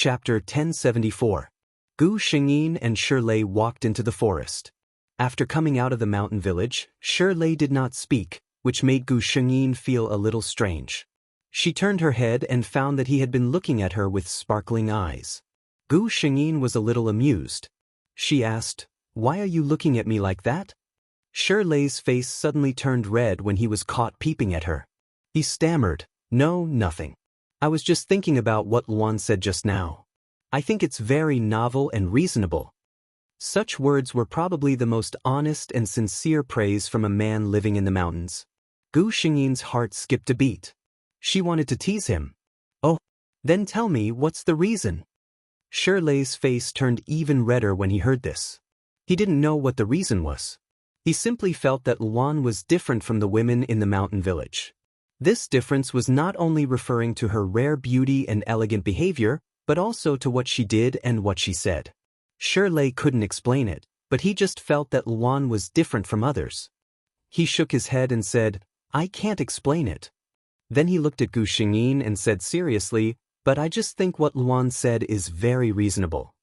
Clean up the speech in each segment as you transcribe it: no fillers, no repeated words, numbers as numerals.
Chapter 1074. Gu Shengyin and Shilei walked into the forest. After coming out of the mountain village, Shilei did not speak, which made Gu Shengyin feel a little strange. She turned her head and found that he had been looking at her with sparkling eyes. Gu Shengyin was a little amused. She asked, "Why are you looking at me like that?" Shilei's face suddenly turned red when he was caught peeping at her. He stammered, "No, nothing. I was just thinking about what Luan said just now. I think it's very novel and reasonable." Such words were probably the most honest and sincere praise from a man living in the mountains. Gu Shengyin's heart skipped a beat. She wanted to tease him. "Oh, then tell me what's the reason?" Shilei's face turned even redder when he heard this. He didn't know what the reason was. He simply felt that Luan was different from the women in the mountain village. This difference was not only referring to her rare beauty and elegant behavior, but also to what she did and what she said. Shilei couldn't explain it, but he just felt that Luan was different from others. He shook his head and said, "I can't explain it." Then he looked at Gu Shengyin and said seriously, "But I just think what Luan said is very reasonable.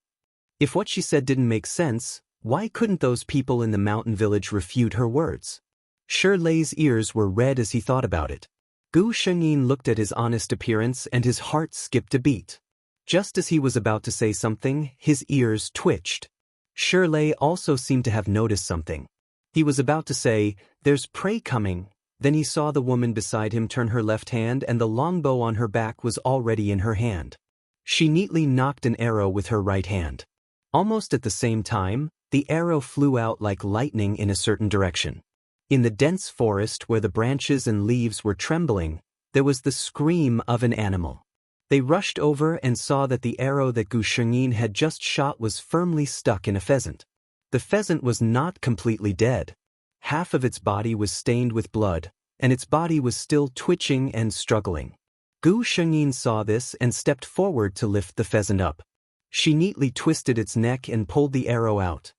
If what she said didn't make sense, why couldn't those people in the mountain village refute her words?" Shilei's ears were red as he thought about it. Gu Shengyin looked at his honest appearance and his heart skipped a beat. Just as he was about to say something, his ears twitched. Shilei also seemed to have noticed something. He was about to say, "There's prey coming," then he saw the woman beside him turn her left hand and the longbow on her back was already in her hand. She neatly nocked an arrow with her right hand. Almost at the same time, the arrow flew out like lightning in a certain direction. In the dense forest where the branches and leaves were trembling, there was the scream of an animal. They rushed over and saw that the arrow that Gu Shengyin had just shot was firmly stuck in a pheasant. The pheasant was not completely dead. Half of its body was stained with blood, and its body was still twitching and struggling. Gu Shengyin saw this and stepped forward to lift the pheasant up. She neatly twisted its neck and pulled the arrow out.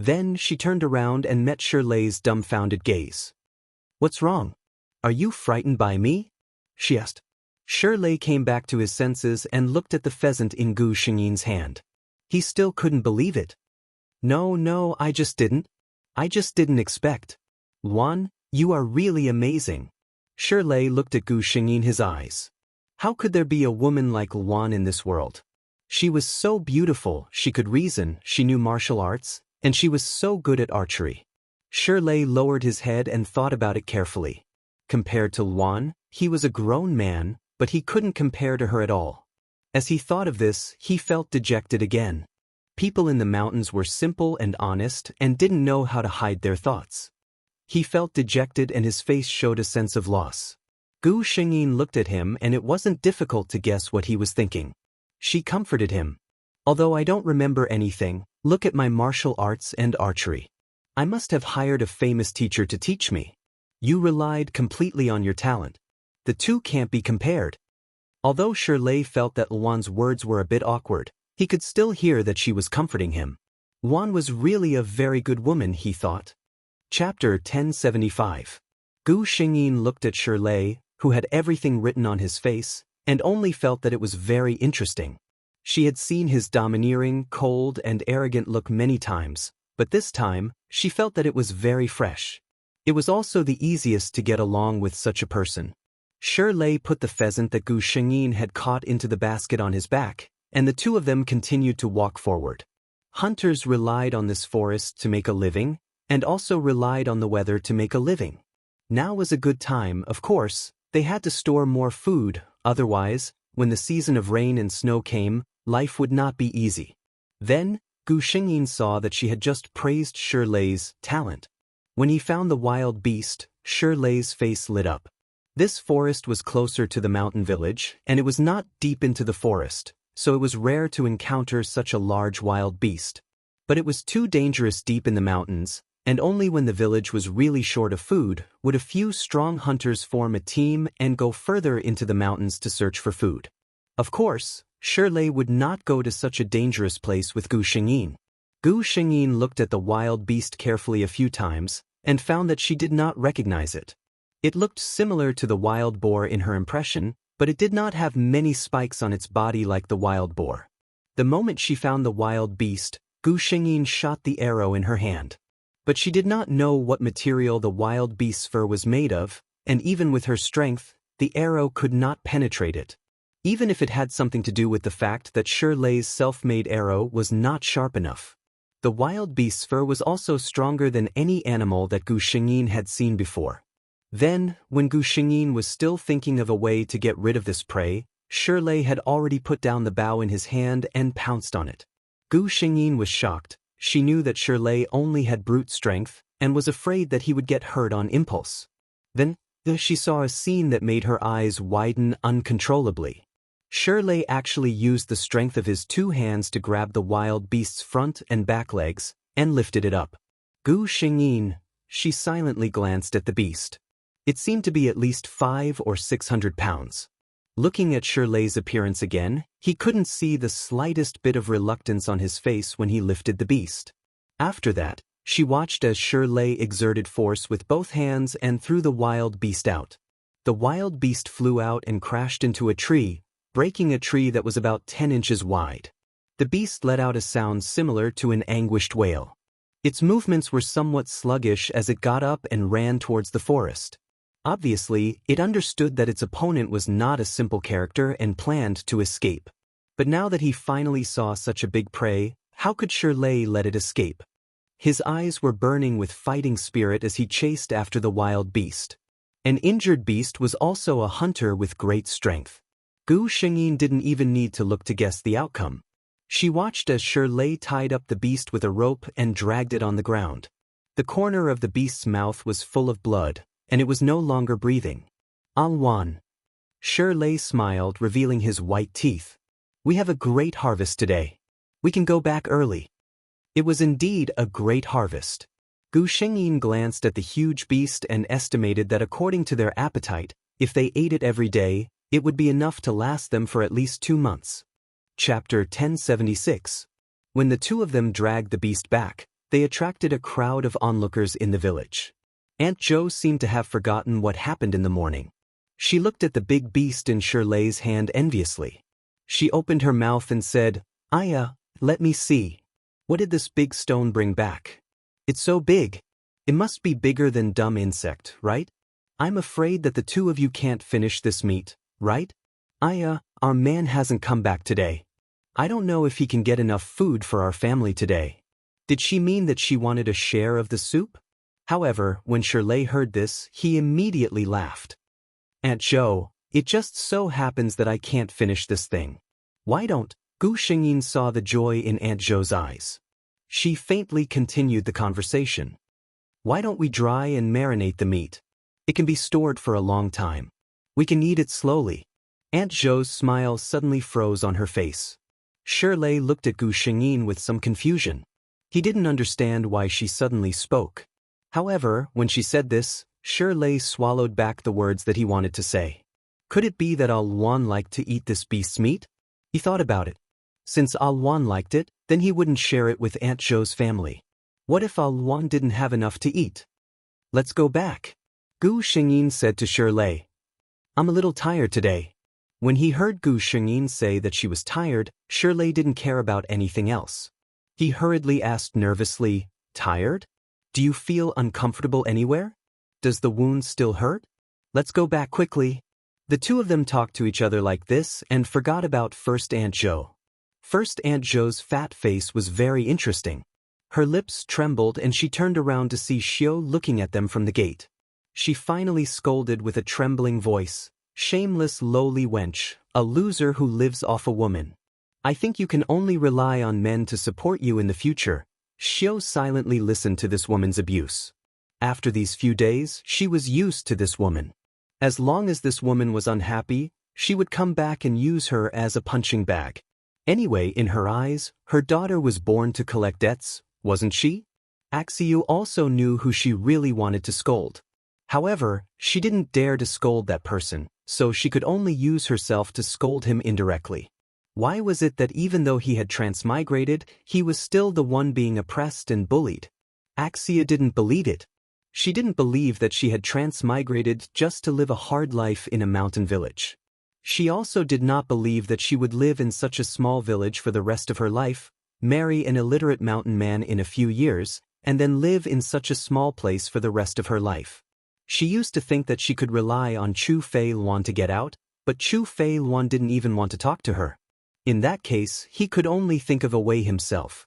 Then she turned around and met Shilei's dumbfounded gaze. "What's wrong? Are you frightened by me?" she asked. Shilei came back to his senses and looked at the pheasant in Gu Shengyin's hand. He still couldn't believe it. No, I just didn't expect. Luan, you are really amazing." Shilei looked at Gu Shengyin his eyes. How could there be a woman like Luan in this world? She was so beautiful, she could reason, she knew martial arts, and she was so good at archery. Shilei lowered his head and thought about it carefully. Compared to Luan, he was a grown man, but he couldn't compare to her at all. As he thought of this, he felt dejected again. People in the mountains were simple and honest and didn't know how to hide their thoughts. He felt dejected and his face showed a sense of loss. Gu Shengyin looked at him and it wasn't difficult to guess what he was thinking. She comforted him. "Although I don't remember anything, look at my martial arts and archery. I must have hired a famous teacher to teach me. You relied completely on your talent. The two can't be compared." Although Shilei felt that Luan's words were a bit awkward, he could still hear that she was comforting him. Luan was really a very good woman, he thought. Chapter 1075. Gu Shengyin looked at Shilei, who had everything written on his face, and only felt that it was very interesting. She had seen his domineering, cold, and arrogant look many times, but this time, she felt that it was very fresh. It was also the easiest to get along with such a person. Shilei put the pheasant that Gu Shengyin had caught into the basket on his back, and the two of them continued to walk forward. Hunters relied on this forest to make a living, and also relied on the weather to make a living. Now was a good time, of course, they had to store more food, otherwise, when the season of rain and snow came, life would not be easy. Then, Gu Shengyin saw that she had just praised Shilei's talent. When he found the wild beast, Shilei's face lit up. This forest was closer to the mountain village, and it was not deep into the forest, so it was rare to encounter such a large wild beast. But it was too dangerous deep in the mountains, and only when the village was really short of food would a few strong hunters form a team and go further into the mountains to search for food. Of course, Shilei would not go to such a dangerous place with Gu Shengyin. Gu Shengyin looked at the wild beast carefully a few times, and found that she did not recognize it. It looked similar to the wild boar in her impression, but it did not have many spikes on its body like the wild boar. The moment she found the wild beast, Gu Shengyin shot the arrow in her hand. But she did not know what material the wild beast's fur was made of, and even with her strength, the arrow could not penetrate it. Even if it had something to do with the fact that Shirley's self-made arrow was not sharp enough. The wild beast's fur was also stronger than any animal that Gu Shengyin had seen before. Then, when Gu Shengyin was still thinking of a way to get rid of this prey, Shirley had already put down the bow in his hand and pounced on it. Gu Shengyin was shocked. She knew that Shirley only had brute strength, and was afraid that he would get hurt on impulse. Then, she saw a scene that made her eyes widen uncontrollably. Shirley actually used the strength of his two hands to grab the wild beast's front and back legs, and lifted it up. Gu Shengyin, she silently glanced at the beast. It seemed to be at least 500 or 600 pounds. Looking at Shirley's appearance again, he couldn't see the slightest bit of reluctance on his face when he lifted the beast. After that, she watched as Shirley exerted force with both hands and threw the wild beast out. The wild beast flew out and crashed into a tree, breaking a tree that was about 10 inches wide. The beast let out a sound similar to an anguished wail. Its movements were somewhat sluggish as it got up and ran towards the forest. Obviously, it understood that its opponent was not a simple character and planned to escape. But now that he finally saw such a big prey, how could Shirley let it escape? His eyes were burning with fighting spirit as he chased after the wild beast. An injured beast was also a hunter with great strength. Gu Shengyin didn't even need to look to guess the outcome. She watched as Shirley tied up the beast with a rope and dragged it on the ground. The corner of the beast's mouth was full of blood, and it was no longer breathing. Alwan. Shirley smiled, revealing his white teeth. We have a great harvest today. We can go back early. It was indeed a great harvest. Gu Shengyin glanced at the huge beast and estimated that according to their appetite, if they ate it every day, it would be enough to last them for at least 2 months. Chapter 1076. When the two of them dragged the beast back, they attracted a crowd of onlookers in the village. Aunt Jo seemed to have forgotten what happened in the morning. She looked at the big beast in Shirley's hand enviously. She opened her mouth and said, "Aya, let me see. What did this big stone bring back? It's so big. It must be bigger than dumb insect, right? I'm afraid that the two of you can't finish this meat, right? Aya, our man hasn't come back today. I don't know if he can get enough food for our family today." Did she mean that she wanted a share of the soup? However, when Shirley heard this, he immediately laughed. "Aunt Jo, it just so happens that I can't finish this thing. Why don't—" Gu Shengyin saw the joy in Aunt Jo's eyes. She faintly continued the conversation. "Why don't we dry and marinate the meat? It can be stored for a long time. We can eat it slowly." Aunt Jo's smile suddenly froze on her face. Shirley looked at Gu Shengyin with some confusion. He didn't understand why she suddenly spoke. However, when she said this, Shirley swallowed back the words that he wanted to say. Could it be that Alwan liked to eat this beast's meat? He thought about it. Since Alwan liked it, then he wouldn't share it with Aunt Jo's family. What if Alwan didn't have enough to eat? "Let's go back," Gu Shengyin said to Shirley. "I'm a little tired today." When he heard Gu Shengyin say that she was tired, Shirley didn't care about anything else. He hurriedly asked nervously, "Tired? Do you feel uncomfortable anywhere? Does the wound still hurt? Let's go back quickly." The two of them talked to each other like this and forgot about First Aunt Jo. First Aunt Jo's fat face was very interesting. Her lips trembled and she turned around to see Xiao looking at them from the gate. She finally scolded with a trembling voice, "Shameless lowly wench, a loser who lives off a woman. I think you can only rely on men to support you in the future." Xiao silently listened to this woman's abuse. After these few days, she was used to this woman. As long as this woman was unhappy, she would come back and use her as a punching bag. Anyway, in her eyes, her daughter was born to collect debts, wasn't she? Axiu also knew who she really wanted to scold. However, she didn't dare to scold that person, so she could only use herself to scold him indirectly. Why was it that even though he had transmigrated, he was still the one being oppressed and bullied? Axia didn't believe it. She didn't believe that she had transmigrated just to live a hard life in a mountain village. She also did not believe that she would live in such a small village for the rest of her life, marry an illiterate mountain man in a few years, and then live in such a small place for the rest of her life. She used to think that she could rely on Chu Fei Luan to get out, but Chu Fei Luan didn't even want to talk to her. In that case, he could only think of a way himself.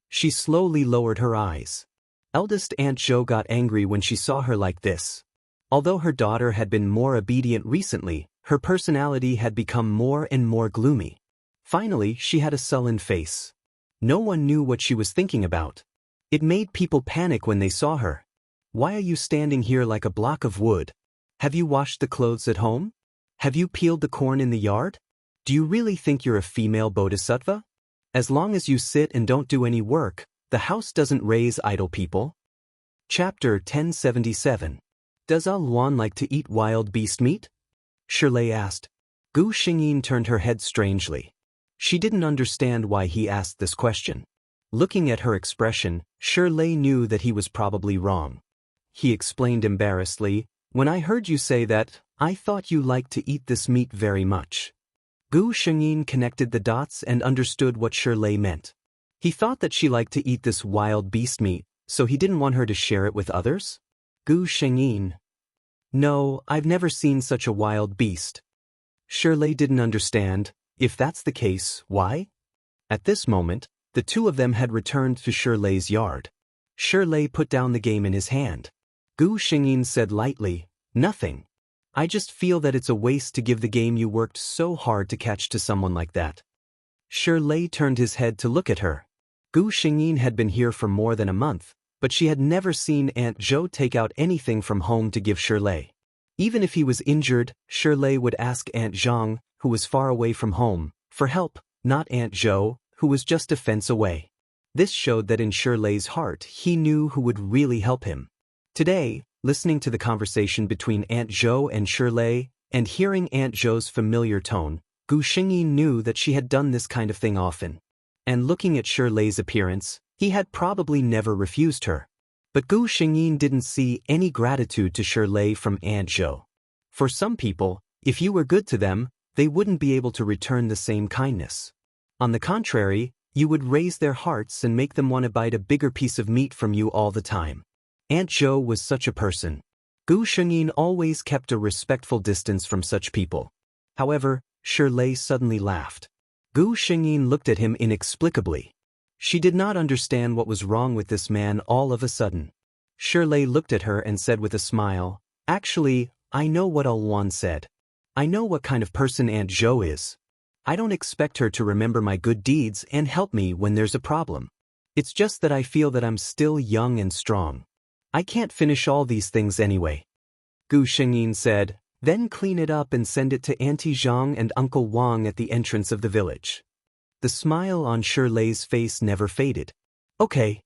She slowly lowered her eyes. Eldest Aunt Zhou got angry when she saw her like this. Although her daughter had been more obedient recently, her personality had become more and more gloomy. Finally, she had a sullen face. No one knew what she was thinking about. It made people panic when they saw her. Why are you standing here like a block of wood? Have you washed the clothes at home? Have you peeled the corn in the yard? Do you really think you're a female bodhisattva? As long as you sit and don't do any work, the house doesn't raise idle people. Chapter 1077. Does A Luan like to eat wild beast meat? Shirley asked. Gu Xingyin turned her head strangely. She didn't understand why he asked this question. Looking at her expression, Shirley knew that he was probably wrong. He explained embarrassedly, when I heard you say that, I thought you liked to eat this meat very much. Gu Xingyin connected the dots and understood what Shirley meant. He thought that she liked to eat this wild beast meat, so he didn't want her to share it with others? Gu Xingyin. No, I've never seen such a wild beast. Shirley didn't understand. If that's the case, why? At this moment, the two of them had returned to Shirley's yard. Shirley put down the game in his hand. Gu Xingyin said lightly, nothing. I just feel that it's a waste to give the game you worked so hard to catch to someone like that. Shirley turned his head to look at her. Gu Xingyin had been here for more than a month, but she had never seen Aunt Zhou take out anything from home to give Shirley. Even if he was injured, Shirley would ask Aunt Zhang, who was far away from home, for help, not Aunt Zhou, who was just a fence away. This showed that in Shirley's heart he knew who would really help him. Today, listening to the conversation between Aunt Zhou and Shirley, and hearing Aunt Zhou's familiar tone, Gu Xingyin knew that she had done this kind of thing often. And looking at Shirley's appearance, he had probably never refused her. But Gu Xingyin didn't see any gratitude to Shirley from Aunt Zhou. For some people, if you were good to them, they wouldn't be able to return the same kindness. On the contrary, you would raise their hearts and make them want to bite a bigger piece of meat from you all the time. Aunt Zhou was such a person. Gu Xingyin always kept a respectful distance from such people. However, Shirley suddenly laughed. Gu Xingyin looked at him inexplicably. She did not understand what was wrong with this man all of a sudden. Shirley looked at her and said with a smile, actually, I know what A Luan said. I know what kind of person Aunt Zhou is. I don't expect her to remember my good deeds and help me when there's a problem. It's just that I feel that I'm still young and strong. I can't finish all these things anyway. Gu Xingyin said, then clean it up and send it to Auntie Zhang and Uncle Wang at the entrance of the village. The smile on Shirley's face never faded. Okay.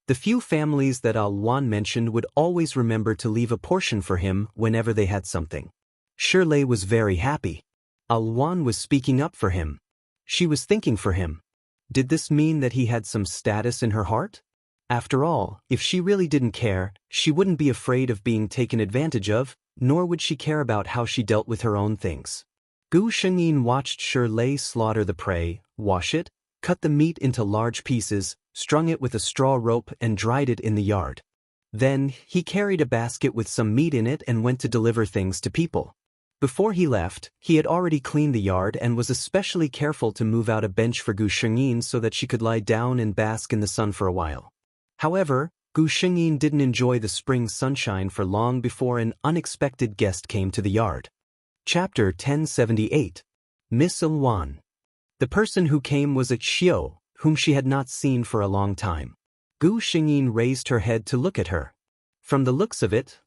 The few families that A Luan mentioned would always remember to leave a portion for him whenever they had something. Shirley was very happy. A Luan was speaking up for him. She was thinking for him. Did this mean that he had some status in her heart? After all, if she really didn't care, she wouldn't be afraid of being taken advantage of, nor would she care about how she dealt with her own things. Gu Xingyin watched Shirley slaughter the prey, wash it, cut the meat into large pieces, strung it with a straw rope and dried it in the yard. Then, he carried a basket with some meat in it and went to deliver things to people. Before he left, he had already cleaned the yard and was especially careful to move out a bench for Gu Xingyin so that she could lie down and bask in the sun for a while. However, Gu Xingyin didn't enjoy the spring sunshine for long before an unexpected guest came to the yard. Chapter 1078. Miss A Luan. The person who came was a Xiao, whom she had not seen for a long time. Gu Xingyin raised her head to look at her. From the looks of it,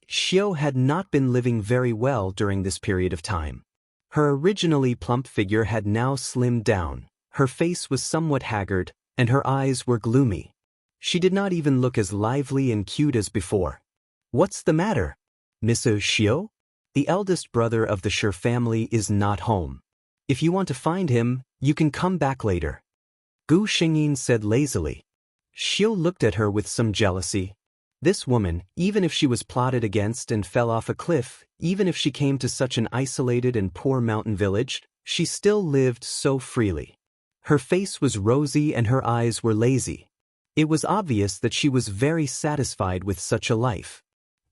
Xiao had not been living very well during this period of time. Her originally plump figure had now slimmed down, her face was somewhat haggard, and her eyes were gloomy. She did not even look as lively and cute as before. What's the matter? Mr. Xiao? The eldest brother of the Shi family is not home. If you want to find him, you can come back later. Gu Xingyin said lazily. Xiao looked at her with some jealousy. This woman, even if she was plotted against and fell off a cliff, even if she came to such an isolated and poor mountain village, she still lived so freely. Her face was rosy and her eyes were lazy. It was obvious that she was very satisfied with such a life.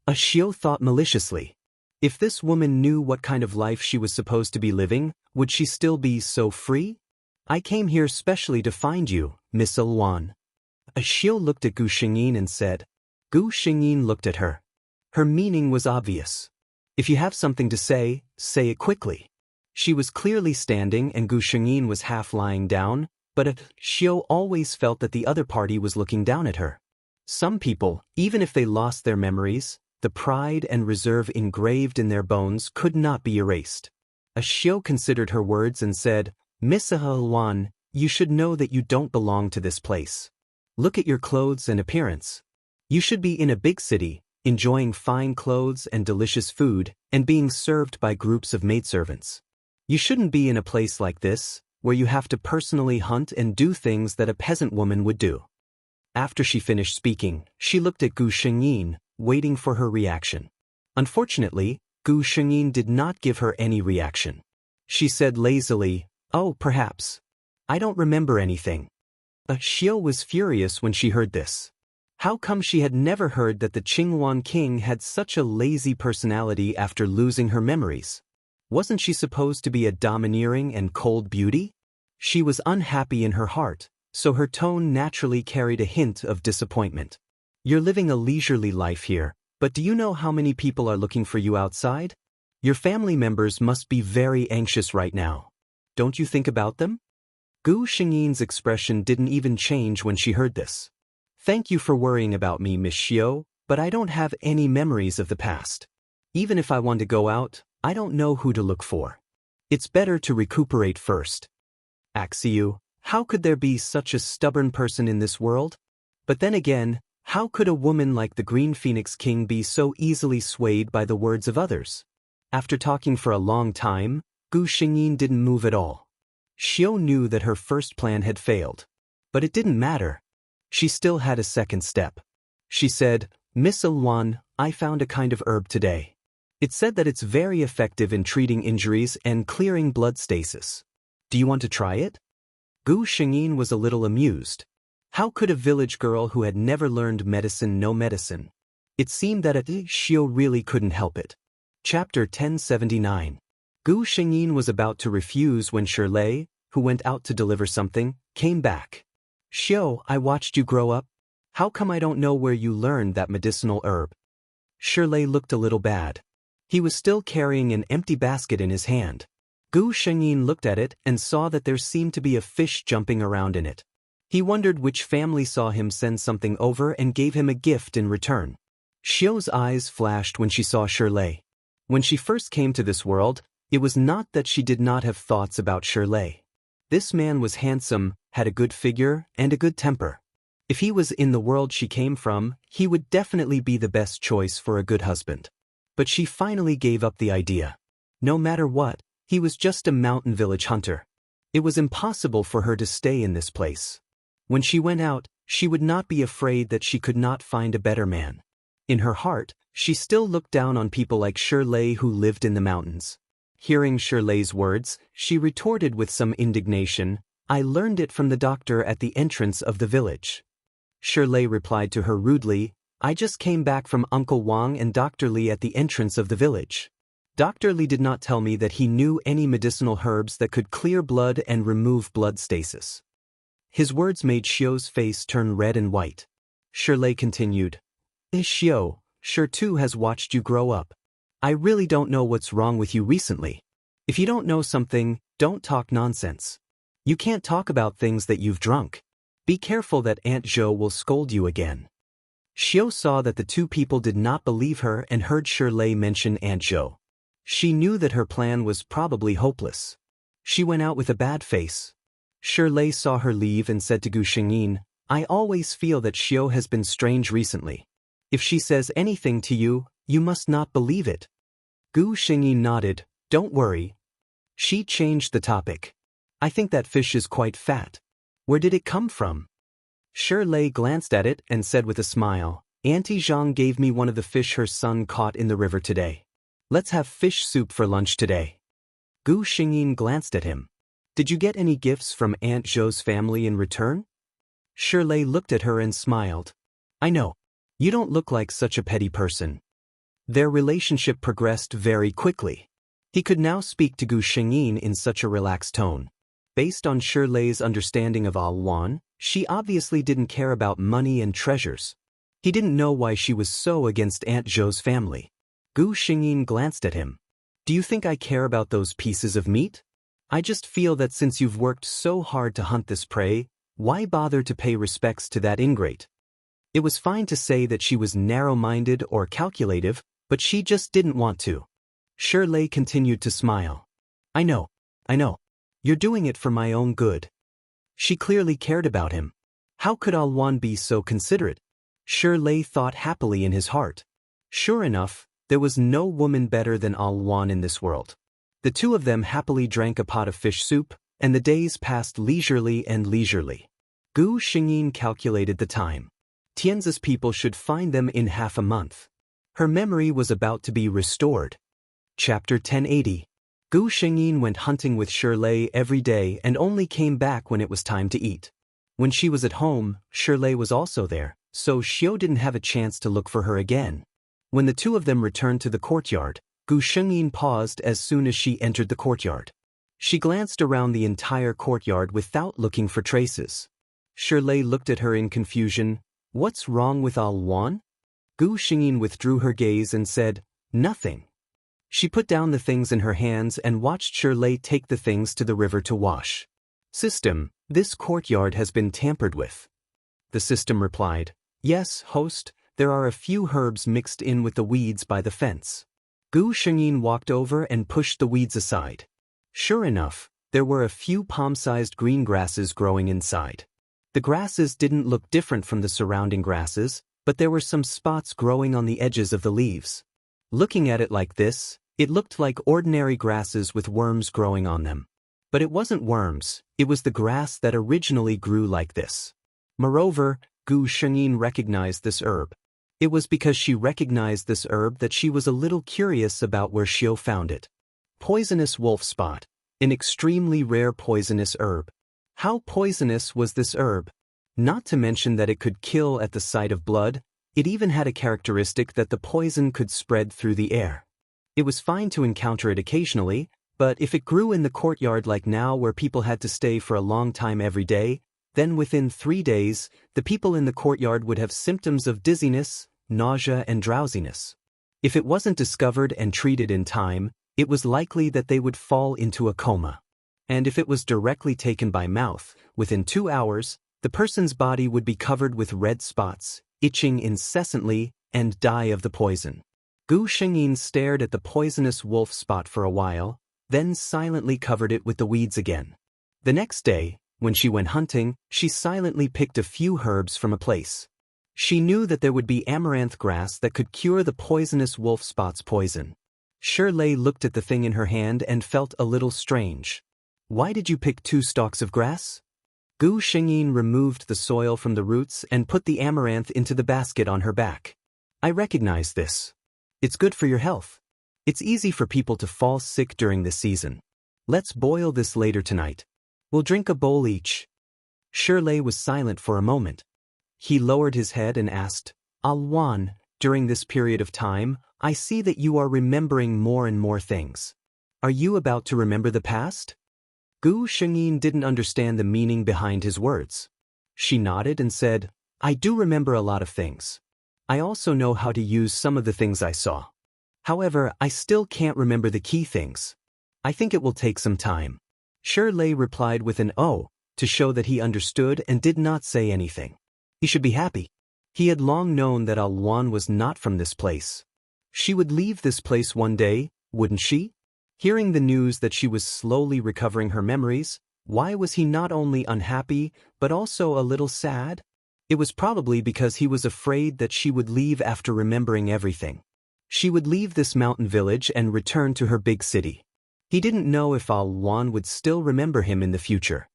Xiao thought maliciously. If this woman knew what kind of life she was supposed to be living, would she still be so free? I came here specially to find you, Miss Luan. Xiao looked at Gu Xingyin and said. Gu Xingyin looked at her. Her meaning was obvious. If you have something to say it quickly. She was clearly standing and Gu Xingyin was half lying down, but Xiao always felt that the other party was looking down at her. Some people, even if they lost their memories, the pride and reserve engraved in their bones could not be erased. Xiao considered her words and said, Miss Luan, you should know that you don't belong to this place. Look at your clothes and appearance. You should be in a big city, enjoying fine clothes and delicious food, and being served by groups of maidservants. You shouldn't be in a place like this, where you have to personally hunt and do things that a peasant woman would do. After she finished speaking, she looked at Gu Xingyin, waiting for her reaction. Unfortunately, Gu Xingyin did not give her any reaction. She said lazily, Oh, perhaps. I don't remember anything. Xiao was furious when she heard this. How come she had never heard that the Qinghuan king had such a lazy personality after losing her memories? Wasn't she supposed to be a domineering and cold beauty? She was unhappy in her heart, so her tone naturally carried a hint of disappointment. You're living a leisurely life here, but do you know how many people are looking for you outside? Your family members must be very anxious right now. Don't you think about them? Gu Xingyin's expression didn't even change when she heard this. Thank you for worrying about me, Miss Xiao, but I don't have any memories of the past. Even if I want to go out, I don't know who to look for. It's better to recuperate first. Axiu, how could there be such a stubborn person in this world? But then again, how could a woman like the Green Phoenix King be so easily swayed by the words of others? After talking for a long time, Gu Xingyin didn't move at all. Xiao knew that her first plan had failed. But it didn't matter. She still had a second step. She said, Miss Luan, I found a kind of herb today. It said that it's very effective in treating injuries and clearing blood stasis. Do you want to try it? Gu Xingyin was a little amused. How could a village girl who had never learned medicine know medicine? It seemed that Xiao really couldn't help it. Chapter 1079. Gu Xingyin was about to refuse when Shirley, who went out to deliver something, came back. Xiao, I watched you grow up. How come I don't know where you learned that medicinal herb? Shirley looked a little bad. He was still carrying an empty basket in his hand. Gu Xingyin looked at it and saw that there seemed to be a fish jumping around in it. He wondered which family saw him send something over and gave him a gift in return. Xiao's eyes flashed when she saw Shirley. When she first came to this world, it was not that she did not have thoughts about Shirley. This man was handsome, had a good figure, and a good temper. If he was in the world she came from, he would definitely be the best choice for a good husband. But she finally gave up the idea. No matter what, he was just a mountain village hunter. It was impossible for her to stay in this place. When she went out, she would not be afraid that she could not find a better man. In her heart, she still looked down on people like Shirley who lived in the mountains. Hearing Shirley's words, she retorted with some indignation, I learned it from the doctor at the entrance of the village. Shirley replied to her rudely, I just came back from Uncle Wang and Dr. Li at the entrance of the village. Dr. Li did not tell me that he knew any medicinal herbs that could clear blood and remove blood stasis. His words made Xiao's face turn red and white. Shirley continued, Xiao, Shi too has watched you grow up. I really don't know what's wrong with you recently. If you don't know something, don't talk nonsense. You can't talk about things that you've drunk. Be careful that Aunt Zhou will scold you again. Xiao saw that the two people did not believe her and heard Shirley mention Aunt Zhou. She knew that her plan was probably hopeless. She went out with a bad face. Shirley saw her leave and said to Gu Xingyin, I always feel that Xiao has been strange recently. If she says anything to you, you must not believe it. Gu Xingyin nodded, don't worry. She changed the topic. I think that fish is quite fat. Where did it come from? Shirley glanced at it and said with a smile, Auntie Zhang gave me one of the fish her son caught in the river today. Let's have fish soup for lunch today. Gu Xingyin glanced at him. Did you get any gifts from Aunt Zhou's family in return? Shirley looked at her and smiled. I know. You don't look like such a petty person. Their relationship progressed very quickly. He could now speak to Gu Xingyin in such a relaxed tone. Based on Shirley's understanding of Alwan, she obviously didn't care about money and treasures. He didn't know why she was so against Aunt Zhou's family. Gu Xingyin glanced at him. Do you think I care about those pieces of meat? I just feel that since you've worked so hard to hunt this prey, why bother to pay respects to that ingrate? It was fine to say that she was narrow-minded or calculative, but she just didn't want to. Shirley continued to smile. I know. You're doing it for my own good. She clearly cared about him. How could Alwan be so considerate? Shirley thought happily in his heart. Sure enough, there was no woman better than Alwan in this world. The two of them happily drank a pot of fish soup, and the days passed leisurely and leisurely. Gu Xingyin calculated the time. Tianzi's people should find them in half a month. Her memory was about to be restored. Chapter 1080. Gu Xingyin went hunting with Shirley every day and only came back when it was time to eat. When she was at home, Shirley was also there, so Xiao didn't have a chance to look for her again. When the two of them returned to the courtyard, Gu Xingyin paused as soon as she entered the courtyard. She glanced around the entire courtyard without looking for traces. Shirley looked at her in confusion. What's wrong with Alwan? Gu Xingyin withdrew her gaze and said, Nothing. She put down the things in her hands and watched Shirley take the things to the river to wash. System, this courtyard has been tampered with. The system replied, Yes, host, there are a few herbs mixed in with the weeds by the fence. Gu Xingyin walked over and pushed the weeds aside. Sure enough, there were a few palm-sized green grasses growing inside. The grasses didn't look different from the surrounding grasses, but there were some spots growing on the edges of the leaves. Looking at it like this, it looked like ordinary grasses with worms growing on them. But it wasn't worms, it was the grass that originally grew like this. Moreover, Gu Xingyin recognized this herb. It was because she recognized this herb that she was a little curious about where Xiao found it. Poisonous wolf spot, an extremely rare poisonous herb. How poisonous was this herb? Not to mention that it could kill at the sight of blood, it even had a characteristic that the poison could spread through the air. It was fine to encounter it occasionally, but if it grew in the courtyard like now where people had to stay for a long time every day, then within 3 days, the people in the courtyard would have symptoms of dizziness, nausea and drowsiness. If it wasn't discovered and treated in time, it was likely that they would fall into a coma. And if it was directly taken by mouth, within 2 hours, the person's body would be covered with red spots, itching incessantly, and die of the poison. Gu Xingyin stared at the poisonous wolf spot for a while, then silently covered it with the weeds again. The next day, when she went hunting, she silently picked a few herbs from a place. She knew that there would be amaranth grass that could cure the poisonous wolf spot's poison. Shirley looked at the thing in her hand and felt a little strange. Why did you pick 2 stalks of grass? Gu Xingyin removed the soil from the roots and put the amaranth into the basket on her back. I recognize this. It's good for your health. It's easy for people to fall sick during this season. Let's boil this later tonight. We'll drink a bowl each. Shirley was silent for a moment. He lowered his head and asked, Alwan, during this period of time, I see that you are remembering more and more things. Are you about to remember the past? Gu Xingyin didn't understand the meaning behind his words. She nodded and said, I do remember a lot of things. I also know how to use some of the things I saw. However, I still can't remember the key things. I think it will take some time. Shirley replied with an "oh" to show that he understood and did not say anything. He should be happy. He had long known that Alwan was not from this place. She would leave this place one day, wouldn't she? Hearing the news that she was slowly recovering her memories, why was he not only unhappy, but also a little sad? It was probably because he was afraid that she would leave after remembering everything. She would leave this mountain village and return to her big city. He didn't know if Alwan would still remember him in the future.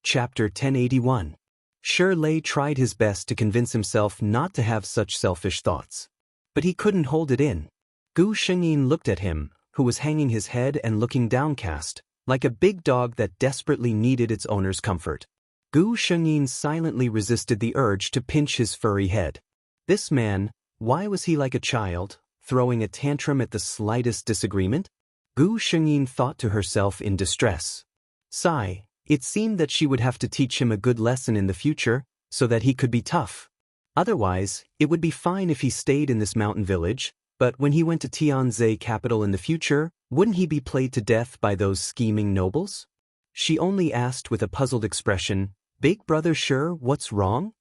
Chapter 1081. Shirley tried his best to convince himself not to have such selfish thoughts. But he couldn't hold it in. Gu Shengyin looked at him, who was hanging his head and looking downcast, like a big dog that desperately needed its owner's comfort. Gu Shengyin silently resisted the urge to pinch his furry head. This man, why was he like a child, throwing a tantrum at the slightest disagreement? Gu Shengyin thought to herself in distress. Sigh, it seemed that she would have to teach him a good lesson in the future, so that he could be tough. Otherwise, it would be fine if he stayed in this mountain village, but when he went to Tianzhe capital in the future, wouldn't he be played to death by those scheming nobles? She only asked with a puzzled expression, "Big brother Shi, what's wrong?"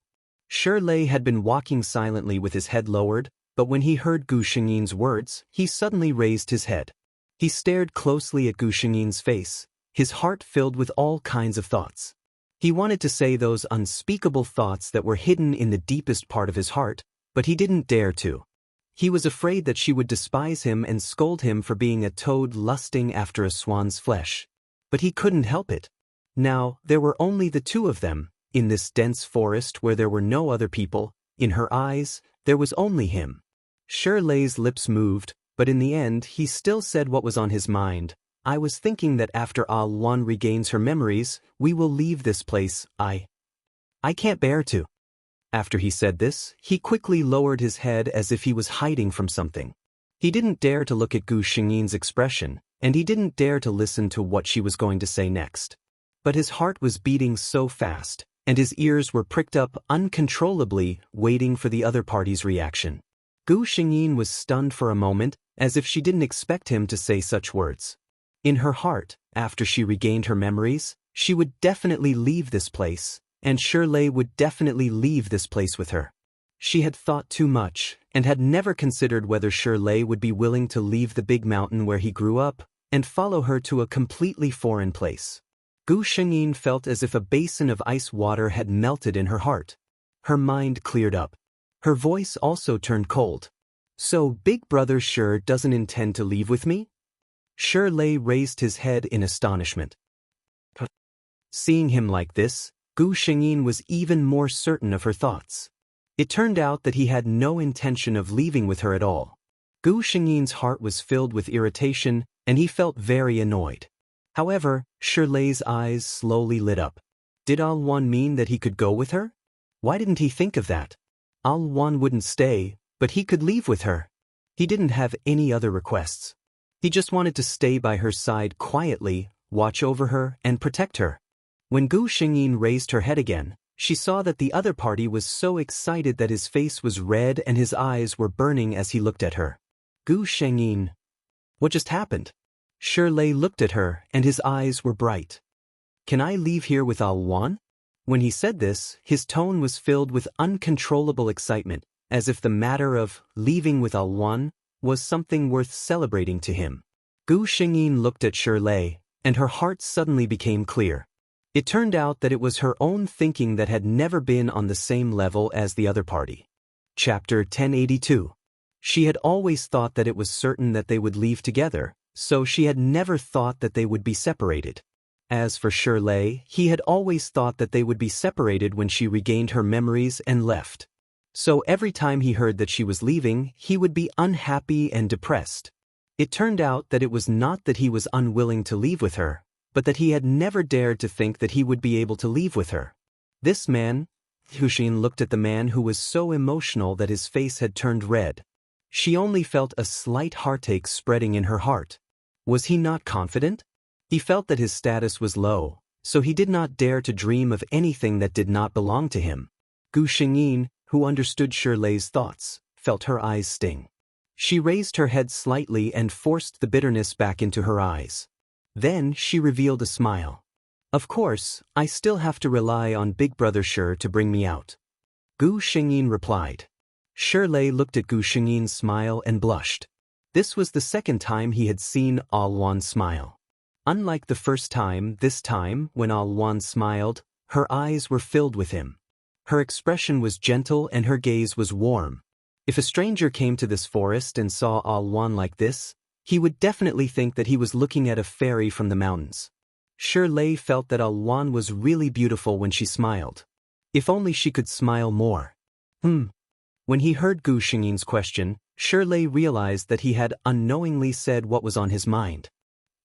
Shirley had been walking silently with his head lowered, but when he heard Gu Shengyin's words, he suddenly raised his head. He stared closely at Gu Shengyin's face, his heart filled with all kinds of thoughts. He wanted to say those unspeakable thoughts that were hidden in the deepest part of his heart, but he didn't dare to. He was afraid that she would despise him and scold him for being a toad lusting after a swan's flesh. But he couldn't help it. Now, there were only the two of them, in this dense forest where there were no other people. In her eyes, there was only him. Shirley's lips moved, but in the end he still said what was on his mind. "I was thinking that after Al-Wan regains her memories, we will leave this place. I can't bear to." After he said this, he quickly lowered his head as if he was hiding from something. He didn't dare to look at Gu Shengyin's expression, and he didn't dare to listen to what she was going to say next. But his heart was beating so fast, and his ears were pricked up uncontrollably, waiting for the other party's reaction. Gu Shengyin was stunned for a moment, as if she didn't expect him to say such words. In her heart, after she regained her memories, she would definitely leave this place, and Shirley would definitely leave this place with her. She had thought too much, and had never considered whether Shirley would be willing to leave the big mountain where he grew up, and follow her to a completely foreign place. Gu Shengyin felt as if a basin of ice water had melted in her heart. Her mind cleared up. Her voice also turned cold. "So Big Brother Shi doesn't intend to leave with me?" Shirley raised his head in astonishment. Seeing him like this, Gu Shengyin was even more certain of her thoughts. It turned out that he had no intention of leaving with her at all. Gu Shengyin's heart was filled with irritation, and he felt very annoyed. However, Shirley's eyes slowly lit up. Did Al-Wan mean that he could go with her? Why didn't he think of that? Al-Wan wouldn't stay, but he could leave with her. He didn't have any other requests. He just wanted to stay by her side quietly, watch over her, and protect her. When Gu Shengyin raised her head again, she saw that the other party was so excited that his face was red and his eyes were burning as he looked at her. Gu Shengyin. What just happened? Shirley looked at her, and his eyes were bright. "Can I leave here with Al-Wan?" When he said this, his tone was filled with uncontrollable excitement, as if the matter of leaving with Al-Wan was something worth celebrating to him. Gu Shengyin looked at Shirley, and her heart suddenly became clear. It turned out that it was her own thinking that had never been on the same level as the other party. Chapter 1082. She had always thought that it was certain that they would leave together, so she had never thought that they would be separated. As for Shirley, he had always thought that they would be separated when she regained her memories and left. So every time he heard that she was leaving, he would be unhappy and depressed. It turned out that it was not that he was unwilling to leave with her, but that he had never dared to think that he would be able to leave with her. This man, Hushin looked at the man who was so emotional that his face had turned red. She only felt a slight heartache spreading in her heart. Was he not confident? He felt that his status was low, so he did not dare to dream of anything that did not belong to him. Gu Shengyin, who understood Shirley's thoughts, felt her eyes sting. She raised her head slightly and forced the bitterness back into her eyes. Then she revealed a smile. "Of course, I still have to rely on Big Brother Shi to bring me out." Gu Shengyin replied. Shirley looked at Gu Shengyin's smile and blushed. This was the second time he had seen Al-Wan smile. Unlike the first time, this time, when Al-Wan smiled, her eyes were filled with him. Her expression was gentle and her gaze was warm. If a stranger came to this forest and saw Al-Wan like this, he would definitely think that he was looking at a fairy from the mountains. Shirley felt that Al-Wan was really beautiful when she smiled. If only she could smile more. When he heard Gu Xingyin's question, Shirley realized that he had unknowingly said what was on his mind.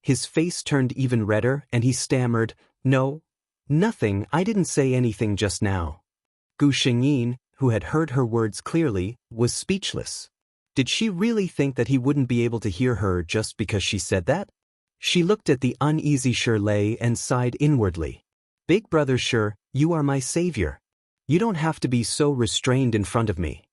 His face turned even redder and he stammered, "No, nothing, I didn't say anything just now." Gu Xingyin, who had heard her words clearly, was speechless. Did she really think that he wouldn't be able to hear her just because she said that? She looked at the uneasy Shirley and sighed inwardly. "Big brother Shir, you are my savior. You don't have to be so restrained in front of me."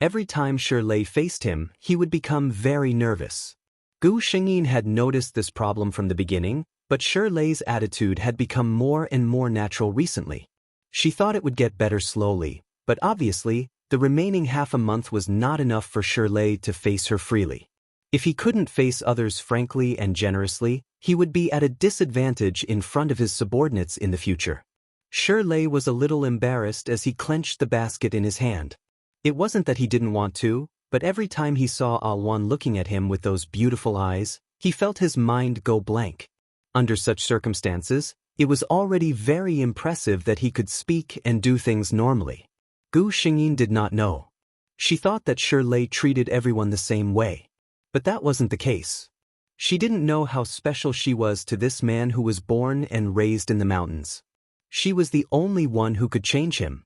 Every time Shirley faced him, he would become very nervous. Gu Xingyin had noticed this problem from the beginning, but Shirley's attitude had become more and more natural recently. She thought it would get better slowly, but obviously, the remaining half a month was not enough for Shirley to face her freely. If he couldn't face others frankly and generously, he would be at a disadvantage in front of his subordinates in the future. Shirley was a little embarrassed as he clenched the basket in his hand. It wasn't that he didn't want to, but every time he saw Alwan looking at him with those beautiful eyes, he felt his mind go blank. Under such circumstances, it was already very impressive that he could speak and do things normally. Gu Xingyin did not know. She thought that Shirley treated everyone the same way. But that wasn't the case. She didn't know how special she was to this man who was born and raised in the mountains. She was the only one who could change him.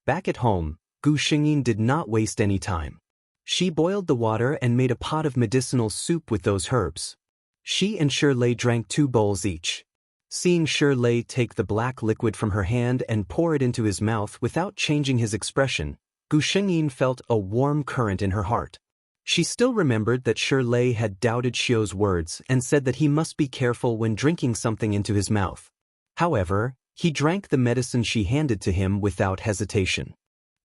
Back at home, Gu Xingyin did not waste any time. She boiled the water and made a pot of medicinal soup with those herbs. She and Shirley drank 2 bowls each. Seeing Shirley take the black liquid from her hand and pour it into his mouth without changing his expression, Gu Xingyin felt a warm current in her heart. She still remembered that Shirley had doubted Xiu's words and said that he must be careful when drinking something into his mouth. However, he drank the medicine she handed to him without hesitation.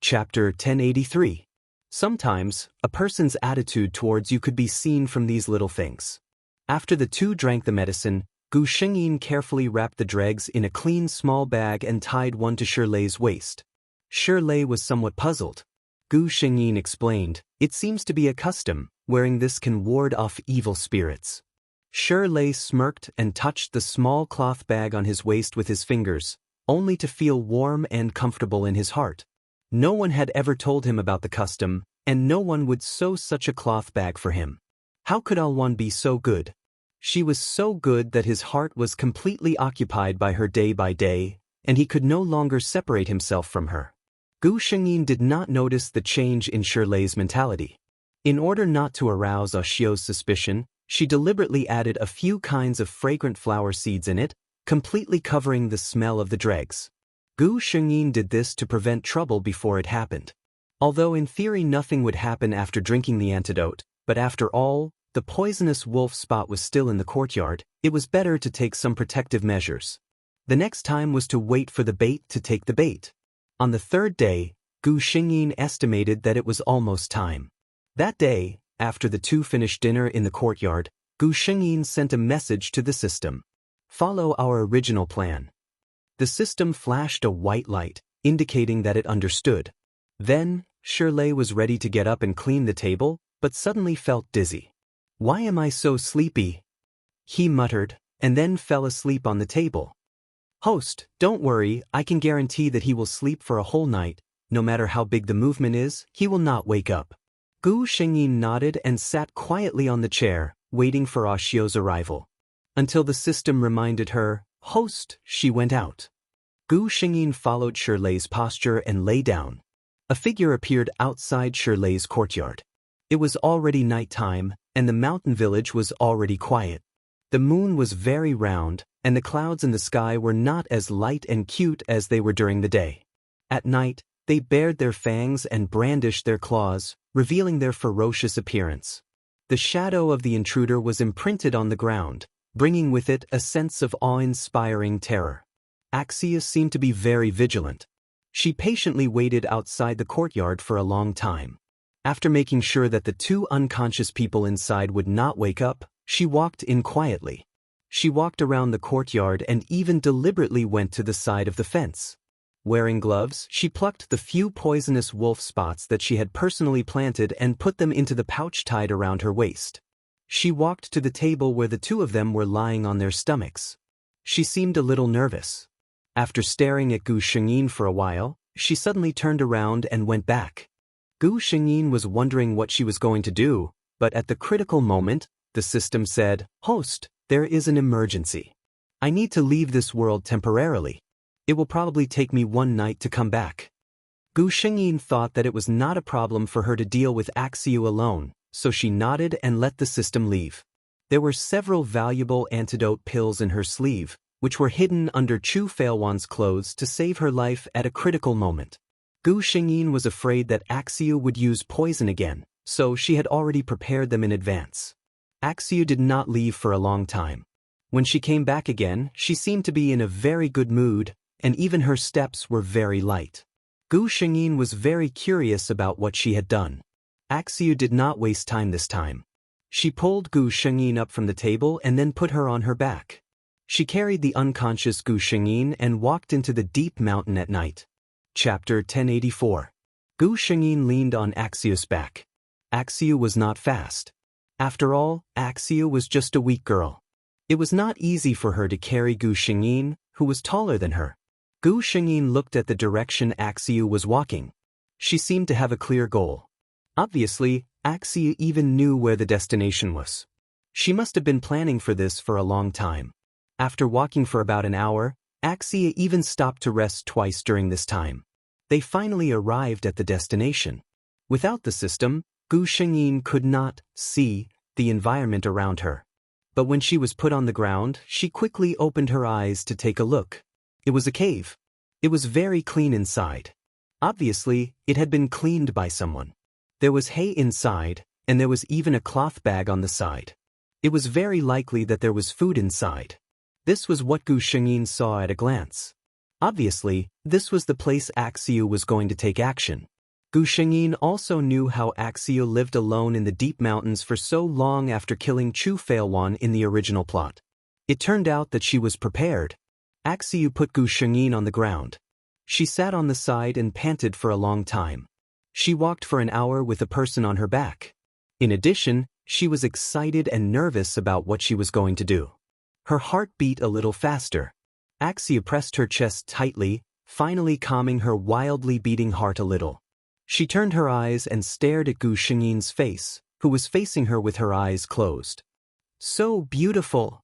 Chapter 1083. Sometimes, a person's attitude towards you could be seen from these little things. After the two drank the medicine, Gu Xingyin carefully wrapped the dregs in a clean small bag and tied one to Shirley's waist. Shirley was somewhat puzzled. Gu Xingyin explained, "It seems to be a custom, wearing this can ward off evil spirits." Shirley smirked and touched the small cloth bag on his waist with his fingers, only to feel warm and comfortable in his heart. No one had ever told him about the custom, and no one would sew such a cloth bag for him. How could Alwan be so good? She was so good that his heart was completely occupied by her day by day, and he could no longer separate himself from her. Gu Xingyin did not notice the change in Shirley's mentality. In order not to arouse Xiu's suspicion, she deliberately added a few kinds of fragrant flower seeds in it, completely covering the smell of the dregs. Gu Xingyin did this to prevent trouble before it happened. Although in theory nothing would happen after drinking the antidote, but after all, the poisonous wolf spot was still in the courtyard, it was better to take some protective measures. The next time was to wait for the bait to take the bait. On the 3rd day, Gu Xingyin estimated that it was almost time. That day, after the two finished dinner in the courtyard, Gu Xingyin sent a message to the system. "Follow our original plan." The system flashed a white light, indicating that it understood. Then, Shirley was ready to get up and clean the table, but suddenly felt dizzy. "Why am I so sleepy?" he muttered, and then fell asleep on the table. "Host, don't worry, I can guarantee that he will sleep for a whole night. No matter how big the movement is, he will not wake up." Gu Xingyin nodded and sat quietly on the chair, waiting for Xiu's arrival. Until the system reminded her, "Host," she went out. Gu Xingyin followed Shirley's posture and lay down. A figure appeared outside Shirley's courtyard. It was already nighttime, and the mountain village was already quiet. The moon was very round, and the clouds in the sky were not as light and cute as they were during the day. At night, they bared their fangs and brandished their claws, revealing their ferocious appearance. The shadow of the intruder was imprinted on the ground, bringing with it a sense of awe-inspiring terror. Axia seemed to be very vigilant. She patiently waited outside the courtyard for a long time. After making sure that the two unconscious people inside would not wake up, she walked in quietly. She walked around the courtyard and even deliberately went to the side of the fence. Wearing gloves, she plucked the few poisonous wolf spots that she had personally planted and put them into the pouch tied around her waist. She walked to the table where the two of them were lying on their stomachs. She seemed a little nervous. After staring at Gu Xingyin for a while, She suddenly turned around and went back. Gu Shengyin was wondering what she was going to do, but at the critical moment, the system said, "Host, there is an emergency. I need to leave this world temporarily. It will probably take me one night to come back." Gu Shengyin thought that it was not a problem for her to deal with Axiu alone, so she nodded and let the system leave. There were several valuable antidote pills in her sleeve, which were hidden under Chu Failwan's clothes to save her life at a critical moment. Gu Shengyin was afraid that Axiu would use poison again, so she had already prepared them in advance. Axiu did not leave for a long time. When she came back again, she seemed to be in a very good mood, and even her steps were very light. Gu Shengyin was very curious about what she had done. Axiu did not waste time this time. She pulled Gu Shengyin up from the table and then put her on her back. She carried the unconscious Gu Shengyin and walked into the deep mountain at night. Chapter 1084. Gu Shengyin leaned on Axiu's back. Axiu was not fast. After all, Axiu was just a weak girl. It was not easy for her to carry Gu Shengyin, who was taller than her. Gu Shengyin looked at the direction Axiu was walking. She seemed to have a clear goal. Obviously, Axiu even knew where the destination was. She must have been planning for this for a long time. After walking for about an hour, Axiu even stopped to rest twice during this time. They finally arrived at the destination. Without the system, Gu Shengyin could not see the environment around her. But when she was put on the ground, she quickly opened her eyes to take a look. It was a cave. It was very clean inside. Obviously, it had been cleaned by someone. There was hay inside, and there was even a cloth bag on the side. It was very likely that there was food inside. This was what Gu Shengyin saw at a glance. Obviously, this was the place Axiu was going to take action. Gu Shengyin also knew how Axiu lived alone in the deep mountains for so long after killing Chu Failwan in the original plot. It turned out that she was prepared. Axiu put Gu Shengyin on the ground. She sat on the side and panted for a long time. She walked for an hour with a person on her back. In addition, she was excited and nervous about what she was going to do. Her heart beat a little faster. Axiu pressed her chest tightly, finally calming her wildly beating heart a little. She turned her eyes and stared at Gu Shengyin's face, who was facing her with her eyes closed. "So beautiful,"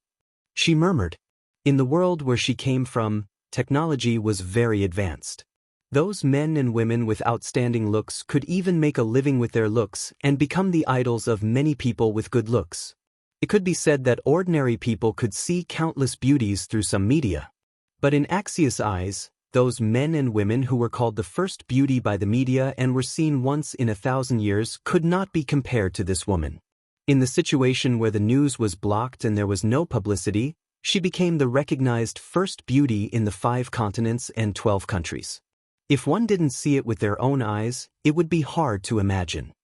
she murmured. In the world where she came from, technology was very advanced. Those men and women with outstanding looks could even make a living with their looks and become the idols of many people with good looks. It could be said that ordinary people could see countless beauties through some media. But in Axius' eyes, those men and women who were called the first beauty by the media and were seen once in 1,000 years could not be compared to this woman. In the situation where the news was blocked and there was no publicity, she became the recognized first beauty in the 5 continents and 12 countries. If one didn't see it with their own eyes, it would be hard to imagine.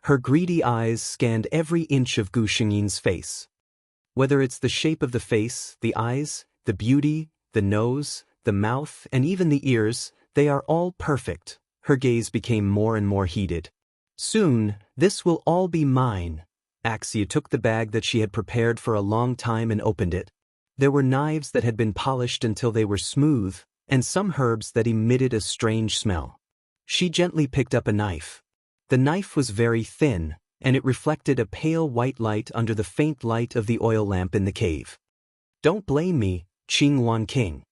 Her greedy eyes scanned every inch of Gu Shengyin's face. Whether it's the shape of the face, the eyes, the beauty, the nose, the mouth, and even the ears, they are all perfect. Her gaze became more and more heated. "Soon, this will all be mine." Axia took the bag that she had prepared for a long time and opened it. There were knives that had been polished until they were smooth, and some herbs that emitted a strange smell. She gently picked up a knife. The knife was very thin, and it reflected a pale white light under the faint light of the oil lamp in the cave. "Don't blame me, Qingwan King.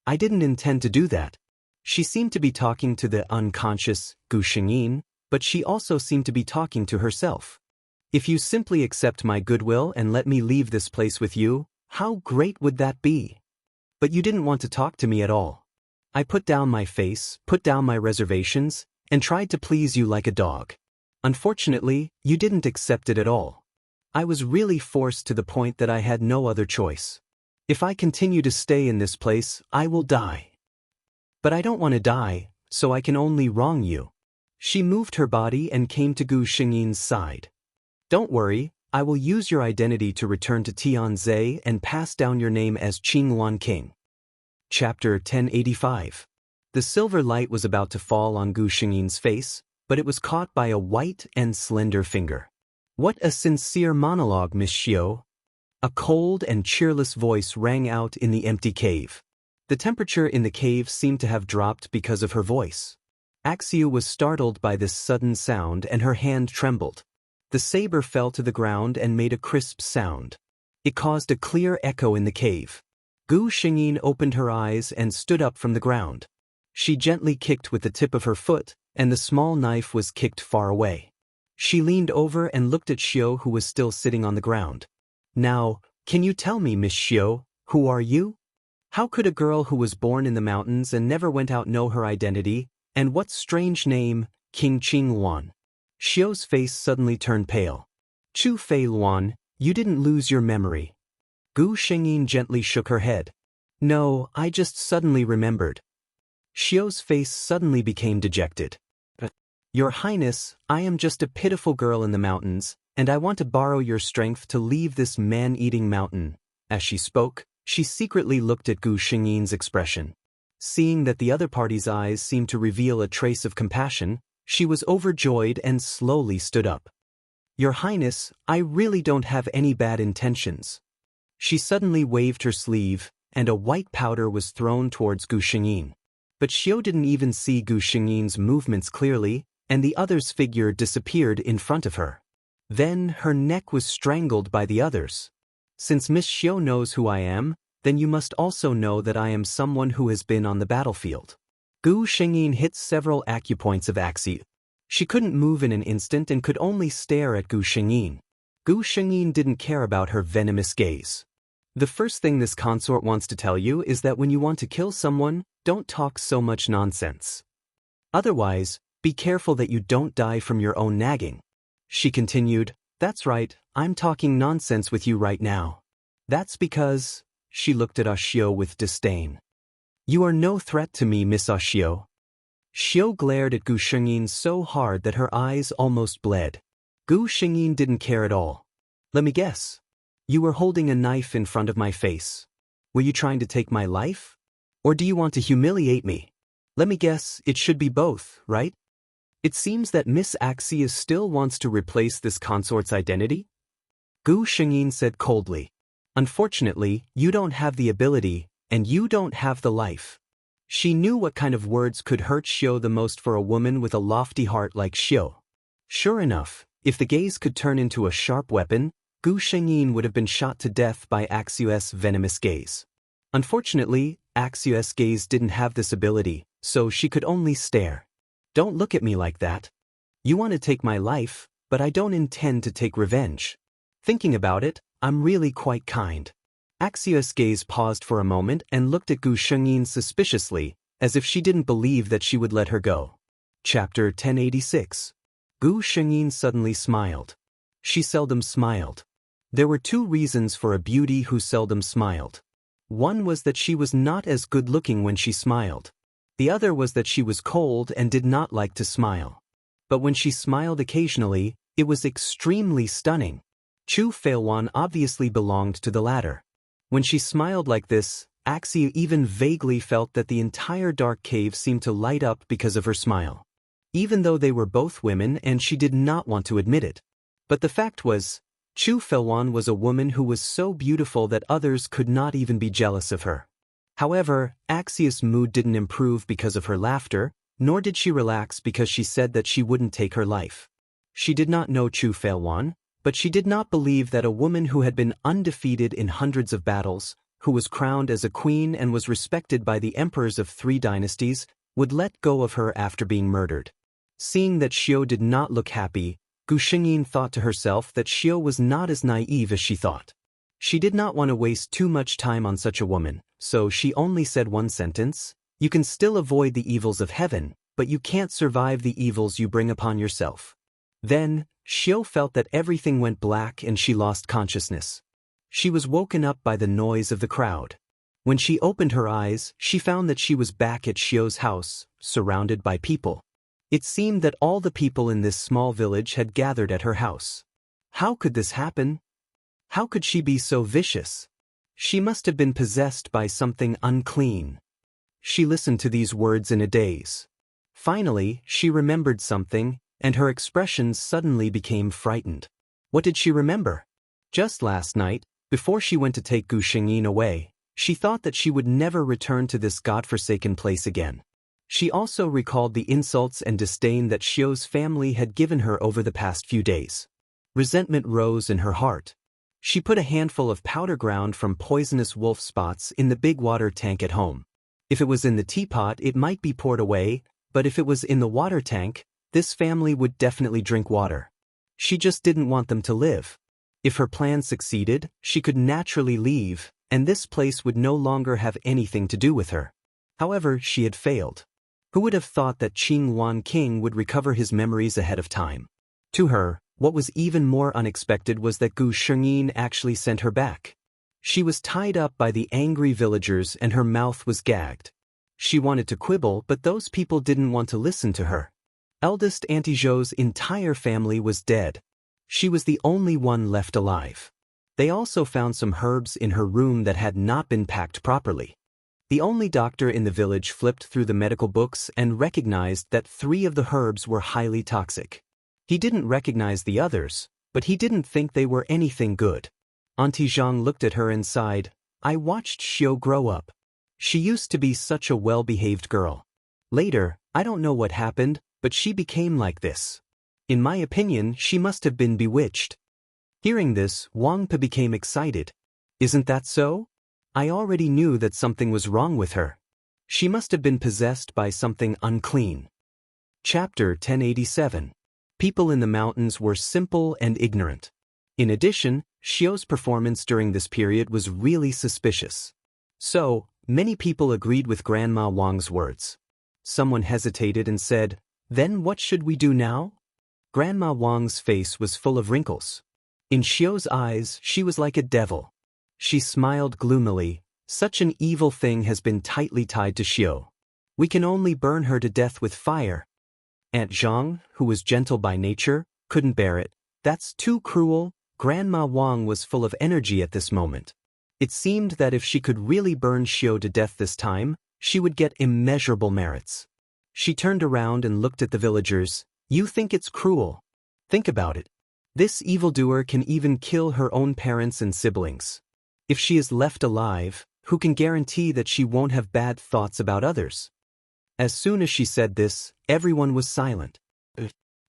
I didn't intend to do that." She seemed to be talking to the unconscious Gu Shengyin, but she also seemed to be talking to herself. "If you simply accept my goodwill and let me leave this place with you, how great would that be? But you didn't want to talk to me at all. I put down my face, put down my reservations, and tried to please you like a dog. Unfortunately, you didn't accept it at all. I was really forced to the point that I had no other choice. If I continue to stay in this place, I will die. But I don't want to die, so I can only wrong you." She moved her body and came to Gu Shengyin's side. "Don't worry, I will use your identity to return to Tianzhe and pass down your name as Qingwan King." Chapter 1085. The silver light was about to fall on Gu Shengyin's face, but it was caught by a white and slender finger. "What a sincere monologue, Miss Xiao." A cold and cheerless voice rang out in the empty cave. The temperature in the cave seemed to have dropped because of her voice. Axiu was startled by this sudden sound and her hand trembled. The saber fell to the ground and made a crisp sound. It caused a clear echo in the cave. Gu Xingyin opened her eyes and stood up from the ground. She gently kicked with the tip of her foot, and the small knife was kicked far away. She leaned over and looked at Xiao, who was still sitting on the ground. Now, can you tell me, Miss Xiao, who are you? How could a girl who was born in the mountains and never went out know her identity, and what strange name, King Qing Luan? Xiao's face suddenly turned pale. Chu Fei Luan, you didn't lose your memory. Gu Xingyin gently shook her head. No, I just suddenly remembered. Xiao's face suddenly became dejected. Your Highness, I am just a pitiful girl in the mountains, and I want to borrow your strength to leave this man-eating mountain. As she spoke, she secretly looked at Gu Xingyin's expression. Seeing that the other party's eyes seemed to reveal a trace of compassion, she was overjoyed and slowly stood up. Your Highness, I really don't have any bad intentions. She suddenly waved her sleeve, and a white powder was thrown towards Gu Xingyin. But Xiao didn't even see Gu Xingyin's movements clearly, and the other's figure disappeared in front of her. Then her neck was strangled by the others. Since Miss Xiao knows who I am, then you must also know that I am someone who has been on the battlefield. Gu Xingyin hit several acupoints of Axiu. She couldn't move in an instant and could only stare at Gu Xingyin. Gu Xingyin didn't care about her venomous gaze. The first thing this consort wants to tell you is that when you want to kill someone, don't talk so much nonsense. Otherwise, be careful that you don't die from your own nagging. She continued, That's right, I'm talking nonsense with you right now. That's because... She looked at Xiao with disdain. You are no threat to me, Miss Xiao. Xiao glared at Gu Xingyin so hard that her eyes almost bled. Gu Xingyin didn't care at all. Let me guess. You were holding a knife in front of my face. Were you trying to take my life? Or do you want to humiliate me? Let me guess, it should be both, right? It seems that Miss Axia still wants to replace this consort's identity? Gu Xingyin said coldly. Unfortunately, you don't have the ability, and you don't have the life. She knew what kind of words could hurt Xiao the most for a woman with a lofty heart like Xiao. Sure enough, if the gaze could turn into a sharp weapon, Gu Xingyin would have been shot to death by Axiu's venomous gaze. Unfortunately, Axiu's gaze didn't have this ability, so she could only stare. Don't look at me like that. You want to take my life, but I don't intend to take revenge. Thinking about it, I'm really quite kind. Axiu's gaze paused for a moment and looked at Gu Xingyin suspiciously, as if she didn't believe that she would let her go. Chapter 1086. Gu Xingyin suddenly smiled. She seldom smiled. There were two reasons for a beauty who seldom smiled. One was that she was not as good-looking when she smiled. The other was that she was cold and did not like to smile. But when she smiled occasionally, it was extremely stunning. Chu Feiluan obviously belonged to the latter. When she smiled like this, Axia even vaguely felt that the entire dark cave seemed to light up because of her smile. Even though they were both women and she did not want to admit it. But the fact was, Chu Feiluan was a woman who was so beautiful that others could not even be jealous of her. However, Axia's mood didn't improve because of her laughter, nor did she relax because she said that she wouldn't take her life. She did not know Chu Feiluan, but she did not believe that a woman who had been undefeated in hundreds of battles, who was crowned as a queen and was respected by the emperors of 3 dynasties, would let go of her after being murdered. Seeing that Xiao did not look happy, Gu Xingyin thought to herself that Xiao was not as naive as she thought. She did not want to waste too much time on such a woman, so she only said one sentence, You can still avoid the evils of heaven, but you can't survive the evils you bring upon yourself. Then, Xiao felt that everything went black and she lost consciousness. She was woken up by the noise of the crowd. When she opened her eyes, she found that she was back at Xiao's house, surrounded by people. It seemed that all the people in this small village had gathered at her house. How could this happen? How could she be so vicious? She must have been possessed by something unclean. She listened to these words in a daze. Finally, she remembered something, and her expression suddenly became frightened. What did she remember? Just last night, before she went to take Gu Xingyin away, she thought that she would never return to this godforsaken place again. She also recalled the insults and disdain that Xiu's family had given her over the past few days. Resentment rose in her heart. She put a handful of powder ground from poisonous wolf spots in the big water tank at home. If it was in the teapot, it might be poured away, but if it was in the water tank, this family would definitely drink water. She just didn't want them to live. If her plan succeeded, she could naturally leave, and this place would no longer have anything to do with her. However, she had failed. Who would have thought that Qing Wan King would recover his memories ahead of time? To her, what was even more unexpected was that Gu Shengyin actually sent her back. She was tied up by the angry villagers and her mouth was gagged. She wanted to quibble, but those people didn't want to listen to her. Eldest Auntie Zhou's entire family was dead. She was the only one left alive. They also found some herbs in her room that had not been packed properly. The only doctor in the village flipped through the medical books and recognized that 3 of the herbs were highly toxic. He didn't recognize the others, but he didn't think they were anything good. Auntie Zhang looked at her and sighed. I watched Xiu grow up. She used to be such a well-behaved girl. Later, I don't know what happened, but she became like this. In my opinion, she must have been bewitched. Hearing this, Wang Pe became excited. Isn't that so? I already knew that something was wrong with her. She must have been possessed by something unclean. Chapter 1087. People in the mountains were simple and ignorant. In addition, Xiu's performance during this period was really suspicious. So, many people agreed with Grandma Wang's words. Someone hesitated and said, "Then what should we do now?" Grandma Wang's face was full of wrinkles. In Xiu's eyes, she was like a devil. She smiled gloomily. Such an evil thing has been tightly tied to Xiu. We can only burn her to death with fire. Aunt Zhang, who was gentle by nature, couldn't bear it. That's too cruel. Grandma Wang was full of energy at this moment. It seemed that if she could really burn Xiu to death this time, she would get immeasurable merits. She turned around and looked at the villagers. You think it's cruel? Think about it. This evildoer can even kill her own parents and siblings. If she is left alive, who can guarantee that she won't have bad thoughts about others? As soon as she said this, everyone was silent.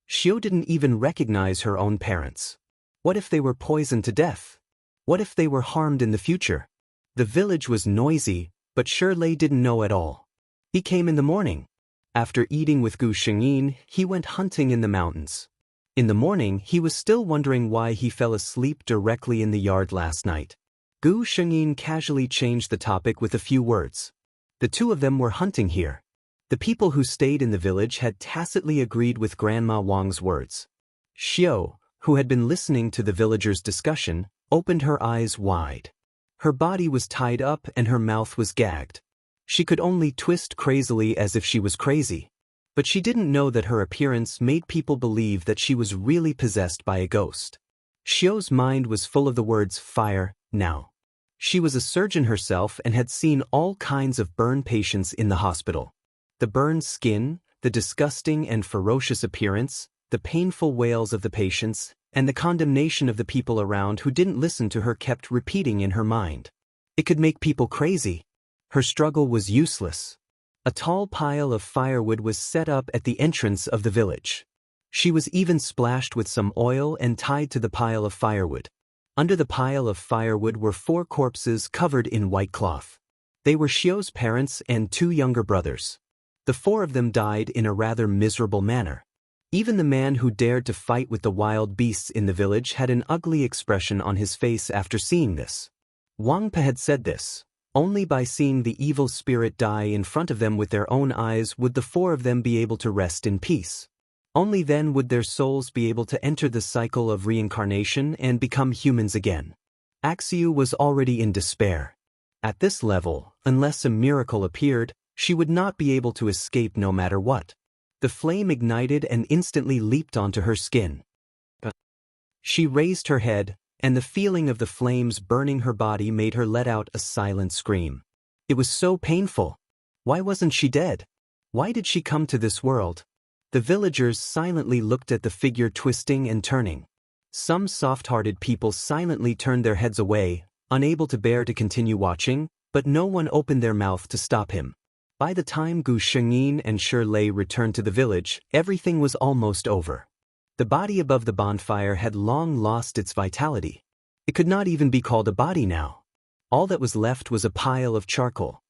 Xiu didn't even recognize her own parents. What if they were poisoned to death? What if they were harmed in the future? The village was noisy, but Shirley didn't know at all. He came in the morning. After eating with Gu Shengyin, he went hunting in the mountains. In the morning, he was still wondering why he fell asleep directly in the yard last night. Gu Shengyin casually changed the topic with a few words. The 2 of them were hunting here. The people who stayed in the village had tacitly agreed with Grandma Wang's words. Xiu, who had been listening to the villagers' discussion, opened her eyes wide. Her body was tied up and her mouth was gagged. She could only twist crazily as if she was crazy. But she didn't know that her appearance made people believe that she was really possessed by a ghost. Xiu's mind was full of the words fire, now. She was a surgeon herself and had seen all kinds of burn patients in the hospital. The burned skin, the disgusting and ferocious appearance, the painful wails of the patients, and the condemnation of the people around who didn't listen to her kept repeating in her mind. It could make people crazy. Her struggle was useless. A tall pile of firewood was set up at the entrance of the village. She was even splashed with some oil and tied to the pile of firewood. Under the pile of firewood were 4 corpses covered in white cloth. They were Xiu's parents and 2 younger brothers. The 4 of them died in a rather miserable manner. Even the man who dared to fight with the wild beasts in the village had an ugly expression on his face after seeing this. Wang Pe had said this. Only by seeing the evil spirit die in front of them with their own eyes would the 4 of them be able to rest in peace. Only then would their souls be able to enter the cycle of reincarnation and become humans again. Axiu was already in despair. At this level, unless a miracle appeared, she would not be able to escape no matter what. The flame ignited and instantly leaped onto her skin. She raised her head, and the feeling of the flames burning her body made her let out a silent scream. It was so painful. Why wasn't she dead? Why did she come to this world? The villagers silently looked at the figure twisting and turning. Some soft-hearted people silently turned their heads away, unable to bear to continue watching, but no one opened their mouth to stop him. By the time Gu Shengyin and Shirlei returned to the village, everything was almost over. The body above the bonfire had long lost its vitality. It could not even be called a body now. All that was left was a pile of charcoal.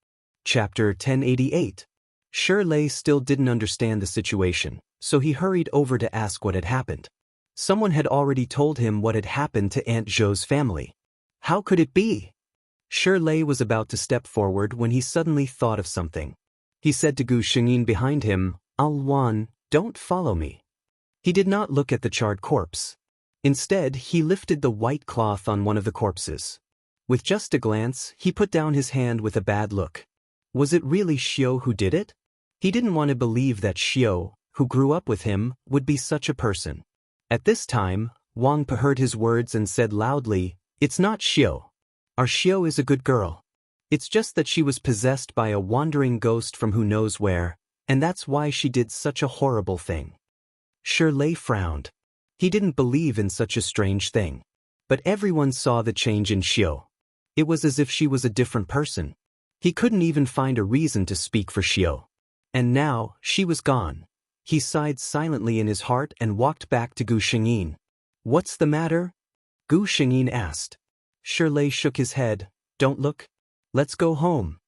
Chapter 1088. Shirlei still didn't understand the situation, so he hurried over to ask what had happened. Someone had already told him what had happened to Aunt Zhou's family. How could it be? Shirlei was about to step forward when he suddenly thought of something. He said to Gu Shengyin behind him, "Alwan, don't follow me." He did not look at the charred corpse. Instead, he lifted the white cloth on one of the corpses. With just a glance, he put down his hand with a bad look. Was it really Xiao who did it? He didn't want to believe that Xiao, who grew up with him, would be such a person. At this time, Wang Pe heard his words and said loudly, "It's not Xiao. Our Xiao is a good girl. It's just that she was possessed by a wandering ghost from who knows where, and that's why she did such a horrible thing." Shirlei frowned. He didn't believe in such a strange thing. But everyone saw the change in Xiao. It was as if she was a different person. He couldn't even find a reason to speak for Xiao. And now, she was gone. He sighed silently in his heart and walked back to Gu Shengyin. "What's the matter?" Gu Shengyin asked. Shirlei shook his head. "Don't look. Let's go home."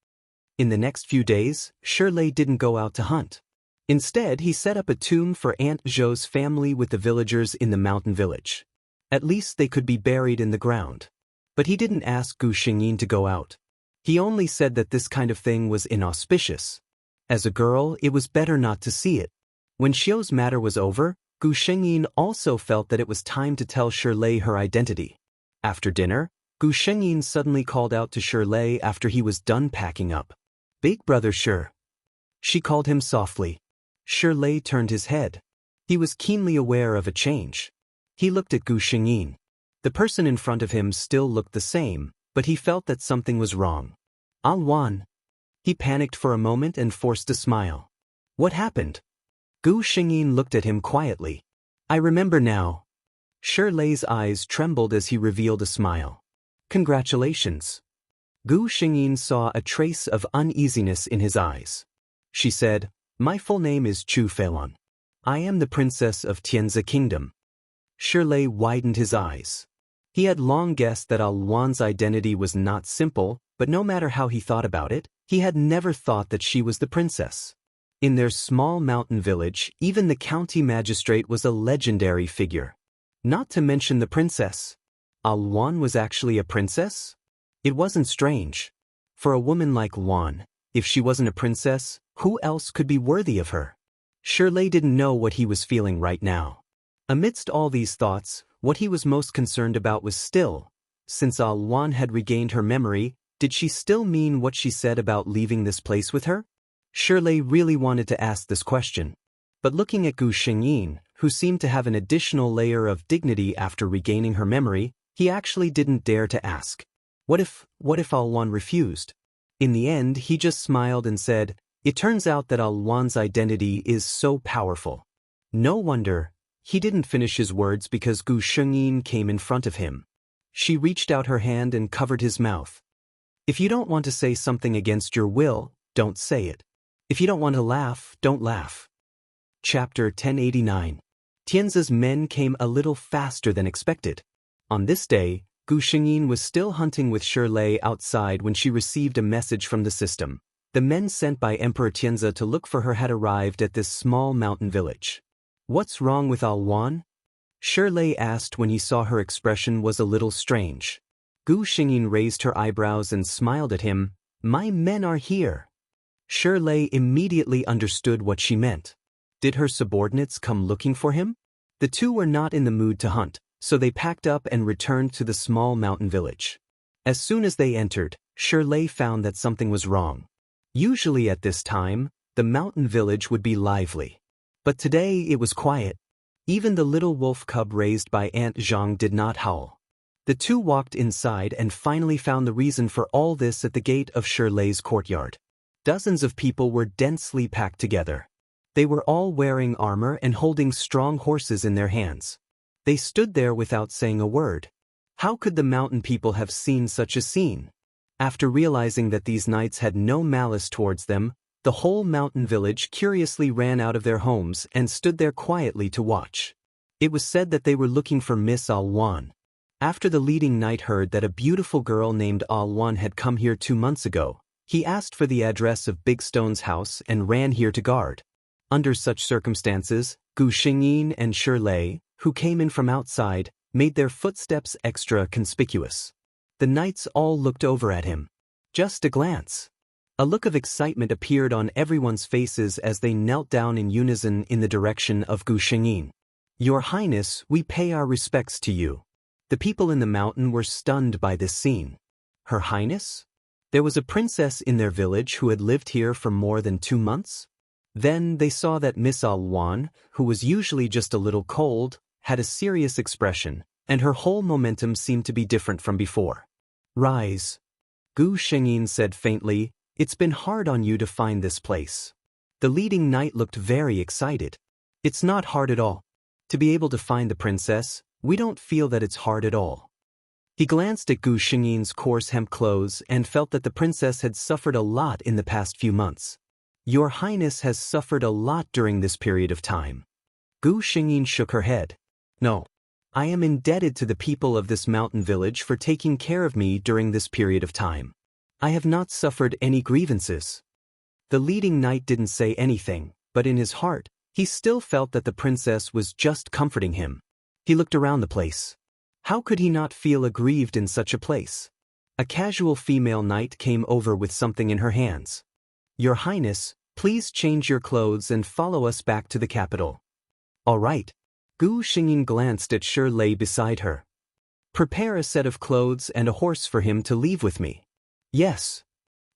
In the next few days, Shirlei didn't go out to hunt. Instead, he set up a tomb for Aunt Zhou's family with the villagers in the mountain village. At least they could be buried in the ground. But he didn't ask Gu Shengyin to go out. He only said that this kind of thing was inauspicious. As a girl, it was better not to see it. When Xiao's matter was over, Gu Shengyin also felt that it was time to tell Shirlei her identity. After dinner, Gu Shengyin suddenly called out to Shirlei after he was done packing up. "Big brother Shir." She called him softly. Shirlei turned his head. He was keenly aware of a change. He looked at Gu Shengyin. The person in front of him still looked the same, but he felt that something was wrong. "Alwan." He panicked for a moment and forced a smile. "What happened?" Gu Shengyin looked at him quietly. "I remember now." Shirlei's eyes trembled as he revealed a smile. "Congratulations." Gu Shengyin saw a trace of uneasiness in his eyes. She said, "My full name is Chu Feilun. I am the princess of Tianzi Kingdom." Shirlei widened his eyes. He had long guessed that Alwan's identity was not simple, but no matter how he thought about it, he had never thought that she was the princess. In their small mountain village, even the county magistrate was a legendary figure. Not to mention the princess. Alwan was actually a princess? It wasn't strange. For a woman like Wan, if she wasn't a princess, who else could be worthy of her? Shirlei didn't know what he was feeling right now. Amidst all these thoughts, what he was most concerned about was still, since Alwan had regained her memory, did she still mean what she said about leaving this place with her? Shirlei really wanted to ask this question. But looking at Gu Shengyin, who seemed to have an additional layer of dignity after regaining her memory, he actually didn't dare to ask. What if Alwan refused? In the end, he just smiled and said, "It turns out that Alwan's identity is so powerful." No wonder. He didn't finish his words because Gu Shengyin came in front of him. She reached out her hand and covered his mouth. "If you don't want to say something against your will, don't say it. If you don't want to laugh, don't laugh." Chapter 1089. Tianzi's men came a little faster than expected. On this day, Gu Shengyin was still hunting with Shirlei outside when she received a message from the system. The men sent by Emperor Tianzi to look for her had arrived at this small mountain village. "What's wrong with Alwan?" Shirlei asked when he saw her expression was a little strange. Gu Shengyin raised her eyebrows and smiled at him. "My men are here." Shirlei immediately understood what she meant. Did her subordinates come looking for him? The two were not in the mood to hunt, so they packed up and returned to the small mountain village. As soon as they entered, Shirlei found that something was wrong. Usually at this time, the mountain village would be lively. But today it was quiet. Even the little wolf cub raised by Aunt Zhang did not howl. The two walked inside and finally found the reason for all this at the gate of Shirlei's courtyard. Dozens of people were densely packed together. They were all wearing armor and holding strong horses in their hands. They stood there without saying a word. How could the mountain people have seen such a scene? After realizing that these knights had no malice towards them, The whole mountain village curiously ran out of their homes and stood there quietly to watch. It was said that they were looking for Miss Alwan. After the leading knight heard that a beautiful girl named Alwan had come here 2 months ago, he asked for the address of Big Stone's house and ran here to guard. Under such circumstances, Gu Xingyin and Shirlei, who came in from outside, made their footsteps extra conspicuous. The knights all looked over at him. Just a glance. A look of excitement appeared on everyone's faces as they knelt down in unison in the direction of Gu Xingyin. "Your Highness, we pay our respects to you." The people in the mountain were stunned by this scene. Her Highness? There was a princess in their village who had lived here for more than 2 months? Then they saw that Miss Alwan, who was usually just a little cold, had a serious expression, and her whole momentum seemed to be different from before. "Rise," Gu Xingyin said faintly. "It's been hard on you to find this place." The leading knight looked very excited. "It's not hard at all. To be able to find the princess, we don't feel that it's hard at all." He glanced at Gu Xingyin's coarse hemp clothes and felt that the princess had suffered a lot in the past few months. "Your Highness has suffered a lot during this period of time." Gu Xingyin shook her head. "No. I am indebted to the people of this mountain village for taking care of me during this period of time. I have not suffered any grievances." The leading knight didn't say anything, but in his heart, he still felt that the princess was just comforting him. He looked around the place. How could he not feel aggrieved in such a place? A casual female knight came over with something in her hands. "Your Highness, please change your clothes and follow us back to the capital." "All right." Gu Xingyin glanced at Shirlei beside her. "Prepare a set of clothes and a horse for him to leave with me." "Yes."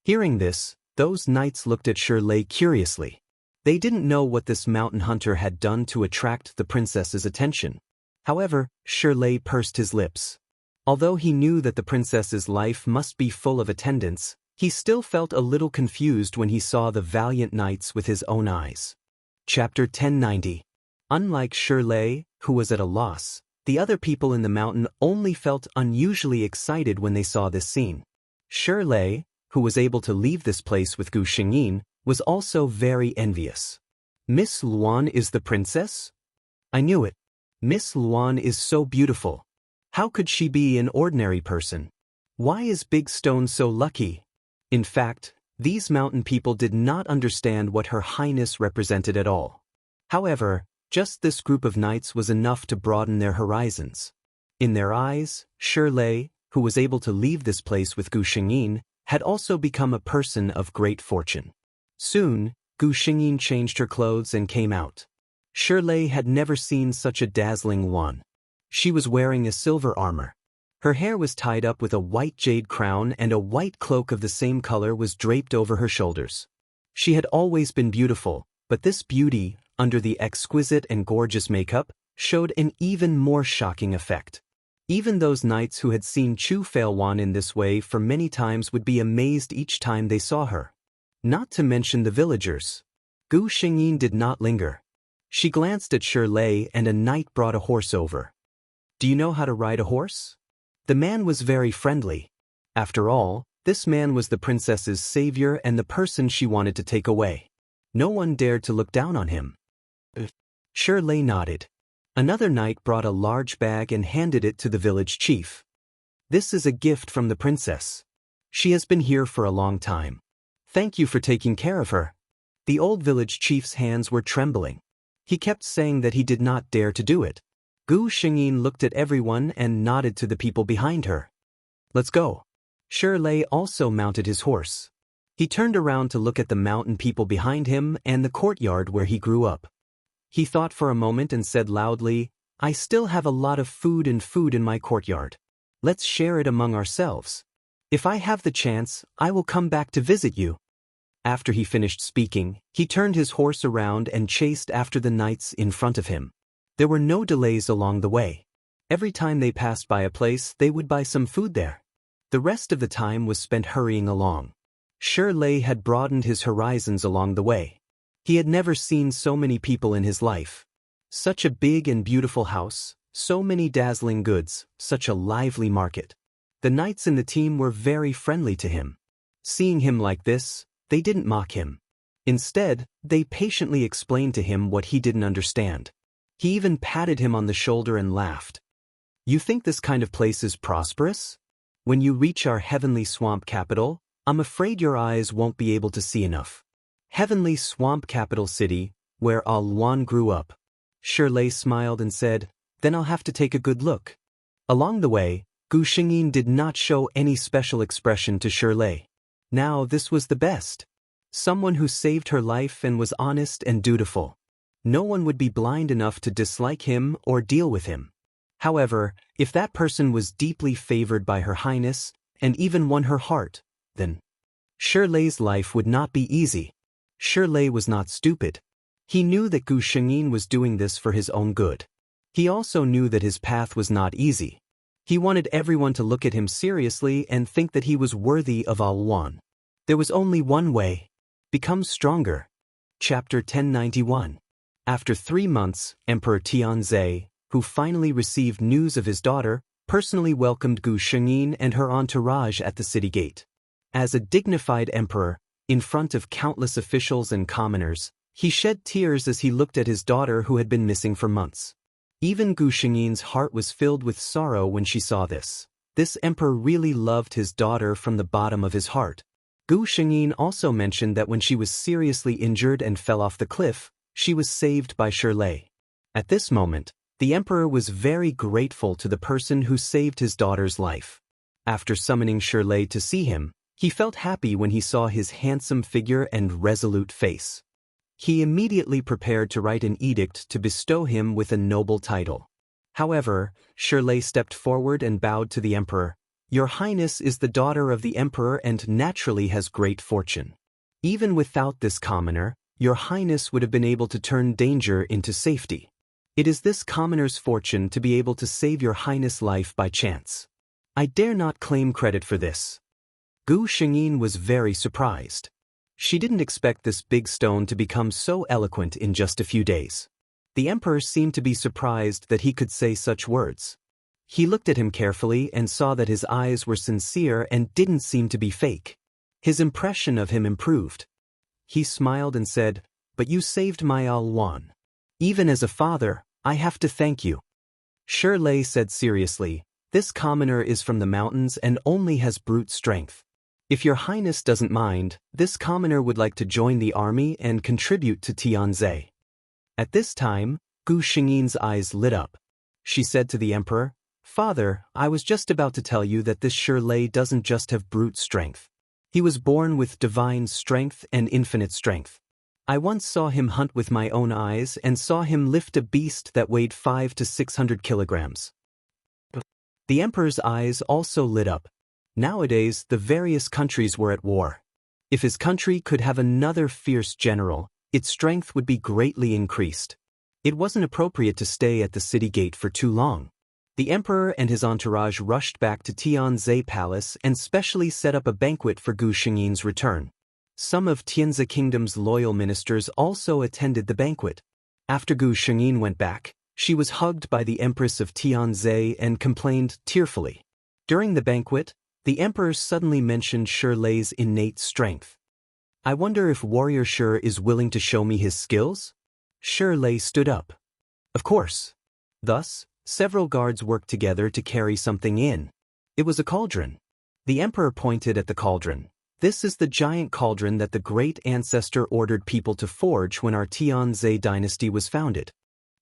Hearing this, those knights looked at Shirlei curiously. They didn't know what this mountain hunter had done to attract the princess's attention. However, Shirlei pursed his lips. Although he knew that the princess's life must be full of attendants, he still felt a little confused when he saw the valiant knights with his own eyes. Chapter 1090. Unlike Shirlei, who was at a loss, the other people in the mountain only felt unusually excited when they saw this scene. Shirlei, who was able to leave this place with Gu Xingyin, was also very envious. "Miss Luan is the princess? I knew it. Miss Luan is so beautiful. How could she be an ordinary person? Why is Big Stone so lucky?" In fact, these mountain people did not understand what Her Highness represented at all. However, just this group of knights was enough to broaden their horizons. In their eyes, Shirlei, who was able to leave this place with Gu Xingyin, had also become a person of great fortune. Soon, Gu Xingyin changed her clothes and came out. Shirlei had never seen such a dazzling one. She was wearing a silver armor. Her hair was tied up with a white jade crown and a white cloak of the same color was draped over her shoulders. She had always been beautiful, but this beauty, under the exquisite and gorgeous makeup, showed an even more shocking effect. Even those knights who had seen Chu Failwan in this way for many times would be amazed each time they saw her. Not to mention the villagers. Gu Xingyin did not linger. She glanced at Shirlei and a knight brought a horse over. "Do you know how to ride a horse?" The man was very friendly. After all, this man was the princess's savior and the person she wanted to take away. No one dared to look down on him. Shirlei nodded. Another knight brought a large bag and handed it to the village chief. "This is a gift from the princess. She has been here for a long time. Thank you for taking care of her." The old village chief's hands were trembling. He kept saying that he did not dare to do it. Gu Xingyin looked at everyone and nodded to the people behind her. "Let's go." Shirlei also mounted his horse. He turned around to look at the mountain people behind him and the courtyard where he grew up. He thought for a moment and said loudly, "I still have a lot of food in my courtyard. Let's share it among ourselves. If I have the chance, I will come back to visit you." After he finished speaking, he turned his horse around and chased after the knights in front of him. There were no delays along the way. Every time they passed by a place, they would buy some food there. The rest of the time was spent hurrying along. Shirlei had broadened his horizons along the way. He had never seen so many people in his life. Such a big and beautiful house, so many dazzling goods, such a lively market. The knights in the team were very friendly to him. Seeing him like this, they didn't mock him. Instead, they patiently explained to him what he didn't understand. He even patted him on the shoulder and laughed. You think this kind of place is prosperous? When you reach our heavenly swamp capital, I'm afraid your eyes won't be able to see enough. Heavenly swamp capital city, where Al-Wan grew up. Shirley smiled and said, then I'll have to take a good look. Along the way, Gu Shengyin did not show any special expression to Shirley. Now this was the best. Someone who saved her life and was honest and dutiful. No one would be blind enough to dislike him or deal with him. However, if that person was deeply favored by Her Highness, and even won her heart, then Shirley's life would not be easy. Shirley was not stupid. He knew that Gu Shengyin was doing this for his own good. He also knew that his path was not easy. He wanted everyone to look at him seriously and think that he was worthy of Al-Wan. There was only one way. Become stronger. Chapter 1091. After 3 months, Emperor Tianzai, who finally received news of his daughter, personally welcomed Gu Shengyin and her entourage at the city gate. As a dignified emperor, in front of countless officials and commoners, he shed tears as he looked at his daughter who had been missing for months. Even Gu Shengyin's heart was filled with sorrow when she saw this. This emperor really loved his daughter from the bottom of his heart. Gu Shengyin also mentioned that when she was seriously injured and fell off the cliff, she was saved by Shirley. At this moment, the emperor was very grateful to the person who saved his daughter's life. After summoning Shirley to see him, he felt happy when he saw his handsome figure and resolute face. He immediately prepared to write an edict to bestow him with a noble title. However, Shirley stepped forward and bowed to the emperor. Your Highness is the daughter of the emperor and naturally has great fortune. Even without this commoner, your Highness would have been able to turn danger into safety. It is this commoner's fortune to be able to save your Highness' life by chance. I dare not claim credit for this. Gu Shengyin was very surprised. She didn't expect this big stone to become so eloquent in just a few days. The emperor seemed to be surprised that he could say such words. He looked at him carefully and saw that his eyes were sincere and didn't seem to be fake. His impression of him improved. He smiled and said, "But you saved my Al-Wan. Even as a father, I have to thank you." Shirley said seriously, "This commoner is from the mountains and only has brute strength. If your Highness doesn't mind, this commoner would like to join the army and contribute to Tianzai." At this time, Gu Shengyin's eyes lit up. She said to the emperor, "Father, I was just about to tell you that this Shirley doesn't just have brute strength. He was born with divine strength and infinite strength. I once saw him hunt with my own eyes and saw him lift a beast that weighed 500 to 600 kilograms. The emperor's eyes also lit up. Nowadays, the various countries were at war. If his country could have another fierce general, its strength would be greatly increased. It wasn't appropriate to stay at the city gate for too long. The emperor and his entourage rushed back to Tianzai Palace and specially set up a banquet for Gu Shengyin's return. Some of Tianzai Kingdom's loyal ministers also attended the banquet. After Gu Shengyin went back, she was hugged by the Empress of Tianzai and complained tearfully. During the banquet, the emperor suddenly mentioned Shirley's innate strength. "I wonder if Warrior Shir is willing to show me his skills?" Shirley stood up. "Of course." Thus, several guards worked together to carry something in. It was a cauldron. The emperor pointed at the cauldron. "This is the giant cauldron that the great ancestor ordered people to forge when our Tianzai dynasty was founded.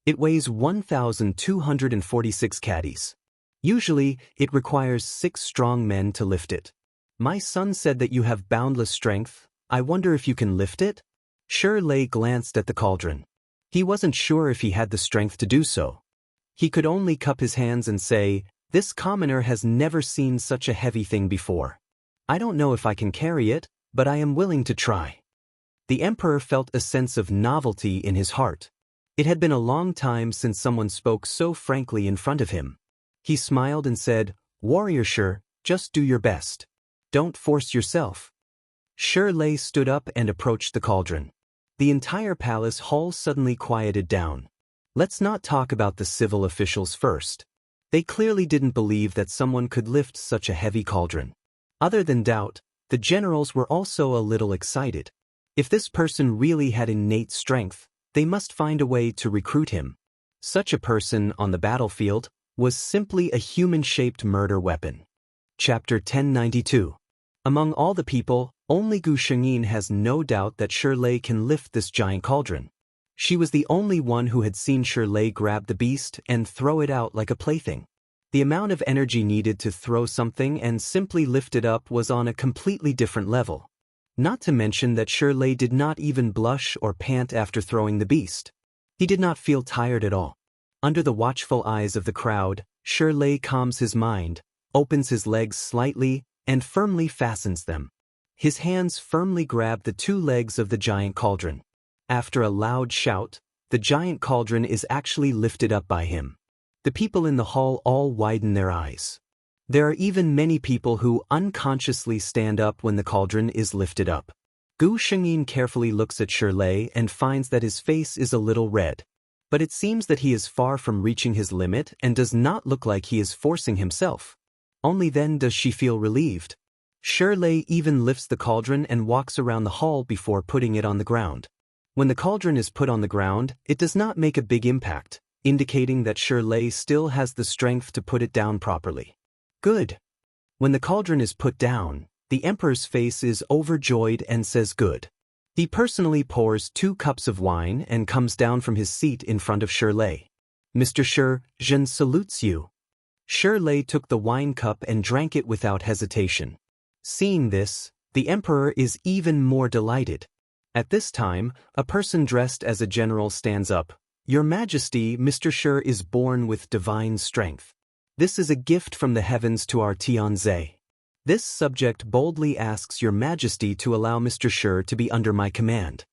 It weighs 1,246 caddies. Usually, it requires 6 strong men to lift it. My son said that you have boundless strength. I wonder if you can lift it?" Shirley glanced at the cauldron. He wasn't sure if he had the strength to do so. He could only cup his hands and say, "This commoner has never seen such a heavy thing before. I don't know if I can carry it, but I am willing to try." The emperor felt a sense of novelty in his heart. It had been a long time since someone spoke so frankly in front of him. He smiled and said, "Warrior Shir, just do your best. Don't force yourself." Shirley stood up and approached the cauldron. The entire palace hall suddenly quieted down. Let's not talk about the civil officials first. They clearly didn't believe that someone could lift such a heavy cauldron. Other than doubt, the generals were also a little excited. If this person really had innate strength, they must find a way to recruit him. Such a person on the battlefield was simply a human-shaped murder weapon. Chapter 1092. Among all the people, only Gu Shengyin has no doubt that Shirlei can lift this giant cauldron. She was the only one who had seen Shirlei grab the beast and throw it out like a plaything. The amount of energy needed to throw something and simply lift it up was on a completely different level. Not to mention that Shirlei did not even blush or pant after throwing the beast. He did not feel tired at all. Under the watchful eyes of the crowd, Shirlei calms his mind, opens his legs slightly, and firmly fastens them. His hands firmly grab the two legs of the giant cauldron. After a loud shout, the giant cauldron is actually lifted up by him. The people in the hall all widen their eyes. There are even many people who unconsciously stand up when the cauldron is lifted up. Gu Shengyin carefully looks at Shirlei and finds that his face is a little red. But it seems that he is far from reaching his limit and does not look like he is forcing himself. Only then does she feel relieved. Shirlei even lifts the cauldron and walks around the hall before putting it on the ground. When the cauldron is put on the ground, it does not make a big impact, indicating that Shirlei still has the strength to put it down properly. Good. When the cauldron is put down, the emperor's face is overjoyed and says good. He personally pours 2 cups of wine and comes down from his seat in front of Shirlei. Mr. Shi Zhen salutes you. Shirlei took the wine cup and drank it without hesitation. Seeing this, the emperor is even more delighted. At this time, a person dressed as a general stands up. Your Majesty, Mr. Shi is born with divine strength. This is a gift from the heavens to our Tianze. This subject boldly asks Your Majesty to allow Mr. Shi to be under my command.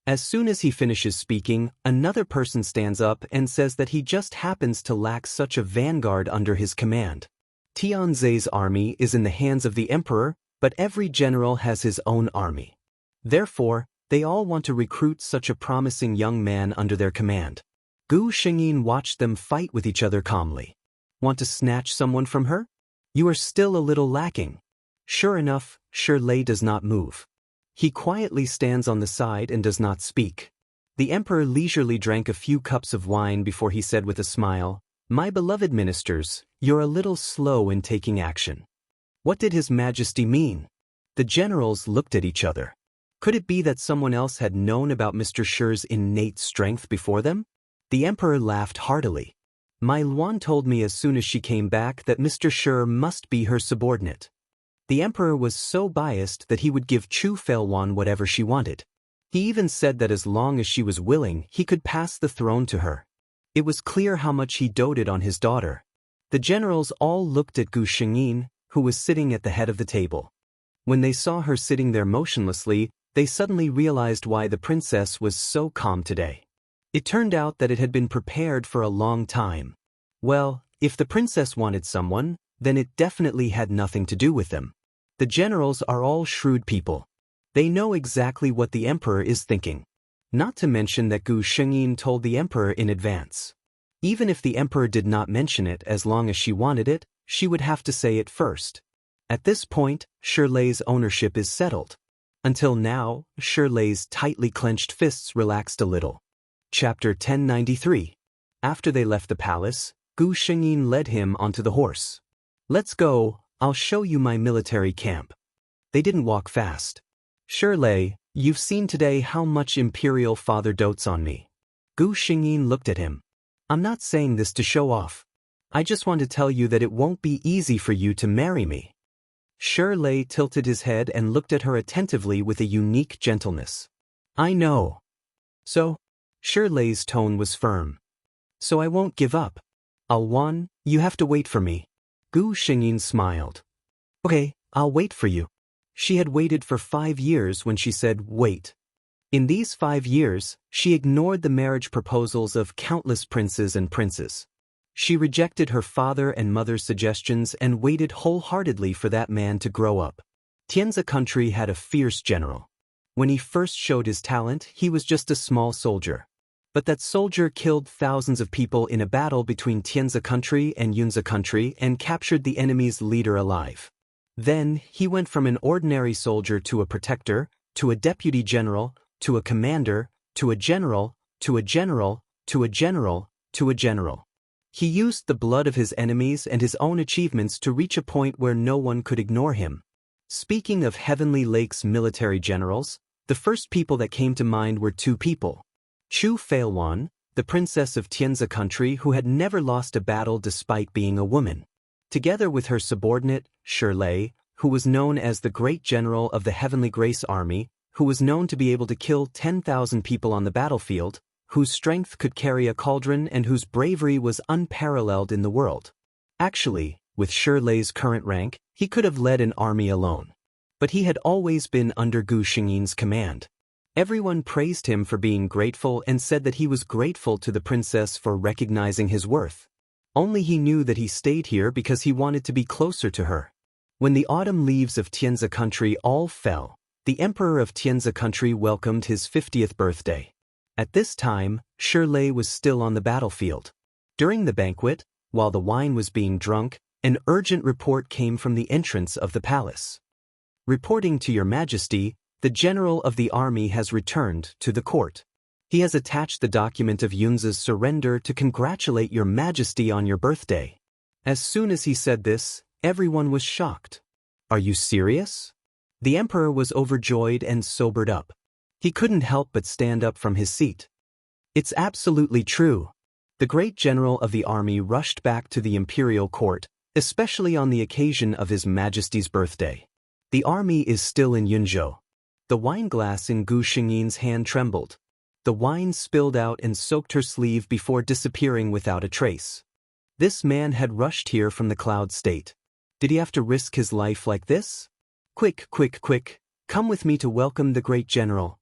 As soon as he finishes speaking, another person stands up and says that he just happens to lack such a vanguard under his command. Tianze's army is in the hands of the emperor, but every general has his own army. Therefore, they all want to recruit such a promising young man under their command. Gu Shengyin watched them fight with each other calmly. Want to snatch someone from her? You are still a little lacking. Sure enough, Shirlei does not move. He quietly stands on the side and does not speak. The emperor leisurely drank a few cups of wine before he said with a smile, My beloved ministers, you're a little slow in taking action. What did His Majesty mean? The generals looked at each other. Could it be that someone else had known about Mr. Shi's innate strength before them? The emperor laughed heartily. My Luan told me as soon as she came back that Mr. Shi must be her subordinate. The emperor was so biased that he would give Chu Feilwan whatever she wanted. He even said that as long as she was willing, he could pass the throne to her. It was clear how much he doted on his daughter. The generals all looked at Gu Shengyin, who was sitting at the head of the table. When they saw her sitting there motionlessly, they suddenly realized why the princess was so calm today. It turned out that it had been prepared for a long time. Well, if the princess wanted someone, then it definitely had nothing to do with them. The generals are all shrewd people. They know exactly what the emperor is thinking. Not to mention that Gu Shengyin told the emperor in advance. Even if the emperor did not mention it as long as she wanted it, she would have to say it first. At this point, Shirlei's ownership is settled. Until now, Shirlei's tightly clenched fists relaxed a little. Chapter 1093. After they left the palace, Gu Shengyin led him onto the horse. Let's go, I'll show you my military camp. They didn't walk fast. Shirlei, you've seen today how much Imperial Father dotes on me. Gu Shengyin looked at him. I'm not saying this to show off. I just want to tell you that it won't be easy for you to marry me. Shirlei tilted his head and looked at her attentively with a unique gentleness. I know. So? Shirlei's tone was firm. So I won't give up. Alwan, you have to wait for me. Gu Shengyin smiled. Okay, I'll wait for you. She had waited for 5 years when she said wait. In these 5 years, she ignored the marriage proposals of countless princes and princes. She rejected her father and mother's suggestions and waited wholeheartedly for that man to grow up. Tianze country had a fierce general. When he first showed his talent, he was just a small soldier. But that soldier killed thousands of people in a battle between Tianze country and Yunze country and captured the enemy's leader alive. Then, he went from an ordinary soldier to a protector, to a deputy general, to a commander, to a general, to a general, to a general, to a general. He used the blood of his enemies and his own achievements to reach a point where no one could ignore him. Speaking of Heavenly Lake's military generals, the first people that came to mind were two people. Chu Failwan, the princess of Tianzi country who had never lost a battle despite being a woman, together with her subordinate, Shirlei, who was known as the Great General of the Heavenly Grace Army, who was known to be able to kill 10,000 people on the battlefield, whose strength could carry a cauldron and whose bravery was unparalleled in the world. Actually, with Shirlei's current rank, he could have led an army alone. But he had always been under Gu Xingyin's command. Everyone praised him for being grateful and said that he was grateful to the princess for recognizing his worth. Only he knew that he stayed here because he wanted to be closer to her. When the autumn leaves of Tianzi country all fell, the emperor of Tianzi country welcomed his 50th birthday. At this time, Shirlei was still on the battlefield. During the banquet, while the wine was being drunk, an urgent report came from the entrance of the palace. Reporting to your majesty, the general of the army has returned to the court. He has attached the document of Yunza's surrender to congratulate your majesty on your birthday. As soon as he said this, everyone was shocked. Are you serious? The emperor was overjoyed and sobered up. He couldn't help but stand up from his seat. It's absolutely true. The great general of the army rushed back to the imperial court, especially on the occasion of His Majesty's birthday. The army is still in Yunzhou. The wine glass in Gu Xingyin's hand trembled. The wine spilled out and soaked her sleeve before disappearing without a trace. This man had rushed here from the cloud state. Did he have to risk his life like this? Quick, quick, quick, come with me to welcome the great general.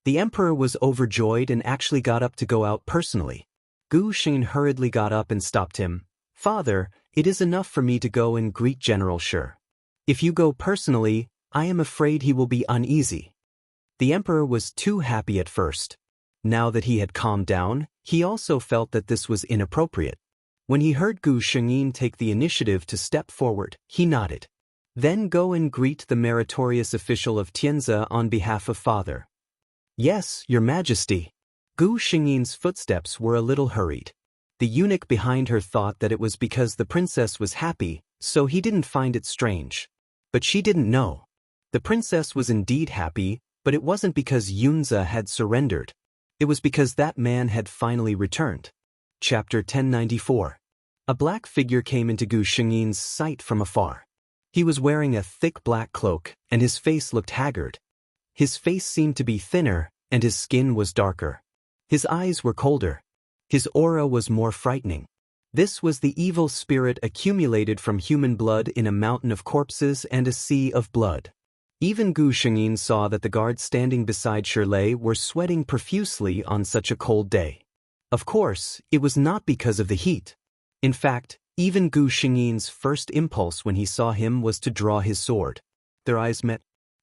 The emperor was overjoyed and actually got up to go out personally. Gu Xingyin hurriedly got up and stopped him. Father, it is enough for me to go and greet General Shi. If you go personally, I am afraid he will be uneasy. The emperor was too happy at first. Now that he had calmed down, he also felt that this was inappropriate. When he heard Gu Xingyin take the initiative to step forward, he nodded. Then go and greet the meritorious official of Tianzi on behalf of Father. Yes, your majesty. Gu Xingyin's footsteps were a little hurried. The eunuch behind her thought that it was because the princess was happy, so he didn't find it strange. But she didn't know. The princess was indeed happy, but it wasn't because Yunza had surrendered. It was because that man had finally returned. Chapter 1094. A black figure came into Gu Xingyin's sight from afar. He was wearing a thick black cloak, and his face looked haggard. His face seemed to be thinner, and his skin was darker. His eyes were colder. His aura was more frightening. This was the evil spirit accumulated from human blood in a mountain of corpses and a sea of blood. Even Gu Xingyin saw that the guards standing beside Shirlei were sweating profusely on such a cold day. Of course, it was not because of the heat. In fact, even Gu Xingyin's first impulse when he saw him was to draw his sword. Their eyes met.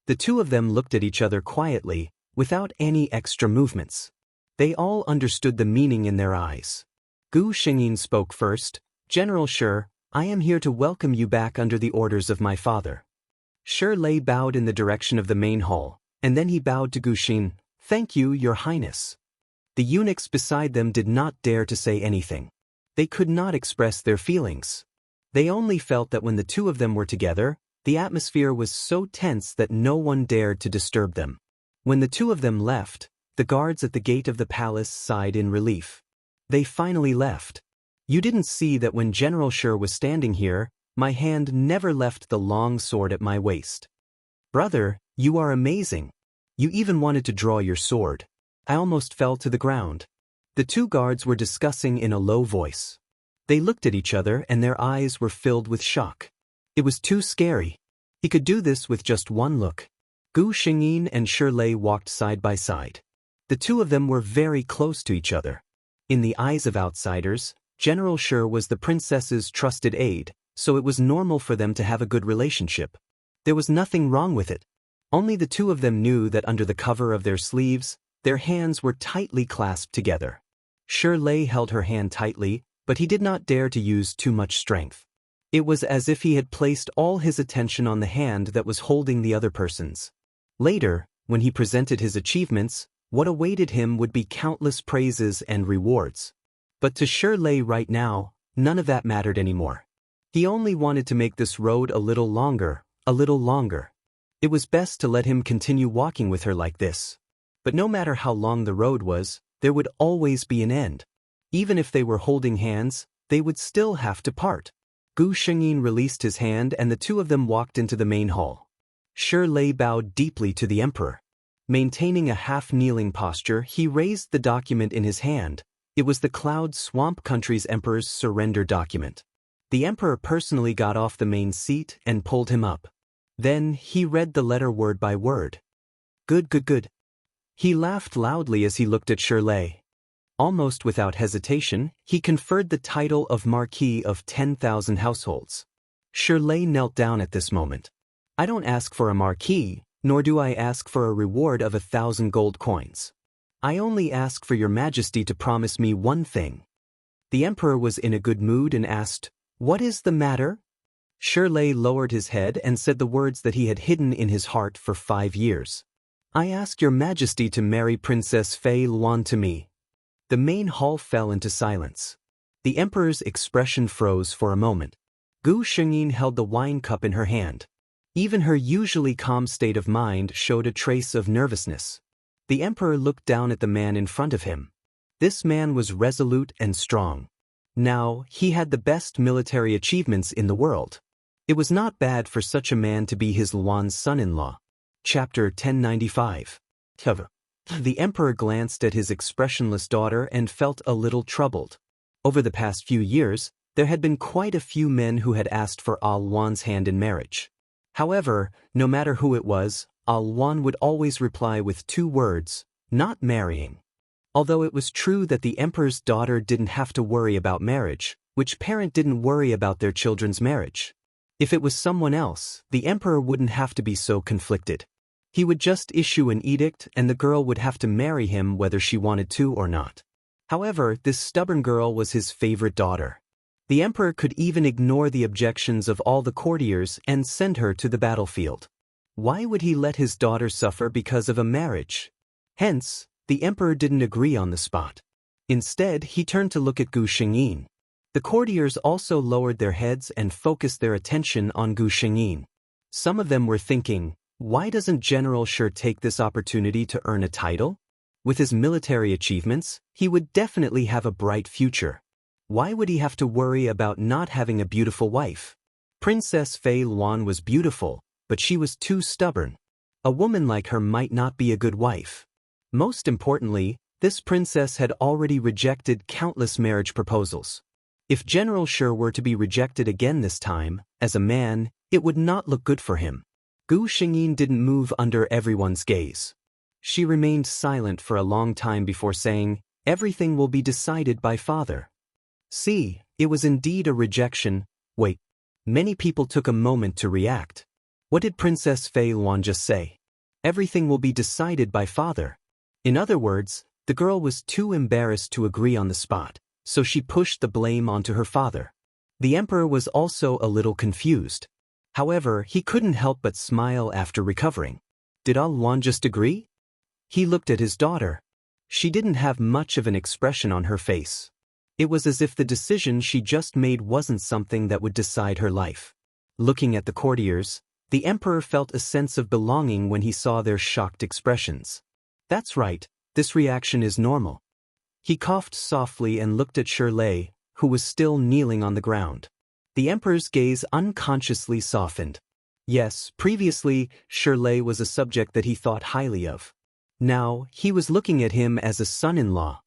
The two of them looked at each other quietly, without any extra movements. They all understood the meaning in their eyes. Gu Xingyin spoke first. General Shi, I am here to welcome you back under the orders of my father. Shirlei bowed in the direction of the main hall, and then he bowed to Gu Xingyin. Thank you, your highness. The eunuchs beside them did not dare to say anything. They could not express their feelings. They only felt that when the two of them were together, the atmosphere was so tense that no one dared to disturb them. When the two of them left, the guards at the gate of the palace sighed in relief. They finally left. You didn't see that when General Shi was standing here, my hand never left the long sword at my waist. Brother, you are amazing. You even wanted to draw your sword. I almost fell to the ground. The two guards were discussing in a low voice. They looked at each other and their eyes were filled with shock. It was too scary. He could do this with just one look. Gu Xingyin and Shirlei walked side by side. The two of them were very close to each other. In the eyes of outsiders, General Shi was the princess's trusted aide, so it was normal for them to have a good relationship. There was nothing wrong with it. Only the two of them knew that under the cover of their sleeves, their hands were tightly clasped together. Shirlei held her hand tightly, but he did not dare to use too much strength. It was as if he had placed all his attention on the hand that was holding the other person's. Later, When he presented his achievements, what awaited him would be countless praises and rewards. But to Shirley right now, none of that mattered anymore. He only wanted to make this road a little longer, a little longer. It was best to let him continue walking with her like this. But no matter how long the road was, there would always be an end. Even if they were holding hands, they would still have to part. Gu Shengyin released his hand and the two of them walked into the main hall. Shirley bowed deeply to the emperor. Maintaining a half-kneeling posture, he raised the document in his hand. It was the Cloud Swamp Country's emperor's surrender document. The emperor personally got off the main seat and pulled him up. Then he read the letter word by word. Good, good, good. He laughed loudly as he looked at Shirley. Almost without hesitation, he conferred the title of Marquis of 10,000 households. Shirley knelt down at this moment. I don't ask for a marquis, nor do I ask for a reward of 1,000 gold coins. I only ask for your majesty to promise me one thing. The emperor was in a good mood and asked, What is the matter? Shirley lowered his head and said the words that he had hidden in his heart for 5 years. I ask your majesty to marry Princess Fei Luan to me. The main hall fell into silence. The emperor's expression froze for a moment. Gu Shengyin held the wine cup in her hand. Even her usually calm state of mind showed a trace of nervousness. The emperor looked down at the man in front of him. This man was resolute and strong. Now, he had the best military achievements in the world. It was not bad for such a man to be his Luan's son-in-law. Chapter 1095. The emperor glanced at his expressionless daughter and felt a little troubled. Over the past few years, there had been quite a few men who had asked for Al Luan's hand in marriage. However, no matter who it was, Al Luan would always reply with 2 words, not marrying. Although it was true that the emperor's daughter didn't have to worry about marriage, which parent didn't worry about their children's marriage? If it was someone else, the emperor wouldn't have to be so conflicted. He would just issue an edict and the girl would have to marry him whether she wanted to or not. However, this stubborn girl was his favorite daughter. The emperor could even ignore the objections of all the courtiers and send her to the battlefield. Why would he let his daughter suffer because of a marriage? Hence, the emperor didn't agree on the spot. Instead, he turned to look at Gu Shengyin. The courtiers also lowered their heads and focused their attention on Gu Shengyin. Some of them were thinking, why doesn't General Shi take this opportunity to earn a title? With his military achievements, he would definitely have a bright future. Why would he have to worry about not having a beautiful wife? Princess Fei Luan was beautiful, but she was too stubborn. A woman like her might not be a good wife. Most importantly, this princess had already rejected countless marriage proposals. If General Shi were to be rejected again this time, as a man, it would not look good for him. Gu Shengyin didn't move under everyone's gaze. She remained silent for a long time before saying, Everything will be decided by father. See, it was indeed a rejection. Wait. Many people took a moment to react. What did Princess Fei Luan just say? Everything will be decided by father. In other words, the girl was too embarrassed to agree on the spot, so she pushed the blame onto her father. The emperor was also a little confused. However, he couldn't help but smile after recovering. Did Al Luan just agree? He looked at his daughter. She didn't have much of an expression on her face. It was as if the decision she just made wasn't something that would decide her life. Looking at the courtiers, the emperor felt a sense of belonging when he saw their shocked expressions. That's right, this reaction is normal. He coughed softly and looked at Shirley, who was still kneeling on the ground. The emperor's gaze unconsciously softened. Yes, previously, Shirley was a subject that he thought highly of. Now, he was looking at him as a son-in-law.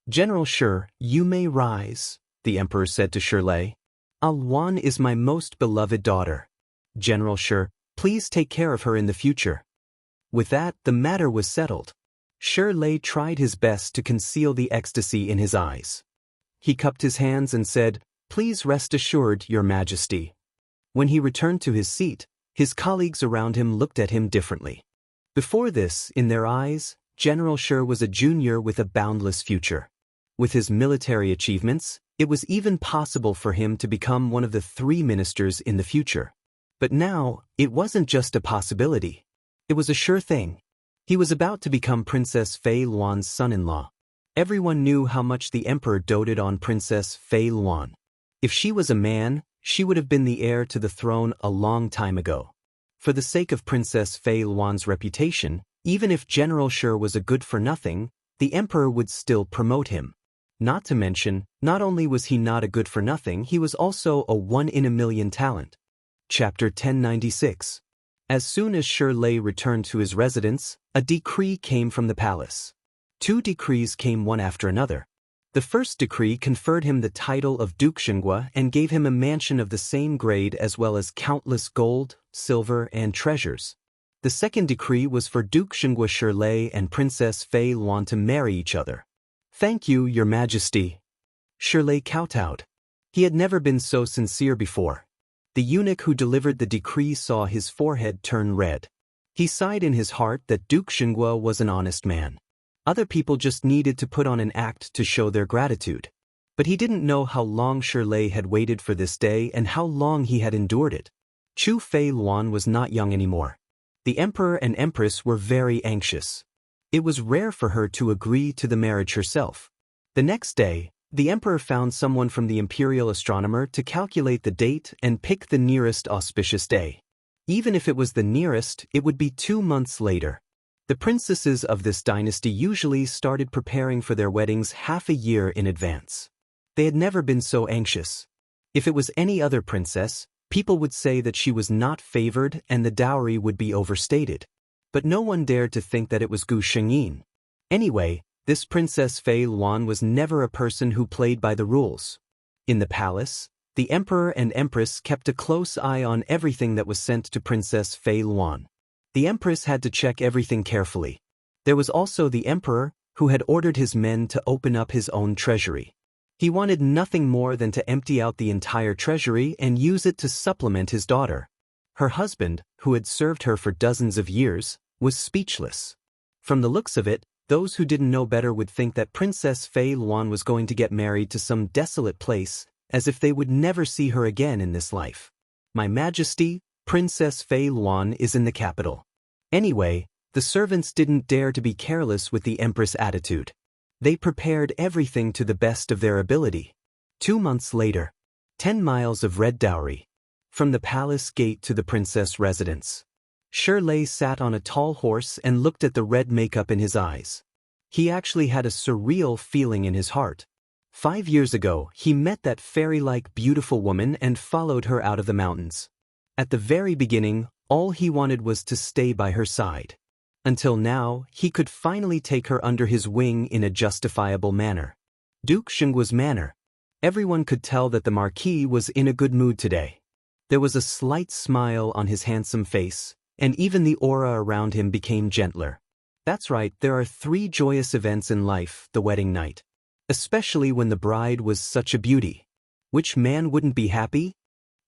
General Shi, you may rise, the emperor said to Shirley. Al Luan is my most beloved daughter. General Shi, please take care of her in the future. With that, the matter was settled. Shirley tried his best to conceal the ecstasy in his eyes. He cupped his hands and said, Please rest assured, Your Majesty. When he returned to his seat, his colleagues around him looked at him differently. Before this, in their eyes, General Shi was a junior with a boundless future. With his military achievements, it was even possible for him to become one of the 3 ministers in the future. But now, it wasn't just a possibility. It was a sure thing. He was about to become Princess Fei Luan's son-in-law. Everyone knew how much the emperor doted on Princess Fei Luan. If she was a man, she would have been the heir to the throne a long time ago. For the sake of Princess Fei Luan's reputation, even if General Shi was a good-for-nothing, the emperor would still promote him. Not to mention, not only was he not a good-for-nothing, he was also a one-in-a-million talent. Chapter 1096. As soon as Shi Lei returned to his residence, a decree came from the palace. 2 decrees came one after another. The first decree conferred him the title of Duke Xinghua and gave him a mansion of the same grade as well as countless gold, silver, and treasures. The second decree was for Duke Xinghua Shi Lei and Princess Fei Luan to marry each other. "Thank you, Your Majesty." Shi Lei kowtowed. He had never been so sincere before. The eunuch who delivered the decree saw his forehead turn red. He sighed in his heart that Duke Xinghua was an honest man. Other people just needed to put on an act to show their gratitude. But he didn't know how long Shi Lei had waited for this day and how long he had endured it. Chu Fei Luan was not young anymore. The emperor and empress were very anxious. It was rare for her to agree to the marriage herself. The next day, the emperor found someone from the imperial astronomer to calculate the date and pick the nearest auspicious day. Even if it was the nearest, it would be 2 months later. The princesses of this dynasty usually started preparing for their weddings half a year in advance. They had never been so anxious. If it was any other princess, people would say that she was not favored and the dowry would be overstated. But no one dared to think that it was Gu Shengyin. Anyway, this Princess Fei Luan was never a person who played by the rules. In the palace, the emperor and empress kept a close eye on everything that was sent to Princess Fei Luan. The empress had to check everything carefully. There was also the emperor, who had ordered his men to open up his own treasury. He wanted nothing more than to empty out the entire treasury and use it to supplement his daughter. Her husband, who had served her for dozens of years, was speechless. From the looks of it, those who didn't know better would think that Princess Fei Luan was going to get married to some desolate place, as if they would never see her again in this life. "My Majesty, Princess Fei Luan is in the capital." Anyway, the servants didn't dare to be careless with the empress' attitude. They prepared everything to the best of their ability. 2 months later, 10 miles of red dowry. From the palace gate to the princess residence. Shi Lei sat on a tall horse and looked at the red makeup in his eyes. He actually had a surreal feeling in his heart. 5 years ago, he met that fairy-like beautiful woman and followed her out of the mountains. At the very beginning, all he wanted was to stay by her side. Until now, he could finally take her under his wing in a justifiable manner. Duke Xinghua's manner. Everyone could tell that the Marquis was in a good mood today. There was a slight smile on his handsome face, and even the aura around him became gentler. That's right, there are 3 joyous events in life: the wedding night. Especially when the bride was such a beauty. Which man wouldn't be happy?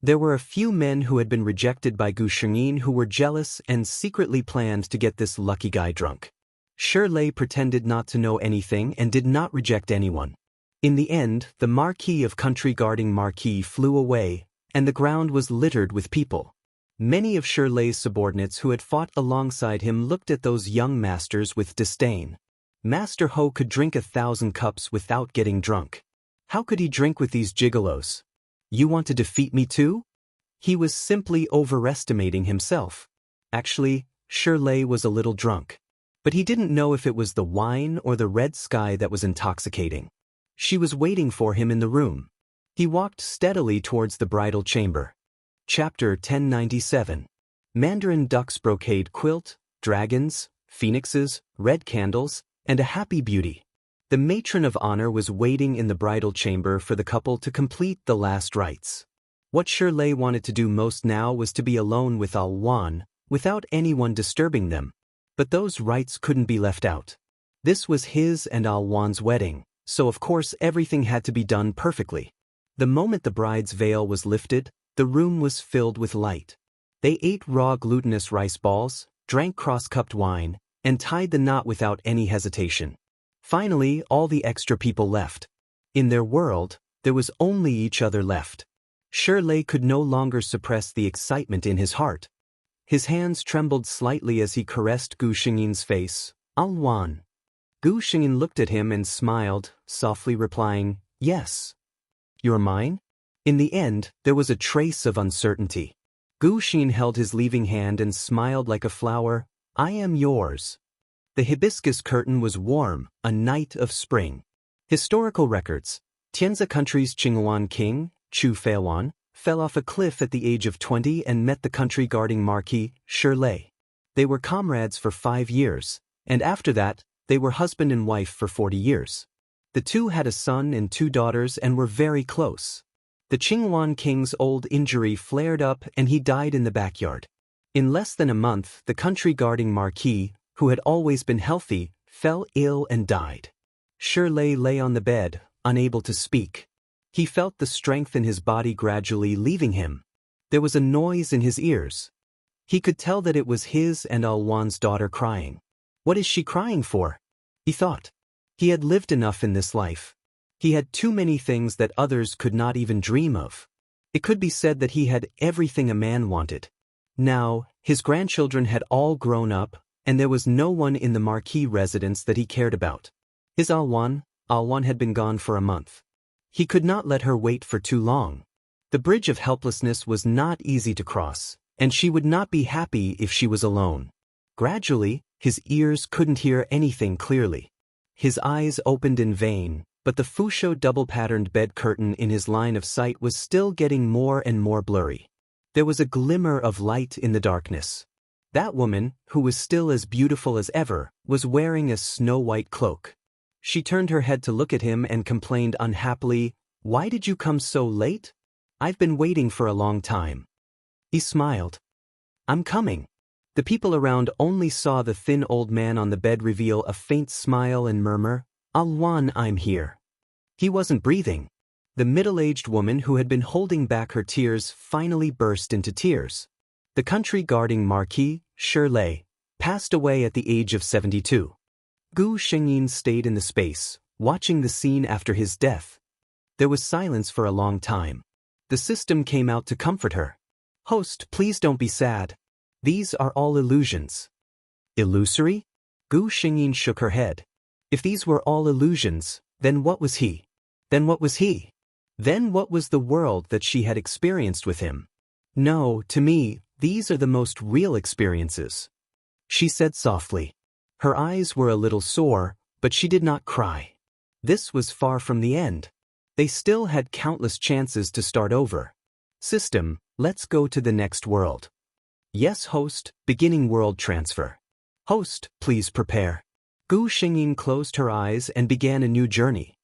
There were a few men who had been rejected by Gu Shengyin who were jealous and secretly planned to get this lucky guy drunk. Shi Lei pretended not to know anything and did not reject anyone. In the end, the Marquis of country-guarding Marquis flew away, and the ground was littered with people. Many of Shi Lei's subordinates who had fought alongside him looked at those young masters with disdain. Master Ho could drink 1,000 cups without getting drunk. How could he drink with these gigolos? You want to defeat me too? He was simply overestimating himself. Actually, Shi Lei was a little drunk. But he didn't know if it was the wine or the red sky that was intoxicating. She was waiting for him in the room. He walked steadily towards the bridal chamber. Chapter 1097. Mandarin duck's brocade quilt, dragons, phoenixes, red candles, and a happy beauty. The matron of honor was waiting in the bridal chamber for the couple to complete the last rites. What Shi Lei wanted to do most now was to be alone with Al Wan, without anyone disturbing them. But those rites couldn't be left out. This was his and Al Wan's wedding, so of course everything had to be done perfectly. The moment the bride's veil was lifted, the room was filled with light. They ate raw glutinous rice balls, drank cross-cupped wine, and tied the knot without any hesitation. Finally, all the extra people left. In their world, there was only each other left. Shi Lei could no longer suppress the excitement in his heart. His hands trembled slightly as he caressed Gu Xingyin's face. Alwan. Gu Xingyin looked at him and smiled, softly replying, yes. You're mine? In the end, there was a trace of uncertainty. Gu Xingyin held his leaving hand and smiled like a flower. I am yours. The hibiscus curtain was warm, a night of spring. Historical records. Tianzi country's Qinghuan king, Chu Feiwan, fell off a cliff at the age of 20 and met the country guarding Marquis, Shi Lei. They were comrades for 5 years, and after that, they were husband and wife for 40 years. The two had a son and 2 daughters and were very close. The Qinghuan king's old injury flared up and he died in the backyard. In less than a month, the country guarding Marquis, who had always been healthy, fell ill and died. Shi Lei lay on the bed, unable to speak. He felt the strength in his body gradually leaving him. There was a noise in his ears. He could tell that it was his and Alwan's daughter crying. What is she crying for? He thought. He had lived enough in this life. He had too many things that others could not even dream of. It could be said that he had everything a man wanted. Now, his grandchildren had all grown up, and there was no one in the Marquis residence that he cared about. His Alwan had been gone for a month. He could not let her wait for too long. The bridge of helplessness was not easy to cross, and she would not be happy if she was alone. Gradually, his ears couldn't hear anything clearly. His eyes opened in vain, but the Fusho double-patterned bed curtain in his line of sight was still getting more and more blurry. There was a glimmer of light in the darkness. That woman, who was still as beautiful as ever, was wearing a snow-white cloak. She turned her head to look at him and complained unhappily, "Why did you come so late? I've been waiting for a long time." He smiled. "I'm coming." The people around only saw the thin old man on the bed reveal a faint smile and murmur, "Alwan, I'm here." He wasn't breathing. The middle-aged woman who had been holding back her tears finally burst into tears. The country guarding Marquis, Shi Lei, passed away at the age of 72. Gu Xingyin stayed in the space, watching the scene after his death. There was silence for a long time. The system came out to comfort her. "Host, please don't be sad. These are all illusions." Illusory? Gu Xingyin shook her head. If these were all illusions, then what was he? Then what was he? Then what was the world that she had experienced with him? No, to me, these are the most real experiences, she said softly. Her eyes were a little sore, but she did not cry. This was far from the end. They still had countless chances to start over. System, let's go to the next world. Yes, host, beginning world transfer. Host, please prepare. Gu Xingyin closed her eyes and began a new journey.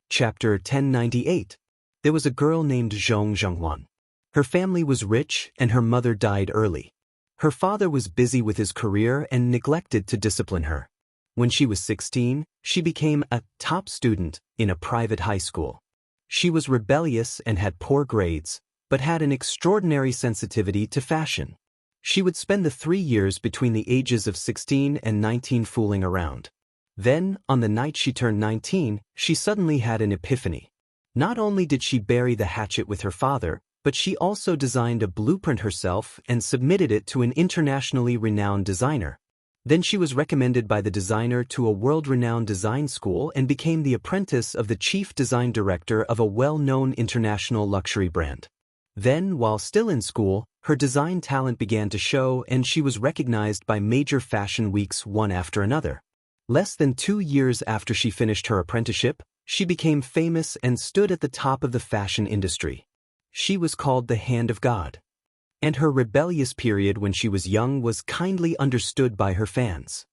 Chapter 1098. There was a girl named Zhong Zhonghuan. Her family was rich and her mother died early. Her father was busy with his career and neglected to discipline her. When she was 16, she became a top student in a private high school. She was rebellious and had poor grades, but had an extraordinary sensitivity to fashion. She would spend the 3 years between the ages of 16 and 19 fooling around. Then, on the night she turned 19, she suddenly had an epiphany. Not only did she bury the hatchet with her father, but she also designed a blueprint herself and submitted it to an internationally renowned designer. Then she was recommended by the designer to a world-renowned design school and became the apprentice of the chief design director of a well-known international luxury brand. Then, while still in school, her design talent began to show and she was recognized by major fashion weeks one after another. Less than 2 years after she finished her apprenticeship, she became famous and stood at the top of the fashion industry. She was called the Hand of God. And her rebellious period when she was young was kindly understood by her fans.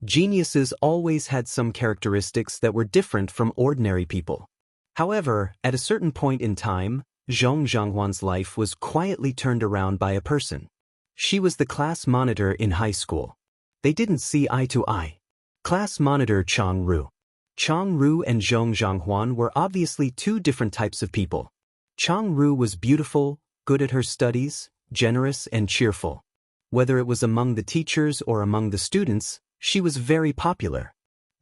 Geniuses always had some characteristics that were different from ordinary people. However, at a certain point in time, Zhong Zhonghuan's life was quietly turned around by a person. She was the class monitor in high school. They didn't see eye to eye. Class monitor Chang Ru. Chang Ru and Zhong Zhonghuan were obviously 2 different types of people. Chang Ru was beautiful, good at her studies, generous and cheerful. Whether it was among the teachers or among the students, she was very popular.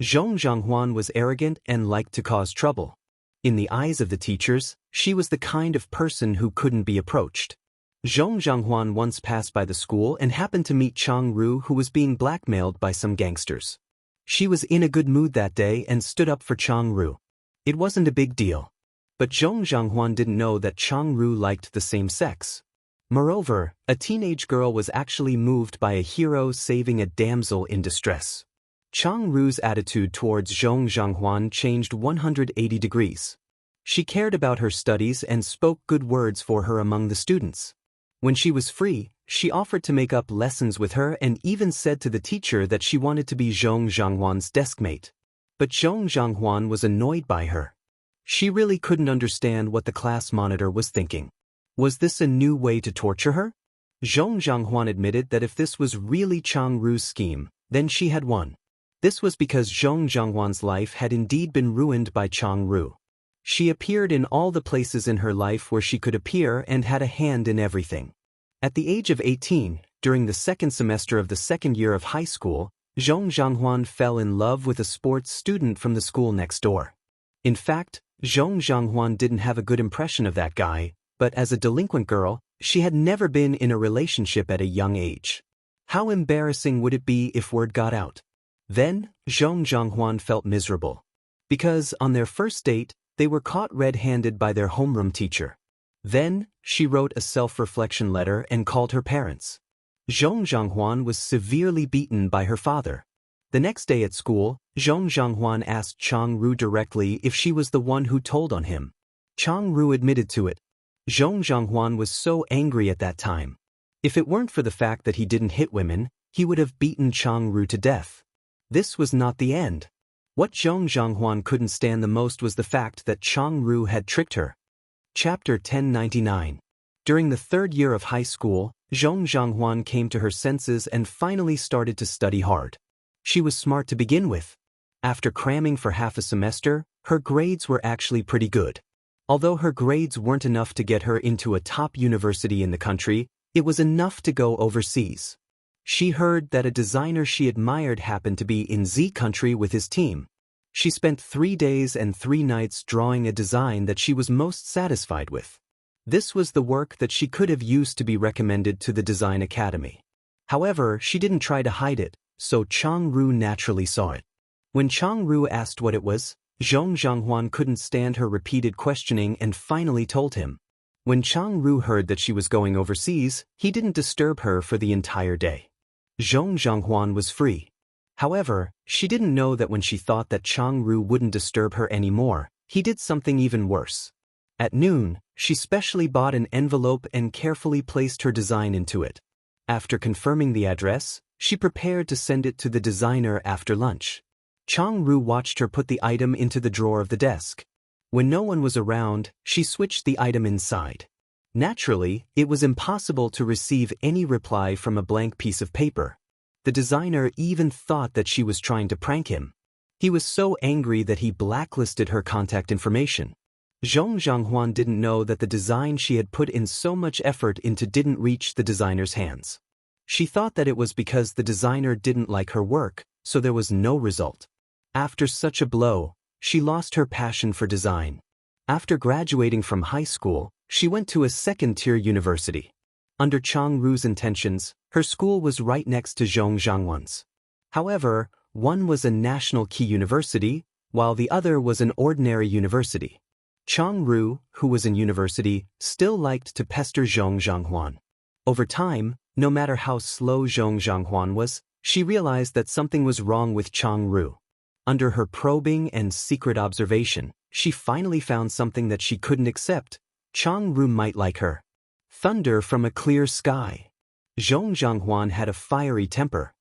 Zhong Zhonghuan was arrogant and liked to cause trouble. In the eyes of the teachers, she was the kind of person who couldn't be approached. Zhong Zhanghuan once passed by the school and happened to meet Chang Ru, who was being blackmailed by some gangsters. She was in a good mood that day and stood up for Chang Ru. It wasn't a big deal. But Zhong Zhanghuan didn't know that Chang Ru liked the same sex. Moreover, a teenage girl was actually moved by a hero saving a damsel in distress. Chang Ru's attitude towards Zhong Zhanghuan changed 180 degrees. She cared about her studies and spoke good words for her among the students. When she was free, she offered to make up lessons with her and even said to the teacher that she wanted to be Zhong Zhanghuan's deskmate. But Zhong Zhanghuan was annoyed by her. She really couldn't understand what the class monitor was thinking. Was this a new way to torture her? Zhong Zhanghuan admitted that if this was really Chang Ru's scheme, then she had won. This was because Zhong Zhanghuan's life had indeed been ruined by Chang Ru. She appeared in all the places in her life where she could appear and had a hand in everything. At the age of 18, during the second semester of the second year of high school, Zhong Zhanghuan fell in love with a sports student from the school next door. In fact, Zhong Zhanghuan didn't have a good impression of that guy, but as a delinquent girl, she had never been in a relationship at a young age. How embarrassing would it be if word got out? Then, Zhong Zhanghuan felt miserable. Because, on their first date, they were caught red-handed by their homeroom teacher. Then, she wrote a self-reflection letter and called her parents. Zhong Zhanghuan was severely beaten by her father. The next day at school, Zhong Zhanghuan asked Chang Ru directly if she was the one who told on him. Chang Ru admitted to it. Zhong Zhanghuan was so angry at that time. If it weren't for the fact that he didn't hit women, he would have beaten Chang Ru to death. This was not the end. What Zhong Zhanghuan couldn't stand the most was the fact that Chang Ru had tricked her. Chapter 1099. During the third year of high school, Zhong Zhanghuan came to her senses and finally started to study hard. She was smart to begin with. After cramming for half a semester, her grades were actually pretty good. Although her grades weren't enough to get her into a top university in the country, it was enough to go overseas. She heard that a designer she admired happened to be in Z country with his team. She spent 3 days and 3 nights drawing a design that she was most satisfied with. This was the work that she could have used to be recommended to the design academy. However, she didn't try to hide it, so Chang Ru naturally saw it. When Chang Ru asked what it was, Zhong Zhanghuan couldn't stand her repeated questioning and finally told him. When Chang Ru heard that she was going overseas, he didn't disturb her for the entire day. Zhong Zhanghuan was free. However, she didn't know that when she thought that Chang Ru wouldn't disturb her anymore, he did something even worse. At noon, she specially bought an envelope and carefully placed her design into it. After confirming the address, she prepared to send it to the designer after lunch. Chang Ru watched her put the item into the drawer of the desk. When no one was around, she switched the item inside. Naturally, it was impossible to receive any reply from a blank piece of paper. The designer even thought that she was trying to prank him. He was so angry that he blacklisted her contact information. Zhong Zhanghuan didn't know that the design she had put in so much effort into didn't reach the designer's hands. She thought that it was because the designer didn't like her work, so there was no result. After such a blow, she lost her passion for design. After graduating from high school, she went to a second-tier university. Under Chang Ru's intentions, her school was right next to Zhong Zhanghuan's. However, one was a national key university, while the other was an ordinary university. Chang Ru, who was in university, still liked to pester Zhong Zhanghuan. Over time, no matter how slow Zhong Zhanghuan was, she realized that something was wrong with Chang Ru. Under her probing and secret observation, she finally found something that she couldn't accept. Chang Ru might like her. Thunder from a clear sky. Zhong Zhanghuan had a fiery temper.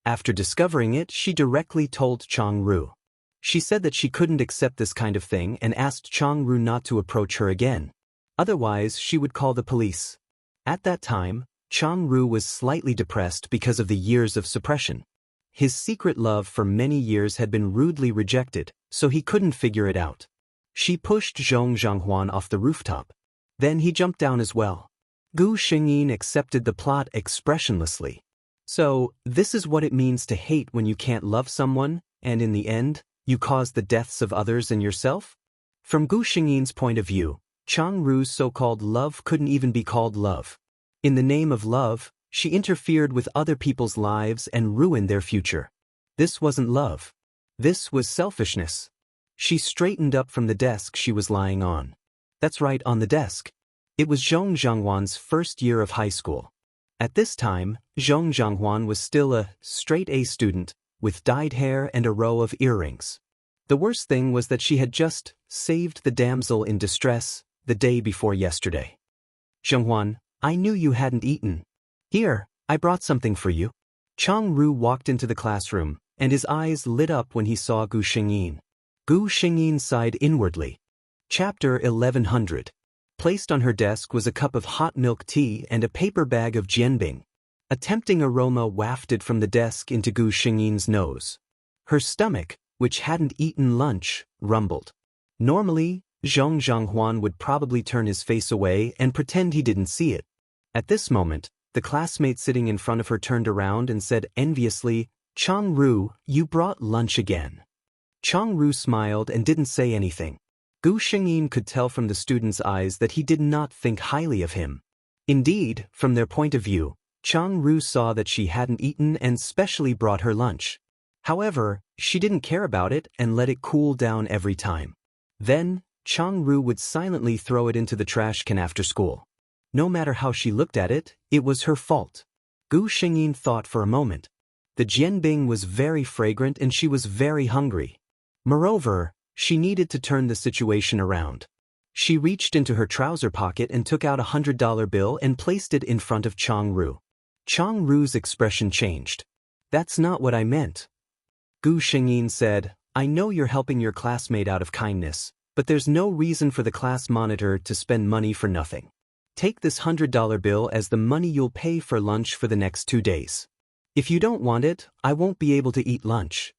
After discovering it, she directly told Chang Ru. She said that she couldn't accept this kind of thing and asked Chang Ru not to approach her again. Otherwise, she would call the police. At that time, Chang Ru was slightly depressed because of the years of suppression. His secret love for many years had been rudely rejected, so he couldn't figure it out. She pushed Zhong Zhanghuan off the rooftop. Then he jumped down as well. Gu Xingyin accepted the plot expressionlessly. So, this is what it means to hate when you can't love someone, and in the end, you cause the deaths of others and yourself? From Gu Xingyin's point of view, Chang Ru's so-called love couldn't even be called love. In the name of love, she interfered with other people's lives and ruined their future. This wasn't love. This was selfishness. She straightened up from the desk she was lying on. That's right, on the desk. It was Zhong Zhonghuan's first year of high school. At this time, Zhong Zhonghuan was still a straight-A student, with dyed hair and a row of earrings. The worst thing was that she had just saved the damsel in distress the day before yesterday. Zhonghuan, I knew you hadn't eaten. Here, I brought something for you. Chang Ru walked into the classroom, and his eyes lit up when he saw Gu Xingyin. Gu Xingyin sighed inwardly. Chapter 1100. Placed on her desk was a cup of hot milk tea and a paper bag of jianbing. A tempting aroma wafted from the desk into Gu Xingyin's nose. Her stomach, which hadn't eaten lunch, rumbled. Normally, Zhong Zhonghuan would probably turn his face away and pretend he didn't see it. At this moment, the classmate sitting in front of her turned around and said enviously, Chang Ru, you brought lunch again. Chang Ru smiled and didn't say anything. Gu Xingyin could tell from the student's eyes that he did not think highly of him. Indeed, from their point of view, Chang Ru saw that she hadn't eaten and specially brought her lunch. However, she didn't care about it and let it cool down every time. Then, Chang Ru would silently throw it into the trash can after school. No matter how she looked at it, it was her fault. Gu Xingyin thought for a moment. The jianbing was very fragrant and she was very hungry. Moreover, she needed to turn the situation around. She reached into her trouser pocket and took out $100 bill and placed it in front of Chang Ru. Chang Ru's expression changed. That's not what I meant. Gu Xingyin said, I know you're helping your classmate out of kindness, but there's no reason for the class monitor to spend money for nothing. Take this $100 bill as the money you'll pay for lunch for the next 2 days. If you don't want it, I won't be able to eat lunch.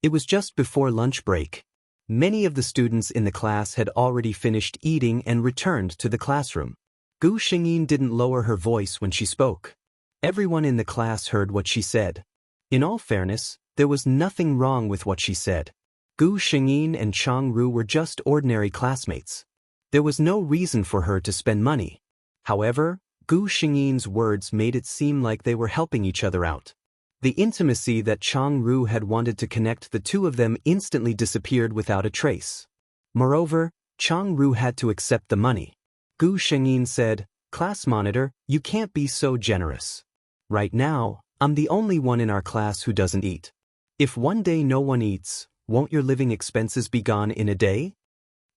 It was just before lunch break. Many of the students in the class had already finished eating and returned to the classroom. Gu Xingyin didn't lower her voice when she spoke. Everyone in the class heard what she said. In all fairness, there was nothing wrong with what she said. Gu Xingyin and Chang Ru were just ordinary classmates. There was no reason for her to spend money. However, Gu Xingyin's words made it seem like they were helping each other out. The intimacy that Chang Ru had wanted to connect the two of them instantly disappeared without a trace. Moreover, Chang Ru had to accept the money. Gu Xingyin said, Class monitor, you can't be so generous. Right now, I'm the only one in our class who doesn't eat. If one day no one eats, won't your living expenses be gone in a day?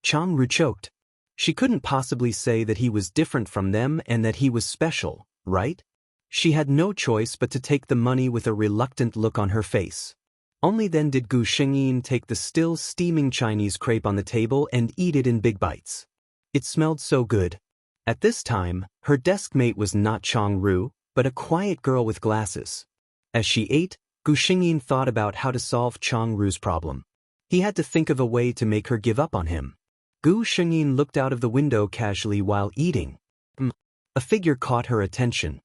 Chang Ru choked. She couldn't possibly say that he was different from them and that he was special, right? She had no choice but to take the money with a reluctant look on her face. Only then did Gu Xingyin take the still steaming Chinese crepe on the table and eat it in big bites. It smelled so good. At this time, her desk mate was not Chang Ru, but a quiet girl with glasses. As she ate, Gu Xingyin thought about how to solve Chang Ru's problem. He had to think of a way to make her give up on him. Gu Xingyin looked out of the window casually while eating. A figure caught her attention.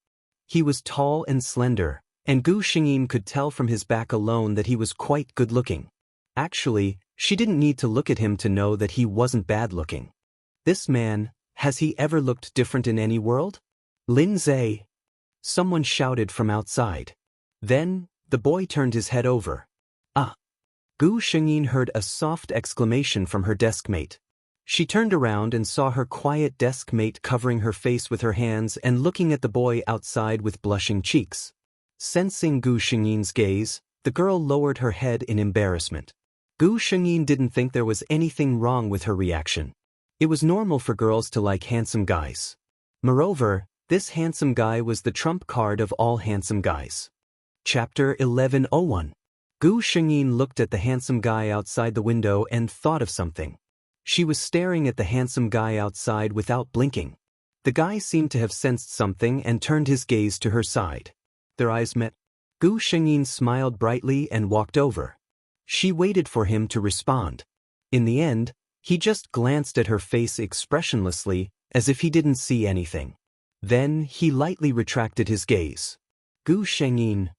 He was tall and slender, and Gu Xingyin could tell from his back alone that he was quite good-looking. Actually, she didn't need to look at him to know that he wasn't bad-looking. This man, has he ever looked different in any world? Lin Zhe! Someone shouted from outside. Then, the boy turned his head over. Ah! Gu Xingyin heard a soft exclamation from her desk mate. She turned around and saw her quiet desk mate covering her face with her hands and looking at the boy outside with blushing cheeks. Sensing Gu Xingyin's gaze, the girl lowered her head in embarrassment. Gu Xingyin didn't think there was anything wrong with her reaction. It was normal for girls to like handsome guys. Moreover, this handsome guy was the trump card of all handsome guys. Chapter 1101. Gu Xingyin looked at the handsome guy outside the window and thought of something. She was staring at the handsome guy outside without blinking. The guy seemed to have sensed something and turned his gaze to her side. Their eyes met. Gu Xingyin smiled brightly and walked over. She waited for him to respond. In the end, he just glanced at her face expressionlessly, as if he didn't see anything. Then he lightly retracted his gaze. Gu Xingyin.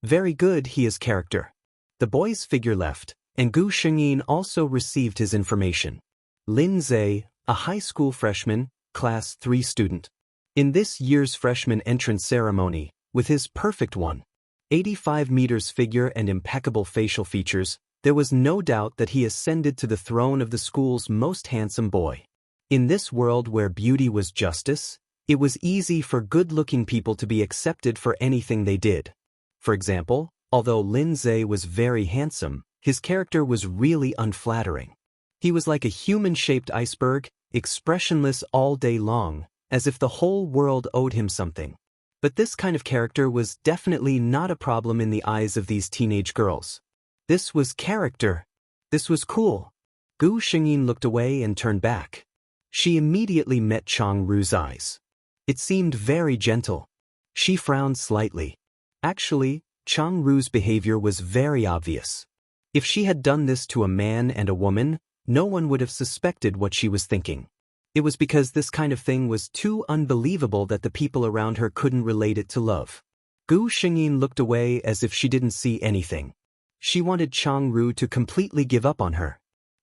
Very good, he is character. The boy's figure left, and Gu Xingyin also received his information. Lin Zhe, a high school freshman, class 3 student. In this year's freshman entrance ceremony, with his perfect 185 meters figure and impeccable facial features, there was no doubt that he ascended to the throne of the school's most handsome boy. In this world where beauty was justice, it was easy for good-looking people to be accepted for anything they did. For example, although Lin Zhe was very handsome, his character was really unflattering. He was like a human-shaped iceberg, expressionless all day long, as if the whole world owed him something. But this kind of character was definitely not a problem in the eyes of these teenage girls. This was character. This was cool. Gu Xingyin looked away and turned back. She immediately met Chang Ru's eyes. It seemed very gentle. She frowned slightly. Actually, Chang Ru's behavior was very obvious. If she had done this to a man and a woman, no one would have suspected what she was thinking. It was because this kind of thing was too unbelievable that the people around her couldn't relate it to love. Gu Xingyin looked away as if she didn't see anything. She wanted Chang Ru to completely give up on her.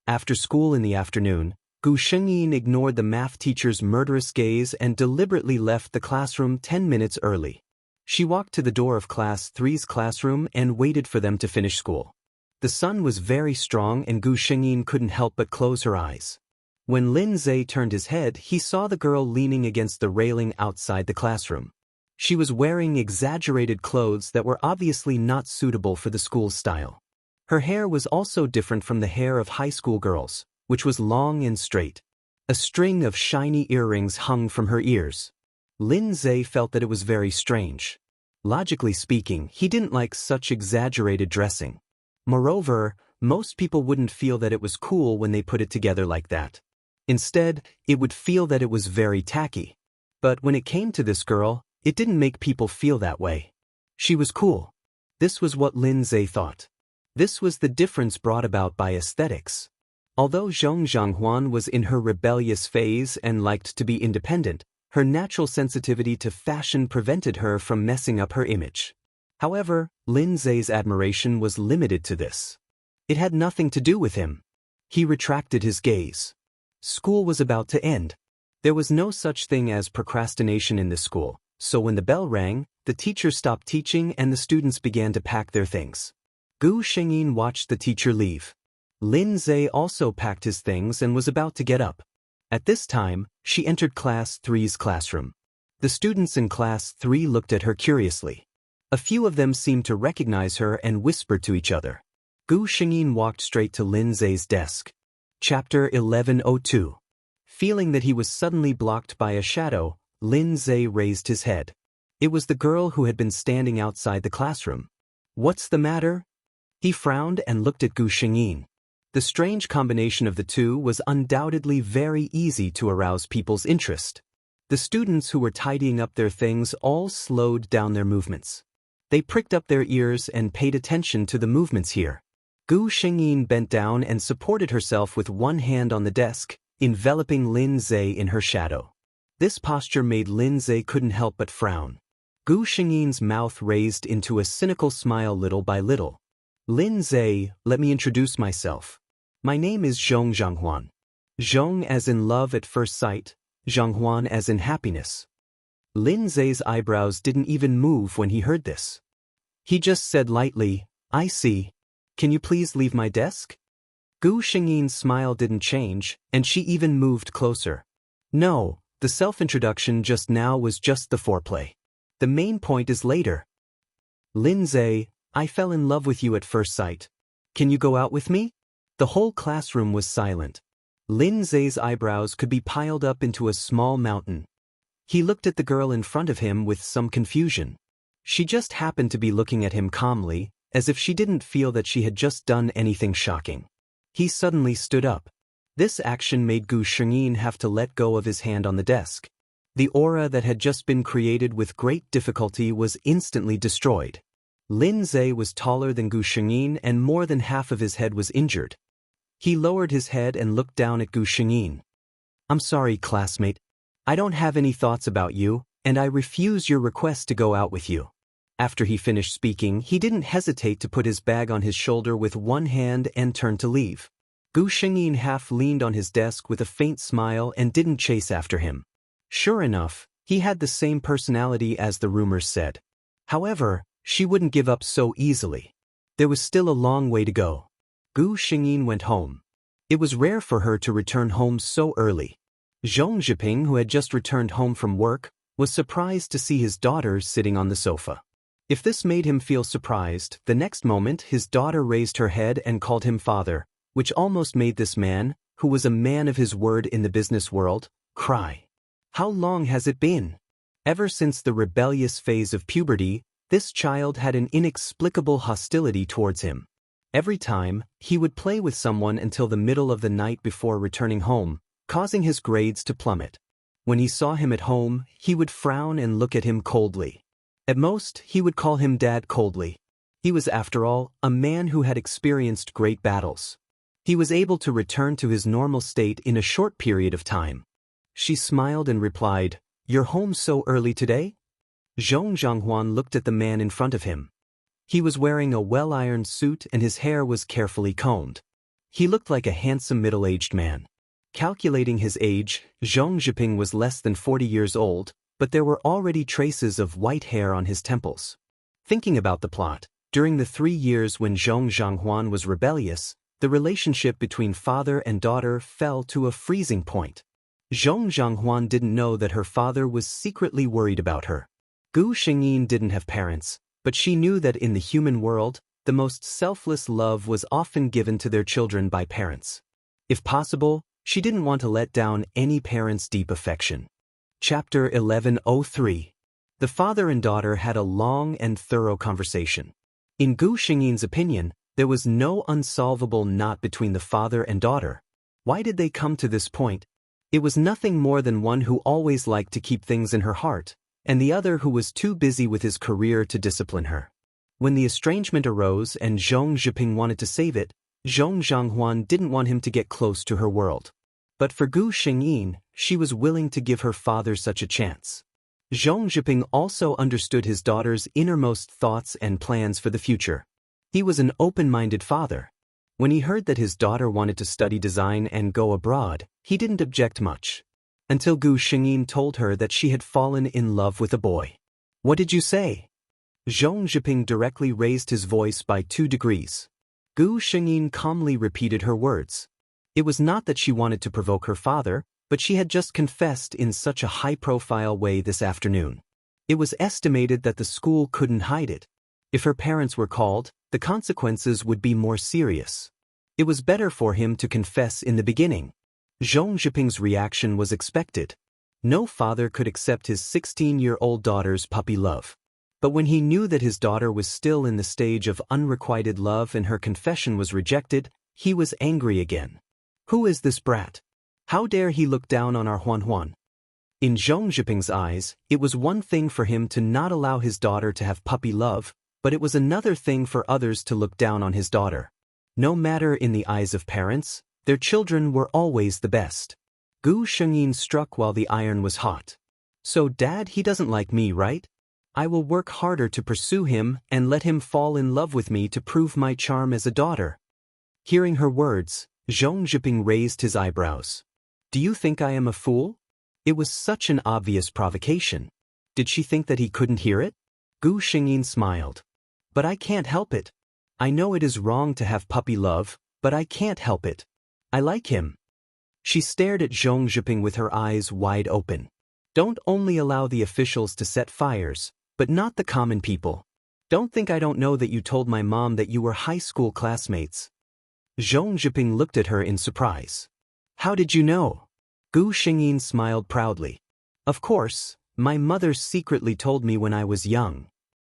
After school in the afternoon, Gu Xingyin ignored the math teacher's murderous gaze and deliberately left the classroom 10 minutes early. She walked to the door of Class 3's classroom and waited for them to finish school. The sun was very strong and Gu Xingyin couldn't help but close her eyes. When Lin Zhe turned his head, he saw the girl leaning against the railing outside the classroom. She was wearing exaggerated clothes that were obviously not suitable for the school's style. Her hair was also different from the hair of high school girls, which was long and straight. A string of shiny earrings hung from her ears. Lin Zhe felt that it was very strange. Logically speaking, he didn't like such exaggerated dressing. Moreover, most people wouldn't feel that it was cool when they put it together like that. Instead, it would feel that it was very tacky. But when it came to this girl, it didn't make people feel that way. She was cool. This was what Lin Zhe thought. This was the difference brought about by aesthetics. Although Zhong Zhanghuan was in her rebellious phase and liked to be independent, her natural sensitivity to fashion prevented her from messing up her image. However, Lin Zhe's admiration was limited to this. It had nothing to do with him. He retracted his gaze. School was about to end. There was no such thing as procrastination in this school, so when the bell rang, the teacher stopped teaching and the students began to pack their things. Gu Xingyin watched the teacher leave. Lin Zhe also packed his things and was about to get up. At this time, she entered Class 3's classroom. The students in Class 3 looked at her curiously. A few of them seemed to recognize her and whispered to each other. Gu Xingyin walked straight to Lin Zhe's desk. Chapter 1102. Feeling that he was suddenly blocked by a shadow, Lin Zhe raised his head. It was the girl who had been standing outside the classroom. "What's the matter?" He frowned and looked at Gu Xingyin. The strange combination of the two was undoubtedly very easy to arouse people's interest. The students who were tidying up their things all slowed down their movements. They pricked up their ears and paid attention to the movements here. Gu Xingyin bent down and supported herself with one hand on the desk, enveloping Lin Zhe in her shadow. This posture made Lin Zhe couldn't help but frown. Gu Xingyin's mouth raised into a cynical smile little by little. "Lin Zhe, let me introduce myself. My name is Zhong Zhanghuan. Zhong as in love at first sight, Zhanghuan as in happiness." Lin Zhe's eyebrows didn't even move when he heard this. He just said lightly, "I see. Can you please leave my desk?" Gu Xingyin's smile didn't change, and she even moved closer. "No, the self-introduction just now was just the foreplay. The main point is later. Lin Zhe, I fell in love with you at first sight. Can you go out with me?" The whole classroom was silent. Lin Zhe's eyebrows could be piled up into a small mountain. He looked at the girl in front of him with some confusion. She just happened to be looking at him calmly, as if she didn't feel that she had just done anything shocking. He suddenly stood up. This action made Gu Xingyin have to let go of his hand on the desk. The aura that had just been created with great difficulty was instantly destroyed. Lin Zhe was taller than Gu Xingyin and more than half of his head was injured. He lowered his head and looked down at Gu Xingyin. "I'm sorry, classmate. I don't have any thoughts about you, and I refuse your request to go out with you." After he finished speaking, he didn't hesitate to put his bag on his shoulder with one hand and turn to leave. Gu Xingyin half leaned on his desk with a faint smile and didn't chase after him. Sure enough, He had the same personality as the rumors said. However, she wouldn't give up so easily. There was still a long way to go. Gu Xingyin went home. It was rare for her to return home so early. Zhong Zhiping, who had just returned home from work, was surprised to see his daughter sitting on the sofa. If this made him feel surprised, the next moment his daughter raised her head and called him father, which almost made this man, who was a man of his word in the business world, cry. How long has it been? Ever since the rebellious phase of puberty, this child had an inexplicable hostility towards him. Every time, he would play with someone until the middle of the night before returning home, causing his grades to plummet. When he saw him at home, he would frown and look at him coldly. At most, he would call him dad coldly. He was, after all, a man who had experienced great battles. He was able to return to his normal state in a short period of time. She smiled and replied, "You're home so early today?" Zhong Zhanghuan looked at the man in front of him. He was wearing a well-ironed suit and his hair was carefully combed. He looked like a handsome middle-aged man. Calculating his age, Zhong Zhiping was less than 40 years old, but there were already traces of white hair on his temples. Thinking about the plot, during the 3 years when Zhong Zhanghuan was rebellious, the relationship between father and daughter fell to a freezing point. Zhong Zhanghuan didn't know that her father was secretly worried about her. Gu Xingyin didn't have parents, but she knew that in the human world, the most selfless love was often given to their children by parents. If possible, she didn't want to let down any parent's deep affection. Chapter 1103. The father and daughter had a long and thorough conversation. In Gu Xingyin's opinion, there was no unsolvable knot between the father and daughter. Why did they come to this point? It was nothing more than one who always liked to keep things in her heart, and the other who was too busy with his career to discipline her. When the estrangement arose and Zhong Zhiping wanted to save it, Zhong Zhanghuan didn't want him to get close to her world. But for Gu Xingyin, she was willing to give her father such a chance. Zhong Zhiping also understood his daughter's innermost thoughts and plans for the future. He was an open-minded father. When he heard that his daughter wanted to study design and go abroad, he didn't object much. Until Gu Xingyin told her that she had fallen in love with a boy. "What did you say?" Zhong Zhiping directly raised his voice by 2 degrees. Gu Xingyin calmly repeated her words. It was not that she wanted to provoke her father, but she had just confessed in such a high-profile way this afternoon. It was estimated that the school couldn't hide it. If her parents were called, the consequences would be more serious. It was better for him to confess in the beginning. Zhong Zhiping's reaction was expected. No father could accept his 16-year-old daughter's puppy love. But when he knew that his daughter was still in the stage of unrequited love and her confession was rejected, he was angry again. Who is this brat? How dare he look down on our Huan Huan? In Zhong Zhiping's eyes, it was one thing for him to not allow his daughter to have puppy love, but it was another thing for others to look down on his daughter. No matter in the eyes of parents, their children were always the best. Gu Xingyin struck while the iron was hot. "So Dad, he doesn't like me, right? I will work harder to pursue him and let him fall in love with me to prove my charm as a daughter." Hearing her words, Zhong Zhiping raised his eyebrows. "Do you think I am a fool?" It was such an obvious provocation. Did she think that he couldn't hear it? Gu Xingyin smiled. "But I can't help it. I know it is wrong to have puppy love, but I can't help it. I like him." She stared at Zhong Zhiping with her eyes wide open. "Don't only allow the officials to set fires, but not the common people. Don't think I don't know that you told my mom that you were high school classmates." Zhong Zhiping looked at her in surprise. "How did you know?" Gu Xingyin smiled proudly. "Of course, my mother secretly told me when I was young.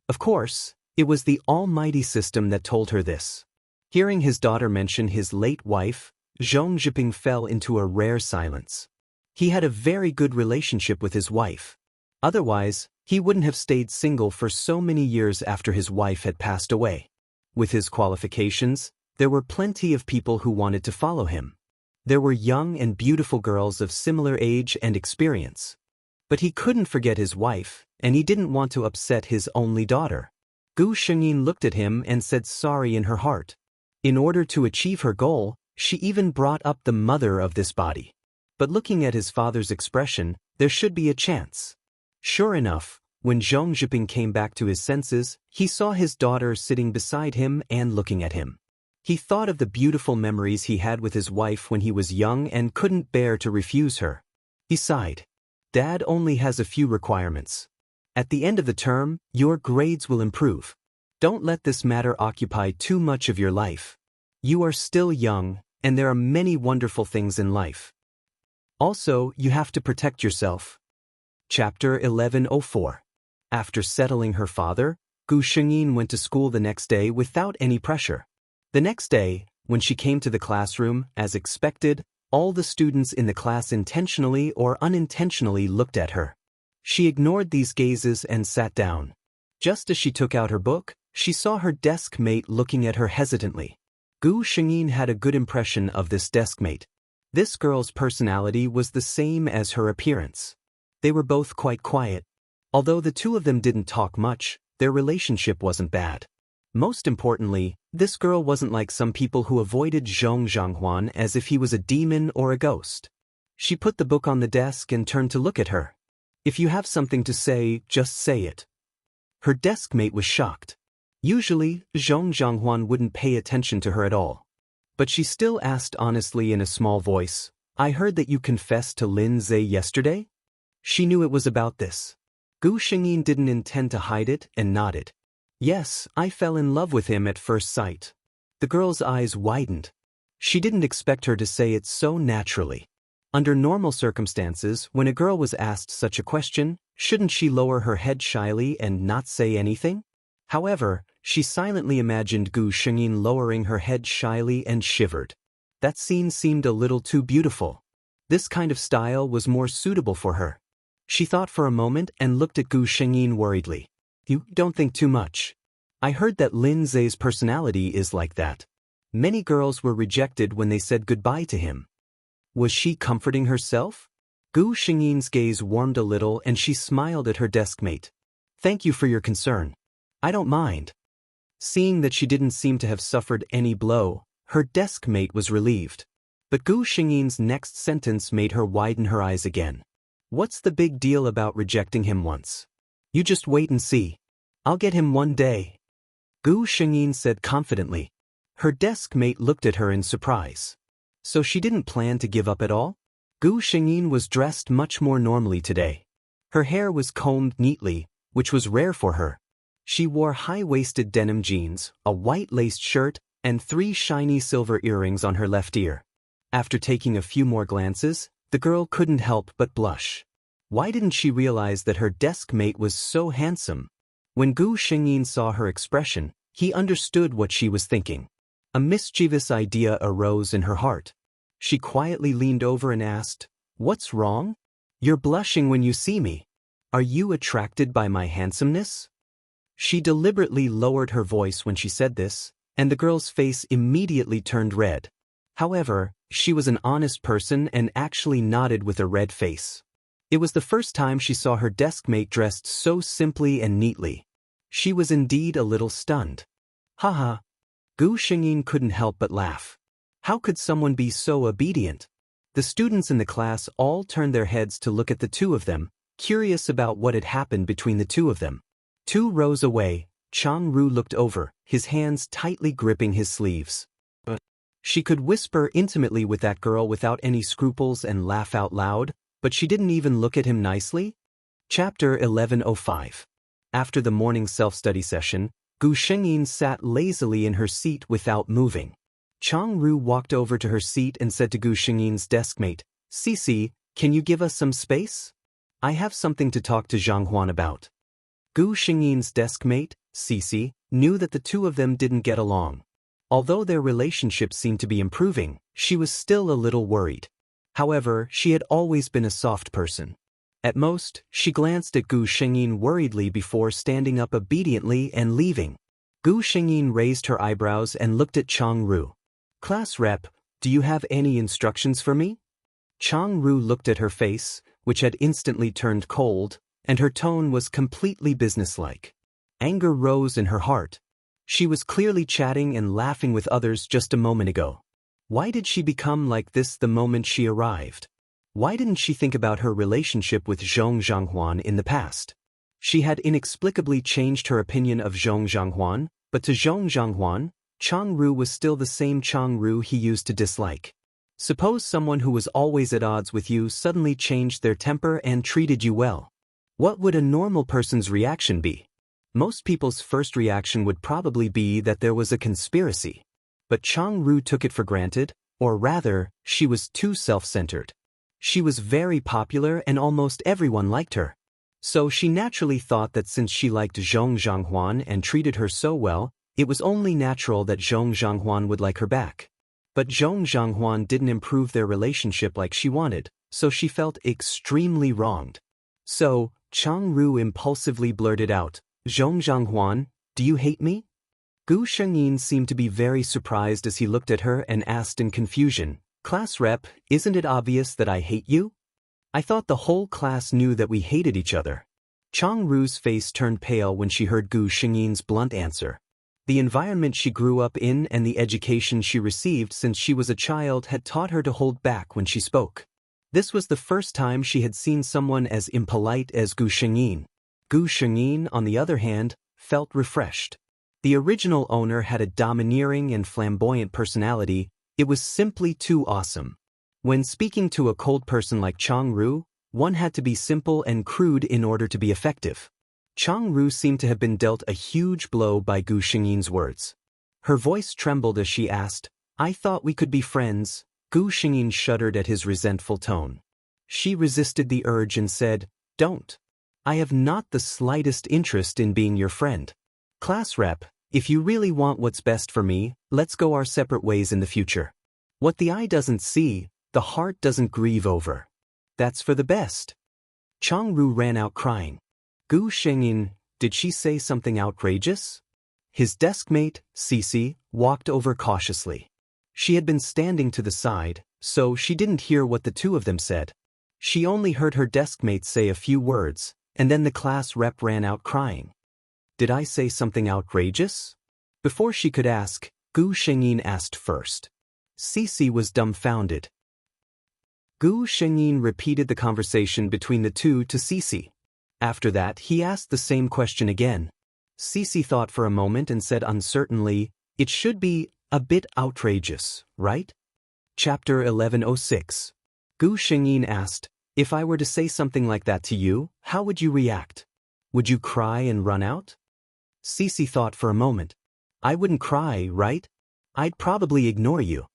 Of course, it was the almighty system that told her this." Hearing his daughter mention his late wife, Zhong Zhiping fell into a rare silence. He had a very good relationship with his wife. Otherwise, he wouldn't have stayed single for so many years after his wife had passed away. With his qualifications, there were plenty of people who wanted to follow him. There were young and beautiful girls of similar age and experience. But he couldn't forget his wife, and he didn't want to upset his only daughter. Gu Xingyin looked at him and said sorry in her heart. In order to achieve her goal, she even brought up the mother of this body. But looking at his father's expression, there should be a chance. Sure enough, when Zhong Zhiping came back to his senses, he saw his daughter sitting beside him and looking at him. He thought of the beautiful memories he had with his wife when he was young and couldn't bear to refuse her. He sighed. Dad only has a few requirements. At the end of the term, your grades will improve. Don't let this matter occupy too much of your life. You are still young, and there are many wonderful things in life. Also, you have to protect yourself. Chapter 1104. After settling her father, Gu Shengyin went to school the next day without any pressure. The next day, when she came to the classroom, as expected, all the students in the class intentionally or unintentionally looked at her. She ignored these gazes and sat down. Just as she took out her book, she saw her desk mate looking at her hesitantly. Gu Shengyin had a good impression of this desk mate. This girl's personality was the same as her appearance. They were both quite quiet. Although the two of them didn't talk much, their relationship wasn't bad. Most importantly, this girl wasn't like some people who avoided Zhong Zhanghuan as if he was a demon or a ghost. She put the book on the desk and turned to look at her. If you have something to say, just say it. Her desk mate was shocked. Usually, Zhong Zhanghuan wouldn't pay attention to her at all. But she still asked honestly in a small voice, I heard that you confessed to Lin Zhe yesterday? She knew it was about this. Gu Shengyin didn't intend to hide it and nodded. Yes, I fell in love with him at first sight. The girl's eyes widened. She didn't expect her to say it so naturally. Under normal circumstances, when a girl was asked such a question, shouldn't she lower her head shyly and not say anything? However, she silently imagined Gu Shengyin lowering her head shyly and shivered. That scene seemed a little too beautiful. This kind of style was more suitable for her. She thought for a moment and looked at Gu Shengyin worriedly. You don't think too much. I heard that Lin Zhe's personality is like that. Many girls were rejected when they said goodbye to him. Was she comforting herself? Gu Shengyin's gaze warmed a little and she smiled at her desk mate. Thank you for your concern. I don't mind. Seeing that she didn't seem to have suffered any blow, her desk mate was relieved. But Gu Shengyin's next sentence made her widen her eyes again. What's the big deal about rejecting him once? You just wait and see. I'll get him one day. Gu Shengyin said confidently. Her desk mate looked at her in surprise. So she didn't plan to give up at all? Gu Shengyin was dressed much more normally today. Her hair was combed neatly, which was rare for her. She wore high-waisted denim jeans, a white laced shirt, and 3 shiny silver earrings on her left ear. After taking a few more glances, the girl couldn't help but blush. Why didn't she realize that her desk mate was so handsome? When Gu Shengyin saw her expression, he understood what she was thinking. A mischievous idea arose in her heart. She quietly leaned over and asked, What's wrong? You're blushing when you see me. Are you attracted by my handsomeness? She deliberately lowered her voice when she said this, and the girl's face immediately turned red. However, she was an honest person and actually nodded with a red face. It was the first time she saw her desk mate dressed so simply and neatly. She was indeed a little stunned. Haha. Gu Shengyin couldn't help but laugh. How could someone be so obedient? The students in the class all turned their heads to look at the two of them, curious about what had happened between the two of them. 2 rows away, Chang Ru looked over, his hands tightly gripping his sleeves. She could whisper intimately with that girl without any scruples and laugh out loud, but she didn't even look at him nicely. Chapter 1105. After the morning self-study session, Gu Shengyin sat lazily in her seat without moving. Chang Ru walked over to her seat and said to Gu Shengyin's deskmate, Cici, can you give us some space? I have something to talk to Zhang Huan about. Gu Shengyin's deskmate, Cici, knew that the two of them didn't get along. Although their relationship seemed to be improving, she was still a little worried. However, she had always been a soft person. At most, she glanced at Gu Shengyin worriedly before standing up obediently and leaving. Gu Shengyin raised her eyebrows and looked at Chang Ru. Class rep, do you have any instructions for me? Chang Ru looked at her face, which had instantly turned cold, and her tone was completely businesslike. Anger rose in her heart. She was clearly chatting and laughing with others just a moment ago. Why did she become like this the moment she arrived? Why didn't she think about her relationship with Zhong Zhanghuan in the past? She had inexplicably changed her opinion of Zhong Zhanghuan, but to Zhong Zhanghuan, Chang Ru was still the same Chang Ru he used to dislike. Suppose someone who was always at odds with you suddenly changed their temper and treated you well. What would a normal person's reaction be? Most people's first reaction would probably be that there was a conspiracy. But Chang Ru took it for granted, or rather, she was too self-centered. She was very popular and almost everyone liked her. So she naturally thought that since she liked Zhong Zhanghuan and treated her so well, it was only natural that Zhong Zhanghuan would like her back. But Zhong Zhanghuan didn't improve their relationship like she wanted, so she felt extremely wronged. So, Chang Ru impulsively blurted out, "Zhong Zhanghuan, do you hate me?" Gu Shengyin seemed to be very surprised as he looked at her and asked in confusion, "Class rep, isn't it obvious that I hate you? I thought the whole class knew that we hated each other." Chang Ru's face turned pale when she heard Gu Shengyin's blunt answer. The environment she grew up in and the education she received since she was a child had taught her to hold back when she spoke. This was the first time she had seen someone as impolite as Gu Shengyin. Gu Shengyin, on the other hand, felt refreshed. The original owner had a domineering and flamboyant personality. It was simply too awesome. When speaking to a cold person like Chang Ru, one had to be simple and crude in order to be effective. Chang Ru seemed to have been dealt a huge blow by Gu Shengyin's words. Her voice trembled as she asked, "I thought we could be friends." Gu Shengyin shuddered at his resentful tone. She resisted the urge and said, "Don't. I have not the slightest interest in being your friend. Class rep, if you really want what's best for me, let's go our separate ways in the future. What the eye doesn't see, the heart doesn't grieve over. That's for the best." Chang Ru ran out crying. Gu Shengyin, did she say something outrageous? His deskmate, Cici, walked over cautiously. She had been standing to the side, so she didn't hear what the two of them said. She only heard her deskmate say a few words, and then the class rep ran out crying. Did I say something outrageous? Before she could ask, Gu Shengyin asked first. Cici was dumbfounded. Gu Shengyin repeated the conversation between the two to Cici. After that, he asked the same question again. Cici thought for a moment and said uncertainly, "It should be a bit outrageous, right?" Chapter 1106. Gu Shengyin asked, "If I were to say something like that to you, how would you react? Would you cry and run out?" Cici thought for a moment. "I wouldn't cry, right? I'd probably ignore you."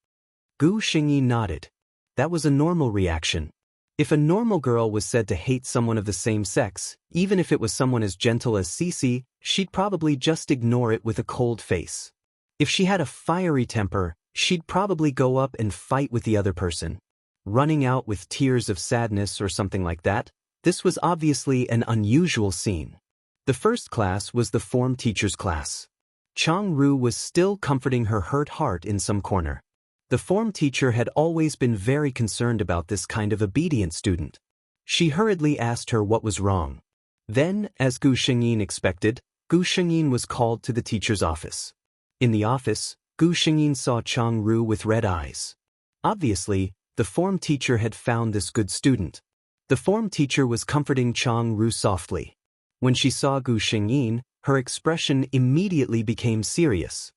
Gu Shengyin nodded. That was a normal reaction. If a normal girl was said to hate someone of the same sex, even if it was someone as gentle as Cici, she'd probably just ignore it with a cold face. If she had a fiery temper, she'd probably go up and fight with the other person. Running out with tears of sadness or something like that, this was obviously an unusual scene. The first class was the form teacher's class. Chang Ru was still comforting her hurt heart in some corner. The form teacher had always been very concerned about this kind of obedient student. She hurriedly asked her what was wrong. Then, as Gu Shengyin expected, Gu Shengyin was called to the teacher's office. In the office, Gu Shengyin saw Chang Ru with red eyes. Obviously, the form teacher had found this good student. The form teacher was comforting Chang Ru softly. When she saw Gu Shengyin, her expression immediately became serious.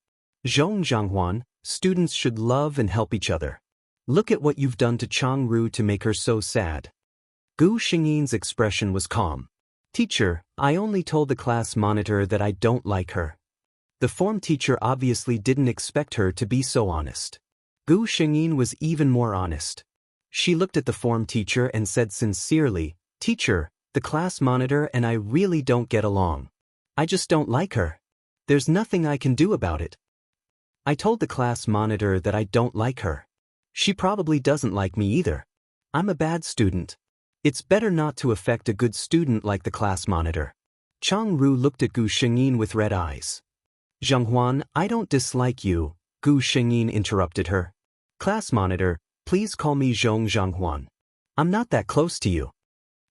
"Zhong Zhanghuan, students should love and help each other. Look at what you've done to Chang Ru to make her so sad." Gu Shengyin's expression was calm. "Teacher, I only told the class monitor that I don't like her." The form teacher obviously didn't expect her to be so honest. Gu Shengyin was even more honest. She looked at the form teacher and said sincerely, "Teacher, the class monitor and I really don't get along. I just don't like her. There's nothing I can do about it. I told the class monitor that I don't like her. She probably doesn't like me either. I'm a bad student. It's better not to affect a good student like the class monitor." Chang Ru looked at Gu Shengyin with red eyes. "Zhanghuan, I don't dislike you," Gu Shengyin interrupted her. "Class monitor, please call me Zhong Zhanghuan. I'm not that close to you."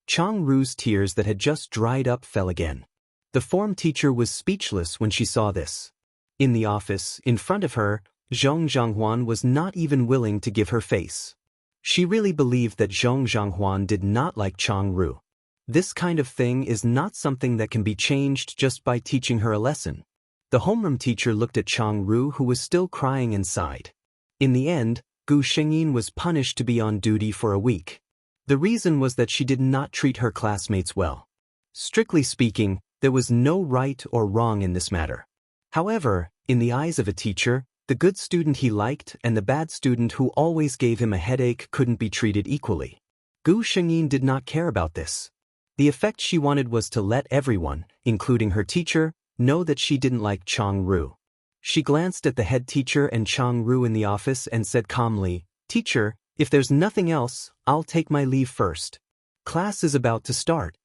Chang Ru's tears that had just dried up fell again. The form teacher was speechless when she saw this. In the office, in front of her, Zhong Zhanghuan was not even willing to give her face. She really believed that Zhong Zhanghuan did not like Chang Ru. This kind of thing is not something that can be changed just by teaching her a lesson. The homeroom teacher looked at Chang Ru, who was still crying inside. In the end, Gu Shengyin was punished to be on duty for a week. The reason was that she did not treat her classmates well. Strictly speaking, there was no right or wrong in this matter. However, in the eyes of a teacher, the good student he liked and the bad student who always gave him a headache couldn't be treated equally. Gu Shengyin did not care about this. The effect she wanted was to let everyone, including her teacher, know that she didn't like Chang Ru. She glanced at the head teacher and Chang Ru in the office and said calmly, "Teacher, if there's nothing else, I'll take my leave first. Class is about to start."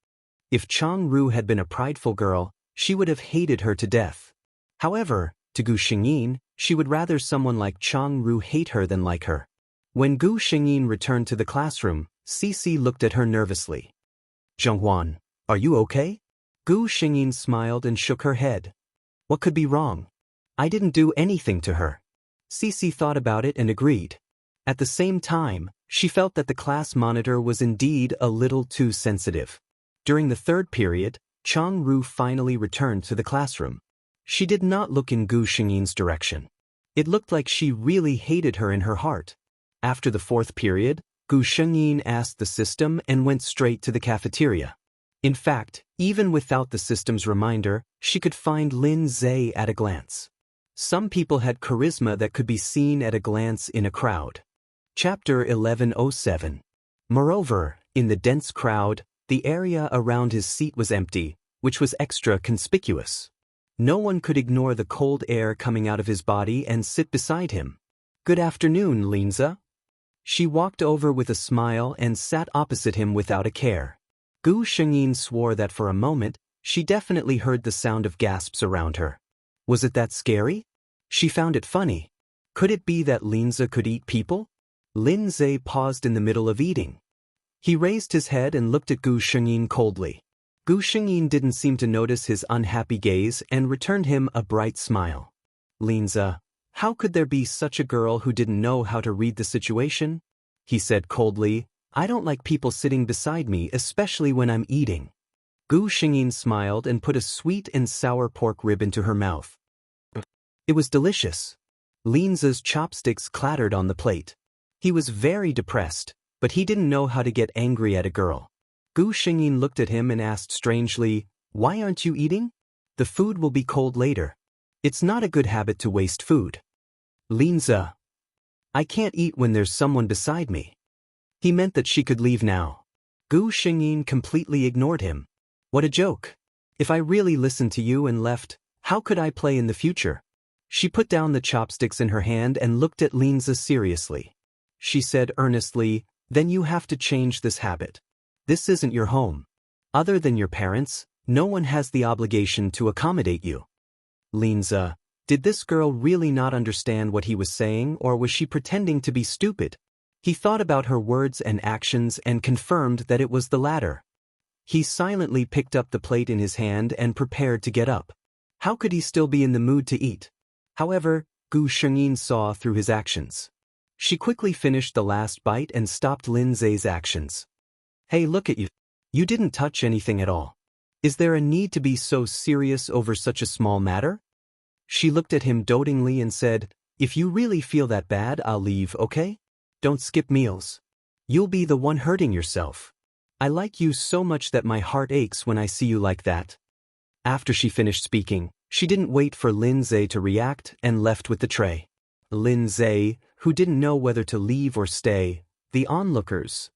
If Chang Ru had been a prideful girl, she would have hated her to death. However, to Gu Shengyin, she would rather someone like Chang Ru hate her than like her. When Gu Shengyin returned to the classroom, Cici looked at her nervously. "Zhonghuan, are you okay?" Gu Shengyin smiled and shook her head. "What could be wrong? I didn't do anything to her." Cici thought about it and agreed. At the same time, she felt that the class monitor was indeed a little too sensitive. During the third period, Chang Ru finally returned to the classroom. She did not look in Gu Shengyin's direction. It looked like she really hated her in her heart. After the fourth period, Gu Shengyin asked the system and went straight to the cafeteria. In fact, even without the system's reminder, she could find Lin Zhe at a glance. Some people had charisma that could be seen at a glance in a crowd. Chapter 1107. Moreover, in the dense crowd, the area around his seat was empty, which was extra conspicuous. No one could ignore the cold air coming out of his body and sit beside him. "Good afternoon, Linza." She walked over with a smile and sat opposite him without a care. Gu Shengyin swore that for a moment, she definitely heard the sound of gasps around her. Was it that scary? She found it funny. Could it be that Linza could eat people? Lin Zhe paused in the middle of eating. He raised his head and looked at Gu Shengyin coldly. Gu Shengyin didn't seem to notice his unhappy gaze and returned him a bright smile. "Linza, how could there be such a girl who didn't know how to read the situation?" He said coldly, "I don't like people sitting beside me, especially when I'm eating." Gu Shengyin smiled and put a sweet and sour pork rib into her mouth. It was delicious. Linza's chopsticks clattered on the plate. He was very depressed, but he didn't know how to get angry at a girl. Gu Shengyin looked at him and asked strangely, "Why aren't you eating?" "The food will be cold later. It's not a good habit to waste food." "Linza, I can't eat when there's someone beside me." He meant that she could leave now. Gu Shengyin completely ignored him. "What a joke. If I really listened to you and left, how could I play in the future?" She put down the chopsticks in her hand and looked at Linza seriously. She said earnestly, "Then you have to change this habit. This isn't your home. Other than your parents, no one has the obligation to accommodate you." Linza, did this girl really not understand what he was saying, or was she pretending to be stupid? He thought about her words and actions and confirmed that it was the latter. He silently picked up the plate in his hand and prepared to get up. How could he still be in the mood to eat? However, Gu Shengyin saw through his actions. She quickly finished the last bite and stopped Lin Zhe's actions. "Hey, look at you. You didn't touch anything at all. Is there a need to be so serious over such a small matter?" She looked at him dotingly and said, "If you really feel that bad, I'll leave, okay? Don't skip meals. You'll be the one hurting yourself. I like you so much that my heart aches when I see you like that." After she finished speaking, she didn't wait for Lin Zhe to react and left with the tray. Lin Zhe, who didn't know whether to leave or stay, the onlookers.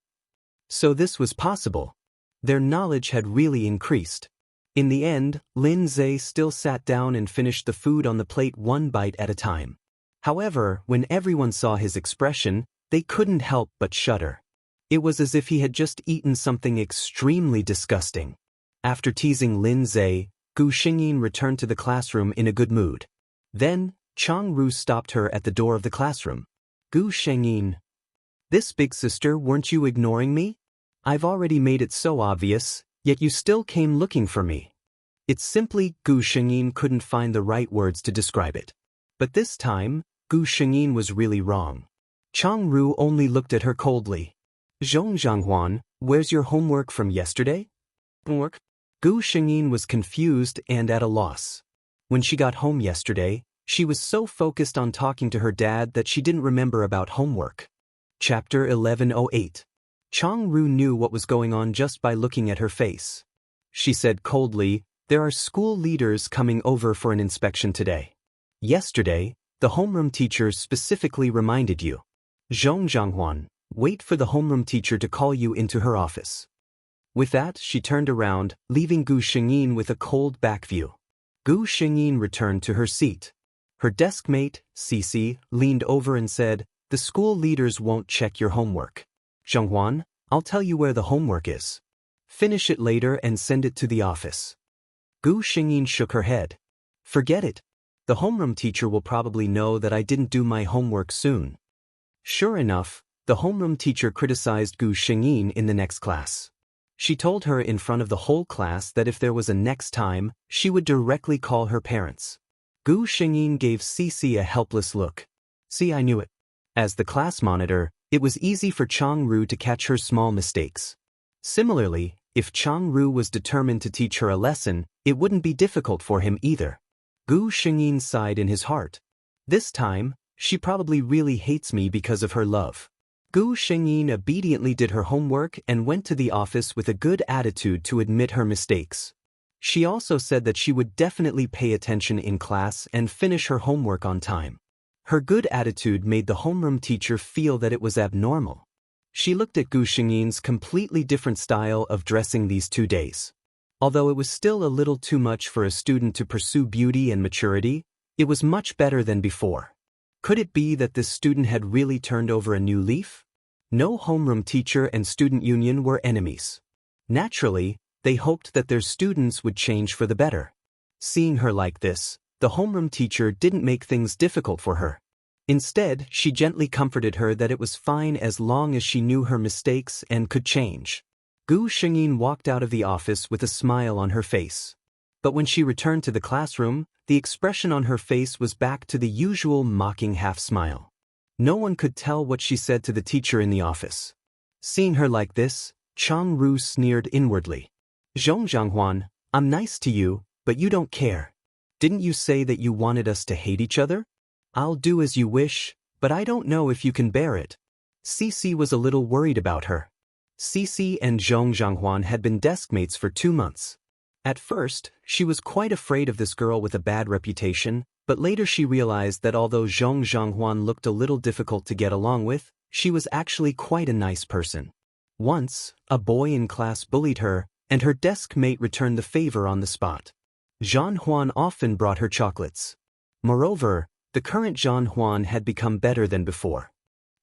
So this was possible. Their knowledge had really increased. In the end, Lin Zhe still sat down and finished the food on the plate one bite at a time. However, when everyone saw his expression, they couldn't help but shudder. It was as if he had just eaten something extremely disgusting. After teasing Lin Zhe, Gu Shengyin returned to the classroom in a good mood. Then, Chang Ru stopped her at the door of the classroom. "Gu Shengyin, this big sister, weren't you ignoring me? I've already made it so obvious, yet you still came looking for me." It's simply Gu Shengyin couldn't find the right words to describe it. But this time, Gu Shengyin was really wrong. Changru only looked at her coldly. Zhong Zhanghuan, where's your homework from yesterday? Homework? Gu Shengyin was confused and at a loss. When she got home yesterday, she was so focused on talking to her dad that she didn't remember about homework. Chapter 1108. Changru knew what was going on just by looking at her face. She said coldly, there are school leaders coming over for an inspection today. Yesterday, the homeroom teacher specifically reminded you. Zhong Zhanghuan, wait for the homeroom teacher to call you into her office. With that, she turned around, leaving Gu Shengyin with a cold back view. Gu Shengyin returned to her seat. Her desk mate, Cici, leaned over and said, the school leaders won't check your homework. Zhanghuan, I'll tell you where the homework is. Finish it later and send it to the office. Gu Shengyin shook her head. Forget it. The homeroom teacher will probably know that I didn't do my homework soon. Sure enough, the homeroom teacher criticized Gu Shengyin in the next class. She told her in front of the whole class that if there was a next time, she would directly call her parents. Gu Shengyin gave Cici a helpless look. See, I knew it. As the class monitor, it was easy for Changru to catch her small mistakes. Similarly, if Changru was determined to teach her a lesson, it wouldn't be difficult for him either. Gu Shengyin sighed in his heart. This time, she probably really hates me because of her love. Gu Shengyin obediently did her homework and went to the office with a good attitude to admit her mistakes. She also said that she would definitely pay attention in class and finish her homework on time. Her good attitude made the homeroom teacher feel that it was abnormal. She looked at Gu Shengyin's completely different style of dressing these 2 days. Although it was still a little too much for a student to pursue beauty and maturity, it was much better than before. Could it be that this student had really turned over a new leaf? No homeroom teacher and student union were enemies. Naturally, they hoped that their students would change for the better. Seeing her like this, the homeroom teacher didn't make things difficult for her. Instead, she gently comforted her that it was fine as long as she knew her mistakes and could change. Gu Shengyin walked out of the office with a smile on her face. But when she returned to the classroom, the expression on her face was back to the usual mocking half-smile. No one could tell what she said to the teacher in the office. Seeing her like this, Changru sneered inwardly. Zhong Zhanghuan, I'm nice to you, but you don't care. Didn't you say that you wanted us to hate each other? I'll do as you wish, but I don't know if you can bear it. Cici was a little worried about her. Cici and Zhong Zhanghuan had been deskmates for 2 months. At first, she was quite afraid of this girl with a bad reputation, but later she realized that although Zhong Zhanghuan looked a little difficult to get along with, she was actually quite a nice person. Once, a boy in class bullied her, and her desk mate returned the favor on the spot. Zhan Huan often brought her chocolates. Moreover, the current Zhan Huan had become better than before.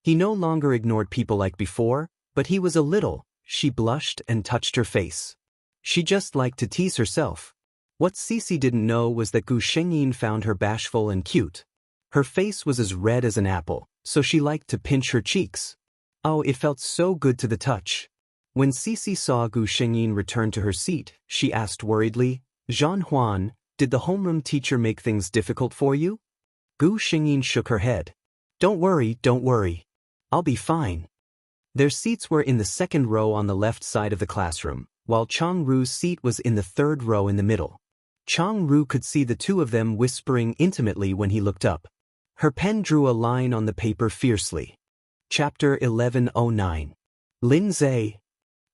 He no longer ignored people like before, but he was a little. She blushed and touched her face. She just liked to tease herself. What Cici didn't know was that Gu Shengyin found her bashful and cute. Her face was as red as an apple, so she liked to pinch her cheeks. Oh, it felt so good to the touch. When Cici saw Gu Shengyin return to her seat, she asked worriedly, Zhan Huan, did the homeroom teacher make things difficult for you? Gu Shengyin shook her head. Don't worry. I'll be fine. Their seats were in the second row on the left side of the classroom, while Changru's seat was in the third row in the middle. Changru could see the two of them whispering intimately when he looked up. Her pen drew a line on the paper fiercely. Chapter 1109. Lin Zhe.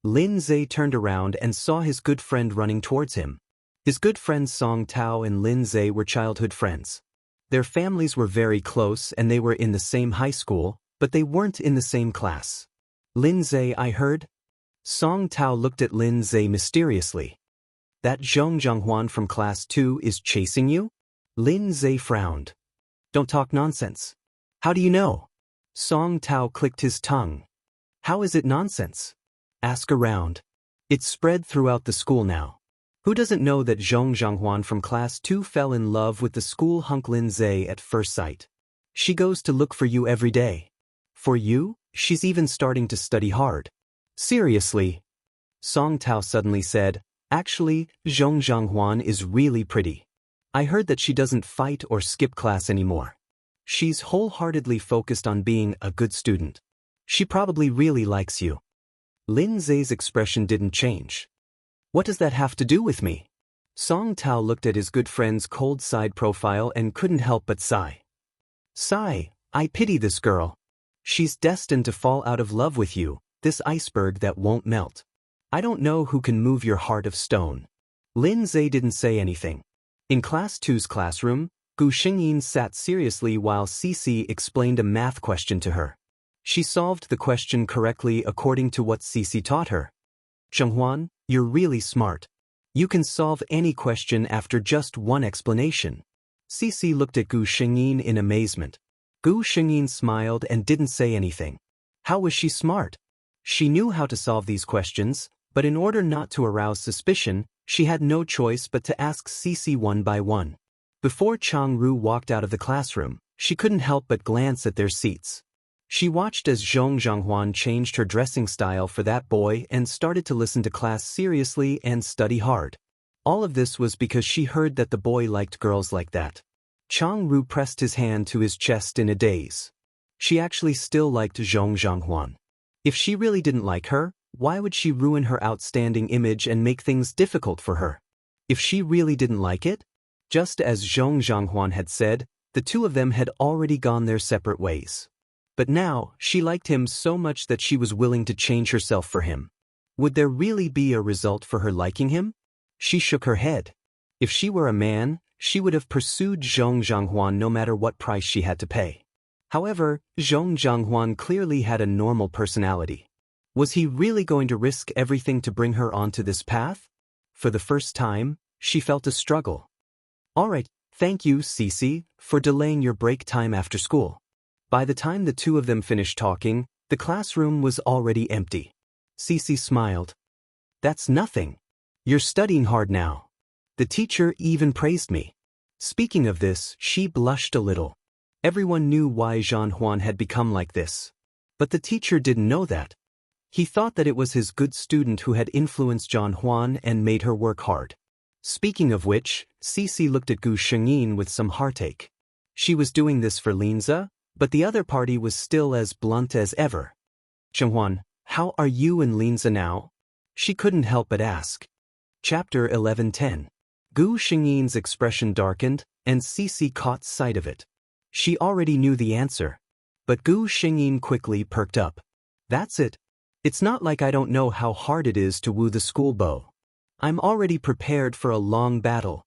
Lin Zhe turned around and saw his good friend running towards him. His good friends Song Tao and Lin Zhe were childhood friends. Their families were very close and they were in the same high school, but they weren't in the same class. Lin Zhe, I heard? Song Tao looked at Lin Zhe mysteriously. That Zhong Zhanghuan from class 2 is chasing you? Lin Zhe frowned. Don't talk nonsense. How do you know? Song Tao clicked his tongue. How is it nonsense? Ask around. It's spread throughout the school now. Who doesn't know that Zhong Zhanghuan from class 2 fell in love with the school hunk Lin Zhe at first sight? She goes to look for you every day. For you, she's even starting to study hard. Seriously? Song Tao suddenly said, actually, Zhong Zhanghuan is really pretty. I heard that she doesn't fight or skip class anymore. She's wholeheartedly focused on being a good student. She probably really likes you. Lin Zhe's expression didn't change. What does that have to do with me? Song Tao looked at his good friend's cold side profile and couldn't help but sigh. Sigh, I pity this girl. She's destined to fall out of love with you, this iceberg that won't melt. I don't know who can move your heart of stone. Lin Zhe didn't say anything. In Class 2's classroom, Gu Xingyin sat seriously while Cici explained a math question to her. She solved the question correctly according to what Cici taught her. Zhenghuan, you're really smart. You can solve any question after just one explanation. Cici looked at Gu Xingyin in amazement. Gu Xingyin smiled and didn't say anything. How was she smart? She knew how to solve these questions, but in order not to arouse suspicion, she had no choice but to ask Cici one by one. Before Changru walked out of the classroom, she couldn't help but glance at their seats. She watched as Zhong Zhanghuan changed her dressing style for that boy and started to listen to class seriously and study hard. All of this was because she heard that the boy liked girls like that. Changru pressed his hand to his chest in a daze. She actually still liked Zhong Zhanghuan. If she really didn't like her, why would she ruin her outstanding image and make things difficult for her? If she really didn't like it? Just as Zhong Zhanghuan had said, the two of them had already gone their separate ways. But now, she liked him so much that she was willing to change herself for him. Would there really be a result for her liking him? She shook her head. If she were a man, she would have pursued Zhong Zhanghuan no matter what price she had to pay. However, Zhong Zhanghuan clearly had a normal personality. Was he really going to risk everything to bring her onto this path? For the first time, she felt a struggle. All right, thank you, Cici, for delaying your break time after school. By the time the two of them finished talking, the classroom was already empty. Cici smiled. That's nothing. You're studying hard now. The teacher even praised me. Speaking of this, she blushed a little. Everyone knew why Zhanghuan had become like this. But the teacher didn't know that. He thought that it was his good student who had influenced Zhanghuan and made her work hard. Speaking of which, Cici looked at Gu Shengyin with some heartache. She was doing this for Linza, but the other party was still as blunt as ever. Zhenghuan, how are you and Linza now? She couldn't help but ask. Chapter 11:10. Gu Shengyin's expression darkened, and Cici caught sight of it. She already knew the answer. But Gu Shengyin quickly perked up. That's it. It's not like I don't know how hard it is to woo the school beau. I'm already prepared for a long battle.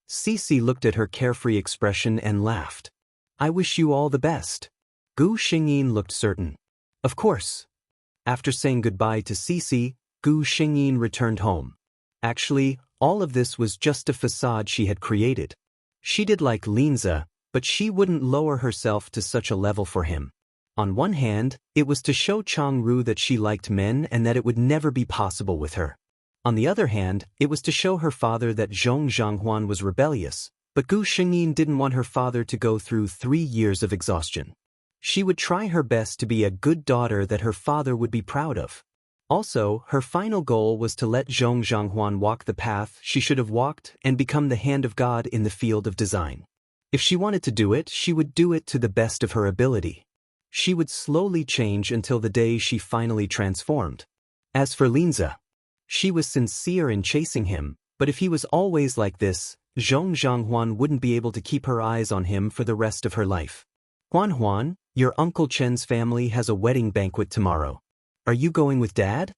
Cici looked at her carefree expression and laughed. I wish you all the best. Gu Shengyin looked certain. Of course. After saying goodbye to Cici, Gu Shengyin returned home. Actually, all of this was just a facade she had created. She did like Linza, but she wouldn't lower herself to such a level for him. On one hand, it was to show Changru that she liked men and that it would never be possible with her. On the other hand, it was to show her father that Zhong Zhanghuan was rebellious, but Gu Shengyin didn't want her father to go through 3 years of exhaustion. She would try her best to be a good daughter that her father would be proud of. Also, her final goal was to let Zhong Zhanghuan walk the path she should have walked and become the hand of God in the field of design. If she wanted to do it, she would do it to the best of her ability. She would slowly change until the day she finally transformed. As for Linza, she was sincere in chasing him, but if he was always like this, Zhong Zhanghuan wouldn't be able to keep her eyes on him for the rest of her life. Huan, your Uncle Chen's family has a wedding banquet tomorrow. Are you going with Dad?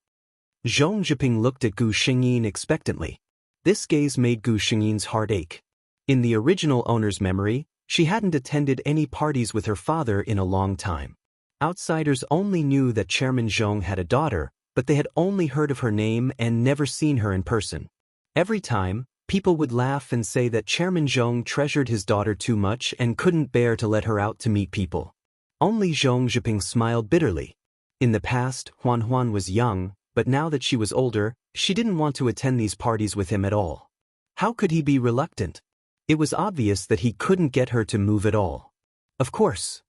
Zhong Zhiping looked at Gu Shengyin expectantly. This gaze made Gu Shengyin's heart ache. In the original owner's memory, she hadn't attended any parties with her father in a long time. Outsiders only knew that Chairman Zhong had a daughter, but they had only heard of her name and never seen her in person. Every time, people would laugh and say that Chairman Zhong treasured his daughter too much and couldn't bear to let her out to meet people. Only Zhong Zhiping smiled bitterly. In the past, Huan was young, but now that she was older, she didn't want to attend these parties with him at all. How could he be reluctant? It was obvious that he couldn't get her to move at all. Of course.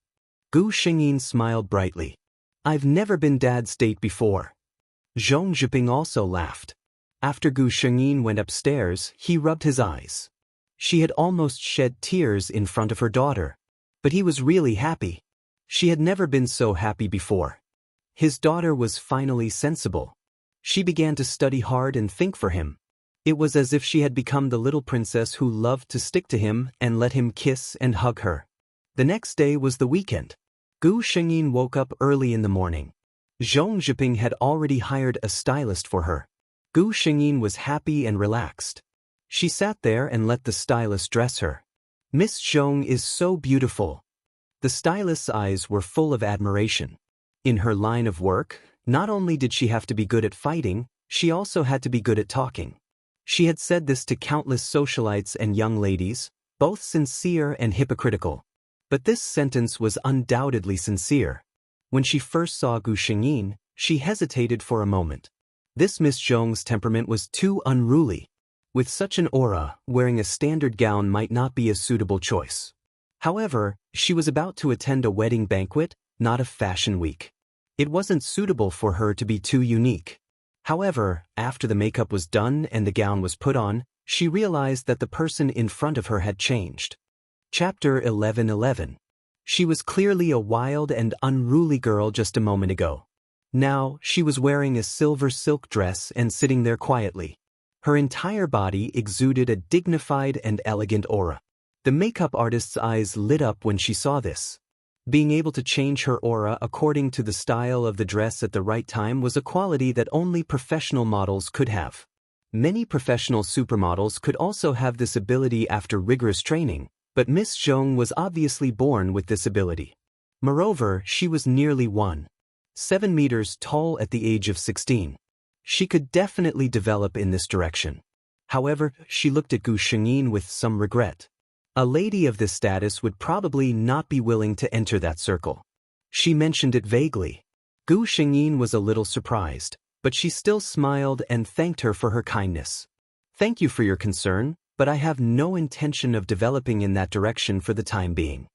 Gu Shengyin smiled brightly. I've never been Dad's date before. Zhong Zhiping also laughed. After Gu Shengyin went upstairs, he rubbed his eyes. She had almost shed tears in front of her daughter. But he was really happy. She had never been so happy before. His daughter was finally sensible. She began to study hard and think for him. It was as if she had become the little princess who loved to stick to him and let him kiss and hug her. The next day was the weekend. Gu Shengyin woke up early in the morning. Zhong Zhiping had already hired a stylist for her. Gu Shengyin was happy and relaxed. She sat there and let the stylist dress her. "Miss Zhong is so beautiful." The stylist's eyes were full of admiration. In her line of work, not only did she have to be good at fighting, she also had to be good at talking. She had said this to countless socialites and young ladies, both sincere and hypocritical. But this sentence was undoubtedly sincere. When she first saw Gu Shengyin, she hesitated for a moment. This Miss Zhong's temperament was too unruly. With such an aura, wearing a standard gown might not be a suitable choice. However, she was about to attend a wedding banquet, not a fashion week. It wasn't suitable for her to be too unique. However, after the makeup was done and the gown was put on, she realized that the person in front of her had changed. Chapter 11:11. She was clearly a wild and unruly girl just a moment ago. Now, she was wearing a silver silk dress and sitting there quietly. Her entire body exuded a dignified and elegant aura. The makeup artist's eyes lit up when she saw this. Being able to change her aura according to the style of the dress at the right time was a quality that only professional models could have. Many professional supermodels could also have this ability after rigorous training, but Miss Zhong was obviously born with this ability. Moreover, she was nearly 1.7 meters tall at the age of 16. She could definitely develop in this direction. However, she looked at Gu Shengyin with some regret. A lady of this status would probably not be willing to enter that circle. She mentioned it vaguely. Gu Shengyin was a little surprised, but she still smiled and thanked her for her kindness. "Thank you for your concern, but I have no intention of developing in that direction for the time being."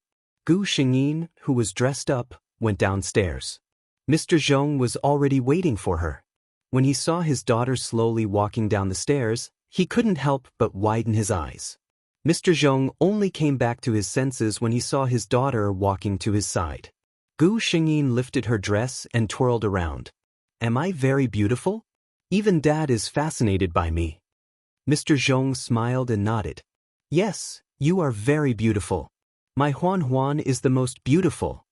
Gu Shengyin, who was dressed up, went downstairs. Mr. Zhong was already waiting for her. When he saw his daughter slowly walking down the stairs, he couldn't help but widen his eyes. Mr. Zhong only came back to his senses when he saw his daughter walking to his side. Gu Shengyin lifted her dress and twirled around. "Am I very beautiful? Even Dad is fascinated by me." Mr. Zhong smiled and nodded. "Yes, you are very beautiful. My Huan Huan is the most beautiful."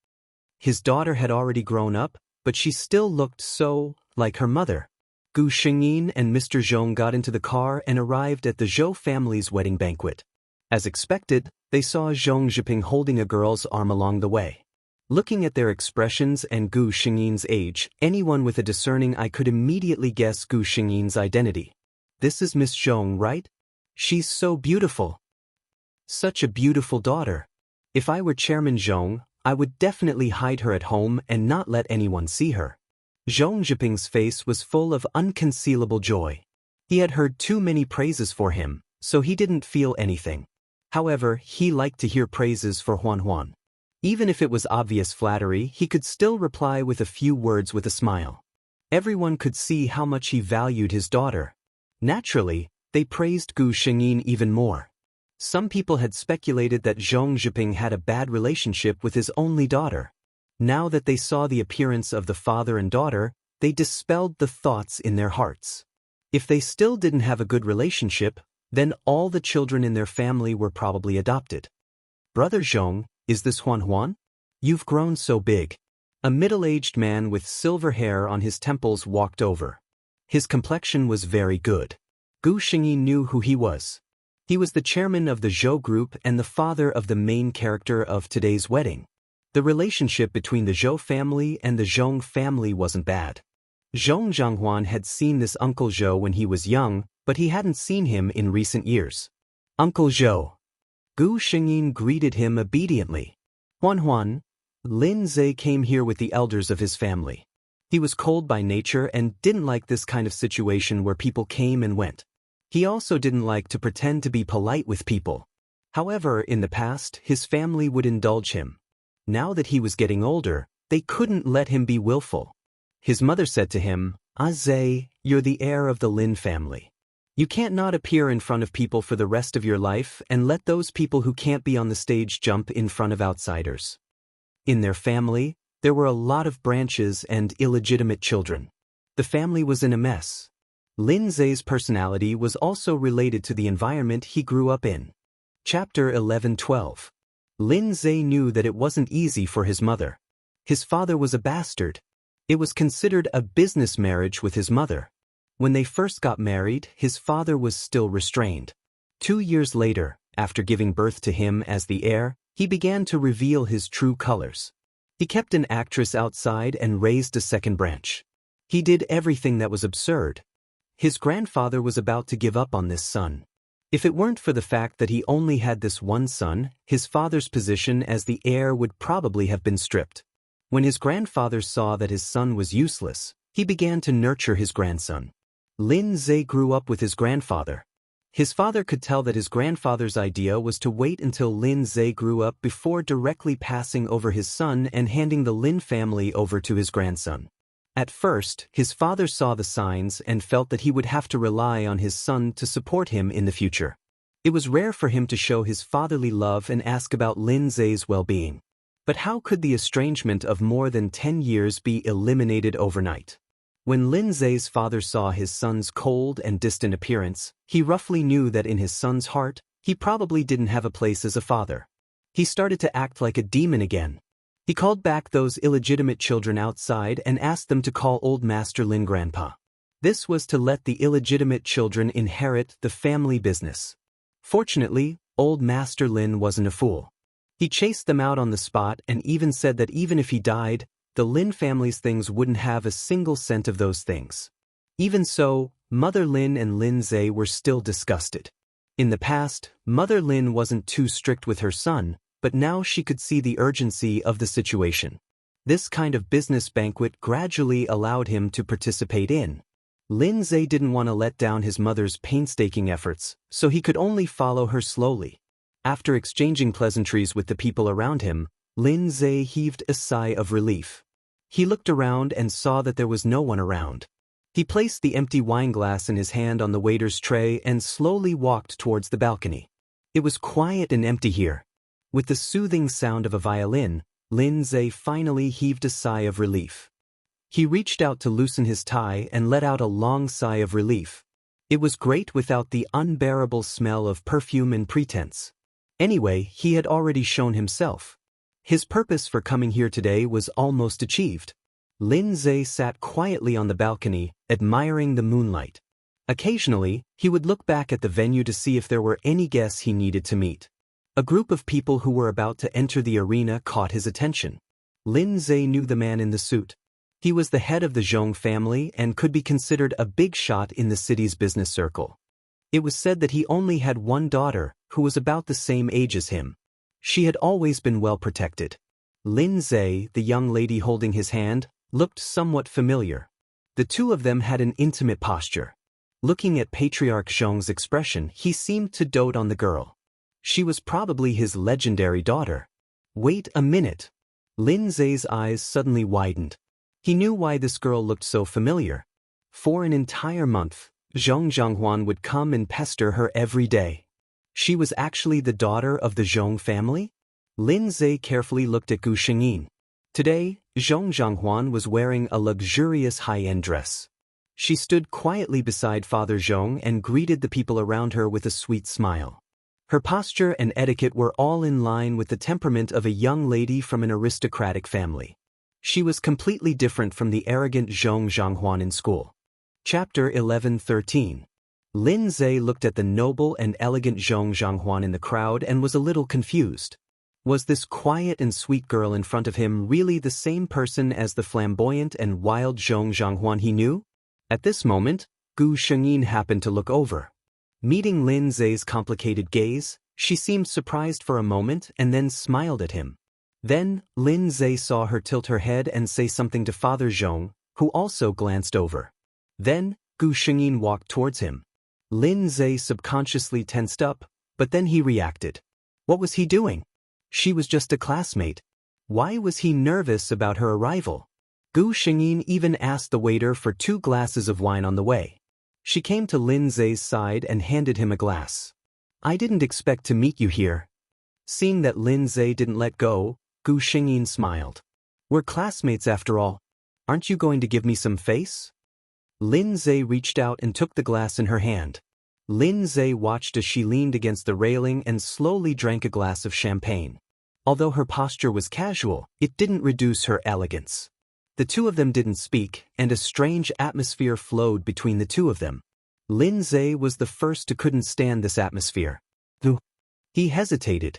His daughter had already grown up, but she still looked so like her mother. Gu Shengyin and Mr. Zhong got into the car and arrived at the Zhou family's wedding banquet. As expected, they saw Zhong Zhiping holding a girl's arm along the way. Looking at their expressions and Gu Shengyin's age, anyone with a discerning eye could immediately guess Gu Shengyin's identity. "This is Miss Zhong, right? She's so beautiful. Such a beautiful daughter. If I were Chairman Zhong, I would definitely hide her at home and not let anyone see her." Zhong Zhiping's face was full of unconcealable joy. He had heard too many praises for him, so he didn't feel anything. However, he liked to hear praises for Huan Huan. Even if it was obvious flattery, he could still reply with a few words with a smile. Everyone could see how much he valued his daughter. Naturally, they praised Gu Shengyin even more. Some people had speculated that Zhong Zhiping had a bad relationship with his only daughter. Now that they saw the appearance of the father and daughter, they dispelled the thoughts in their hearts. If they still didn't have a good relationship, then all the children in their family were probably adopted. "Brother Zhong, is this Huan Huan? You've grown so big." A middle-aged man with silver hair on his temples walked over. His complexion was very good. Gu Shengyin knew who he was. He was the chairman of the Zhou group and the father of the main character of today's wedding. The relationship between the Zhou family and the Zhong family wasn't bad. Zhong Zhanghuan had seen this Uncle Zhou when he was young, but he hadn't seen him in recent years. "Uncle Zhou." Gu Shengyin greeted him obediently. "Huan Huan." Lin Zhe came here with the elders of his family. He was cold by nature and didn't like this kind of situation where people came and went. He also didn't like to pretend to be polite with people. However, in the past, his family would indulge him. Now that he was getting older, they couldn't let him be willful. His mother said to him, "Ah Zhe, you're the heir of the Lin family. You can't not appear in front of people for the rest of your life and let those people who can't be on the stage jump in front of outsiders. In their family, there were a lot of branches and illegitimate children. The family was in a mess. Lin Zhe's personality was also related to the environment he grew up in. Chapter 11-12. Lin Zhe knew that it wasn't easy for his mother. His father was a bastard. It was considered a business marriage with his mother. When they first got married, his father was still restrained. 2 years later, after giving birth to him as the heir, he began to reveal his true colors. He kept an actress outside and raised a second branch. He did everything that was absurd. His grandfather was about to give up on this son. If it weren't for the fact that he only had this one son, his father's position as the heir would probably have been stripped. When his grandfather saw that his son was useless, he began to nurture his grandson. Lin Zhe grew up with his grandfather. His father could tell that his grandfather's idea was to wait until Lin Zhe grew up before directly passing over his son and handing the Lin family over to his grandson. At first, his father saw the signs and felt that he would have to rely on his son to support him in the future. It was rare for him to show his fatherly love and ask about Lin Zhe's well-being. But how could the estrangement of more than 10 years be eliminated overnight? When Lin Zhe's father saw his son's cold and distant appearance, he roughly knew that in his son's heart, he probably didn't have a place as a father. He started to act like a demon again. He called back those illegitimate children outside and asked them to call old Master Lin Grandpa. This was to let the illegitimate children inherit the family business. Fortunately, old Master Lin wasn't a fool. He chased them out on the spot and even said that even if he died, the Lin family's things wouldn't have a single cent of those things. Even so, Mother Lin and Lin Zhe were still disgusted. In the past, Mother Lin wasn't too strict with her son, but now she could see the urgency of the situation. This kind of business banquet gradually allowed him to participate in. Lin Zhe didn't want to let down his mother's painstaking efforts, so he could only follow her slowly. After exchanging pleasantries with the people around him, Lin Zhe heaved a sigh of relief. He looked around and saw that there was no one around. He placed the empty wine glass in his hand on the waiter's tray and slowly walked towards the balcony. It was quiet and empty here. With the soothing sound of a violin, Lin Zhe finally heaved a sigh of relief. He reached out to loosen his tie and let out a long sigh of relief. It was great without the unbearable smell of perfume and pretense. Anyway, he had already shown himself. His purpose for coming here today was almost achieved. Lin Zhe sat quietly on the balcony, admiring the moonlight. Occasionally, he would look back at the venue to see if there were any guests he needed to meet. A group of people who were about to enter the arena caught his attention. Lin Zhe knew the man in the suit. He was the head of the Zhong family and could be considered a big shot in the city's business circle. It was said that he only had one daughter, who was about the same age as him. She had always been well protected. Lin Zhe, the young lady holding his hand, looked somewhat familiar. The two of them had an intimate posture. Looking at Patriarch Zhong's expression, he seemed to dote on the girl. She was probably his legendary daughter. Wait a minute. Lin Zhe's eyes suddenly widened. He knew why this girl looked so familiar. For an entire month, Zhong Zhonghuan would come and pester her every day. She was actually the daughter of the Zhong family? Lin Zhe carefully looked at Gu Shengyin. Today, Zhong Zhonghuan was wearing a luxurious high-end dress. She stood quietly beside Father Zhong and greeted the people around her with a sweet smile. Her posture and etiquette were all in line with the temperament of a young lady from an aristocratic family. She was completely different from the arrogant Zhong Zhonghuan in school. Chapter 11-13. Lin Zhe looked at the noble and elegant Zhong Zhonghuan in the crowd and was a little confused. Was this quiet and sweet girl in front of him really the same person as the flamboyant and wild Zhong Zhonghuan he knew? At this moment, Gu Shengyin happened to look over. Meeting Lin Zhe's complicated gaze, she seemed surprised for a moment and then smiled at him. Then, Lin Zhe saw her tilt her head and say something to Father Zhong, who also glanced over. Then, Gu Shengyin walked towards him. Lin Zhe subconsciously tensed up, but then he reacted. What was he doing? She was just a classmate. Why was he nervous about her arrival? Gu Shengyin even asked the waiter for 2 glasses of wine on the way. She came to Lin Zhe's side and handed him a glass. I didn't expect to meet you here. Seeing that Lin Zhe didn't let go, Gu Xingyin smiled. We're classmates after all. Aren't you going to give me some face? Lin Zhe reached out and took the glass in her hand. Lin Zhe watched as she leaned against the railing and slowly drank a glass of champagne. Although her posture was casual, it didn't reduce her elegance. The two of them didn't speak, and a strange atmosphere flowed between the two of them. Lin Zhe was the first who couldn't stand this atmosphere. He hesitated.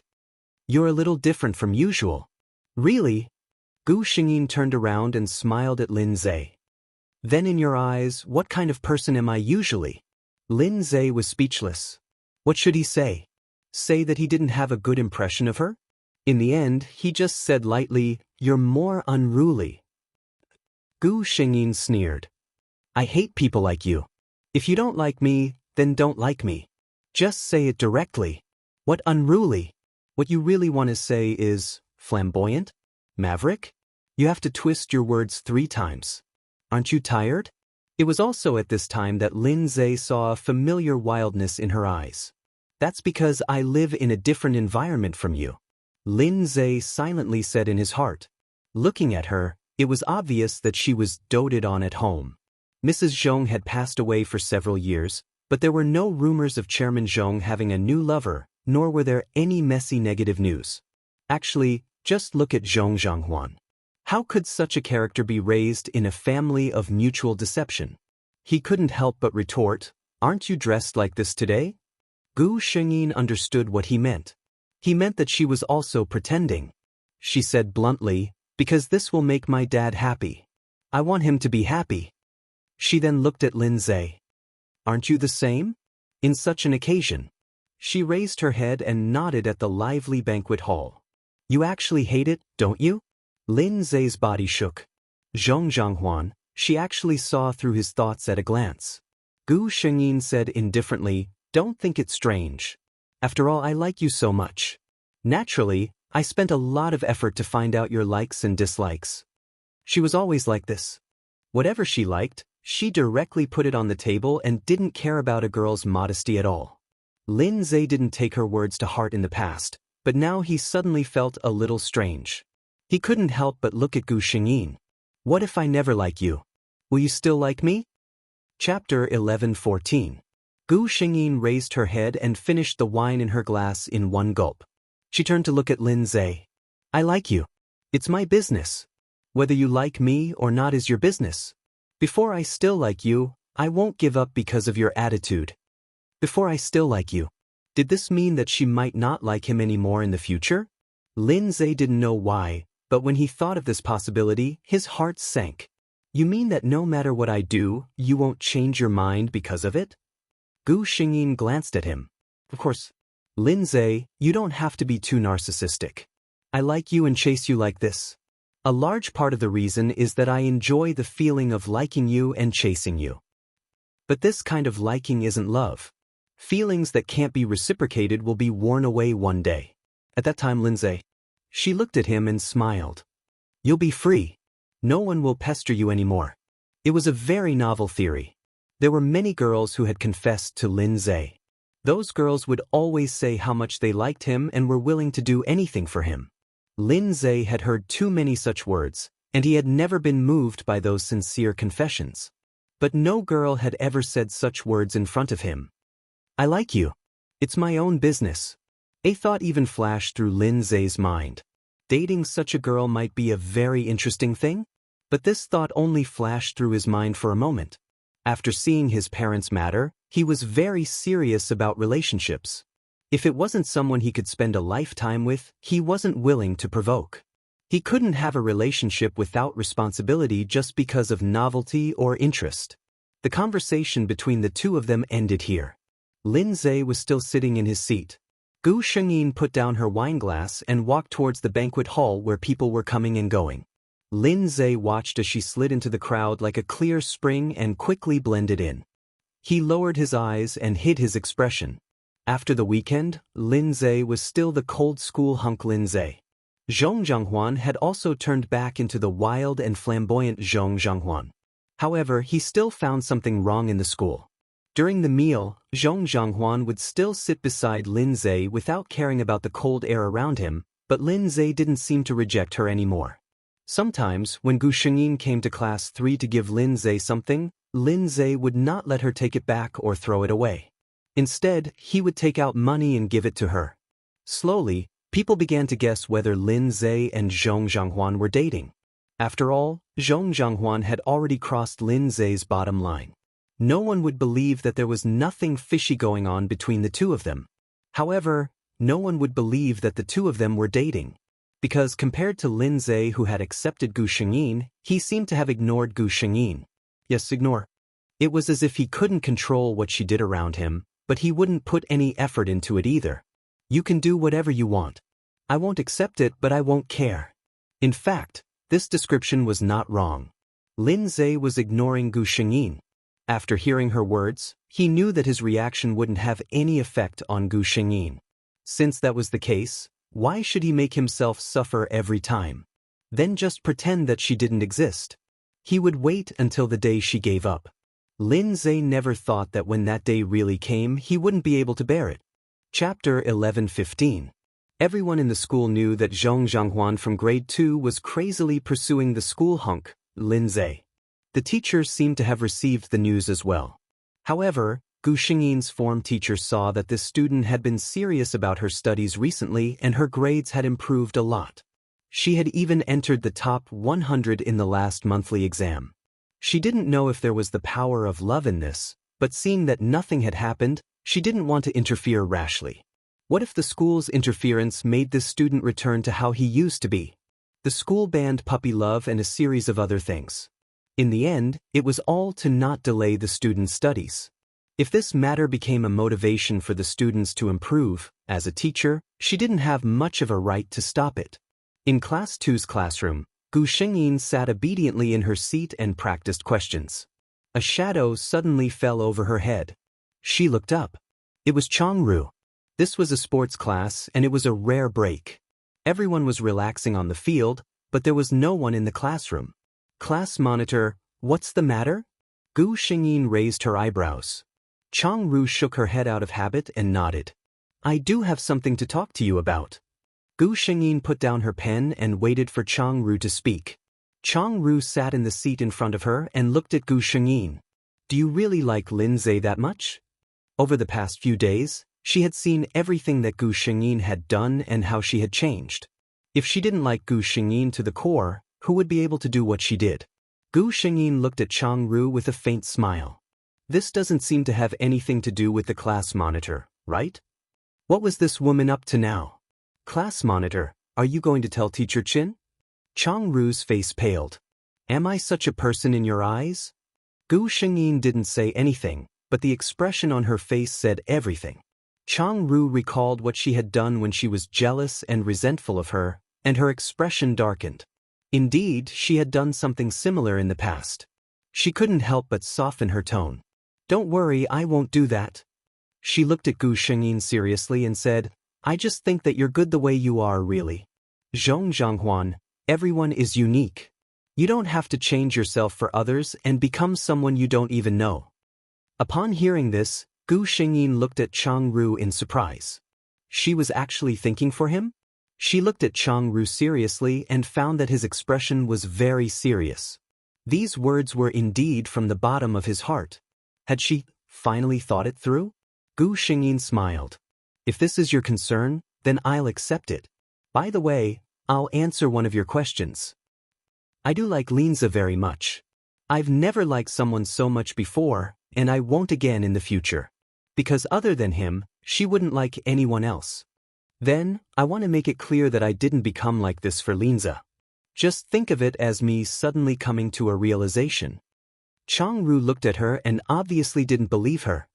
You're a little different from usual. Really? Gu Xingyin turned around and smiled at Lin Zhe. Then in your eyes, what kind of person am I usually? Lin Zhe was speechless. What should he say? Say that he didn't have a good impression of her? In the end, he just said lightly, you're more unruly. Gu Xingyin sneered. I hate people like you. If you don't like me, then don't like me. Just say it directly. What unruly? What you really want to say is, flamboyant? Maverick? You have to twist your words 3 times. Aren't you tired? It was also at this time that Lin Zhe saw a familiar wildness in her eyes. That's because I live in a different environment from you. Lin Zhe silently said in his heart. Looking at her, it was obvious that she was doted on at home. Mrs. Zhong had passed away for several years, but there were no rumors of Chairman Zhong having a new lover, nor were there any messy negative news. Actually, just look at Zhong Zhanghuan. How could such a character be raised in a family of mutual deception? He couldn't help but retort, aren't you dressed like this today? Gu Xingyin understood what he meant. He meant that she was also pretending. She said bluntly, because this will make my dad happy. I want him to be happy. She then looked at Lin Zhe. Aren't you the same? In such an occasion. She raised her head and nodded at the lively banquet hall. You actually hate it, don't you? Lin Zhe's body shook. Zhong Zhanghuan, she actually saw through his thoughts at a glance. Gu Xingyin said indifferently, don't think it strange. After all, I like you so much. Naturally, I spent a lot of effort to find out your likes and dislikes. She was always like this. Whatever she liked, she directly put it on the table and didn't care about a girl's modesty at all. Lin Zhe didn't take her words to heart in the past, but now he suddenly felt a little strange. He couldn't help but look at Gu Xingyin. What if I never like you? Will you still like me? Chapter 11:14. Gu Xingyin raised her head and finished the wine in her glass in one gulp. She turned to look at Lin Zhe. I like you. It's my business. Whether you like me or not is your business. Before I still like you, I won't give up because of your attitude. Before I still like you. Did this mean that she might not like him anymore in the future? Lin Zhe didn't know why, but when he thought of this possibility, his heart sank. You mean that no matter what I do, you won't change your mind because of it? Gu Xingyin glanced at him. Of course. Lin Zhe, you don't have to be too narcissistic. I like you and chase you like this. A large part of the reason is that I enjoy the feeling of liking you and chasing you. But this kind of liking isn't love. Feelings that can't be reciprocated will be worn away one day. At that time, Lin Zhe. She looked at him and smiled. You'll be free. No one will pester you anymore. It was a very novel theory. There were many girls who had confessed to Lin Zhe. Those girls would always say how much they liked him and were willing to do anything for him. Lin Zhe had heard too many such words, and he had never been moved by those sincere confessions. But no girl had ever said such words in front of him. I like you. It's my own business. A thought even flashed through Lin Zhe's mind. Dating such a girl might be a very interesting thing, but this thought only flashed through his mind for a moment. After seeing his parents' matter, he was very serious about relationships. If it wasn't someone he could spend a lifetime with, he wasn't willing to provoke. He couldn't have a relationship without responsibility just because of novelty or interest. The conversation between the two of them ended here. Lin Zhe was still sitting in his seat. Gu Xingyin put down her wineglass and walked towards the banquet hall where people were coming and going. Lin Zhe watched as she slid into the crowd like a clear spring and quickly blended in. He lowered his eyes and hid his expression. After the weekend, Lin Zhe was still the cold school hunk Lin Zhe. Zhong Zhanghuan had also turned back into the wild and flamboyant Zhong Zhanghuan. However, he still found something wrong in the school. During the meal, Zhong Zhanghuan would still sit beside Lin Zhe without caring about the cold air around him, but Lin Zhe didn't seem to reject her anymore. Sometimes, when Gu Shengyin came to class 3 to give Lin Zhe something, Lin Zhe would not let her take it back or throw it away. Instead, he would take out money and give it to her. Slowly, people began to guess whether Lin Zhe and Zhong Zhanghuan were dating. After all, Zhong Zhanghuan had already crossed Lin Zhe's bottom line. No one would believe that there was nothing fishy going on between the two of them. However, no one would believe that the two of them were dating. Because compared to Lin Zhe, who had accepted Gu Shengyin, he seemed to have ignored Gu Shengyin. Yes, ignore. It was as if he couldn't control what she did around him, but he wouldn't put any effort into it either. You can do whatever you want. I won't accept it, but I won't care. In fact, this description was not wrong. Lin Zhe was ignoring Gu Shengyin. After hearing her words, he knew that his reaction wouldn't have any effect on Gu Shengyin. Since that was the case, why should he make himself suffer every time? Then just pretend that she didn't exist. He would wait until the day she gave up. Lin Zhe never thought that when that day really came, he wouldn't be able to bear it. Chapter 11:15. Everyone in the school knew that Zhong Zhanghuan from grade 2 was crazily pursuing the school hunk, Lin Zhe. The teachers seemed to have received the news as well. However, Gu Shengyin's form teacher saw that this student had been serious about her studies recently and her grades had improved a lot. She had even entered the top 100 in the last monthly exam. She didn't know if there was the power of love in this, but seeing that nothing had happened, she didn't want to interfere rashly. What if the school's interference made this student return to how he used to be? The school banned puppy love and a series of other things. In the end, it was all to not delay the student's studies. If this matter became a motivation for the students to improve, as a teacher, she didn't have much of a right to stop it. In Class 2's classroom, Gu Shengyin sat obediently in her seat and practiced questions. A shadow suddenly fell over her head. She looked up. It was Changru. This was a sports class and it was a rare break. Everyone was relaxing on the field, but there was no one in the classroom. Class monitor, what's the matter? Gu Shengyin raised her eyebrows. Changru shook her head out of habit and nodded. I do have something to talk to you about. Gu Shengyin put down her pen and waited for Changru to speak. Changru sat in the seat in front of her and looked at Gu Shengyin. Do you really like Lin Zhe that much? Over the past few days, she had seen everything that Gu Shengyin had done and how she had changed. If she didn't like Gu Shengyin to the core, who would be able to do what she did? Gu Shengyin looked at Changru with a faint smile. This doesn't seem to have anything to do with the class monitor, right? What was this woman up to now? Class monitor, are you going to tell Teacher Chin? Changru's face paled. Am I such a person in your eyes? Gu Shengyin didn't say anything, but the expression on her face said everything. Changru recalled what she had done when she was jealous and resentful of her, and her expression darkened. Indeed, she had done something similar in the past. She couldn't help but soften her tone. Don't worry, I won't do that. She looked at Gu Shengyin seriously and said, I just think that you're good the way you are, really. Zhong Zhanghuan, everyone is unique. You don't have to change yourself for others and become someone you don't even know. Upon hearing this, Gu Shengyin looked at Changru in surprise. She was actually thinking for him? She looked at Changru seriously and found that his expression was very serious. These words were indeed from the bottom of his heart. Had she finally thought it through? Gu Shengyin smiled. If this is your concern, then I'll accept it. By the way, I'll answer one of your questions. I do like Lin Zhe very much. I've never liked someone so much before, and I won't again in the future. Because other than him, she wouldn't like anyone else. Then, I want to make it clear that I didn't become like this for Lin Zhe. Just think of it as me suddenly coming to a realization. Changru looked at her and obviously didn't believe her.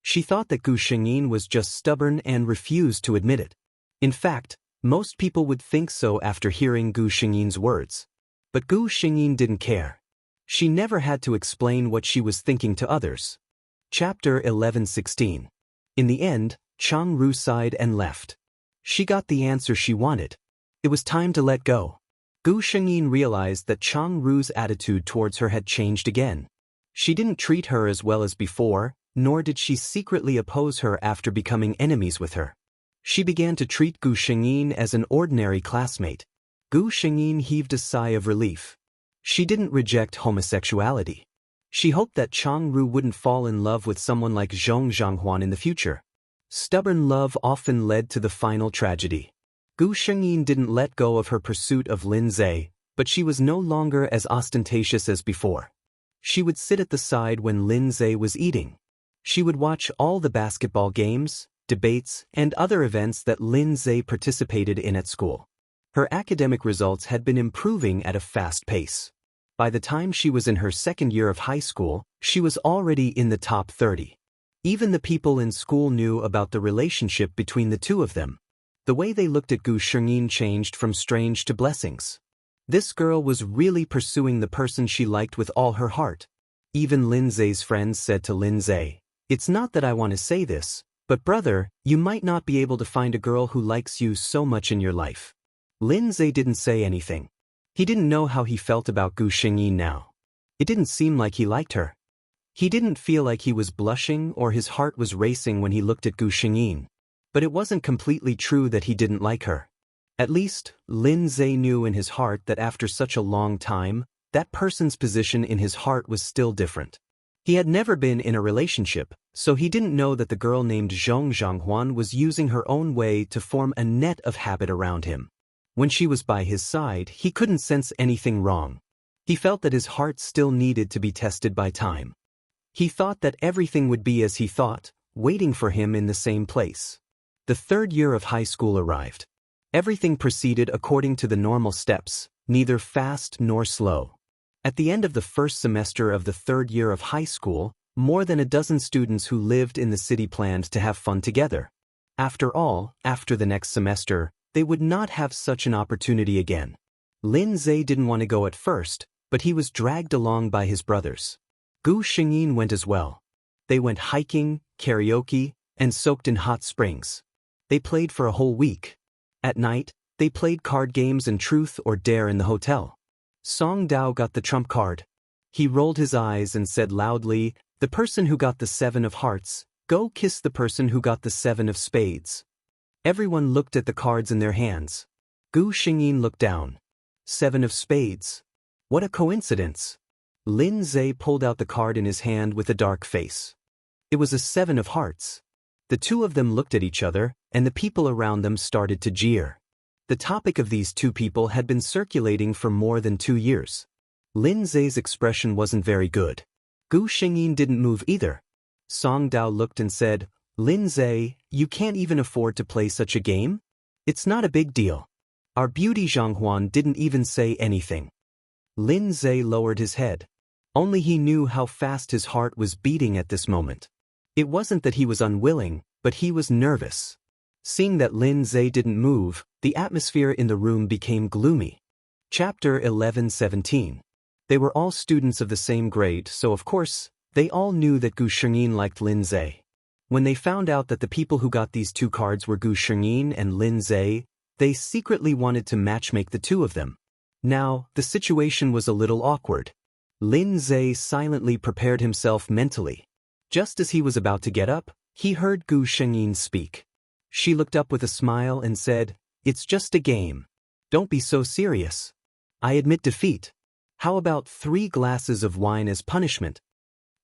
She thought that Gu Shengyin was just stubborn and refused to admit it. In fact, most people would think so after hearing Gu Shengyin's words. But Gu Shengyin didn't care. She never had to explain what she was thinking to others. Chapter 11:16. In the end, Changru sighed and left. She got the answer she wanted. It was time to let go. Gu Shengyin realized that Changru's attitude towards her had changed again. She didn't treat her as well as before, nor did she secretly oppose her after becoming enemies with her. She began to treat Gu Shengyin as an ordinary classmate. Gu Shengyin heaved a sigh of relief. She didn't reject homosexuality. She hoped that Chang Ru wouldn't fall in love with someone like Zhong Zhanghuan in the future. Stubborn love often led to the final tragedy. Gu Shengyin didn't let go of her pursuit of Lin Zhe, but she was no longer as ostentatious as before. She would sit at the side when Lin Zhe was eating. She would watch all the basketball games, debates, and other events that Lin Zhe participated in at school. Her academic results had been improving at a fast pace. By the time she was in her second year of high school, she was already in the top 30. Even the people in school knew about the relationship between the two of them. The way they looked at Gu Shengyin changed from strange to blessings. This girl was really pursuing the person she liked with all her heart. Even Lin Zhe's friends said to Lin Zhe, "It's not that I want to say this, but brother, you might not be able to find a girl who likes you so much in your life." Lin Zhe didn't say anything. He didn't know how he felt about Gu Shengyin now. It didn't seem like he liked her. He didn't feel like he was blushing or his heart was racing when he looked at Gu Shengyin. But it wasn't completely true that he didn't like her. At least, Lin Zhe knew in his heart that after such a long time, that person's position in his heart was still different. He had never been in a relationship, so he didn't know that the girl named Zhong Zhanghuan was using her own way to form a net of habit around him. When she was by his side, he couldn't sense anything wrong. He felt that his heart still needed to be tested by time. He thought that everything would be as he thought, waiting for him in the same place. The third year of high school arrived. Everything proceeded according to the normal steps, neither fast nor slow. At the end of the first semester of the third year of high school, more than a dozen students who lived in the city planned to have fun together. After all, after the next semester, they would not have such an opportunity again. Lin Zhe didn't want to go at first, but he was dragged along by his brothers. Gu Shengyin went as well. They went hiking, karaoke, and soaked in hot springs. They played for a whole week. At night, they played card games and truth or dare in the hotel. Song Dao got the trump card. He rolled his eyes and said loudly, "The person who got the 7 of hearts, go kiss the person who got the 7 of spades." Everyone looked at the cards in their hands. Gu Shengyin looked down. 7 of spades. What a coincidence. Lin Zhe pulled out the card in his hand with a dark face. It was a 7 of hearts. The two of them looked at each other, and the people around them started to jeer. The topic of these two people had been circulating for more than 2 years. Lin Zhe's expression wasn't very good. Gu Shengyin didn't move either. Song Dao looked and said, "Lin Zhe, you can't even afford to play such a game? It's not a big deal." Our beauty Zhanghuan didn't even say anything. Lin Zhe lowered his head. Only he knew how fast his heart was beating at this moment. It wasn't that he was unwilling, but he was nervous. Seeing that Lin Zhe didn't move, the atmosphere in the room became gloomy. Chapter 11:17. They were all students of the same grade, so of course, they all knew that Gu Shengyin liked Lin Zhe. When they found out that the people who got these two cards were Gu Shengyin and Lin Zhe, they secretly wanted to matchmake the two of them. Now, the situation was a little awkward. Lin Zhe silently prepared himself mentally. Just as he was about to get up, he heard Gu Shengyin speak. She looked up with a smile and said, "It's just a game. Don't be so serious. I admit defeat. How about 3 glasses of wine as punishment?"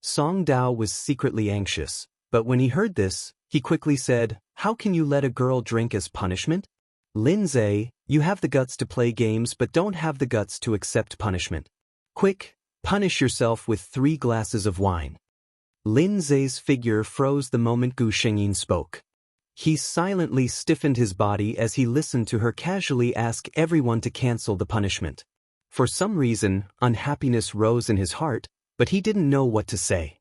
Song Dao was secretly anxious, but when he heard this, he quickly said, "How can you let a girl drink as punishment? Lin Zhe, you have the guts to play games but don't have the guts to accept punishment. Quick, punish yourself with 3 glasses of wine." Lin Zhe's figure froze the moment Gu Shengyin spoke. He silently stiffened his body as he listened to her casually ask everyone to cancel the punishment. For some reason, unhappiness rose in his heart, but he didn't know what to say.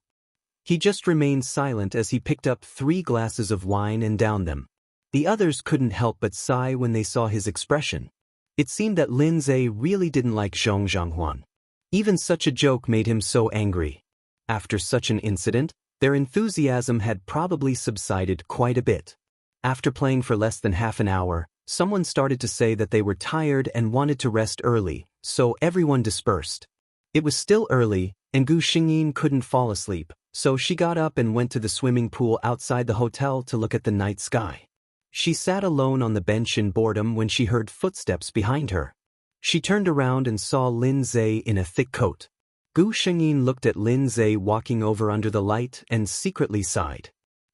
He just remained silent as he picked up 3 glasses of wine and downed them. The others couldn't help but sigh when they saw his expression. It seemed that Lin Zhe really didn't like Zhong Zhanghuan. Even such a joke made him so angry. After such an incident, their enthusiasm had probably subsided quite a bit. After playing for less than half an hour, someone started to say that they were tired and wanted to rest early, so everyone dispersed. It was still early, and Gu Shengyin couldn't fall asleep, So she got up and went to the swimming pool outside the hotel to look at the night sky. She sat alone on the bench in boredom when she heard footsteps behind her. She turned around and saw Lin Zhe in a thick coat. Gu Shengyin looked at Lin Zhe walking over under the light and secretly sighed.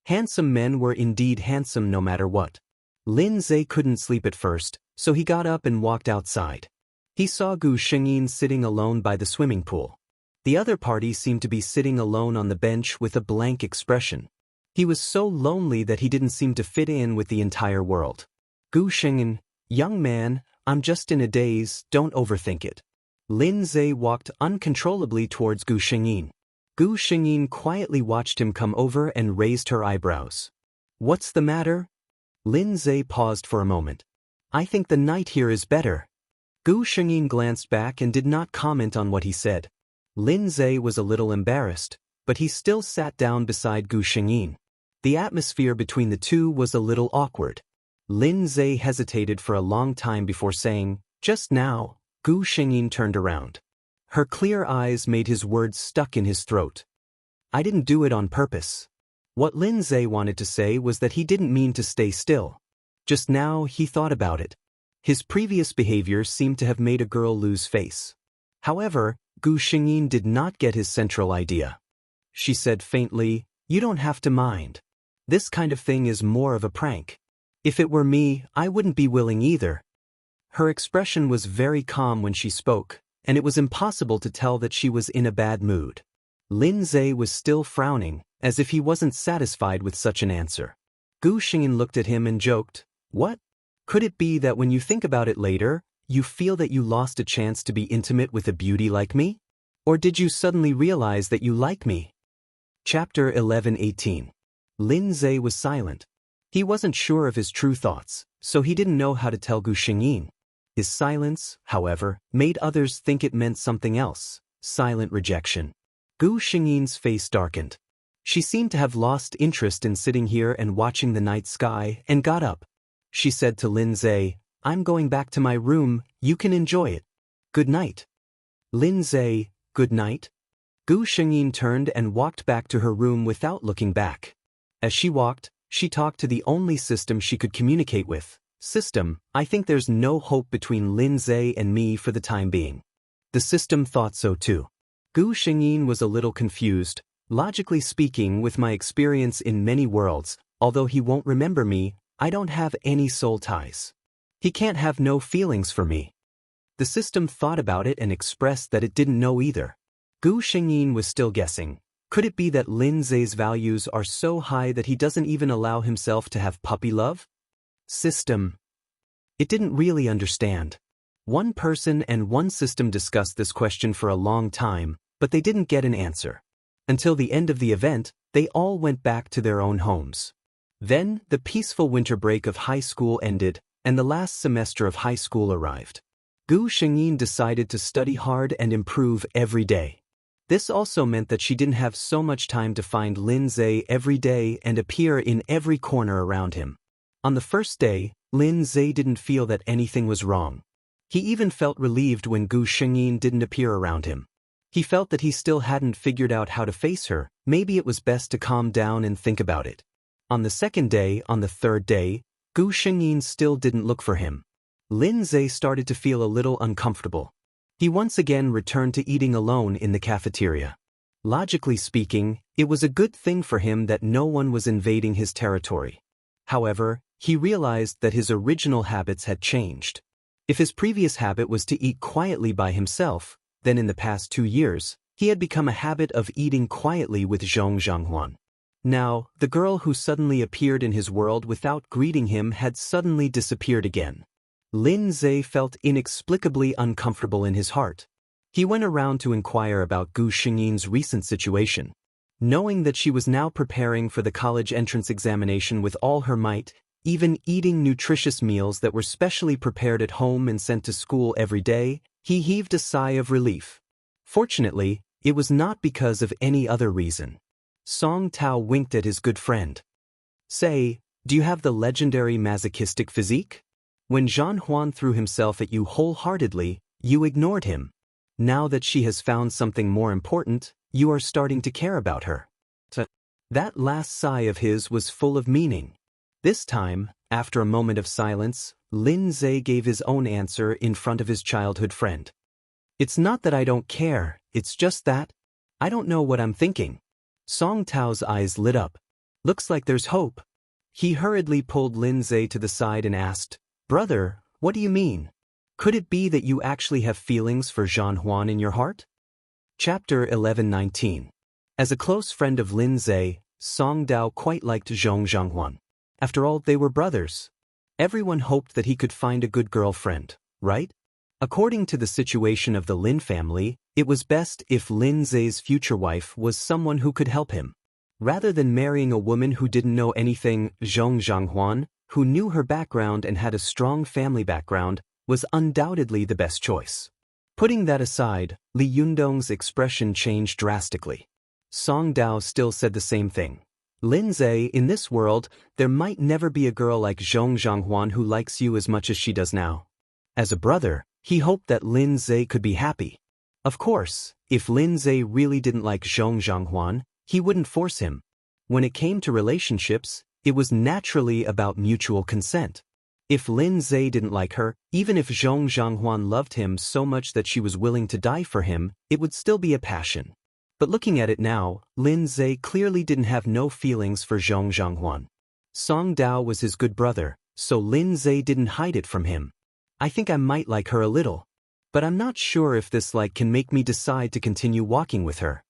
Handsome men were indeed handsome no matter what. Lin Zhe couldn't sleep at first, so he got up and walked outside. He saw Gu Shengyin sitting alone by the swimming pool. The other party seemed to be sitting alone on the bench with a blank expression. He was so lonely that he didn't seem to fit in with the entire world. Gu Shengyin, young man, I'm just in a daze, don't overthink it. Lin Zhe walked uncontrollably towards Gu Shengyin. Gu Shengyin quietly watched him come over and raised her eyebrows. What's the matter? Lin Zhe paused for a moment. I think the night here is better. Gu Shengyin glanced back and did not comment on what he said. Lin Zhe was a little embarrassed, but he still sat down beside Gu Shengyin. The atmosphere between the two was a little awkward. Lin Zhe hesitated for a long time before saying, just now. Gu Shengyin turned around. Her clear eyes made his words stuck in his throat. I didn't do it on purpose. What Lin Zhe wanted to say was that he didn't mean to stay still. Just now he thought about it. His previous behavior seemed to have made a girl lose face. However, Gu Shengyin did not get his central idea. She said faintly, you don't have to mind. This kind of thing is more of a prank. If it were me, I wouldn't be willing either. Her expression was very calm when she spoke, and it was impossible to tell that she was in a bad mood. Lin Zhe was still frowning, as if he wasn't satisfied with such an answer. Gu Shengyin looked at him and joked, what? Could it be that when you think about it later, you feel that you lost a chance to be intimate with a beauty like me? Or did you suddenly realize that you like me? Chapter 11:18. Lin Zhe was silent. He wasn't sure of his true thoughts, so he didn't know how to tell Gu Shengyin. His silence, however, made others think it meant something else, silent rejection. Gu Shengyin's face darkened. She seemed to have lost interest in sitting here and watching the night sky and got up. She said to Lin Zhe, I'm going back to my room, you can enjoy it. Good night. Lin Zhe, good night. Gu Shengyin turned and walked back to her room without looking back. As she walked, she talked to the only system she could communicate with. System, I think there's no hope between Lin Zhe and me for the time being. The system thought so too. Gu Shengyin was a little confused. Logically speaking, with my experience in many worlds, although he won't remember me, I don't have any soul ties. He can't have no feelings for me. The system thought about it and expressed that it didn't know either. Gu Shengyin was still guessing. Could it be that Lin Zhe's values are so high that he doesn't even allow himself to have puppy love? System. It didn't really understand. One person and one system discussed this question for a long time, but they didn't get an answer. Until the end of the event, they all went back to their own homes. Then, the peaceful winter break of high school ended, and the last semester of high school arrived. Gu Shengyin decided to study hard and improve every day. This also meant that she didn't have so much time to find Lin Zhe every day and appear in every corner around him. On the first day, Lin Zhe didn't feel that anything was wrong. He even felt relieved when Gu Shengyin didn't appear around him. He felt that he still hadn't figured out how to face her. Maybe it was best to calm down and think about it. On the second day, on the third day, Gu Shengyin still didn't look for him. Lin Zhe started to feel a little uncomfortable. He once again returned to eating alone in the cafeteria. Logically speaking, it was a good thing for him that no one was invading his territory. However, he realized that his original habits had changed. If his previous habit was to eat quietly by himself, then in the past 2 years, he had become a habit of eating quietly with Zhong Zhanghuan. Now, the girl who suddenly appeared in his world without greeting him had suddenly disappeared again. Lin Zhe felt inexplicably uncomfortable in his heart. He went around to inquire about Gu Shengyin's recent situation. Knowing that she was now preparing for the college entrance examination with all her might, even eating nutritious meals that were specially prepared at home and sent to school every day, he heaved a sigh of relief. Fortunately, it was not because of any other reason. Song Tao winked at his good friend. Say, do you have the legendary masochistic physique? When Zhan Huan threw himself at you wholeheartedly, you ignored him. Now that she has found something more important, you are starting to care about her. That last sigh of his was full of meaning. This time, after a moment of silence, Lin Zhe gave his own answer in front of his childhood friend. It's not that I don't care, it's just that I don't know what I'm thinking. Song Tao's eyes lit up. Looks like there's hope. He hurriedly pulled Lin Zhe to the side and asked, Brother, what do you mean? Could it be that you actually have feelings for Zhan Huan in your heart? Chapter 1119. As a close friend of Lin Zhe, Song Dao quite liked Zhong Zhanghuan. After all, they were brothers. Everyone hoped that he could find a good girlfriend, right? According to the situation of the Lin family, it was best if Lin Zhe's future wife was someone who could help him. Rather than marrying a woman who didn't know anything, Zhong Zhanghuan, who knew her background and had a strong family background, was undoubtedly the best choice. Putting that aside, Li Yundong's expression changed drastically. Song Dao still said the same thing. Lin Zhe, in this world, there might never be a girl like Zhong Zhanghuan who likes you as much as she does now. As a brother, he hoped that Lin Zhe could be happy. Of course, if Lin Zhe really didn't like Zhong Zhanghuan, he wouldn't force him. When it came to relationships, it was naturally about mutual consent. If Lin Zhe didn't like her, even if Zhong Zhanghuan loved him so much that she was willing to die for him, it would still be a passion. But looking at it now, Lin Zhe clearly didn't have no feelings for Zhong Zhanghuan. Song Dao was his good brother, so Lin Zhe didn't hide it from him. I think I might like her a little. But I'm not sure if this like can make me decide to continue walking with her.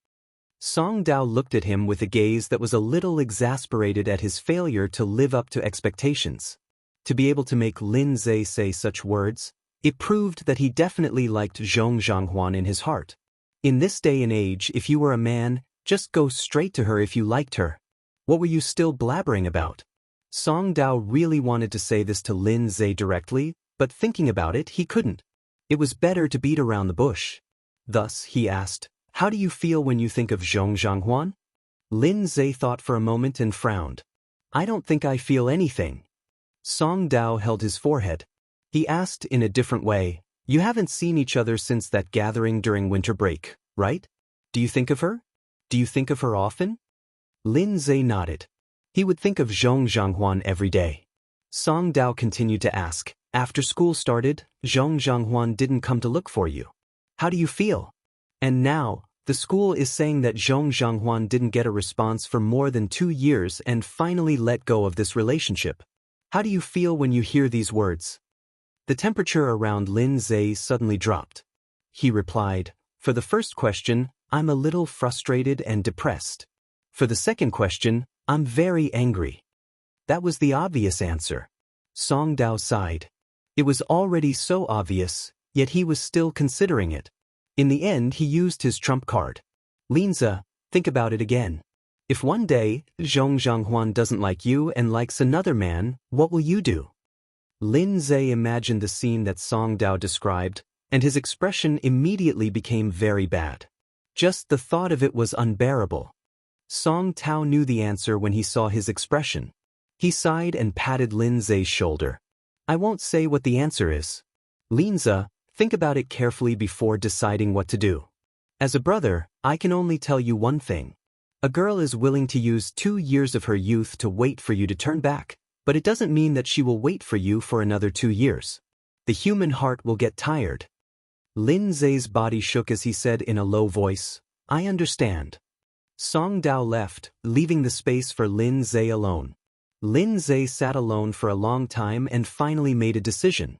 Song Dao looked at him with a gaze that was a little exasperated at his failure to live up to expectations. To be able to make Lin Zhe say such words, it proved that he definitely liked Zhong Zhanghuan in his heart. In this day and age, if you were a man, just go straight to her if you liked her. What were you still blabbering about? Song Dao really wanted to say this to Lin Zhe directly, but thinking about it, he couldn't. It was better to beat around the bush. Thus, he asked, How do you feel when you think of Zhong Zhanghuan? Lin Zhe thought for a moment and frowned. I don't think I feel anything. Song Dao held his forehead. He asked in a different way, You haven't seen each other since that gathering during winter break, right? Do you think of her? Do you think of her often? Lin Zhe nodded. He would think of Zhong Zhanghuan every day. Song Dao continued to ask, After school started, Zhong Zhanghuan didn't come to look for you. How do you feel? And now, the school is saying that Zhong Zhanghuan didn't get a response for more than 2 years and finally let go of this relationship. How do you feel when you hear these words? The temperature around Lin Zhe suddenly dropped. He replied, For the first question, I'm a little frustrated and depressed. For the second question, I'm very angry. That was the obvious answer. Song Dao sighed. It was already so obvious, yet he was still considering it. In the end, he used his trump card. Linza, think about it again. If one day, Zhong Zhanghuan doesn't like you and likes another man, what will you do? Lin Zhe imagined the scene that Song Dao described, and his expression immediately became very bad. Just the thought of it was unbearable. Song Tao knew the answer when he saw his expression. He sighed and patted Lin Zhe's shoulder. I won't say what the answer is. Linza, think about it carefully before deciding what to do. As a brother, I can only tell you one thing. A girl is willing to use 2 years of her youth to wait for you to turn back, but it doesn't mean that she will wait for you for another 2 years. The human heart will get tired. Lin Zhe's body shook as he said in a low voice, I understand. Song Dao left, leaving the space for Lin Zhe alone. Lin Zhe sat alone for a long time and finally made a decision.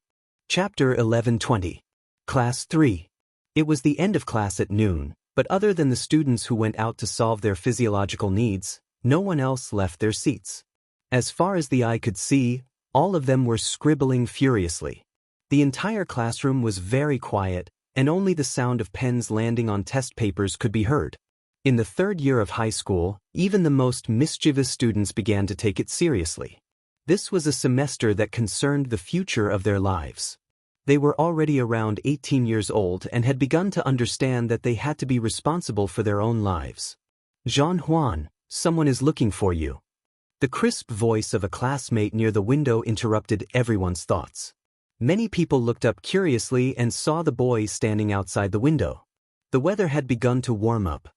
Chapter 1120. Class 3. It was the end of class at noon, but other than the students who went out to solve their physiological needs, no one else left their seats. As far as the eye could see, all of them were scribbling furiously. The entire classroom was very quiet, and only the sound of pens landing on test papers could be heard. In the 3rd year of high school, even the most mischievous students began to take it seriously. This was a semester that concerned the future of their lives. They were already around 18 years old and had begun to understand that they had to be responsible for their own lives. Zhan Huan, someone is looking for you. The crisp voice of a classmate near the window interrupted everyone's thoughts. Many people looked up curiously and saw the boy standing outside the window. The weather had begun to warm up.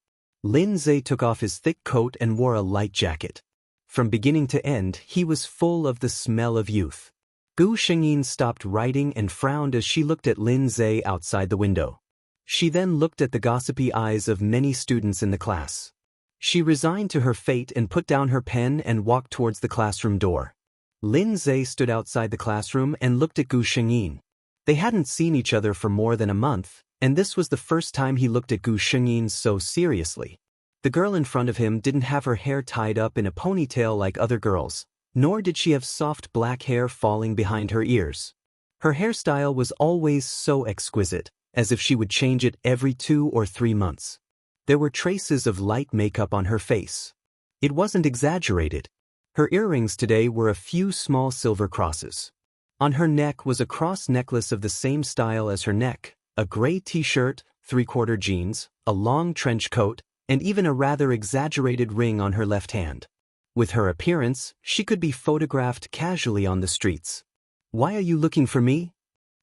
Lin Zhe took off his thick coat and wore a light jacket. From beginning to end, he was full of the smell of youth. Gu Shengyin stopped writing and frowned as she looked at Lin Zhe outside the window. She then looked at the gossipy eyes of many students in the class. She resigned to her fate and put down her pen and walked towards the classroom door. Lin Zhe stood outside the classroom and looked at Gu Shengyin. They hadn't seen each other for more than a month, and this was the first time he looked at Gu Shengyin so seriously. The girl in front of him didn't have her hair tied up in a ponytail like other girls, nor did she have soft black hair falling behind her ears. Her hairstyle was always so exquisite, as if she would change it every 2 or 3 months. There were traces of light makeup on her face. It wasn't exaggerated. Her earrings today were a few small silver crosses. On her neck was a cross necklace of the same style as her neck, a gray t-shirt, 3/4 jeans, a long trench coat, and even a rather exaggerated ring on her left hand. With her appearance, she could be photographed casually on the streets. "Why are you looking for me?"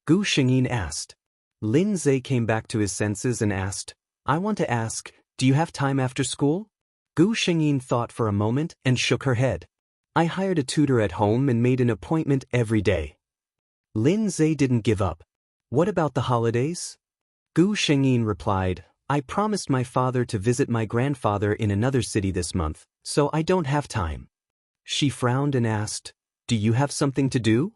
Gu Shengyin asked. Lin Zhe came back to his senses and asked, "I want to ask, do you have time after school?" Gu Shengyin thought for a moment and shook her head. "I hired a tutor at home and made an appointment every day." Lin Zhe didn't give up. "What about the holidays?" Gu Shengyin replied, "I promised my father to visit my grandfather in another city this month, so I don't have time." She frowned and asked, "Do you have something to do?"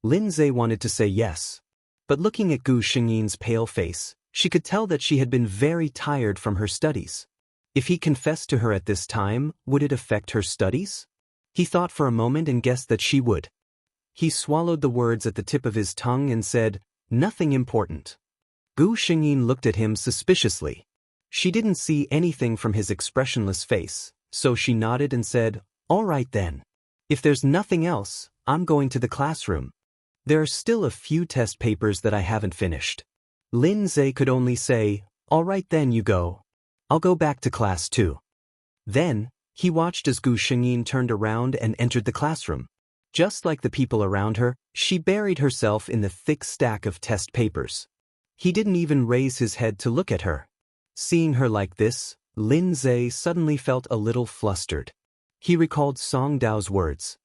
Lin Zhe wanted to say yes. But looking at Gu Shengyin's pale face, she could tell that she had been very tired from her studies. If he confessed to her at this time, would it affect her studies? He thought for a moment and guessed that she would. He swallowed the words at the tip of his tongue and said, "Nothing important." Gu Shengyin looked at him suspiciously. She didn't see anything from his expressionless face, so she nodded and said, "All right then. If there's nothing else, I'm going to the classroom. There are still a few test papers that I haven't finished." Lin Zhe could only say, "All right then, you go. I'll go back to class too." Then, he watched as Gu Shengyin turned around and entered the classroom. Just like the people around her, she buried herself in the thick stack of test papers. He didn't even raise his head to look at her. Seeing her like this, Lin Zhe suddenly felt a little flustered. He recalled Song Dao's words.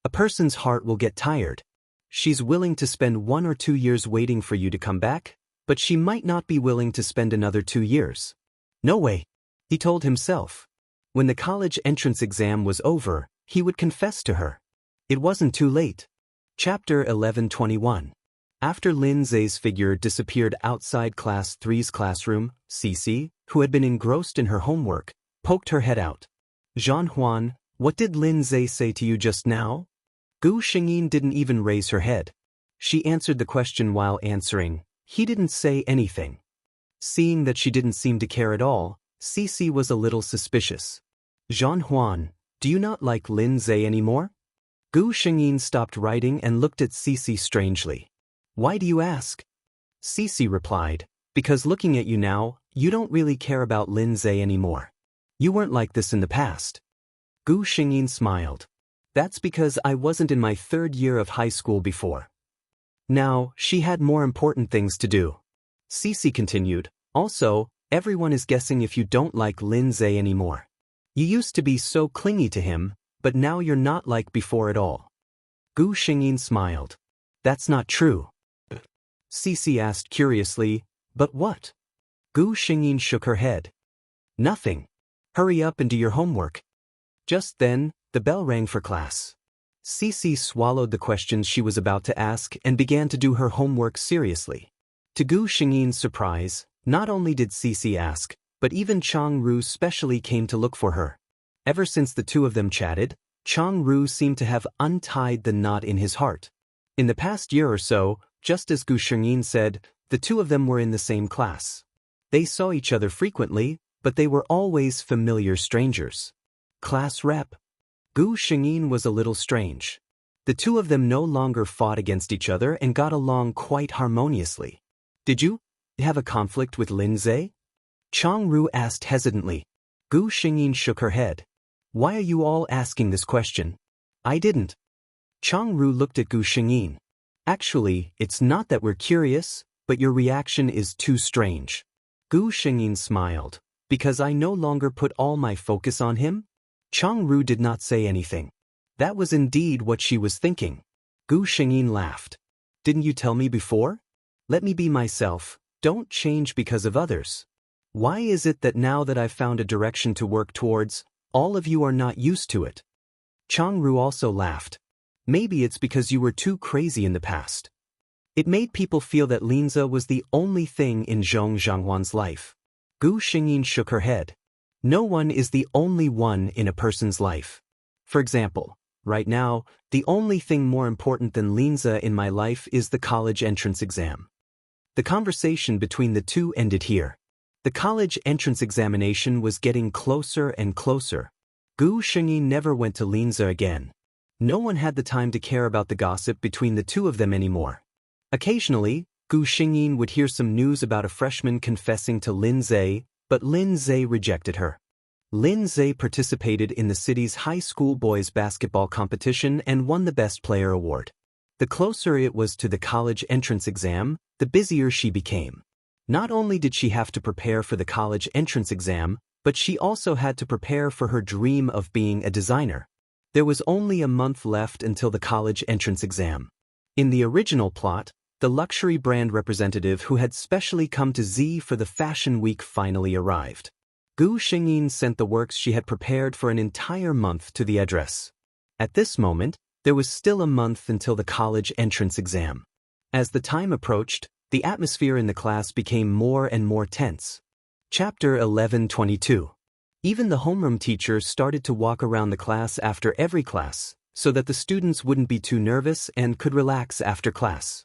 "A person's heart will get tired. She's willing to spend 1 or 2 years waiting for you to come back, but she might not be willing to spend another 2 years. No way," he told himself. When the college entrance exam was over, he would confess to her. It wasn't too late. Chapter 11:21. After Lin Zhe's figure disappeared outside Class 3's classroom, Cici, who had been engrossed in her homework, poked her head out. "Jean Huan, what did Lin Zhe say to you just now?" Gu Shengyin didn't even raise her head. She answered the question while answering, "He didn't say anything." Seeing that she didn't seem to care at all, Cici was a little suspicious. "Jean Huan, do you not like Lin Zhe anymore?" Gu Shengyin stopped writing and looked at Cici strangely. "Why do you ask?" Cici replied, "Because looking at you now, you don't really care about Lin Zhe anymore. You weren't like this in the past." Gu Shengyin smiled. "That's because I wasn't in my 3rd year of high school before. Now, she had more important things to do." Cici continued, "Also, everyone is guessing if you don't like Lin Zhe anymore. You used to be so clingy to him, but now you're not like before at all." Gu Shengyin smiled. "That's not true." Cici asked curiously, "But what?" Gu Shengyin shook her head. "Nothing. Hurry up and do your homework." Just then, the bell rang for class. Cici swallowed the questions she was about to ask and began to do her homework seriously. To Gu Shengyin's surprise, not only did Cici ask, but even Chang Ru specially came to look for her. Ever since the two of them chatted, Chang Ru seemed to have untied the knot in his heart. In the past year or so, just as Gu Shengyin said, the two of them were in the same class. They saw each other frequently, but they were always familiar strangers. Class rep. Gu Shengyin was a little strange. The two of them no longer fought against each other and got along quite harmoniously. "Did you have a conflict with Lin Zhe?" Chang Ru asked hesitantly. Gu Shengyin shook her head. "Why are you all asking this question?" "I didn't." Chang Ru looked at Gu Shengyin. "Actually, it's not that we're curious, but your reaction is too strange." Gu Shengyin smiled. Because I no longer put all my focus on him? Changru did not say anything. That was indeed what she was thinking. Gu Shengyin laughed. Didn't you tell me before? Let me be myself, don't change because of others. Why is it that now that I've found a direction to work towards, all of you are not used to it? Changru also laughed. Maybe it's because you were too crazy in the past. It made people feel that Linza was the only thing in Zhong Zhanghuan's life. Gu Shengyin shook her head. No one is the only one in a person's life. For example, right now, the only thing more important than Linza in my life is the college entrance exam. The conversation between the two ended here. The college entrance examination was getting closer and closer. Gu Shengyin never went to Linza again. No one had the time to care about the gossip between the two of them anymore. Occasionally, Gu Shengyin would hear some news about a freshman confessing to Lin Zhe, but Lin Zhe rejected her. Lin Zhe participated in the city's high school boys basketball competition and won the Best Player award. The closer it was to the college entrance exam, the busier she became. Not only did she have to prepare for the college entrance exam, but she also had to prepare for her dream of being a designer. There was only a month left until the college entrance exam. In the original plot, the luxury brand representative who had specially come to Z for the fashion week finally arrived. Gu Shengyin sent the works she had prepared for an entire month to the address. At this moment, there was still a month until the college entrance exam. As the time approached, the atmosphere in the class became more and more tense. Chapter 11:22. Even the homeroom teacher started to walk around the class after every class, so that the students wouldn't be too nervous and could relax after class.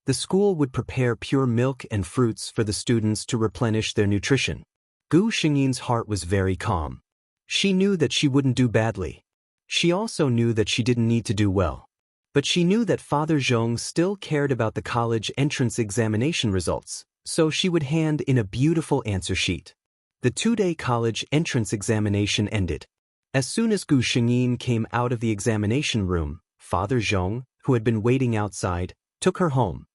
The school would prepare pure milk and fruits for the students to replenish their nutrition. Gu Shengyin's heart was very calm. She knew that she wouldn't do badly. She also knew that she didn't need to do well. But she knew that Father Zhong still cared about the college entrance examination results, so she would hand in a beautiful answer sheet. The 2-day college entrance examination ended. As soon as Gu Shengyin came out of the examination room, Father Zhong, who had been waiting outside, took her home.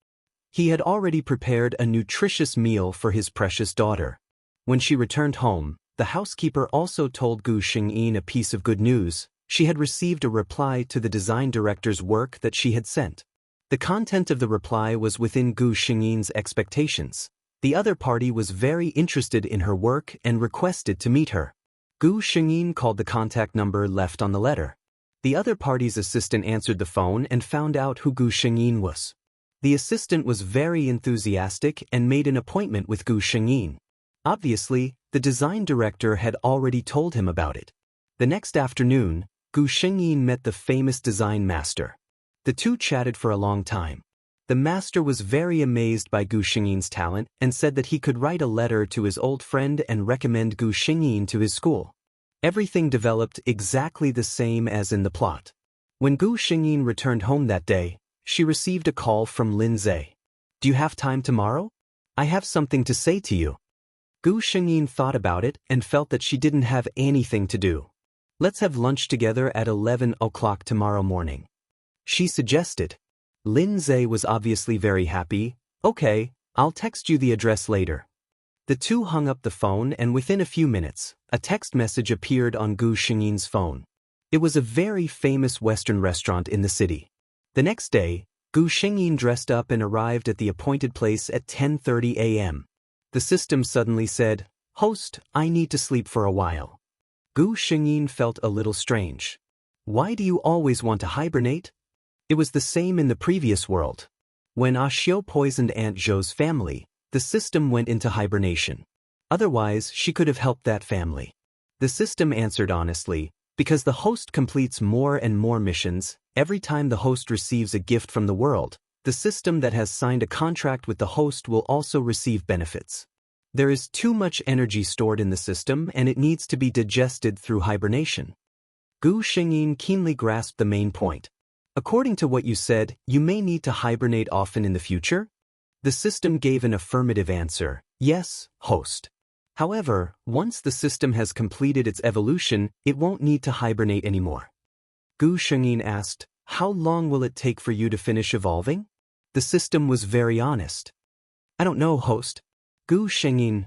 He had already prepared a nutritious meal for his precious daughter. When she returned home, the housekeeper also told Gu Shengyin a piece of good news. She had received a reply to the design director's work that she had sent. The content of the reply was within Gu Shengyin's expectations. The other party was very interested in her work and requested to meet her. Gu Shengyin called the contact number left on the letter. The other party's assistant answered the phone and found out who Gu Shengyin was. The assistant was very enthusiastic and made an appointment with Gu Shengyin. Obviously, the design director had already told him about it. The next afternoon, Gu Shengyin met the famous design master. The two chatted for a long time. The master was very amazed by Gu Shengyin's talent and said that he could write a letter to his old friend and recommend Gu Shengyin to his school. Everything developed exactly the same as in the plot. When Gu Shengyin returned home that day, she received a call from Lin Zhe. Do you have time tomorrow? I have something to say to you. Gu Shengyin thought about it and felt that she didn't have anything to do. Let's have lunch together at 11 o'clock tomorrow morning. She suggested. Lin Zhe was obviously very happy. Okay, I'll text you the address later. The two hung up the phone and within a few minutes, a text message appeared on Gu Shengyin's phone. It was a very famous Western restaurant in the city. The next day, Gu Shengyin dressed up and arrived at the appointed place at 10:30 a.m. The system suddenly said, "Host, I need to sleep for a while." Gu Shengyin felt a little strange. Why do you always want to hibernate? It was the same in the previous world. When Ah Xiu poisoned Aunt Zhou's family, the system went into hibernation. Otherwise, she could have helped that family. The system answered honestly, because the host completes more and more missions, every time the host receives a gift from the world, the system that has signed a contract with the host will also receive benefits. There is too much energy stored in the system and it needs to be digested through hibernation. Gu Shengyin keenly grasped the main point. According to what you said, you may need to hibernate often in the future? The system gave an affirmative answer. Yes, host. However, once the system has completed its evolution, it won't need to hibernate anymore. Gu Shengyin asked, how long will it take for you to finish evolving? The system was very honest. I don't know, host. Gu Shengyin.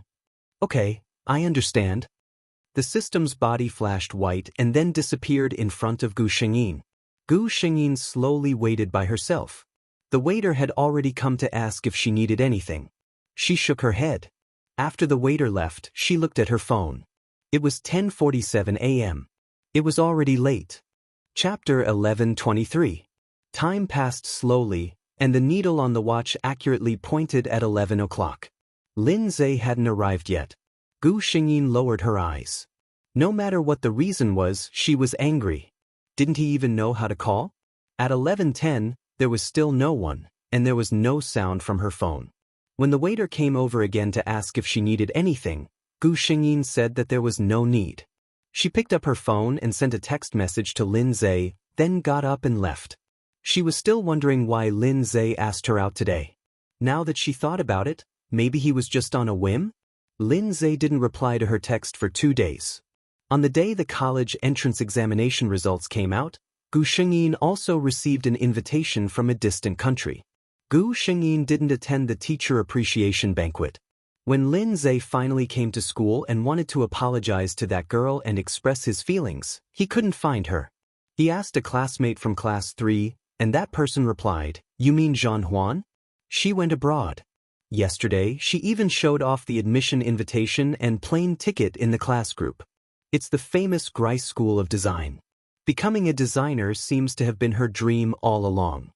Okay, I understand. The system's body flashed white and then disappeared in front of Gu Shengyin. Gu Shengyin slowly waited by herself. The waiter had already come to ask if she needed anything. She shook her head. After the waiter left, she looked at her phone. It was 10:47 a.m. It was already late. Chapter 11:23. Time passed slowly, and the needle on the watch accurately pointed at 11 o'clock. Lin Zhe hadn't arrived yet. Gu Shengyin lowered her eyes. No matter what the reason was, she was angry. Didn't he even know how to call? At 11:10, there was still no one, and there was no sound from her phone. When the waiter came over again to ask if she needed anything, Gu Shengyin said that there was no need. She picked up her phone and sent a text message to Lin Zhe, then got up and left. She was still wondering why Lin Zhe asked her out today. Now that she thought about it, maybe he was just on a whim? Lin Zhe didn't reply to her text for 2 days. On the day the college entrance examination results came out, Gu Shengyin also received an invitation from a distant country. Gu Shengyin didn't attend the teacher appreciation banquet. When Lin Zhe finally came to school and wanted to apologize to that girl and express his feelings, he couldn't find her. He asked a classmate from class 3, and that person replied, "You mean Zhang Huan? She went abroad. Yesterday, she even showed off the admission invitation and plane ticket in the class group. It's the famous Grice School of Design. Becoming a designer seems to have been her dream all along."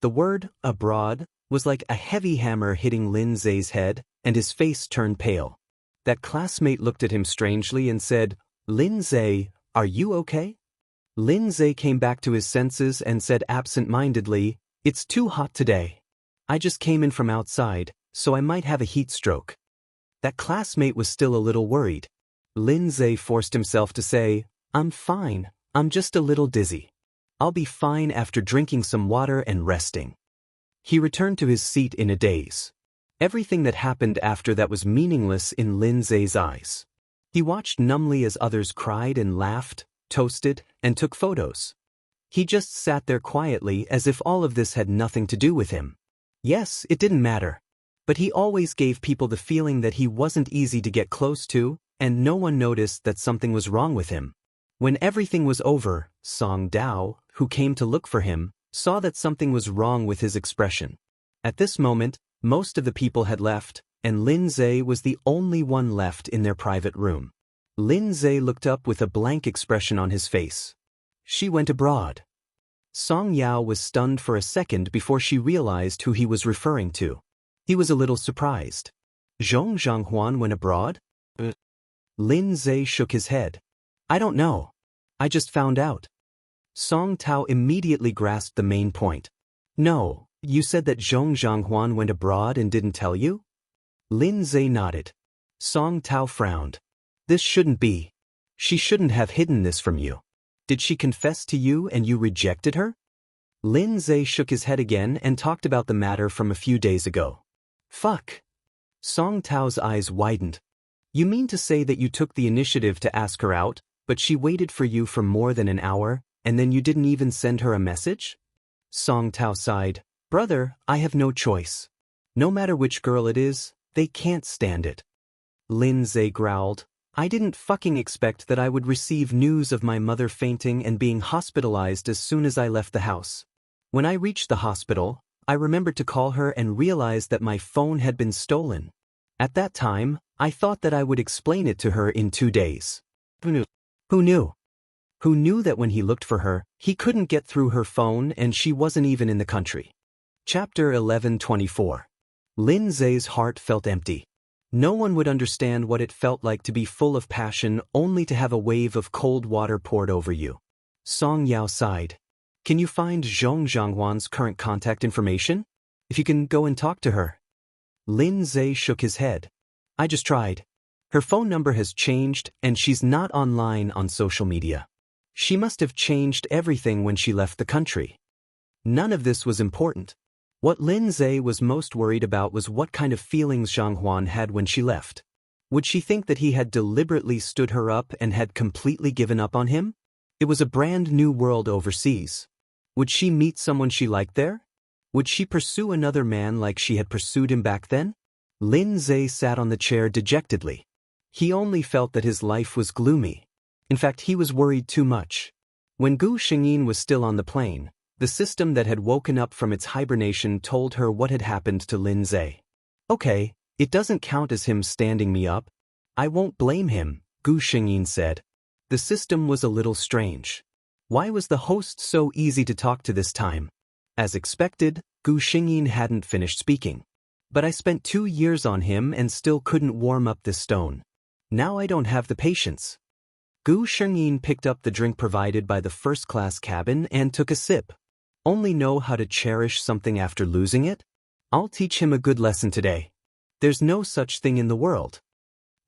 The word, abroad, was like a heavy hammer hitting Lin Zhe's head, and his face turned pale. That classmate looked at him strangely and said, "Lin Zhe, are you okay?" Lin Zhe came back to his senses and said absent-mindedly, "It's too hot today. I just came in from outside, so I might have a heat stroke." That classmate was still a little worried. Lin Zhe forced himself to say, "I'm fine, I'm just a little dizzy. I'll be fine after drinking some water and resting." He returned to his seat in a daze. Everything that happened after that was meaningless in Lin Zhe's eyes. He watched numbly as others cried and laughed, toasted, and took photos. He just sat there quietly as if all of this had nothing to do with him. Yes, it didn't matter. But he always gave people the feeling that he wasn't easy to get close to, and no one noticed that something was wrong with him. When everything was over, Song Dao, who came to look for him, saw that something was wrong with his expression. At this moment, most of the people had left, and Lin Zhe was the only one left in their private room. Lin Zhe looked up with a blank expression on his face. She went abroad. Song Yao was stunned for a second before she realized who he was referring to. He was a little surprised. Zhang Huan went abroad? Lin Zhe shook his head. "I don't know. I just found out." Song Tao immediately grasped the main point. "No, you said that Zhang Huan went abroad and didn't tell you?" Lin Zhe nodded. Song Tao frowned. "This shouldn't be. She shouldn't have hidden this from you. Did she confess to you and you rejected her?" Lin Zhe shook his head again and talked about the matter from a few days ago. "Fuck." Song Tao's eyes widened. "You mean to say that you took the initiative to ask her out, but she waited for you for more than an hour, and then you didn't even send her a message?" Song Tao sighed. "Brother, I have no choice. No matter which girl it is, they can't stand it." Lin Zhe growled. "I didn't fucking expect that I would receive news of my mother fainting and being hospitalized as soon as I left the house. When I reached the hospital, I remembered to call her and realized that my phone had been stolen. At that time, I thought that I would explain it to her in 2 days. Who knew? Who knew? Who knew that when he looked for her, he couldn't get through her phone and she wasn't even in the country?" Chapter 11:24. Lin Zhe's heart felt empty. No one would understand what it felt like to be full of passion only to have a wave of cold water poured over you. Song Yao sighed. "Can you find Zhang Huan's current contact information? If you can go and talk to her." Lin Zhe shook his head. "I just tried. Her phone number has changed and she's not online on social media. She must have changed everything when she left the country." None of this was important. What Lin Zhe was most worried about was what kind of feelings Zhang Huan had when she left. Would she think that he had deliberately stood her up and had completely given up on him? It was a brand new world overseas. Would she meet someone she liked there? Would she pursue another man like she had pursued him back then? Lin Zhe sat on the chair dejectedly. He only felt that his life was gloomy. In fact, he was worried too much. When Gu Shengyin was still on the plane, the system that had woken up from its hibernation told her what had happened to Lin Zhe. Okay, it doesn't count as him standing me up. I won't blame him, Gu Shengyin said. The system was a little strange. Why was the host so easy to talk to this time? As expected, Gu Shengyin hadn't finished speaking. But I spent 2 years on him and still couldn't warm up this stone. Now I don't have the patience. Gu Shengyin picked up the drink provided by the first-class cabin and took a sip. Only know how to cherish something after losing it? I'll teach him a good lesson today. There's no such thing in the world.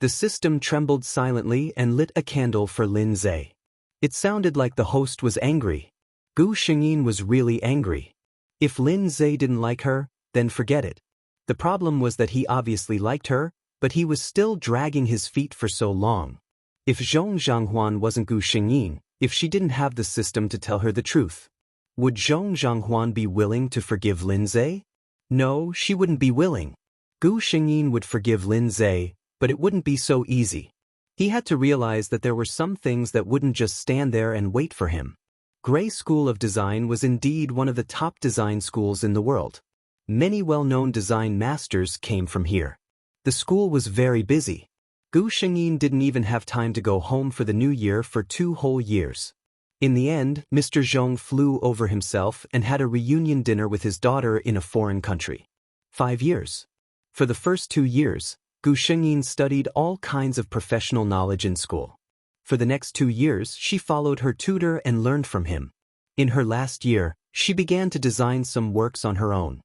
The system trembled silently and lit a candle for Lin Zhe. It sounded like the host was angry. Gu Shengyin was really angry. If Lin Zhe didn't like her, then forget it. The problem was that he obviously liked her, but he was still dragging his feet for so long. If Zhong Zhanghuan wasn't Gu Shengyin, if she didn't have the system to tell her the truth, would Zhong Zhanghuan be willing to forgive Lin Zhe? No, she wouldn't be willing. Gu Shengyin would forgive Lin Zhe, but it wouldn't be so easy. He had to realize that there were some things that wouldn't just stand there and wait for him. Gray School of Design was indeed one of the top design schools in the world. Many well-known design masters came from here. The school was very busy. Gu Shengyin didn't even have time to go home for the new year for 2 whole years. In the end, Mr. Zhong flew over himself and had a reunion dinner with his daughter in a foreign country. 5 years. For the first 2 years, Gu Shengyin studied all kinds of professional knowledge in school. For the next 2 years, she followed her tutor and learned from him. In her last year, she began to design some works on her own.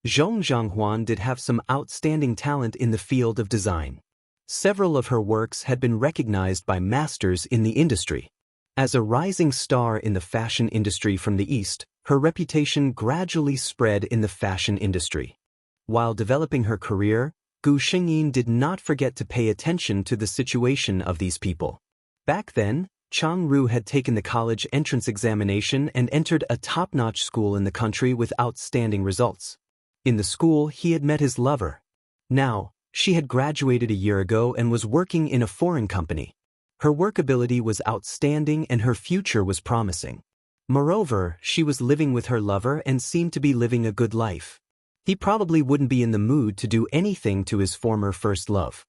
Zhong Zhanghuan did have some outstanding talent in the field of design. Several of her works had been recognized by masters in the industry. As a rising star in the fashion industry from the East, her reputation gradually spread in the fashion industry. While developing her career, Gu Shengyin did not forget to pay attention to the situation of these people. Back then, Chang Ru had taken the college entrance examination and entered a top-notch school in the country with outstanding results. In the school, he had met his lover. Now, she had graduated a year ago and was working in a foreign company. Her work ability was outstanding and her future was promising. Moreover, she was living with her lover and seemed to be living a good life. He probably wouldn't be in the mood to do anything to his former first love.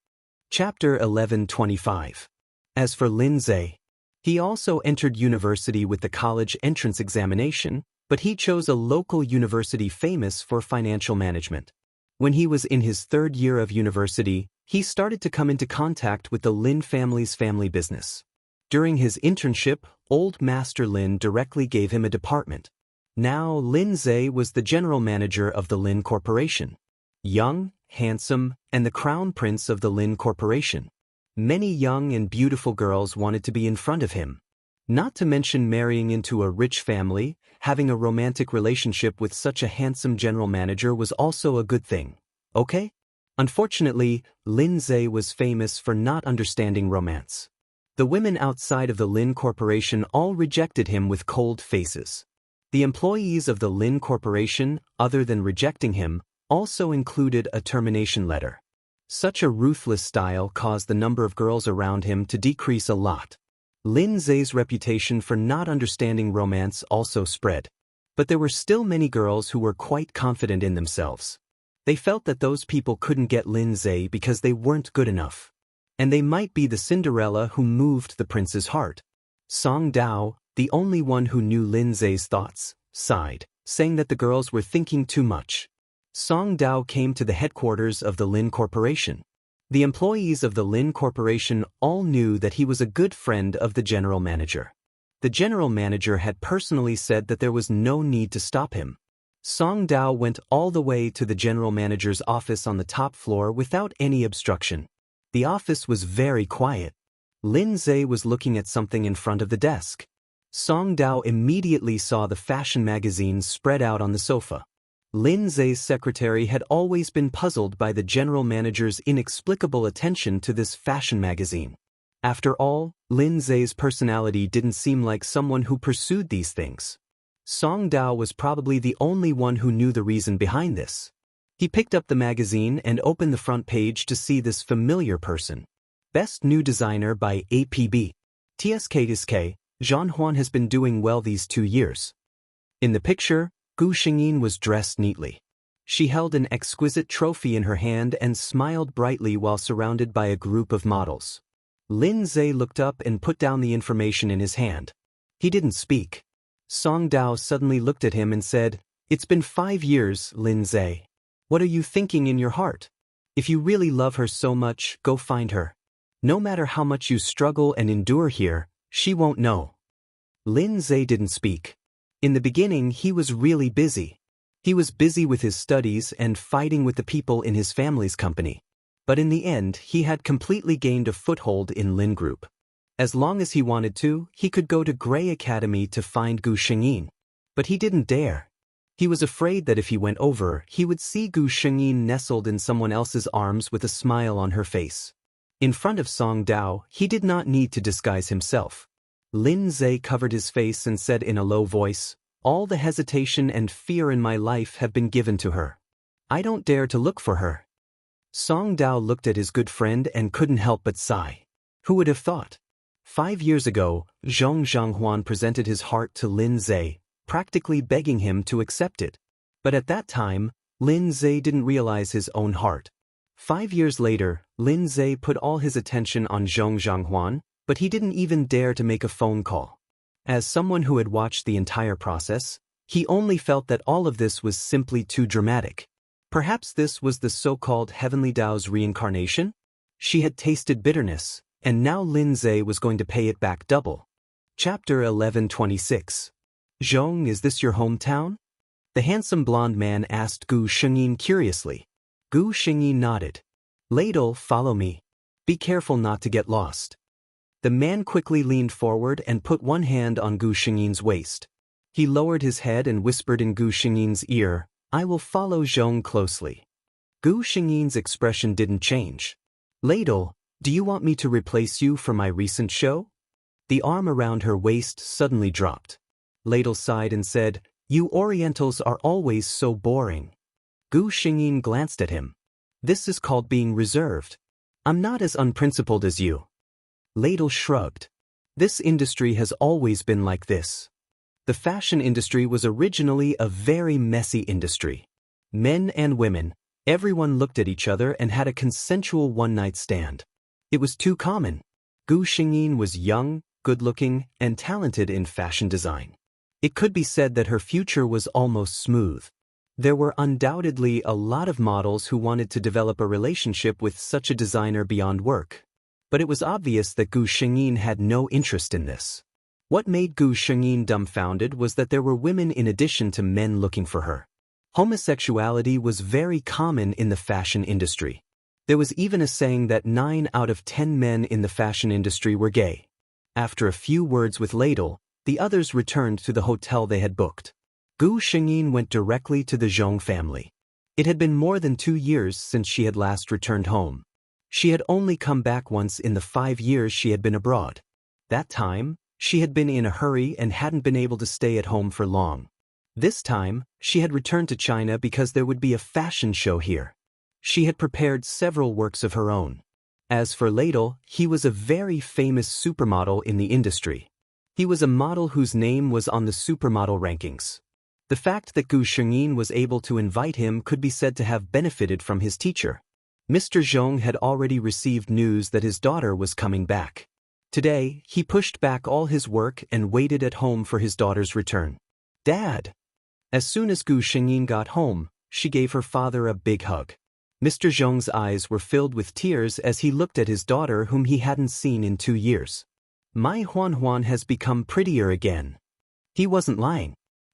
Chapter 11:25. As for Lin Zhe, he also entered university with the college entrance examination, but he chose a local university famous for financial management. When he was in his 3rd year of university, he started to come into contact with the Lin family's family business. During his internship, old Master Lin directly gave him a department. Now Lin Zhe was the general manager of the Lin Corporation. Young, handsome, and the crown prince of the Lin Corporation. Many young and beautiful girls wanted to be in front of him. Not to mention marrying into a rich family, having a romantic relationship with such a handsome general manager was also a good thing. Okay? Unfortunately, Lin Zhe was famous for not understanding romance. The women outside of the Lin Corporation all rejected him with cold faces. The employees of the Lin Corporation, other than rejecting him, also included a termination letter. Such a ruthless style caused the number of girls around him to decrease a lot. Lin Zhe's reputation for not understanding romance also spread. But there were still many girls who were quite confident in themselves. They felt that those people couldn't get Lin Zhe because they weren't good enough. And they might be the Cinderella who moved the prince's heart. Song Dao, the only one who knew Lin Zhe's thoughts, sighed, saying that the girls were thinking too much. Song Dao came to the headquarters of the Lin Corporation. The employees of the Lin Corporation all knew that he was a good friend of the general manager. The general manager had personally said that there was no need to stop him. Song Dao went all the way to the general manager's office on the top floor without any obstruction. The office was very quiet. Lin Zhe was looking at something in front of the desk. Song Dao immediately saw the fashion magazines spread out on the sofa. Lin Zhe's secretary had always been puzzled by the general manager's inexplicable attention to this fashion magazine. After all, Lin Zhe's personality didn't seem like someone who pursued these things. Song Dao was probably the only one who knew the reason behind this. He picked up the magazine and opened the front page to see this familiar person. Best New Designer by APB. TSK Zhang Huan has been doing well these 2 years. In the picture, Gu Xingyin was dressed neatly. She held an exquisite trophy in her hand and smiled brightly while surrounded by a group of models. Lin Zhe looked up and put down the information in his hand. He didn't speak. Song Dao suddenly looked at him and said, "It's been 5 years, Lin Zhe. What are you thinking in your heart? If you really love her so much, go find her. No matter how much you struggle and endure here, she won't know." Lin Zhe didn't speak. In the beginning, he was really busy. He was busy with his studies and fighting with the people in his family's company. But in the end, he had completely gained a foothold in Lin Group. As long as he wanted to, he could go to Grey Academy to find Gu Xingyin. But he didn't dare. He was afraid that if he went over, he would see Gu Xingyin nestled in someone else's arms with a smile on her face. In front of Song Dao, he did not need to disguise himself. Lin Zhe covered his face and said in a low voice, "All the hesitation and fear in my life have been given to her. I don't dare to look for her." Song Dao looked at his good friend and couldn't help but sigh. Who would have thought? 5 years ago, Zhang Huan presented his heart to Lin Zhe, practically begging him to accept it. But at that time, Lin Zhe didn't realize his own heart. 5 years later, Lin Zhe put all his attention on Zhang Huan, but he didn't even dare to make a phone call. As someone who had watched the entire process, he only felt that all of this was simply too dramatic. Perhaps this was the so-called Heavenly Dao's reincarnation? She had tasted bitterness, and now Lin Zhe was going to pay it back double. Chapter 11:26. "Zhong, is this your hometown?" The handsome blonde man asked Gu Xingyin curiously. Gu Xingyin nodded. "Ladle, follow me. Be careful not to get lost." The man quickly leaned forward and put one hand on Gu Xingyin's waist. He lowered his head and whispered in Gu Xingyin's ear, "I will follow Zhong closely." Gu Xingyin's expression didn't change. "Ladle, do you want me to replace you for my recent show?" The arm around her waist suddenly dropped. Ladle sighed and said, "You Orientals are always so boring." Gu Xingyin glanced at him. "This is called being reserved. I'm not as unprincipled as you." Ladle shrugged. "This industry has always been like this." The fashion industry was originally a very messy industry. Men and women, everyone looked at each other and had a consensual one-night stand. It was too common. Gu Xingyin was young, good-looking, and talented in fashion design. It could be said that her future was almost smooth. There were undoubtedly a lot of models who wanted to develop a relationship with such a designer beyond work. But it was obvious that Gu Xingyin had no interest in this. What made Gu Xingyin dumbfounded was that there were women in addition to men looking for her. Homosexuality was very common in the fashion industry. There was even a saying that 9 out of 10 men in the fashion industry were gay. After a few words with Ladle, the others returned to the hotel they had booked. Gu Xingyin went directly to the Zhong family. It had been more than 2 years since she had last returned home. She had only come back once in the 5 years she had been abroad. That time, she had been in a hurry and hadn't been able to stay at home for long. This time, she had returned to China because there would be a fashion show here. She had prepared several works of her own. As for Ladle, he was a very famous supermodel in the industry. He was a model whose name was on the supermodel rankings. The fact that Gu Xingyin was able to invite him could be said to have benefited from his teacher. Mr. Zhong had already received news that his daughter was coming back. Today, he pushed back all his work and waited at home for his daughter's return. "Dad!" As soon as Gu Xingyin got home, she gave her father a big hug. Mr. Zhong's eyes were filled with tears as he looked at his daughter whom he hadn't seen in 2 years. "My Huan has become prettier again." He wasn't lying.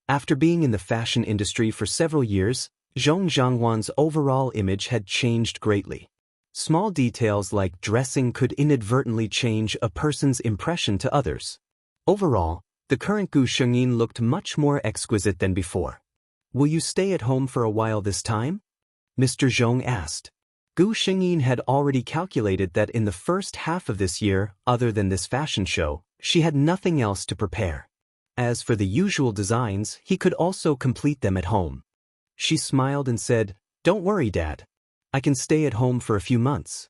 After being in the fashion industry for several years, Zhanghuan's overall image had changed greatly. Small details like dressing could inadvertently change a person's impression to others. Overall, the current Gu Xingyin looked much more exquisite than before. "Will you stay at home for a while this time?" Mr. Zhong asked. Gu Xingyin had already calculated that in the first half of this year, other than this fashion show, she had nothing else to prepare. As for the usual designs, he could also complete them at home. She smiled and said, "Don't worry, Dad. I can stay at home for a few months."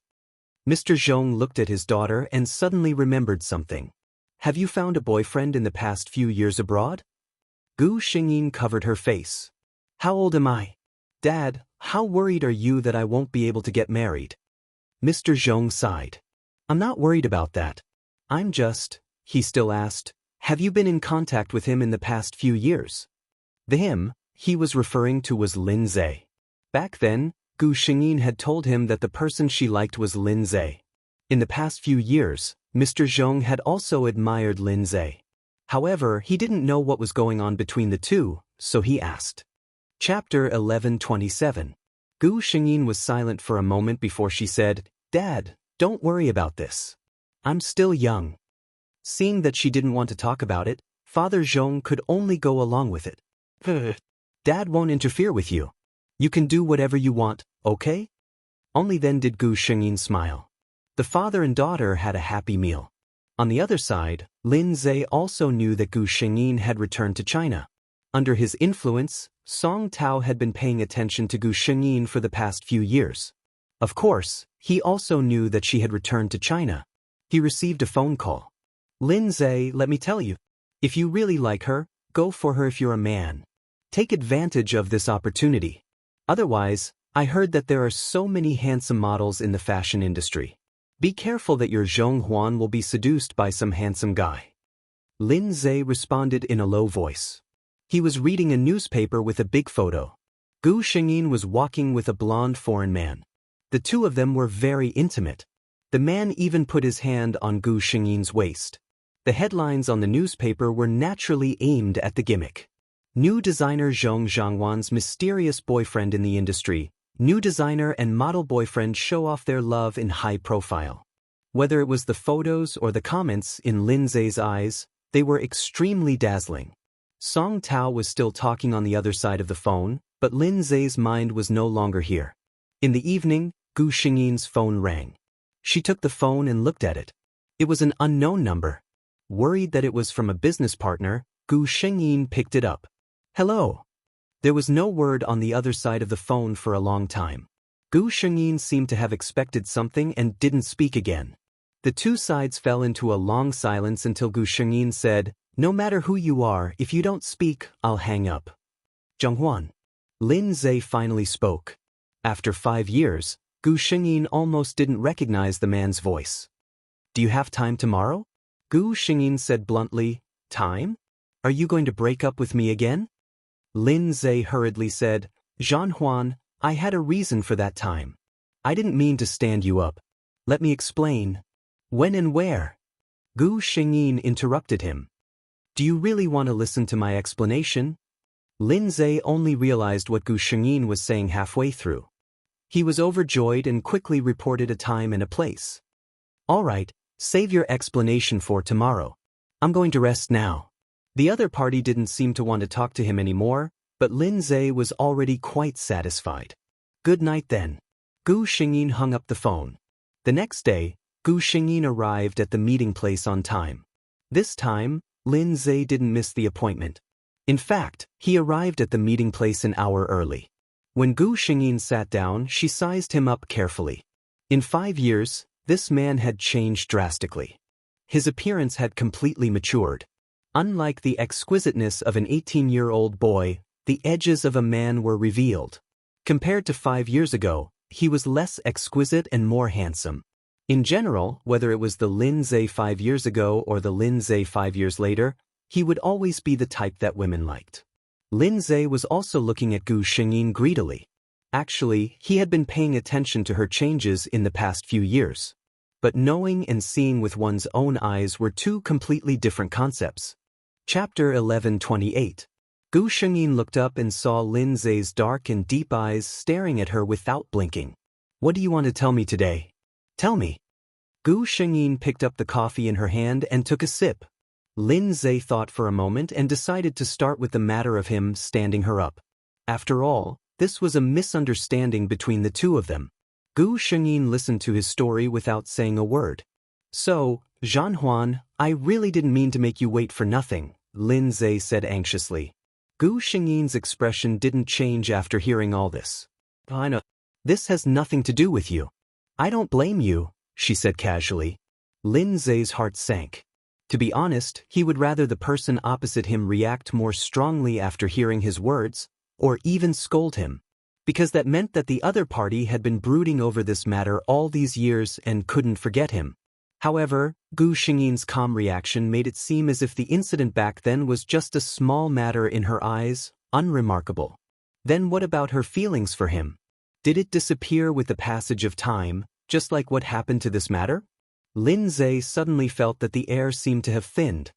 Mr. Zhong looked at his daughter and suddenly remembered something. Have you found a boyfriend in the past few years abroad? Gu Xingyin covered her face. How old am I? Dad, how worried are you that I won't be able to get married? Mr. Zhong sighed. I'm not worried about that. I'm just, he still asked, have you been in contact with him in the past few years? The him he was referring to was Lin Zhe. Back then, Gu Xingyin had told him that the person she liked was Lin Zhe. In the past few years, Mr. Zhong had also admired Lin Zhe. However, he didn't know what was going on between the two, so he asked. Chapter 11:27. Gu Xingyin was silent for a moment before she said, Dad, don't worry about this. I'm still young. Seeing that she didn't want to talk about it, Father Zhong could only go along with it. Dad won't interfere with you. You can do whatever you want, okay? Only then did Gu Xingyin smile. The father and daughter had a happy meal. On the other side, Lin Zhe also knew that Gu Xingyin had returned to China. Under his influence, Song Tao had been paying attention to Gu Xingyin for the past few years. Of course, he also knew that she had returned to China. He received a phone call. Lin Zhe, let me tell you, if you really like her, go for her if you're a man. Take advantage of this opportunity. Otherwise, I heard that there are so many handsome models in the fashion industry. Be careful that your Zhong Huan will be seduced by some handsome guy. Lin Zhe responded in a low voice. He was reading a newspaper with a big photo. Gu Xingyin was walking with a blonde foreign man. The two of them were very intimate. The man even put his hand on Gu Xingyin's waist. The headlines on the newspaper were naturally aimed at the gimmick. New designer Zhong Zhangwan's mysterious boyfriend in the industry. New designer and model boyfriend show off their love in high profile. Whether it was the photos or the comments in Lin Zhe's eyes, they were extremely dazzling. Song Tao was still talking on the other side of the phone, but Lin Zhe's mind was no longer here. In the evening, Gu Xingyin's phone rang. She took the phone and looked at it. It was an unknown number. Worried that it was from a business partner, Gu Xingyin picked it up. Hello. There was no word on the other side of the phone for a long time. Gu Xingyin seemed to have expected something and didn't speak again. The two sides fell into a long silence until Gu Xingyin said, No matter who you are, if you don't speak, I'll hang up. Zhonghuan. Lin Zhe finally spoke. After 5 years, Gu Xingyin almost didn't recognize the man's voice. Do you have time tomorrow? Gu Xingyin said bluntly, Time? Are you going to break up with me again? Lin Zhe hurriedly said, Zhonghuan, I had a reason for that time. I didn't mean to stand you up. Let me explain. When and where? Gu Xingyin interrupted him. Do you really want to listen to my explanation? Lin Zhe only realized what Gu Xingyin was saying halfway through. He was overjoyed and quickly reported a time and a place. All right, save your explanation for tomorrow. I'm going to rest now. The other party didn't seem to want to talk to him anymore, but Lin Zhe was already quite satisfied. Good night then. Gu Xingyin hung up the phone. The next day, Gu Xingyin arrived at the meeting place on time. This time, Lin Zhe didn't miss the appointment. In fact, he arrived at the meeting place an hour early. When Gu Xingyin sat down, she sized him up carefully. In 5 years, this man had changed drastically. His appearance had completely matured. Unlike the exquisiteness of an 18-year-old boy, the edges of a man were revealed. Compared to 5 years ago, he was less exquisite and more handsome. In general, whether it was the Lin Zhe 5 years ago or the Lin Zhe 5 years later, he would always be the type that women liked. Lin Zhe was also looking at Gu Xingyin greedily. Actually, he had been paying attention to her changes in the past few years. But knowing and seeing with one's own eyes were two completely different concepts. Chapter 11:28. Gu Xingyin looked up and saw Lin Zhe's dark and deep eyes staring at her without blinking. What do you want to tell me today? Tell me. Gu Xingyin picked up the coffee in her hand and took a sip. Lin Zhe thought for a moment and decided to start with the matter of him standing her up. After all, this was a misunderstanding between the two of them. Gu Xingyin listened to his story without saying a word. So, Zhonghuan, I really didn't mean to make you wait for nothing, Lin Zhe said anxiously. Gu Xingyin's expression didn't change after hearing all this. I know. This has nothing to do with you. I don't blame you, she said casually. Lin Zhe's heart sank. To be honest, he would rather the person opposite him react more strongly after hearing his words, or even scold him, because that meant that the other party had been brooding over this matter all these years and couldn't forget him. However, Gu Xingyin's calm reaction made it seem as if the incident back then was just a small matter in her eyes, unremarkable. Then what about her feelings for him? Did it disappear with the passage of time, just like what happened to this matter? Lin Zhe suddenly felt that the air seemed to have thinned.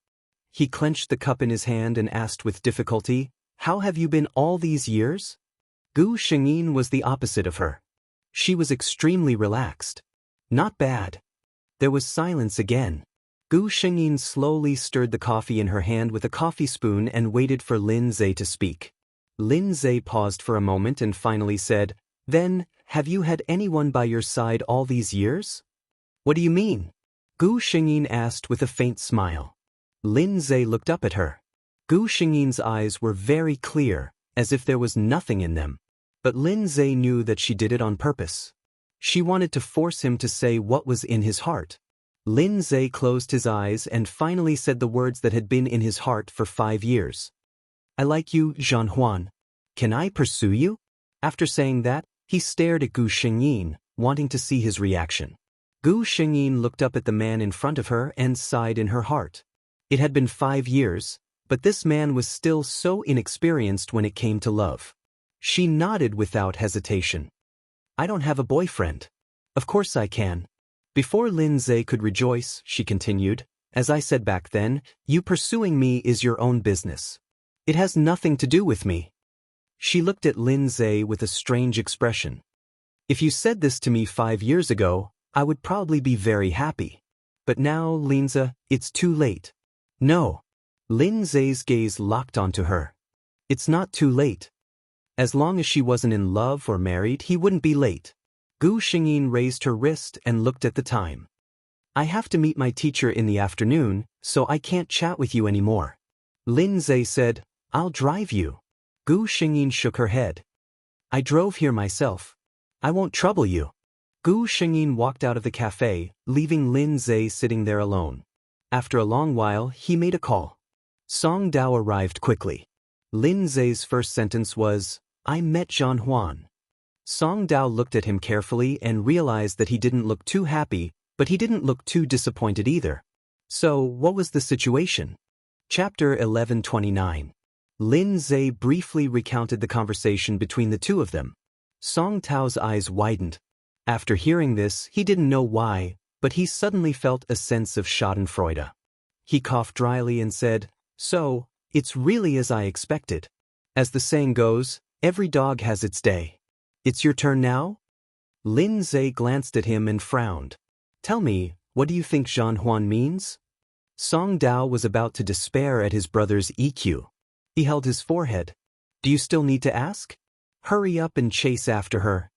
He clenched the cup in his hand and asked with difficulty, "How have you been all these years?" Gu Xingyin was the opposite of her. She was extremely relaxed. Not bad. There was silence again. Gu Xingyin slowly stirred the coffee in her hand with a coffee spoon and waited for Lin Zhe to speak. Lin Zhe paused for a moment and finally said, "Then, have you had anyone by your side all these years?" "What do you mean?" Gu Xingyin asked with a faint smile. Lin Zhe looked up at her. Gu Xingyin's eyes were very clear, as if there was nothing in them. But Lin Zhe knew that she did it on purpose. She wanted to force him to say what was in his heart. Lin Zhe closed his eyes and finally said the words that had been in his heart for 5 years. "I like you, Zhan Huan. Can I pursue you?" After saying that, he stared at Gu Xingyin, wanting to see his reaction. Gu Xingyin looked up at the man in front of her and sighed in her heart. It had been 5 years, but this man was still so inexperienced when it came to love. She nodded without hesitation. "I don't have a boyfriend." "Of course I can." Before Lin Zhe could rejoice, she continued, "As I said back then, you pursuing me is your own business. It has nothing to do with me." She looked at Lin Zhe with a strange expression. "If you said this to me 5 years ago, I would probably be very happy. But now, Linza, it's too late." "No." Lin Zhe's gaze locked onto her. "It's not too late. As long as she wasn't in love or married, he wouldn't be late." Gu Xingyin raised her wrist and looked at the time. "I have to meet my teacher in the afternoon, so I can't chat with you anymore." Lin Zhe said, "I'll drive you." Gu Xingyin shook her head. "I drove here myself. I won't trouble you." Gu Xingyin walked out of the cafe, leaving Lin Zhe sitting there alone. After a long while, he made a call. Song Dao arrived quickly. Lin Zhe's first sentence was, "I met Zhan Huan." Song Dao looked at him carefully and realized that he didn't look too happy, but he didn't look too disappointed either. So, what was the situation? Chapter 1129. Lin Zhe briefly recounted the conversation between the two of them. Song Tao's eyes widened. After hearing this, he didn't know why, but he suddenly felt a sense of schadenfreude. He coughed dryly and said, "So, it's really as I expected. As the saying goes, every dog has its day. It's your turn now?" Lin Zhe glanced at him and frowned. "Tell me, what do you think Zhan Huan means?" Song Dao was about to despair at his brother's EQ. He held his forehead. "Do you still need to ask? Hurry up and chase after her."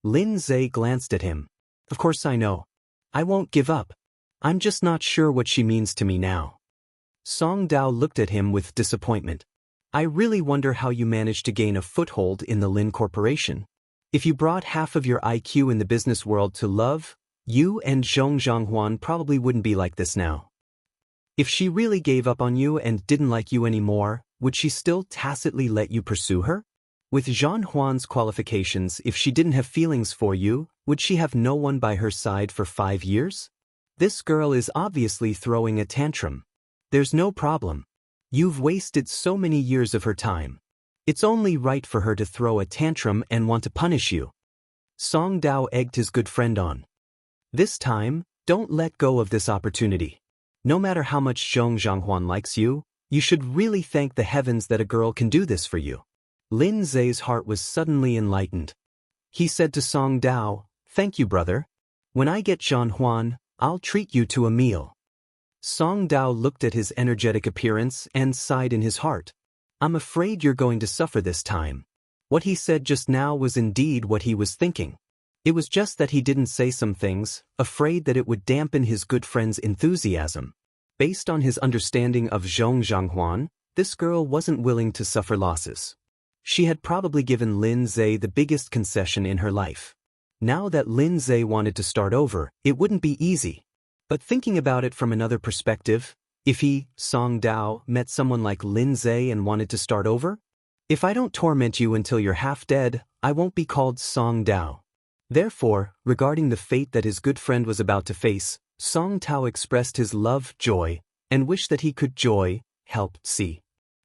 Lin Zhe glanced at him. "Of course I know. I won't give up. I'm just not sure what she means to me now." Song Dao looked at him with disappointment. "I really wonder how you managed to gain a foothold in the Lin Corporation. If you brought half of your IQ in the business world to love, you and Zhong Zhanghuan probably wouldn't be like this now. If she really gave up on you and didn't like you anymore, would she still tacitly let you pursue her? With Zhan Huan's qualifications, if she didn't have feelings for you, would she have no one by her side for 5 years? This girl is obviously throwing a tantrum. There's no problem. You've wasted so many years of her time. It's only right for her to throw a tantrum and want to punish you." Song Dao egged his good friend on. "This time, don't let go of this opportunity. No matter how much Zhong Zhanghuan likes you, you should really thank the heavens that a girl can do this for you." Lin Zhe's heart was suddenly enlightened. He said to Song Dao, "Thank you, brother. When I get Zhan Huan, I'll treat you to a meal." Song Dao looked at his energetic appearance and sighed in his heart. "I'm afraid you're going to suffer this time." What he said just now was indeed what he was thinking. It was just that he didn't say some things, afraid that it would dampen his good friend's enthusiasm. Based on his understanding of Zhong Zhanghuan, this girl wasn't willing to suffer losses. She had probably given Lin Zhe the biggest concession in her life. Now that Lin Zhe wanted to start over, it wouldn't be easy. But thinking about it from another perspective, if he, Song Dao, met someone like Lin Zhe and wanted to start over? If I don't torment you until you're half dead, I won't be called Song Dao. Therefore, regarding the fate that his good friend was about to face, Song Tao expressed his love, joy, and wished that he could help see.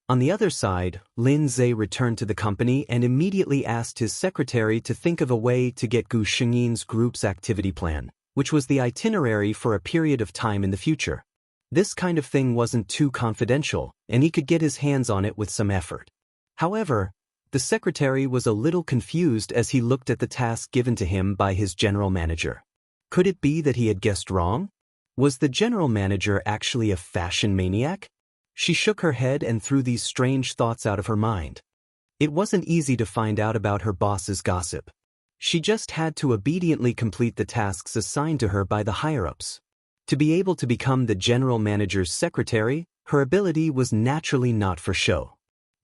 On the other side, Lin Zhe returned to the company and immediately asked his secretary to think of a way to get Gu Xingyin's group's activity plan, which was the itinerary for a period of time in the future. This kind of thing wasn't too confidential, and he could get his hands on it with some effort. However, the secretary was a little confused as he looked at the task given to him by his general manager. Could it be that he had guessed wrong? Was the general manager actually a fashion maniac? She shook her head and threw these strange thoughts out of her mind. It wasn't easy to find out about her boss's gossip. She just had to obediently complete the tasks assigned to her by the higher-ups. To be able to become the general manager's secretary, her ability was naturally not for show.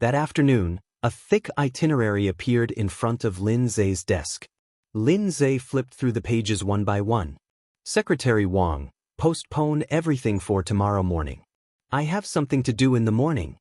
That afternoon, a thick itinerary appeared in front of Lin Zhe's desk. Lin Zhe flipped through the pages one by one. Secretary Wang, postpone everything for tomorrow morning. I have something to do in the morning.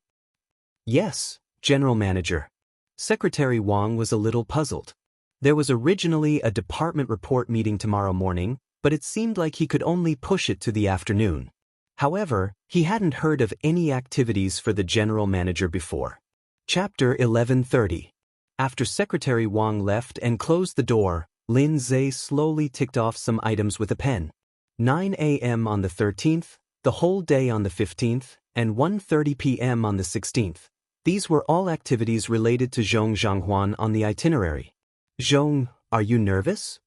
Yes, General Manager. Secretary Wang was a little puzzled. There was originally a department report meeting tomorrow morning, but it seemed like he could only push it to the afternoon. However, he hadn't heard of any activities for the General Manager before. Chapter 1130. After Secretary Wang left and closed the door, Lin Zhe slowly ticked off some items with a pen. 9 a.m. on the 13th, the whole day on the 15th, and 1:30 p.m. on the 16th. These were all activities related to Zhong Zhanghuan on the itinerary. Zhong, are you nervous?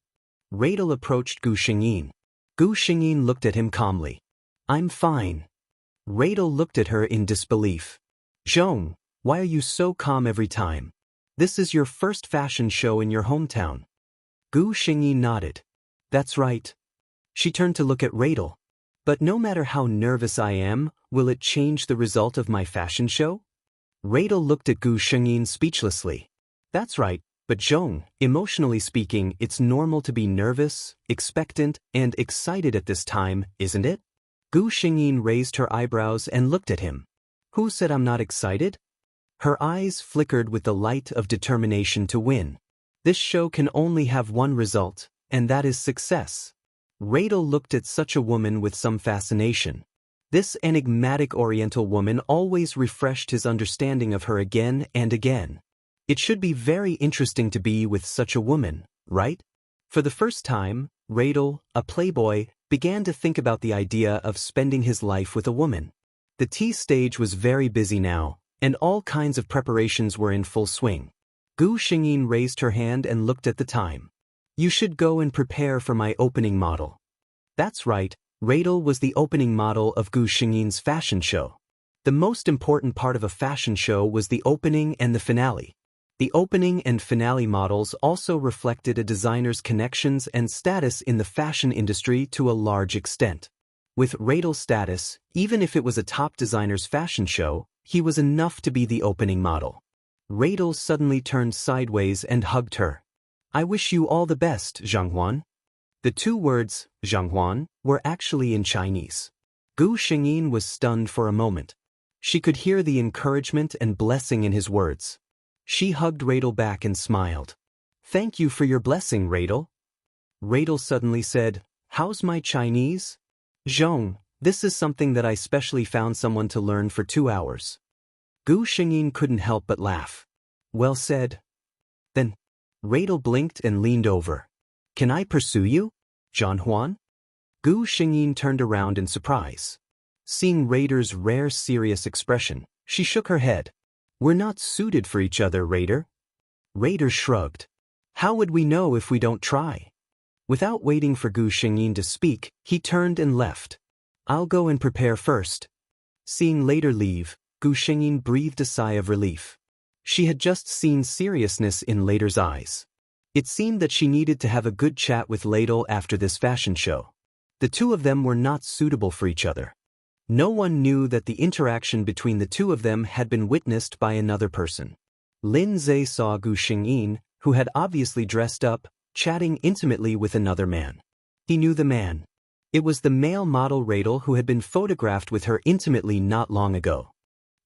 Radel approached Gu Xingyin. Gu Xingyin looked at him calmly. I'm fine. Radel looked at her in disbelief. Zhong, why are you so calm every time? This is your first fashion show in your hometown. Gu Xingyin nodded. That's right. She turned to look at Radel. But no matter how nervous I am, will it change the result of my fashion show? Radel looked at Gu Xingyin speechlessly. That's right, but Zhong, emotionally speaking, it's normal to be nervous, expectant, and excited at this time, isn't it? Gu Xingyin raised her eyebrows and looked at him. Who said I'm not excited? Her eyes flickered with the light of determination to win. This show can only have one result, and that is success. Radel looked at such a woman with some fascination. This enigmatic Oriental woman always refreshed his understanding of her again and again. It should be very interesting to be with such a woman, right? For the first time, Radel, a playboy, began to think about the idea of spending his life with a woman. The tea stage was very busy now, and all kinds of preparations were in full swing. Gu Xingyin raised her hand and looked at the time. You should go and prepare for my opening model. That's right, Radel was the opening model of Gu Xingyin's fashion show. The most important part of a fashion show was the opening and the finale. The opening and finale models also reflected a designer's connections and status in the fashion industry to a large extent. With Radel's status, even if it was a top designer's fashion show, he was enough to be the opening model. Radel suddenly turned sideways and hugged her. I wish you all the best, Zhanghuan. The two words, Zhanghuan, were actually in Chinese. Gu Xingyin was stunned for a moment. She could hear the encouragement and blessing in his words. She hugged Radel back and smiled. Thank you for your blessing, Radel. Radel suddenly said, How's my Chinese? Zhong, this is something that I specially found someone to learn for 2 hours. Gu Xingyin couldn't help but laugh. Well said. Then, Radel blinked and leaned over. Can I pursue you, Zhanghuan? Gu Xingyin turned around in surprise. Seeing Rader's rare serious expression, she shook her head. We're not suited for each other, Rader. Rader shrugged. How would we know if we don't try? Without waiting for Gu Xingyin to speak, he turned and left. I'll go and prepare first. Seeing Rader leave, Gu Xingyin breathed a sigh of relief. She had just seen seriousness in Rader's eyes. It seemed that she needed to have a good chat with Rader after this fashion show. The two of them were not suitable for each other. No one knew that the interaction between the two of them had been witnessed by another person. Lin Zhe saw Gu Xingyin, who had obviously dressed up, chatting intimately with another man. He knew the man. It was the male model Radel who had been photographed with her intimately not long ago.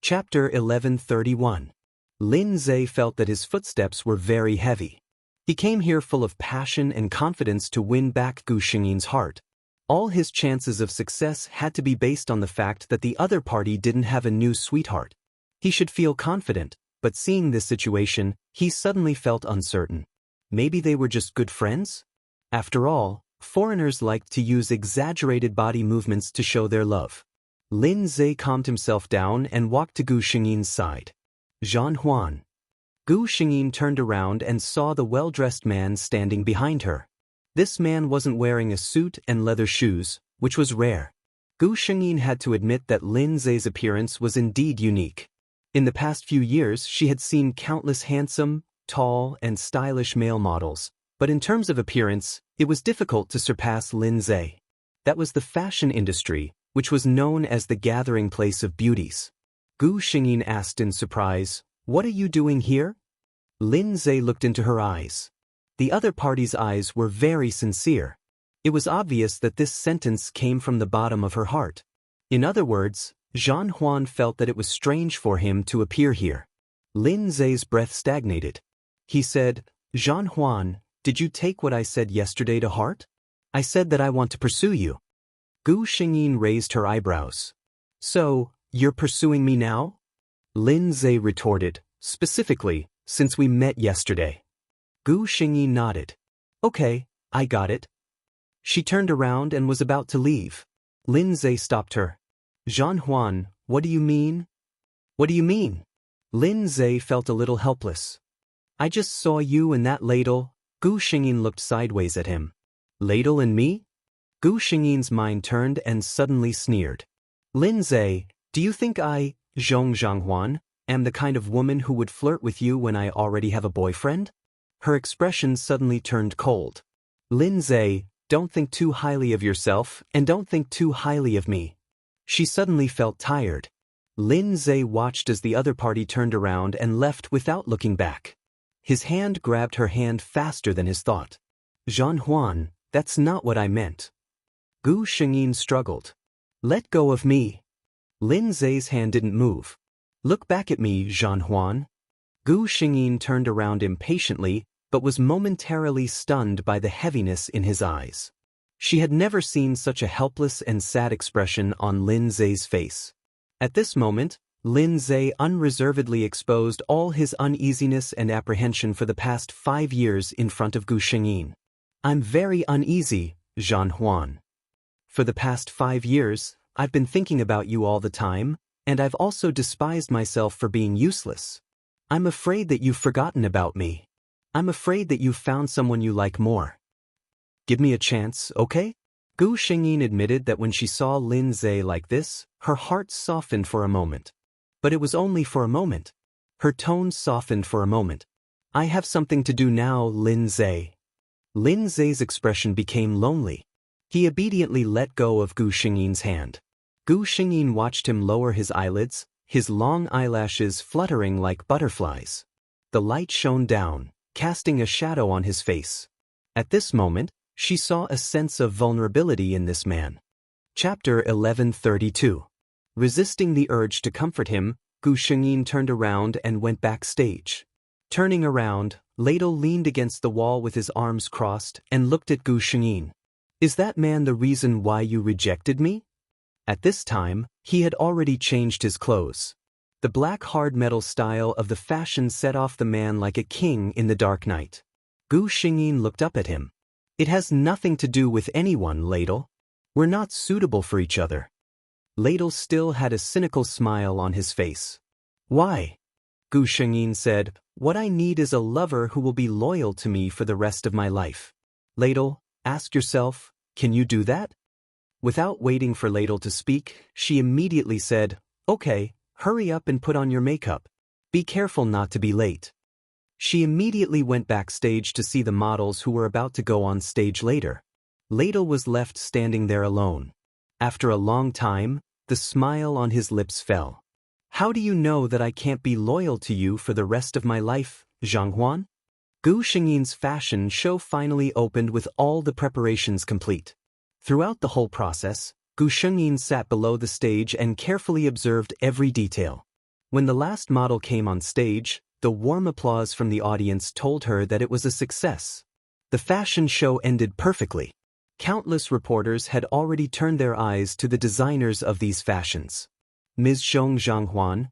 Chapter 1131. Lin Zhe felt that his footsteps were very heavy. He came here full of passion and confidence to win back Gu Xingyin's heart. All his chances of success had to be based on the fact that the other party didn't have a new sweetheart. He should feel confident, but seeing this situation, he suddenly felt uncertain. Maybe they were just good friends? After all, foreigners liked to use exaggerated body movements to show their love. Lin Zhe calmed himself down and walked to Gu Xingyin's side. Zhan Huan. Gu Xingyin turned around and saw the well-dressed man standing behind her. This man wasn't wearing a suit and leather shoes, which was rare. Gu Xingyin had to admit that Lin Zhe's appearance was indeed unique. In the past few years, she had seen countless handsome, tall, and stylish male models, but in terms of appearance, it was difficult to surpass Lin Zhe. That was the fashion industry, which was known as the gathering place of beauties. Gu Xingyin asked in surprise, "What are you doing here?" Lin Zhe looked into her eyes. The other party's eyes were very sincere. It was obvious that this sentence came from the bottom of her heart. In other words, Zhan Huan felt that it was strange for him to appear here. Lin Zhe's breath stagnated. He said, "Zhan Huan, did you take what I said yesterday to heart? I said that I want to pursue you." Gu Xingyin raised her eyebrows. "So, you're pursuing me now?" Lin Zhe retorted, "Specifically, since we met yesterday." Gu Xingyin nodded. "Okay, I got it." She turned around and was about to leave. Lin Zhe stopped her. "Zhan Huan, what do you mean?" "What do you mean?" Lin Zhe felt a little helpless. "I just saw you and that ladle." Gu Xingyin looked sideways at him. "Ladle and me?" Gu Xingyin's mind turned and suddenly sneered. "Lin Zhe, do you think I, Zhang Huan, am the kind of woman who would flirt with you when I already have a boyfriend?" Her expression suddenly turned cold. "Lin Zhe, don't think too highly of yourself, and don't think too highly of me." She suddenly felt tired. Lin Zhe watched as the other party turned around and left without looking back. His hand grabbed her hand faster than his thought. "Zhan Huan, that's not what I meant." Gu Xingyin struggled. "Let go of me." Lin Zhe's hand didn't move. "Look back at me, Zhan Huan." Gu Xingyin turned around impatiently, but was momentarily stunned by the heaviness in his eyes. She had never seen such a helpless and sad expression on Lin Zhe's face. At this moment, Lin Zhe unreservedly exposed all his uneasiness and apprehension for the past 5 years in front of Gu Xingyin. "I'm very uneasy, Zhan Huan. For the past 5 years, I've been thinking about you all the time, and I've also despised myself for being useless. I'm afraid that you've forgotten about me. I'm afraid that you've found someone you like more. Give me a chance, okay?" Gu Xingyin admitted that when she saw Lin Zhe like this, her heart softened for a moment. But it was only for a moment. Her tone softened for a moment. "I have something to do now, Lin Zhe." Lin Zhe's expression became lonely. He obediently let go of Gu Xingyin's hand. Gu Xingyin watched him lower his eyelids, his long eyelashes fluttering like butterflies. The light shone down, casting a shadow on his face. At this moment, she saw a sense of vulnerability in this man. Chapter 1132. Resisting the urge to comfort him, Gu Xingyin turned around and went backstage. Turning around, Ladle leaned against the wall with his arms crossed and looked at Gu Xingyin. "Is that man the reason why you rejected me?" At this time, he had already changed his clothes. The black hard metal style of the fashion set off the man like a king in the dark night. Gu Xingyin looked up at him. "It has nothing to do with anyone, Ladle. We're not suitable for each other." Ladle still had a cynical smile on his face. "Why?" Gu Xingyin said, "What I need is a lover who will be loyal to me for the rest of my life." "Ladle, ask yourself, can you do that?" Without waiting for Ladle to speak, she immediately said, "Okay, hurry up and put on your makeup. Be careful not to be late." She immediately went backstage to see the models who were about to go on stage later. Ladle was left standing there alone. After a long time, the smile on his lips fell. "How do you know that I can't be loyal to you for the rest of my life, Zhang Huan?" Gu Xingyin's fashion show finally opened with all the preparations complete. Throughout the whole process, Gu Xingyin sat below the stage and carefully observed every detail. When the last model came on stage, the warm applause from the audience told her that it was a success. The fashion show ended perfectly. Countless reporters had already turned their eyes to the designers of these fashions. Ms. Zhong Zhanghuan,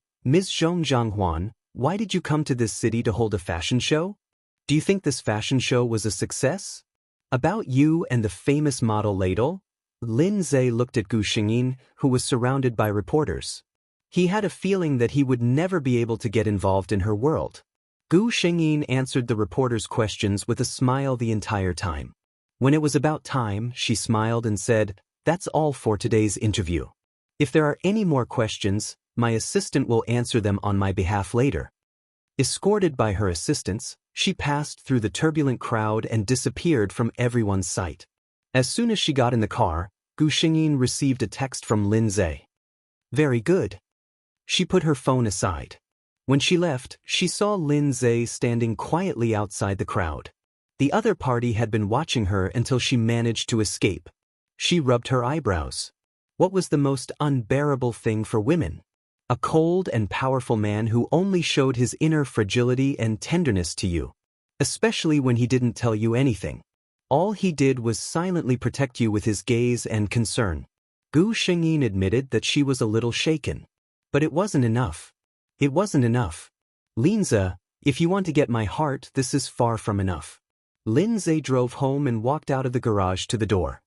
why did you come to this city to hold a fashion show? Do you think this fashion show was a success? About you and the famous model Ladle? Lin Zhe looked at Gu Xingyin, who was surrounded by reporters. He had a feeling that he would never be able to get involved in her world. Gu Xingyin answered the reporters' questions with a smile the entire time. When it was about time, she smiled and said, "That's all for today's interview. If there are any more questions, my assistant will answer them on my behalf later." Escorted by her assistants, she passed through the turbulent crowd and disappeared from everyone's sight. As soon as she got in the car, Gu Xingyin received a text from Lin Zhe. "Very good." She put her phone aside. When she left, she saw Lin Zhe standing quietly outside the crowd. The other party had been watching her until she managed to escape. She rubbed her eyebrows. What was the most unbearable thing for women? A cold and powerful man who only showed his inner fragility and tenderness to you. Especially when he didn't tell you anything. All he did was silently protect you with his gaze and concern. Gu Xingyin admitted that she was a little shaken. But it wasn't enough. It wasn't enough. "Linza, if you want to get my heart, this is far from enough." Lin Zhe drove home and walked out of the garage to the door.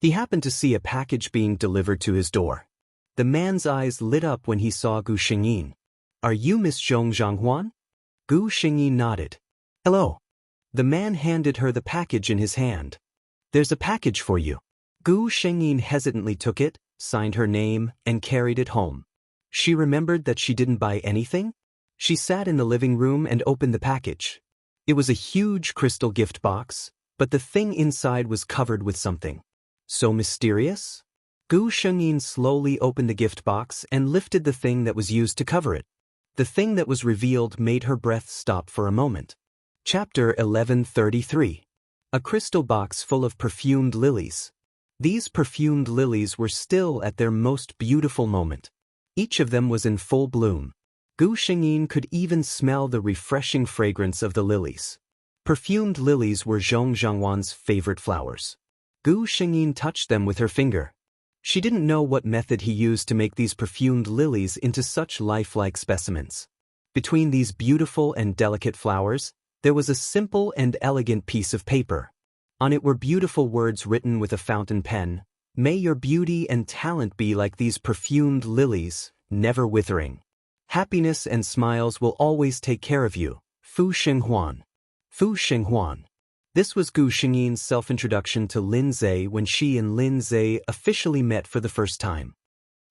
He happened to see a package being delivered to his door. The man's eyes lit up when he saw Gu Xingyin. "Are you Miss Zhong Zhanghuan?" Gu Xingyin nodded. "Hello." The man handed her the package in his hand. "There's a package for you." Gu Xingyin hesitantly took it, signed her name, and carried it home. She remembered that she didn't buy anything. She sat in the living room and opened the package. It was a huge crystal gift box, but the thing inside was covered with something so mysterious. Gu Xingyin slowly opened the gift box and lifted the thing that was used to cover it. The thing that was revealed made her breath stop for a moment. Chapter 1133. A crystal box full of perfumed lilies. These perfumed lilies were still at their most beautiful moment. Each of them was in full bloom. Gu Xingyin could even smell the refreshing fragrance of the lilies. Perfumed lilies were Zhong Zhanghuan's favorite flowers. Gu Xingyin touched them with her finger. She didn't know what method he used to make these perfumed lilies into such lifelike specimens. Between these beautiful and delicate flowers, there was a simple and elegant piece of paper. On it were beautiful words written with a fountain pen. "May your beauty and talent be like these perfumed lilies, never withering. Happiness and smiles will always take care of you. Fu Xinghuan." Fu Xinghuan. This was Gu Xingyin's self-introduction to Lin Zhe when she and Lin Zhe officially met for the first time.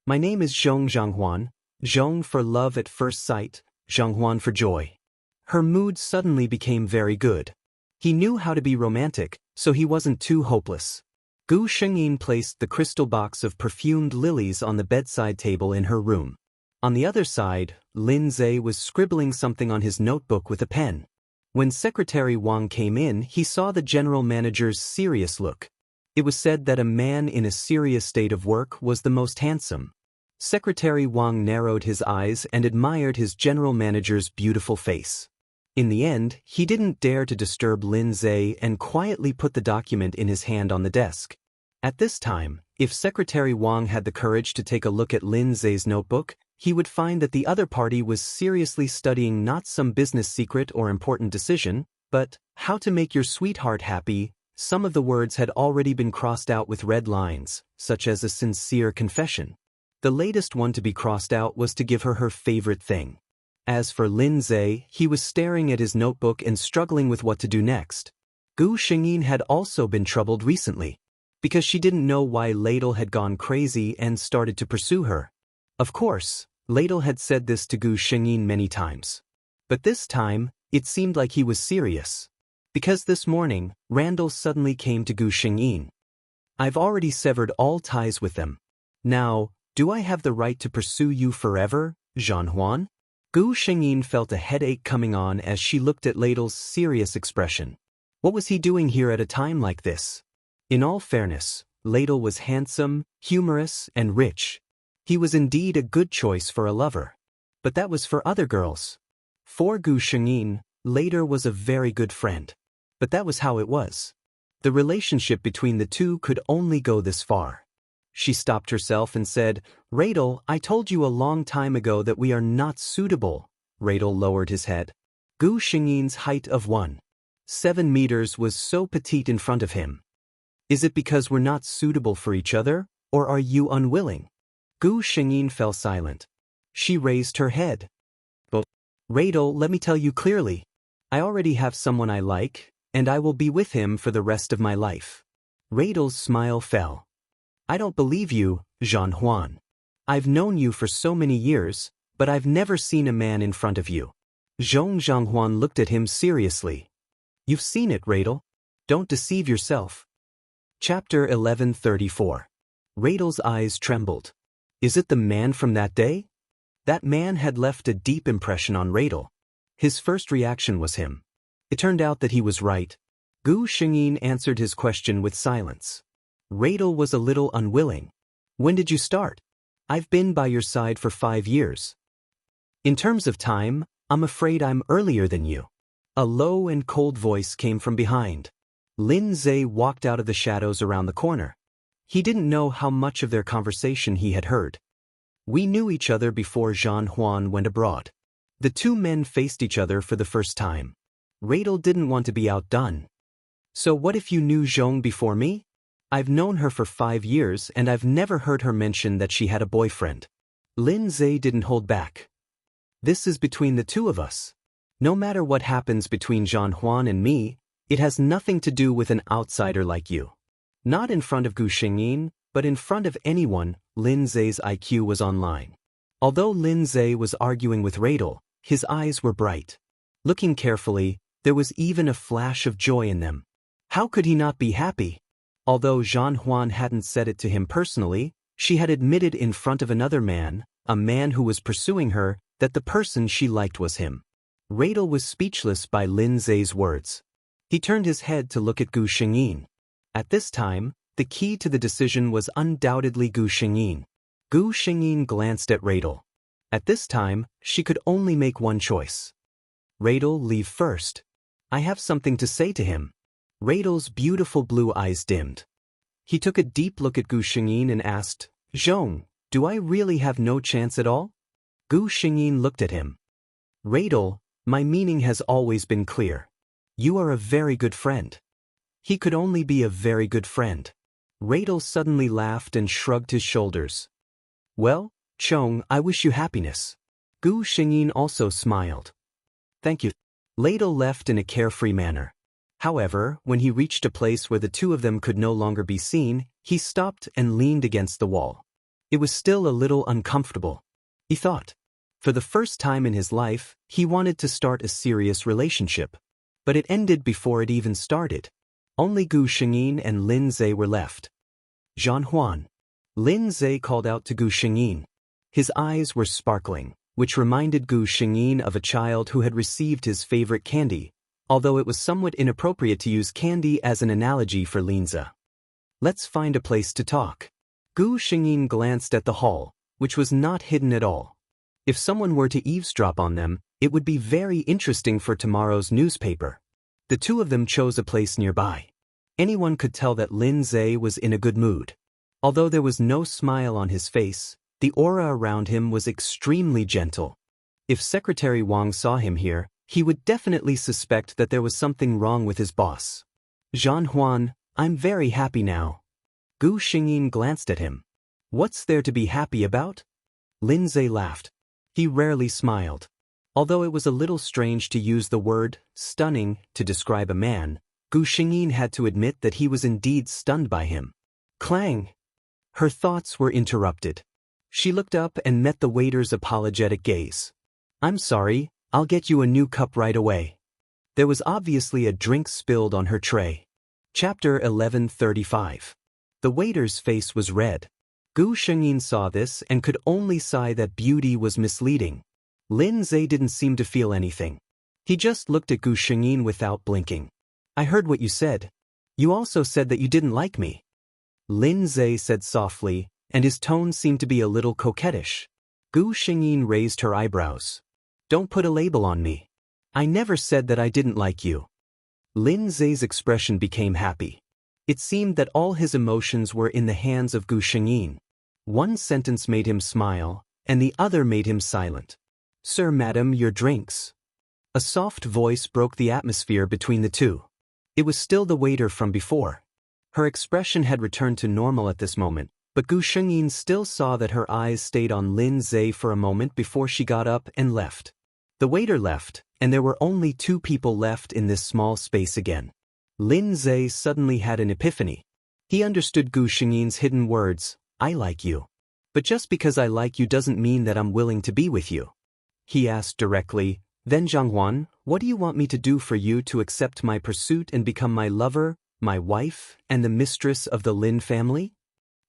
"My name is Zhong Zhanghuan, Zhong for love at first sight, Zhanghuan for joy." Her mood suddenly became very good. He knew how to be romantic, so he wasn't too hopeless. Gu Xingyin placed the crystal box of perfumed lilies on the bedside table in her room. On the other side, Lin Zhe was scribbling something on his notebook with a pen. When Secretary Wang came in, he saw the general manager's serious look. It was said that a man in a serious state of work was the most handsome. Secretary Wang narrowed his eyes and admired his general manager's beautiful face. In the end, he didn't dare to disturb Lin Zhe and quietly put the document in his hand on the desk. At this time, if Secretary Wang had the courage to take a look at Lin Zhe's notebook, he would find that the other party was seriously studying not some business secret or important decision, but how to make your sweetheart happy. Some of the words had already been crossed out with red lines, such as a sincere confession. The latest one to be crossed out was to give her her favorite thing. As for Lin Zhe, he was staring at his notebook and struggling with what to do next. Gu Xingyin had also been troubled recently, because she didn't know why Ladle had gone crazy and started to pursue her. Of course, Ladle had said this to Gu Xingyin many times. But this time, it seemed like he was serious. Because this morning, Randall suddenly came to Gu Xingyin. "I've already severed all ties with them. Now, do I have the right to pursue you forever, Zhanhuan?" Gu Shengyin felt a headache coming on as she looked at Ladle's serious expression. What was he doing here at a time like this? In all fairness, Ladle was handsome, humorous, and rich. He was indeed a good choice for a lover. But that was for other girls. For Gu Shengyin, Ladle was a very good friend. But that was how it was. The relationship between the two could only go this far. She stopped herself and said, "Radel, I told you a long time ago that we are not suitable." Radel lowered his head. Gu Shengyin's height of 1.7 meters was so petite in front of him. Is it because we're not suitable for each other, or are you unwilling? Gu Shengyin fell silent. She raised her head. Radel, let me tell you clearly. I already have someone I like, and I will be with him for the rest of my life. Radel's smile fell. I don't believe you, Jean Huan. I've known you for so many years, but I've never seen a man in front of you. Zhong Zhanghuan looked at him seriously. You've seen it, Radel. Don't deceive yourself. Chapter 1134. Radel's eyes trembled. Is it the man from that day? That man had left a deep impression on Radel. His first reaction was him. It turned out that he was right. Gu Shengyin answered his question with silence. Radel was a little unwilling. When did you start? I've been by your side for 5 years. In terms of time, I'm afraid I'm earlier than you. A low and cold voice came from behind. Lin Zhe walked out of the shadows around the corner. He didn't know how much of their conversation he had heard. We knew each other before Jean Huan went abroad. The two men faced each other for the first time. Radel didn't want to be outdone. So what if you knew Zhong before me? I've known her for 5 years and I've never heard her mention that she had a boyfriend. Lin Zhe didn't hold back. This is between the two of us. No matter what happens between Jean Huan and me, it has nothing to do with an outsider like you. Not in front of Gu Shengyin, but in front of anyone. Lin Zhe's IQ was online. Although Lin Zhe was arguing with Radel, his eyes were bright. Looking carefully, there was even a flash of joy in them. How could he not be happy? Although Jean Huan hadn't said it to him personally, she had admitted in front of another man, a man who was pursuing her, that the person she liked was him. Radel was speechless by Lin Zhe's words. He turned his head to look at Gu Shengyin. At this time, the key to the decision was undoubtedly Gu Shengyin. Gu Shengyin glanced at Radel. At this time, she could only make one choice. Radel, leave first. I have something to say to him. Radel's beautiful blue eyes dimmed. He took a deep look at Gu Shengyin and asked, Zhong, do I really have no chance at all? Gu Shengyin looked at him. Radel, my meaning has always been clear. You are a very good friend. He could only be a very good friend. Radel suddenly laughed and shrugged his shoulders. Well, Chong, I wish you happiness. Gu Shengyin also smiled. Thank you. Ladle left in a carefree manner. However, when he reached a place where the two of them could no longer be seen, he stopped and leaned against the wall. It was still a little uncomfortable. He thought. For the first time in his life, he wanted to start a serious relationship. But it ended before it even started. Only Gu Shengyin and Lin Zhe were left. Jean Huan. Lin Zhe called out to Gu Shengyin. His eyes were sparkling, which reminded Gu Shengyin of a child who had received his favorite candy, although it was somewhat inappropriate to use candy as an analogy for Lin Zhe. Let's find a place to talk. Gu Shengyin glanced at the hall, which was not hidden at all. If someone were to eavesdrop on them, it would be very interesting for tomorrow's newspaper. The two of them chose a place nearby. Anyone could tell that Lin Zhe was in a good mood. Although there was no smile on his face, the aura around him was extremely gentle. If Secretary Wang saw him here, he would definitely suspect that there was something wrong with his boss. Jean Huan, I'm very happy now. Gu Shengyin glanced at him. What's there to be happy about? Lin Zhe laughed. He rarely smiled. Although it was a little strange to use the word stunning to describe a man, Gu Shengyin had to admit that he was indeed stunned by him. Clang! Her thoughts were interrupted. She looked up and met the waiter's apologetic gaze. I'm sorry, I'll get you a new cup right away. There was obviously a drink spilled on her tray. Chapter 1135. The waiter's face was red. Gu Shengyin saw this and could only sigh that beauty was misleading. Lin Zhe didn't seem to feel anything. He just looked at Gu Shengyin without blinking. I heard what you said. You also said that you didn't like me. Lin Zhe said softly, and his tone seemed to be a little coquettish. Gu Shengyin raised her eyebrows. Don't put a label on me. I never said that I didn't like you. Lin Zhe's expression became happy. It seemed that all his emotions were in the hands of Gu Shengyin. One sentence made him smile, and the other made him silent. Sir, madam, your drinks. A soft voice broke the atmosphere between the two. It was still the waiter from before. Her expression had returned to normal at this moment, but Gu Shengyin still saw that her eyes stayed on Lin Zhe for a moment before she got up and left. The waiter left, and there were only two people left in this small space again. Lin Zhe suddenly had an epiphany. He understood Gu Shengyin's hidden words, I like you. But just because I like you doesn't mean that I'm willing to be with you. He asked directly, then Zhanghuan, what do you want me to do for you to accept my pursuit and become my lover, my wife, and the mistress of the Lin family?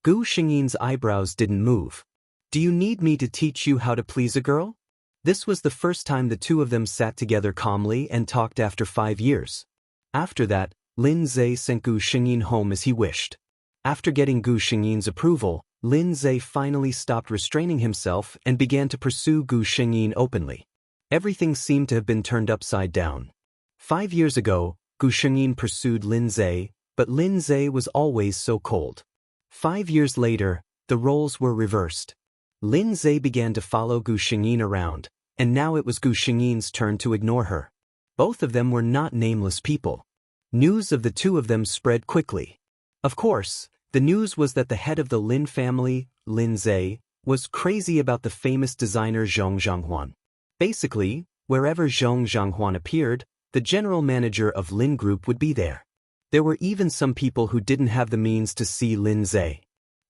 Gu Shengyin's eyebrows didn't move. Do you need me to teach you how to please a girl? This was the first time the two of them sat together calmly and talked after 5 years. After that, Lin Zhe sent Gu Shengyin home as he wished. After getting Gu Shengyin's approval, Lin Zhe finally stopped restraining himself and began to pursue Gu Shengyin openly. Everything seemed to have been turned upside down. 5 years ago, Gu Shengyin pursued Lin Zhe, but Lin Zhe was always so cold. 5 years later, the roles were reversed. Lin Zhe began to follow Gu Shengyin around, and now it was Gu Shengyin's turn to ignore her. Both of them were not nameless people. News of the two of them spread quickly. Of course, the news was that the head of the Lin family, Lin Zhe, was crazy about the famous designer Zhong Zhanghuan. Basically, wherever Zhong Zhanghuan appeared, the general manager of Lin Group would be there. There were even some people who didn't have the means to see Lin Zhe.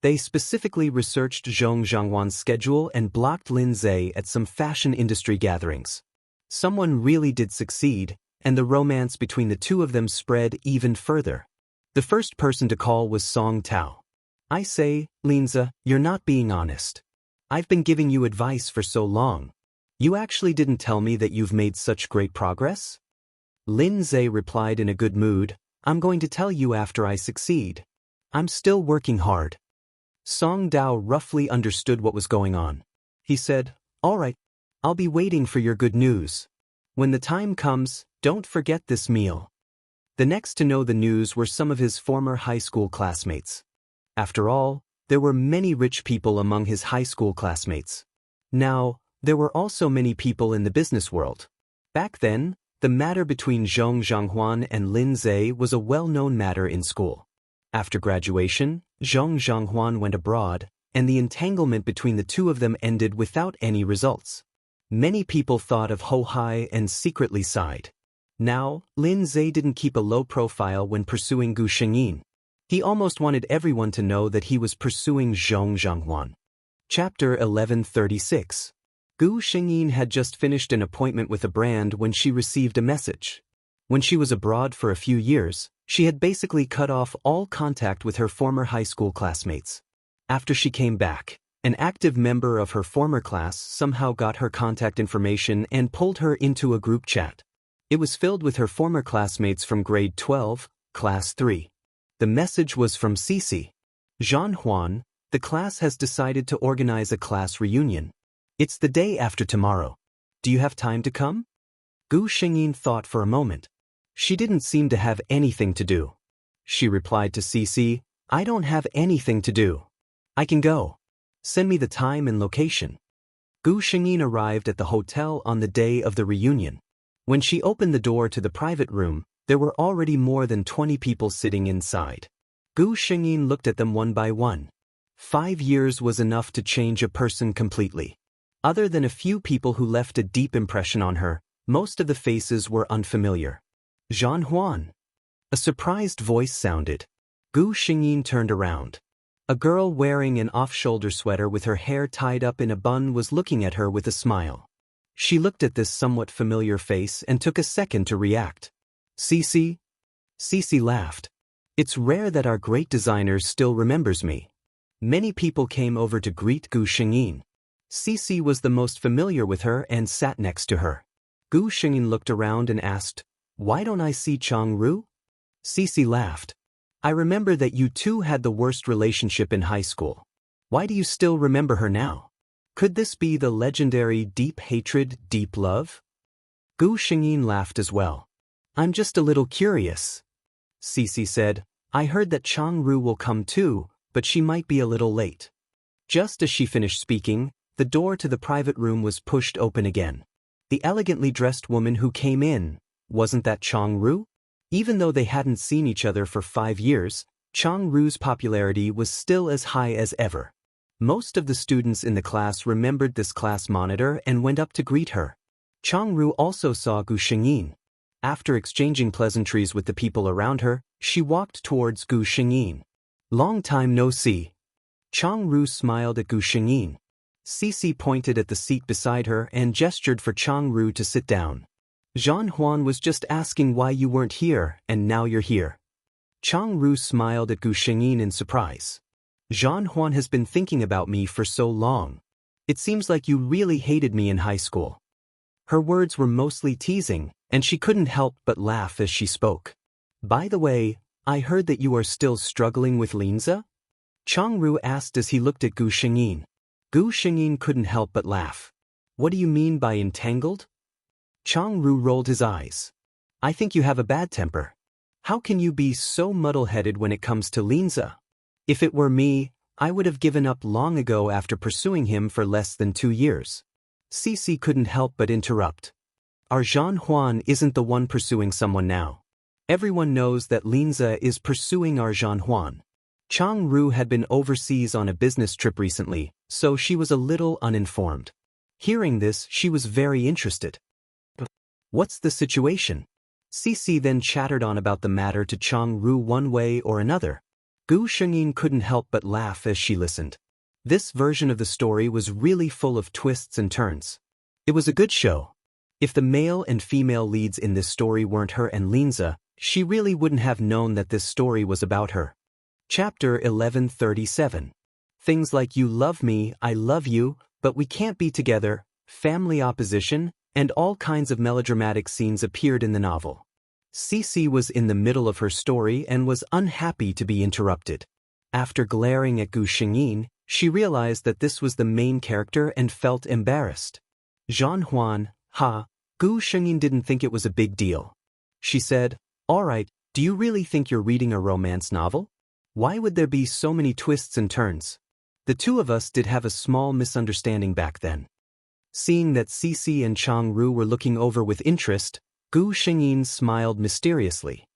They specifically researched Zhong Zhanghuan's schedule and blocked Lin Zhe at some fashion industry gatherings. Someone really did succeed, and the romance between the two of them spread even further. The first person to call was Song Tao. I say, Linza, you're not being honest. I've been giving you advice for so long. You actually didn't tell me that you've made such great progress? Lin Zhe replied in a good mood, I'm going to tell you after I succeed. I'm still working hard. Song Dao roughly understood what was going on. He said, all right, I'll be waiting for your good news. When the time comes, don't forget this meal. The next to know the news were some of his former high school classmates. After all, there were many rich people among his high school classmates. Now, there were also many people in the business world. Back then, the matter between Zhong Zhanghuan and Lin Zhe was a well-known matter in school. After graduation, Zhong Zhanghuan went abroad, and the entanglement between the two of them ended without any results. Many people thought of Ho Hai and secretly sighed. Now, Lin Zhe didn't keep a low profile when pursuing Gu Shengyin. He almost wanted everyone to know that he was pursuing Zhong Zhanghuan. Chapter 1136. Gu Shengyin had just finished an appointment with a brand when she received a message. When she was abroad for a few years, she had basically cut off all contact with her former high school classmates. After she came back, an active member of her former class somehow got her contact information and pulled her into a group chat. It was filled with her former classmates from grade 12, class 3. The message was from Cici. Zhanhuan, the class has decided to organize a class reunion. It's the day after tomorrow. Do you have time to come? Gu Shengyin thought for a moment. She didn't seem to have anything to do. She replied to Cici, I don't have anything to do. I can go. Send me the time and location. Gu Shengyin arrived at the hotel on the day of the reunion. When she opened the door to the private room, there were already more than 20 people sitting inside. Gu Shengyin looked at them one by one. 5 years was enough to change a person completely. Other than a few people who left a deep impression on her, most of the faces were unfamiliar. Zhanhuan. A surprised voice sounded. Gu Shengyin turned around. A girl wearing an off-shoulder sweater with her hair tied up in a bun was looking at her with a smile. She looked at this somewhat familiar face and took a second to react. Cici? Cici laughed. It's rare that our great designer still remembers me. Many people came over to greet Gu Shengyin. Cece was the most familiar with her and sat next to her. Gu Xingyin looked around and asked, "Why don't I see Chang-Ru?" Cece laughed. "I remember that you two had the worst relationship in high school. Why do you still remember her now? Could this be the legendary deep hatred, deep love?" Gu Xingyin laughed as well. "I'm just a little curious." Cece said, "I heard that Chang-Ru will come too, but she might be a little late." Just as she finished speaking, the door to the private room was pushed open again. The elegantly dressed woman who came in, wasn't that Chang-Ru? Even though they hadn't seen each other for 5 years, Chang-Ru's popularity was still as high as ever. Most of the students in the class remembered this class monitor and went up to greet her. Chang-Ru also saw Gu Xingyin. After exchanging pleasantries with the people around her, she walked towards Gu Xingyin. "Long time no see." Chang-Ru smiled at Gu Xingyin. Cece pointed at the seat beside her and gestured for Chang-Ru to sit down. "Jean Huan was just asking why you weren't here, and now you're here." Chang-Ru smiled at Gu Xingyin in surprise. "Jean Huan has been thinking about me for so long. It seems like you really hated me in high school." Her words were mostly teasing, and she couldn't help but laugh as she spoke. "By the way, I heard that you are still struggling with Linza?" Chang-Ru asked as he looked at Gu Xingyin. Gu Xingyin couldn't help but laugh. "What do you mean by entangled?" Chang-Ru rolled his eyes. "I think you have a bad temper. How can you be so muddle-headed when it comes to Linza? If it were me, I would have given up long ago after pursuing him for less than 2 years." Cece couldn't help but interrupt. "Our Jean Huan isn't the one pursuing someone now. Everyone knows that Linza is pursuing our Jean Huan." Chang-Ru had been overseas on a business trip recently, so she was a little uninformed. Hearing this, she was very interested. "What's the situation?" Cece then chattered on about the matter to Chang-Ru one way or another. Gu Xingyin couldn't help but laugh as she listened. This version of the story was really full of twists and turns. It was a good show. If the male and female leads in this story weren't her and Linza, she really wouldn't have known that this story was about her. Chapter 1137. Things like "you love me, I love you, but we can't be together," family opposition, and all kinds of melodramatic scenes appeared in the novel. Cece was in the middle of her story and was unhappy to be interrupted. After glaring at Gu Xingyin, she realized that this was the main character and felt embarrassed. "Jean Huan, ha." Gu Xingyin didn't think it was a big deal. She said, "All right, do you really think you're reading a romance novel? Why would there be so many twists and turns? The two of us did have a small misunderstanding back then." Seeing that Cece and Chang-Ru were looking over with interest, Gu Xingyin smiled mysteriously.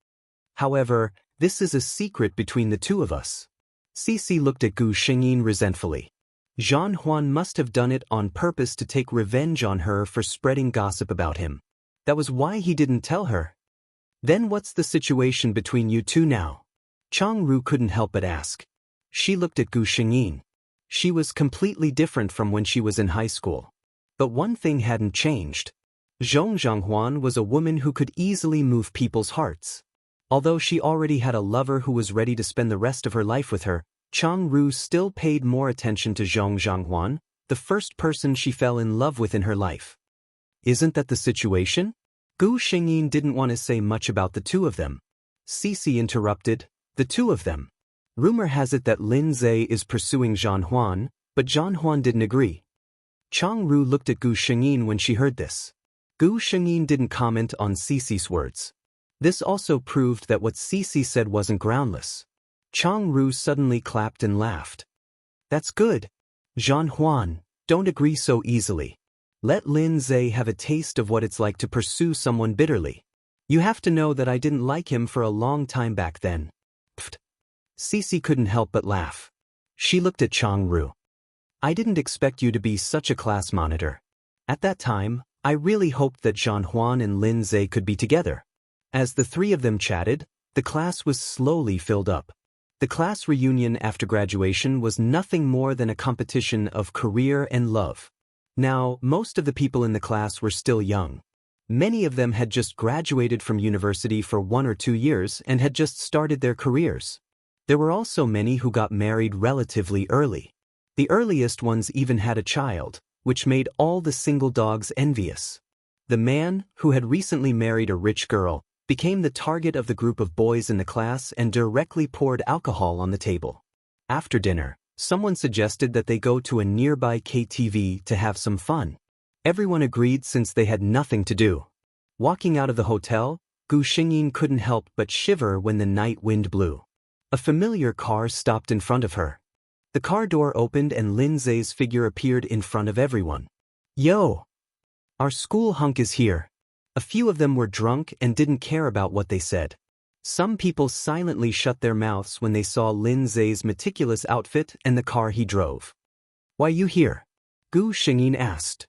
"However, this is a secret between the two of us." Cece looked at Gu Xingyin resentfully. Jean Huan must have done it on purpose to take revenge on her for spreading gossip about him. That was why he didn't tell her. "Then what's the situation between you two now?" Chang-Ru couldn't help but ask. She looked at Gu Xingyin. She was completely different from when she was in high school. But one thing hadn't changed. Zhong Zhanghuan was a woman who could easily move people's hearts. Although she already had a lover who was ready to spend the rest of her life with her, Chang-Ru still paid more attention to Zhong Zhanghuan, the first person she fell in love with in her life. "Isn't that the situation?" Gu Xingyin didn't want to say much about the two of them. Cece interrupted. "The two of them. Rumor has it that Lin Zhe is pursuing Jean Huan, but Jean Huan didn't agree." Chang-Ru looked at Gu Xingyin when she heard this. Gu Xingyin didn't comment on Cece's words. This also proved that what Cece said wasn't groundless. Chang-Ru suddenly clapped and laughed. "That's good. Jean Huan, don't agree so easily. Let Lin Zhe have a taste of what it's like to pursue someone bitterly. You have to know that I didn't like him for a long time back then." Pfft. Cece couldn't help but laugh. She looked at Chang-Ru. "I didn't expect you to be such a class monitor. At that time, I really hoped that Jean Huan and Lin Zhe could be together." As the three of them chatted, the class was slowly filled up. The class reunion after graduation was nothing more than a competition of career and love. Now, most of the people in the class were still young. Many of them had just graduated from university for 1 or 2 years and had just started their careers. There were also many who got married relatively early. The earliest ones even had a child, which made all the single dogs envious. The man, who had recently married a rich girl, became the target of the group of boys in the class and directly poured alcohol on the table. After dinner, someone suggested that they go to a nearby KTV to have some fun. Everyone agreed since they had nothing to do. Walking out of the hotel, Gu Xingyin couldn't help but shiver when the night wind blew. A familiar car stopped in front of her. The car door opened and Lin Zhe's figure appeared in front of everyone. "Yo! Our school hunk is here." A few of them were drunk and didn't care about what they said. Some people silently shut their mouths when they saw Lin Zhe's meticulous outfit and the car he drove. "Why you here?" Gu Xingyin asked.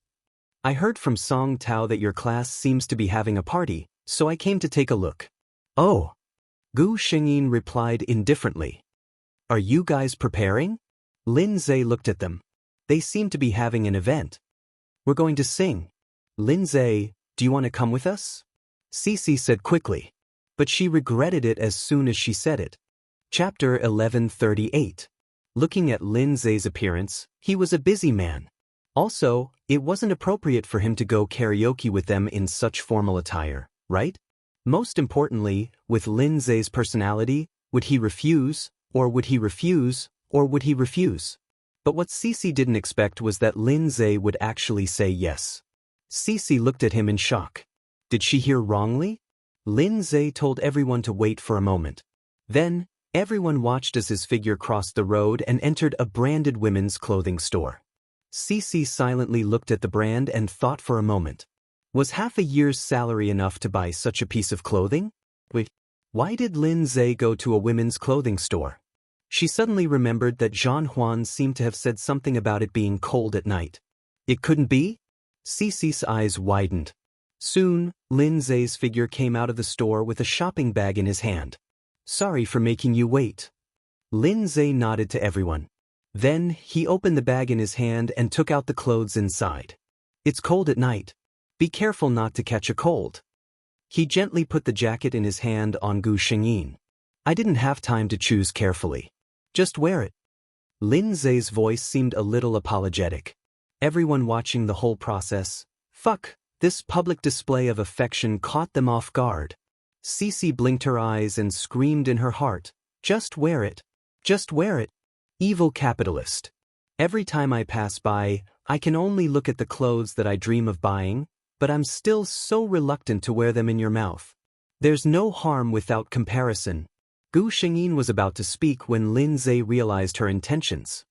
"I heard from Song Tao that your class seems to be having a party, so I came to take a look." "Oh." Gu Xingyin replied indifferently. "Are you guys preparing?" Lin Zhe looked at them. They seemed to be having an event. "We're going to sing." "Lin Zhe, do you want to come with us?" Cici said quickly. But she regretted it as soon as she said it. Chapter 1138. Looking at Lin Zhe's appearance, he was a busy man. Also, it wasn't appropriate for him to go karaoke with them in such formal attire, right? Most importantly, with Lin Zhe's personality, would he refuse, or would he refuse, or would he refuse? But what Cici didn't expect was that Lin Zhe would actually say yes. Cici looked at him in shock. Did she hear wrongly? Lin Zhe told everyone to wait for a moment. Then, everyone watched as his figure crossed the road and entered a branded women's clothing store. Cici silently looked at the brand and thought for a moment. Was half a year's salary enough to buy such a piece of clothing? Wait, why did Lin Zhe go to a women's clothing store? She suddenly remembered that Zhan Huan seemed to have said something about it being cold at night. It couldn't be? Cici's eyes widened. Soon, Lin Zhe's figure came out of the store with a shopping bag in his hand. "Sorry for making you wait." Lin Zhe nodded to everyone. Then, he opened the bag in his hand and took out the clothes inside. "It's cold at night. Be careful not to catch a cold." He gently put the jacket in his hand on Gu Xingyin. "I didn't have time to choose carefully. Just wear it." Lin Zhe's voice seemed a little apologetic. Everyone watching the whole process, this public display of affection caught them off guard. Cici blinked her eyes and screamed in her heart, "Just wear it. Just wear it. Evil capitalist. Every time I pass by, I can only look at the clothes that I dream of buying, but I'm still so reluctant to wear them in your mouth. There's no harm without comparison." Gu Xingyin was about to speak when Lin Zhe realized her intentions.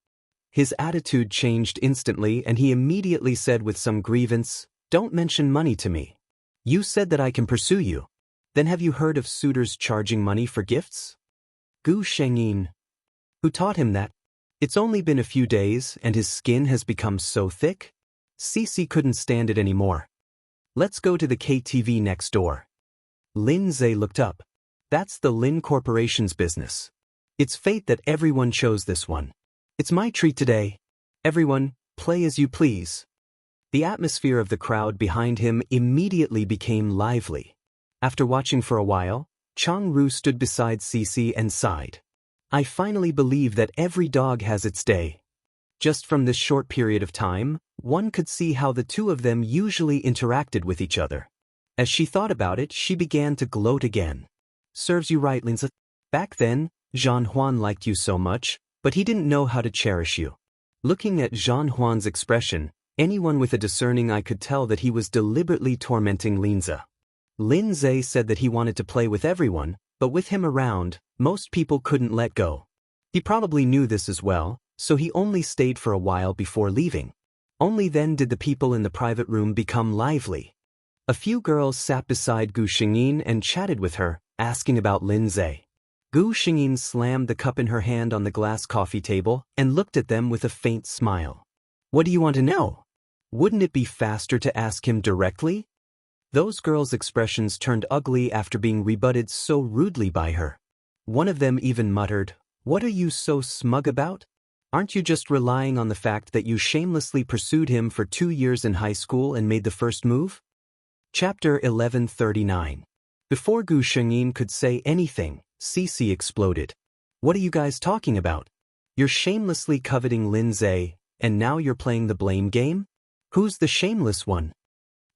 His attitude changed instantly and he immediately said with some grievance, "Don't mention money to me. You said that I can pursue you. Then have you heard of suitors charging money for gifts?" Gu Xingyin. Who taught him that? It's only been a few days and his skin has become so thick? Cici couldn't stand it anymore. "Let's go to the KTV next door." Lin Zhe looked up. That's the Lin Corporation's business. It's fate that everyone chose this one. It's my treat today. Everyone, play as you please. The atmosphere of the crowd behind him immediately became lively. After watching for a while, Chang Ru stood beside Cici and sighed. "I finally believe that every dog has its day." Just from this short period of time, one could see how the two of them usually interacted with each other. As she thought about it, she began to gloat again. "Serves you right, Linza. Back then, Zhan Huan liked you so much, but he didn't know how to cherish you." Looking at Zhan Huan's expression, anyone with a discerning eye could tell that he was deliberately tormenting Linza. Lin Zhe said that he wanted to play with everyone, but with him around, most people couldn't let go. He probably knew this as well, so he only stayed for a while before leaving. Only then did the people in the private room become lively. A few girls sat beside Gu Xingyin and chatted with her, asking about Lin Zhe. Gu Xingyin slammed the cup in her hand on the glass coffee table and looked at them with a faint smile. "What do you want to know? Wouldn't it be faster to ask him directly?" Those girls' expressions turned ugly after being rebutted so rudely by her. One of them even muttered, "What are you so smug about? Aren't you just relying on the fact that you shamelessly pursued him for 2 years in high school and made the first move?" Chapter 1139. Before Gu Xingyin could say anything, Cici exploded. "What are you guys talking about? You're shamelessly coveting Lin Zhe, and now you're playing the blame game? Who's the shameless one?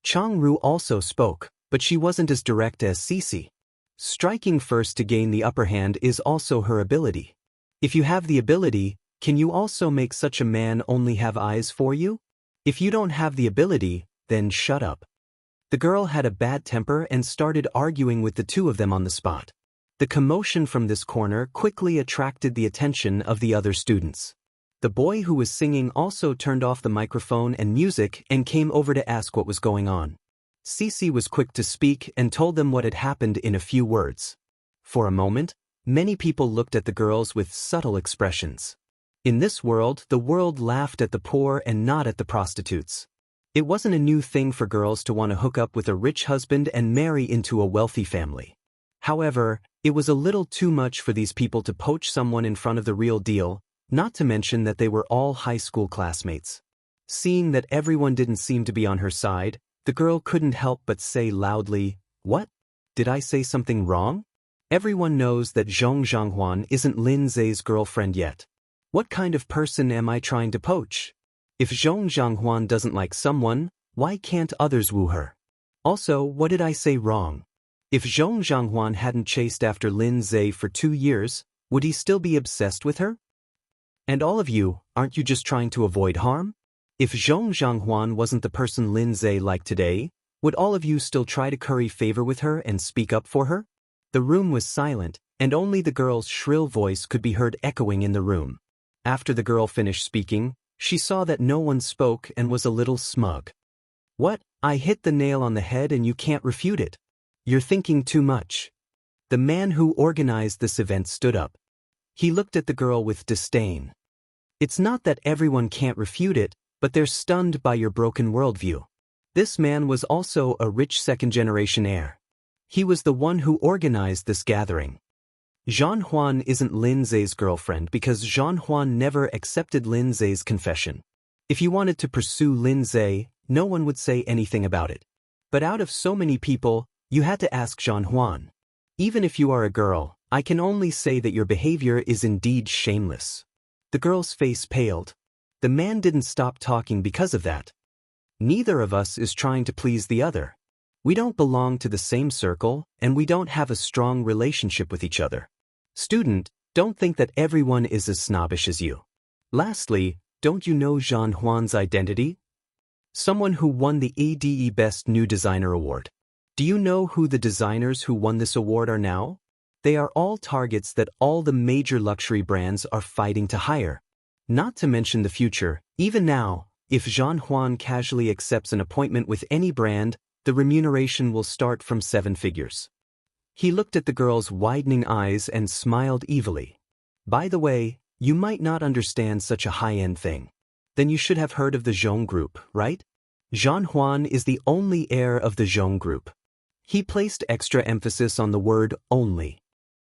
Chang Ru also spoke, but she wasn't as direct as Cece. Striking first to gain the upper hand is also her ability. If you have the ability, can you also make such a man only have eyes for you? If you don't have the ability, then shut up. The girl had a bad temper and started arguing with the two of them on the spot. The commotion from this corner quickly attracted the attention of the other students. The boy who was singing also turned off the microphone and music and came over to ask what was going on. Cece was quick to speak and told them what had happened in a few words. For a moment, many people looked at the girls with subtle expressions. In this world, the world laughed at the poor and not at the prostitutes. It wasn't a new thing for girls to want to hook up with a rich husband and marry into a wealthy family. However, it was a little too much for these people to poach someone in front of the real deal, not to mention that they were all high school classmates. Seeing that everyone didn't seem to be on her side, the girl couldn't help but say loudly, "What? Did I say something wrong? Everyone knows that Zhong Zhanghuan isn't Lin Zhe's girlfriend yet. What kind of person am I trying to poach? If Zhong Zhanghuan doesn't like someone, why can't others woo her? Also, what did I say wrong? If Zhong Zhanghuan hadn't chased after Lin Zhe for 2 years, would he still be obsessed with her? And all of you, aren't you just trying to avoid harm? If Zhong Zhanghuan wasn't the person Lin Zhe liked today, would all of you still try to curry favor with her and speak up for her?" The room was silent, and only the girl's shrill voice could be heard echoing in the room. After the girl finished speaking, she saw that no one spoke and was a little smug. "What? I hit the nail on the head and you can't refute it. You're thinking too much." The man who organized this event stood up. He looked at the girl with disdain. "It's not that everyone can't refute it, but they're stunned by your broken worldview." This man was also a rich second-generation heir. He was the one who organized this gathering. Zhan Huan isn't Lin Zhe's girlfriend because Zhan Huan never accepted Lin Zhe's confession. If you wanted to pursue Lin Zhe, no one would say anything about it. But out of so many people, you had to ask Zhan Huan. Even if you are a girl, I can only say that your behavior is indeed shameless. The girl's face paled. The man didn't stop talking because of that. Neither of us is trying to please the other. We don't belong to the same circle, and we don't have a strong relationship with each other. Student, don't think that everyone is as snobbish as you. Lastly, don't you know Zhan Huan's identity? Someone who won the ADE Best New Designer Award. Do you know who the designers who won this award are now? They are all targets that all the major luxury brands are fighting to hire. Not to mention the future, even now, if Zhan Huan casually accepts an appointment with any brand, the remuneration will start from 7 figures. He looked at the girl's widening eyes and smiled evilly. By the way, you might not understand such a high-end thing. Then you should have heard of the Zhong Group, right? Zhan Huan is the only heir of the Zhong Group. He placed extra emphasis on the word only.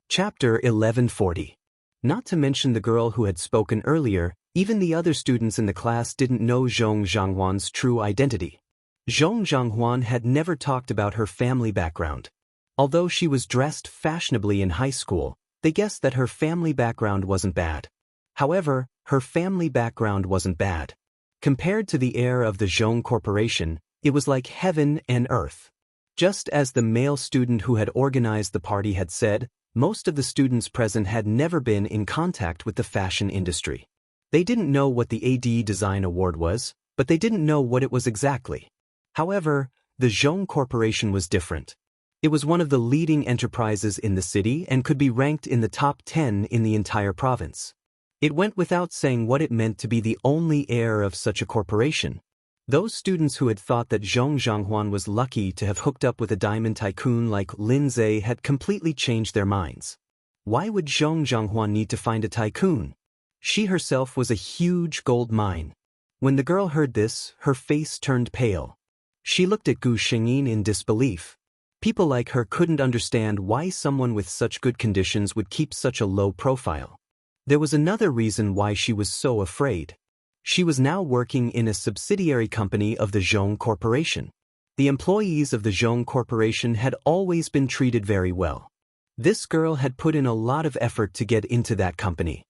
Chapter 1140. Not to mention the girl who had spoken earlier, even the other students in the class didn't know Zhong Zhanghuan's true identity. Zhong Zhanghuan had never talked about her family background. Although she was dressed fashionably in high school, they guessed that her family background wasn't bad. However, her family background wasn't bad. Compared to the heir of the Zhong Corporation, it was like heaven and earth. Just as the male student who had organized the party had said, most of the students present had never been in contact with the fashion industry. They didn't know what the AD Design Award was, but they didn't know what it was exactly. However, the Zhong Corporation was different. It was one of the leading enterprises in the city and could be ranked in the top 10 in the entire province. It went without saying what it meant to be the only heir of such a corporation. Those students who had thought that Zhong Zhanghuan was lucky to have hooked up with a diamond tycoon like Lin Zhe had completely changed their minds. Why would Zhong Zhanghuan need to find a tycoon? She herself was a huge gold mine. When the girl heard this, her face turned pale. She looked at Gu Shengyin in disbelief. People like her couldn't understand why someone with such good conditions would keep such a low profile. There was another reason why she was so afraid. She was now working in a subsidiary company of the Zhong Corporation. The employees of the Zhong Corporation had always been treated very well. This girl had put in a lot of effort to get into that company.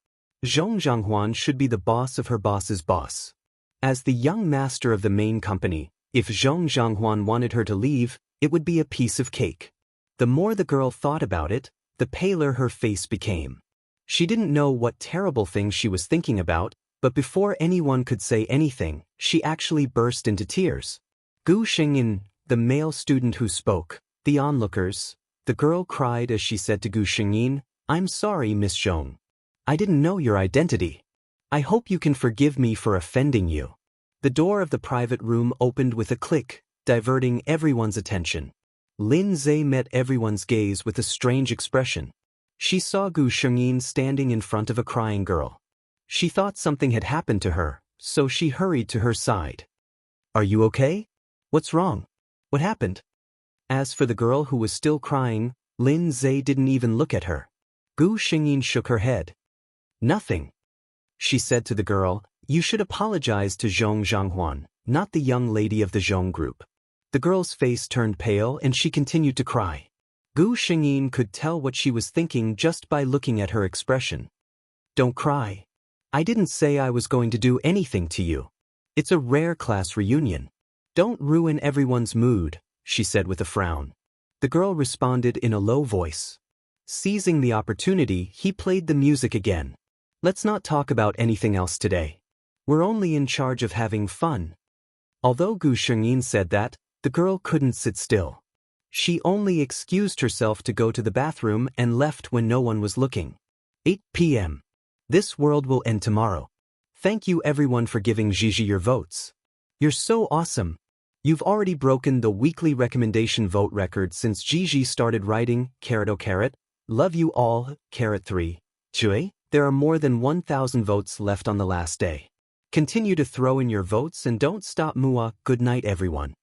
Zhong Zhanghuan should be the boss of her boss's boss. As the young master of the main company, if Zhong Zhanghuan wanted her to leave, it would be a piece of cake. The more the girl thought about it, the paler her face became. She didn't know what terrible thing she was thinking about, but before anyone could say anything, she actually burst into tears. Gu Xingyin, the male student who spoke, the onlookers, the girl cried as she said to Gu Xingyin, "I'm sorry, Miss Zhong. I didn't know your identity. I hope you can forgive me for offending you." The door of the private room opened with a click, diverting everyone's attention. Lin Zhe met everyone's gaze with a strange expression. She saw Gu Shengyin standing in front of a crying girl. She thought something had happened to her, so she hurried to her side. "Are you okay? What's wrong? What happened?" As for the girl who was still crying, Lin Zhe didn't even look at her. Gu Shengyin shook her head. "Nothing," she said to the girl. "You should apologize to Zhong Zhanghuan, not the young lady of the Zhong group." The girl's face turned pale and she continued to cry. Gu Shengyin could tell what she was thinking just by looking at her expression. "Don't cry. I didn't say I was going to do anything to you. It's a rare class reunion. Don't ruin everyone's mood," she said with a frown. The girl responded in a low voice. Seizing the opportunity, he played the music again. "Let's not talk about anything else today. We're only in charge of having fun." Although Gu Shengyin said that, the girl couldn't sit still. She only excused herself to go to the bathroom and left when no one was looking. 8 p.m. This world will end tomorrow. Thank you everyone for giving Gigi your votes. You're so awesome. You've already broken the weekly recommendation vote record since Gigi started writing, **. Love you all, *3. Chui, there are more than 1,000 votes left on the last day. Continue to throw in your votes and don't stop Mua. Good night everyone."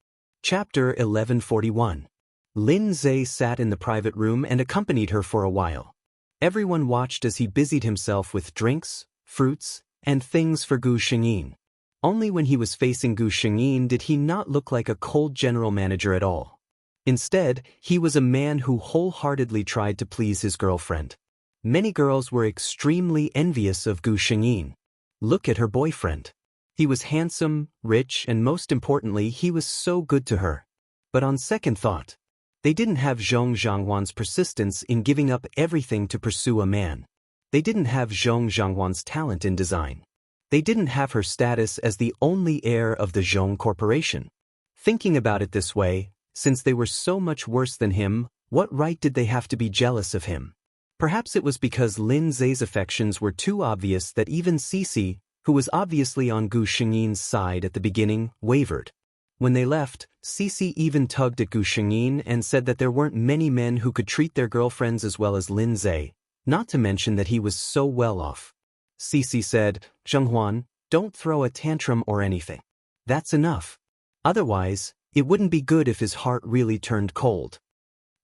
Chapter 1141. Lin Zhe sat in the private room and accompanied her for a while. Everyone watched as he busied himself with drinks, fruits, and things for Gu Shengyin. Only when he was facing Gu Shengyin did he not look like a cold general manager at all. Instead, he was a man who wholeheartedly tried to please his girlfriend. Many girls were extremely envious of Gu Shengyin. Look at her boyfriend. He was handsome, rich, and most importantly, he was so good to her. But on second thought, they didn't have Zhong Zhanghuan's persistence in giving up everything to pursue a man. They didn't have Zhong Zhanghuan's talent in design. They didn't have her status as the only heir of the Zhong Corporation. Thinking about it this way, since they were so much worse than him, what right did they have to be jealous of him? Perhaps it was because Lin Zhe's affections were too obvious that even Cici, who was obviously on Gu Shengyin's side at the beginning, wavered. When they left, Cici even tugged at Gu Shengyin and said that there weren't many men who could treat their girlfriends as well as Lin Zhe, not to mention that he was so well off. Cici said, "Zhanghuan, don't throw a tantrum or anything. That's enough. Otherwise, it wouldn't be good if his heart really turned cold."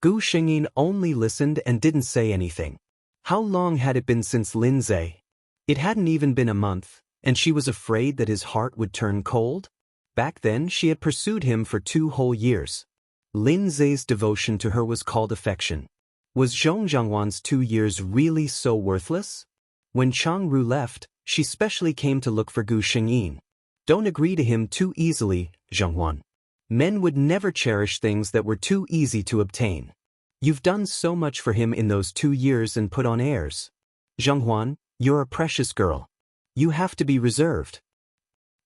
Gu Shengyin only listened and didn't say anything. How long had it been since Lin Zhe? It hadn't even been a month, and she was afraid that his heart would turn cold? Back then, she had pursued him for 2 whole years. Lin Zhe's devotion to her was called affection. Was Zhong Zhanghuan's 2 years really so worthless? When Chang Ru left, she specially came to look for Gu Shengyin. "Don't agree to him too easily, Zhanghuan. Men would never cherish things that were too easy to obtain. You've done so much for him in those 2 years and put on airs. Zhanghuan, you're a precious girl. You have to be reserved.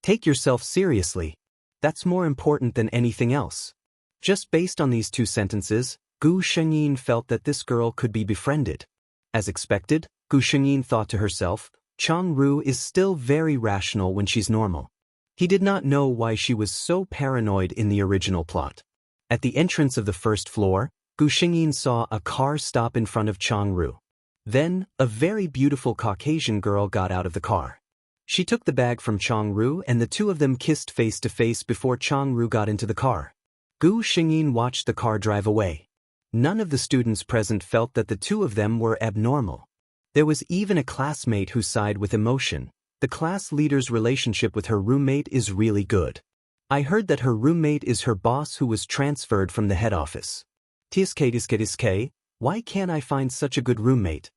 Take yourself seriously. That's more important than anything else." Just based on these 2 sentences, Gu Shengyin felt that this girl could be befriended. As expected, Gu Shengyin thought to herself, Chang Ru is still very rational when she's normal. He did not know why she was so paranoid in the original plot. At the entrance of the first floor, Gu Shengyin saw a car stop in front of Chang Ru. Then, a very beautiful Caucasian girl got out of the car. She took the bag from Chang Ru and the 2 of them kissed face to face before Chang Ru got into the car. Gu Shengyin watched the car drive away. None of the students present felt that the 2 of them were abnormal. There was even a classmate who sighed with emotion. The class leader's relationship with her roommate is really good. I heard that her roommate is her boss who was transferred from the head office. Tiske, why can't I find such a good roommate?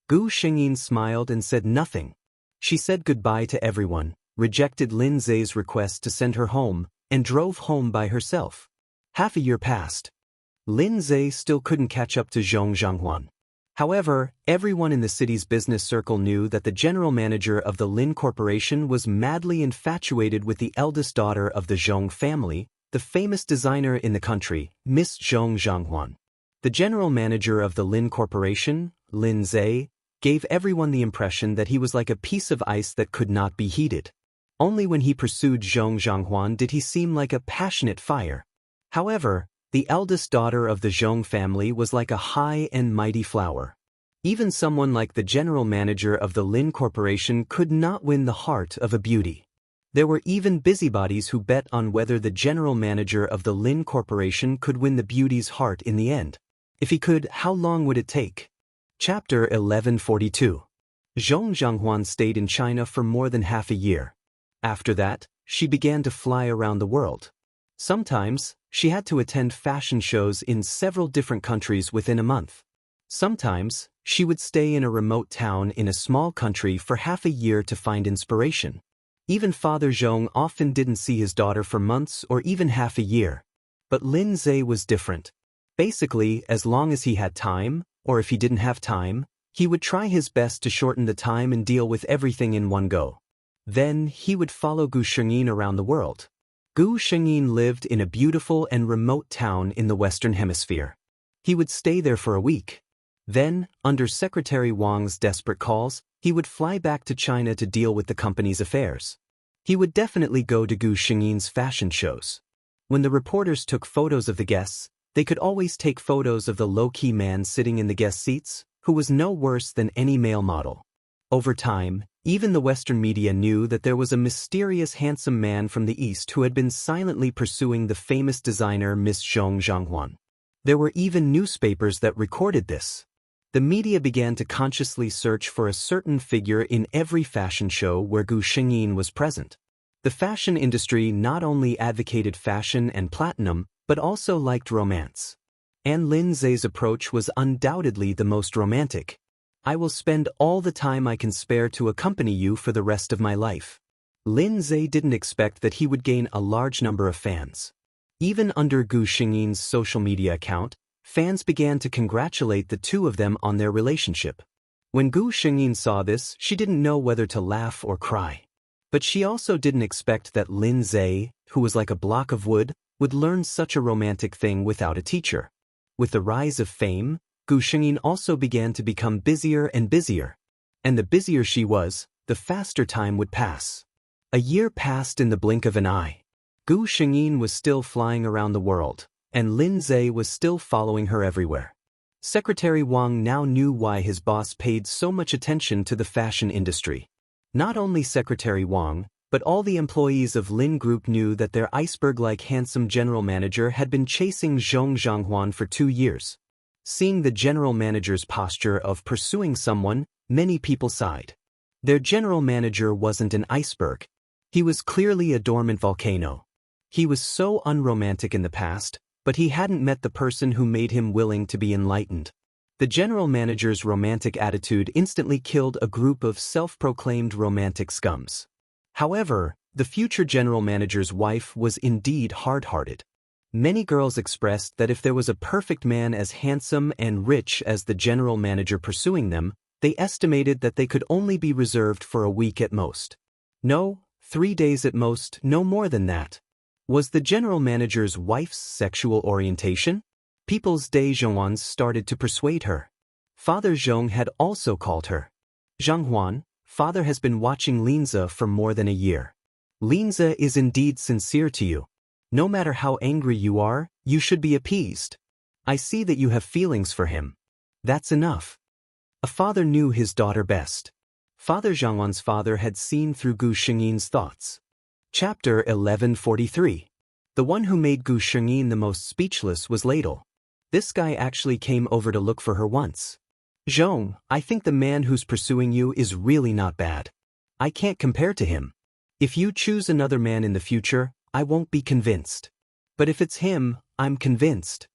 Gu Shengyin smiled and said nothing. She said goodbye to everyone, rejected Lin Zhe's request to send her home, and drove home by herself. Half a year passed. Lin Zhe still couldn't catch up to Zhong Zhanghuan. However, everyone in the city's business circle knew that the general manager of the Lin Corporation was madly infatuated with the eldest daughter of the Zhong family, the famous designer in the country, Miss Zhong Zhanghuan. The general manager of the Lin Corporation, Lin Zhe, gave everyone the impression that he was like a piece of ice that could not be heated. Only when he pursued Zhong Zhanghuan did he seem like a passionate fire. However, the eldest daughter of the Zhong family was like a high and mighty flower. Even someone like the general manager of the Lin Corporation could not win the heart of a beauty. There were even busybodies who bet on whether the general manager of the Lin Corporation could win the beauty's heart in the end. If he could, how long would it take? Chapter 1142. Zhong Zhanghuan stayed in China for more than half a year. After that, she began to fly around the world. Sometimes, she had to attend fashion shows in several different countries within a month. Sometimes, she would stay in a remote town in a small country for half a year to find inspiration. Even Father Zhong often didn't see his daughter for months or even half a year. But Lin Zhe was different. Basically, as long as he had time, or if he didn't have time, he would try his best to shorten the time and deal with everything in one go. Then, he would follow Gu Shengyin around the world. Gu Shengyin lived in a beautiful and remote town in the Western Hemisphere. He would stay there for a week. Then, under Secretary Wang's desperate calls, he would fly back to China to deal with the company's affairs. He would definitely go to Gu Shengyin's fashion shows. When the reporters took photos of the guests, they could always take photos of the low-key man sitting in the guest seats, who was no worse than any male model. Over time, even the Western media knew that there was a mysterious handsome man from the East who had been silently pursuing the famous designer Miss Zhong Zhanghuan. There were even newspapers that recorded this. The media began to consciously search for a certain figure in every fashion show where Gu Shengyin was present. The fashion industry not only advocated fashion and platinum, but also liked romance. And Lin Zhe's approach was undoubtedly the most romantic. I will spend all the time I can spare to accompany you for the rest of my life. Lin Zhe didn't expect that he would gain a large number of fans. Even under Gu Shengyin's social media account, fans began to congratulate the two of them on their relationship. When Gu Shengyin saw this, she didn't know whether to laugh or cry. But she also didn't expect that Lin Zhe, who was like a block of wood, would learn such a romantic thing without a teacher. With the rise of fame, Gu Shengyin also began to become busier and busier. And the busier she was, the faster time would pass. A year passed in the blink of an eye. Gu Shengyin was still flying around the world, and Lin Zhe was still following her everywhere. Secretary Wang now knew why his boss paid so much attention to the fashion industry. Not only Secretary Wang, but all the employees of Lin Group knew that their iceberg-like handsome general manager had been chasing Zhong Zhanghuan for 2 years. Seeing the general manager's posture of pursuing someone, many people sighed. Their general manager wasn't an iceberg. He was clearly a dormant volcano. He was so unromantic in the past, but he hadn't met the person who made him willing to be enlightened. The general manager's romantic attitude instantly killed a group of self-proclaimed romantic scums. However, the future general manager's wife was indeed hard-hearted. Many girls expressed that if there was a perfect man as handsome and rich as the general manager pursuing them, they estimated that they could only be reserved for a week at most. No, 3 days at most, no more than that. Was the general manager's wife's sexual orientation? People's Zhonghuans started to persuade her. Father Zhong had also called her. Zhanghuan, father has been watching Linza for more than a year. Linza is indeed sincere to you. No matter how angry you are, you should be appeased. I see that you have feelings for him. That's enough. A father knew his daughter best. Father Zhanghuan's father had seen through Gu Shengyin's thoughts. Chapter 1143. The one who made Gu Shengyin the most speechless was Ladle. This guy actually came over to look for her once. Zhong, I think the man who's pursuing you is really not bad. I can't compare to him. If you choose another man in the future, I won't be convinced. But if it's him, I'm convinced.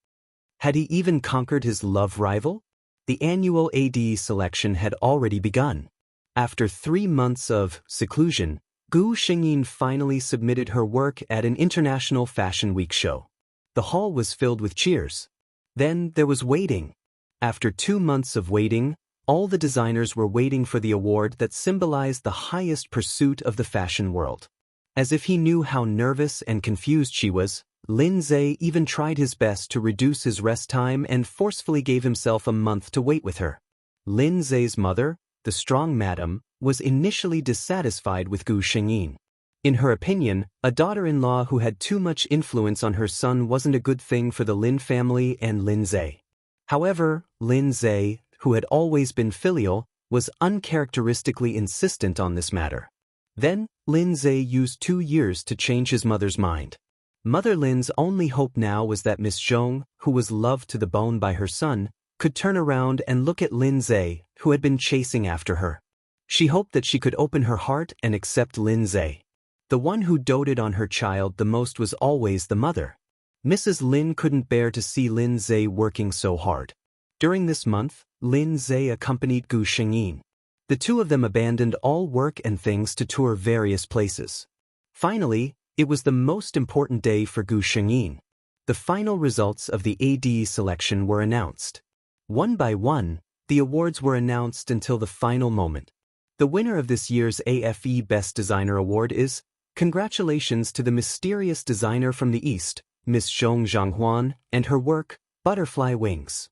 Had he even conquered his love rival? The annual AD selection had already begun. After 3 months of seclusion, Gu Xingyin finally submitted her work at an international fashion week show. The hall was filled with cheers. Then there was waiting. After 2 months of waiting, all the designers were waiting for the award that symbolized the highest pursuit of the fashion world. As if he knew how nervous and confused she was, Lin Zhe even tried his best to reduce his rest time and forcefully gave himself a month to wait with her. Lin Zhe's mother, the strong madam, was initially dissatisfied with Gu Xingyin. In her opinion, a daughter-in-law who had too much influence on her son wasn't a good thing for the Lin family and Lin Zhe. However, Lin Zhe, who had always been filial, was uncharacteristically insistent on this matter. Then, Lin Zhe used 2 years to change his mother's mind. Mother Lin's only hope now was that Miss Zhong, who was loved to the bone by her son, could turn around and look at Lin Zhe, who had been chasing after her. She hoped that she could open her heart and accept Lin Zhe. The one who doted on her child the most was always the mother. Mrs. Lin couldn't bear to see Lin Zhe working so hard. During this month, Lin Zhe accompanied Gu Xingyin. The two of them abandoned all work and things to tour various places. Finally, it was the most important day for Gu Xingyin. The final results of the AD selection were announced. One by one, the awards were announced until the final moment. The winner of this year's AFE Best Designer Award is, congratulations to the mysterious designer from the East, Miss Zhong Zhanghuan, and her work, Butterfly Wings.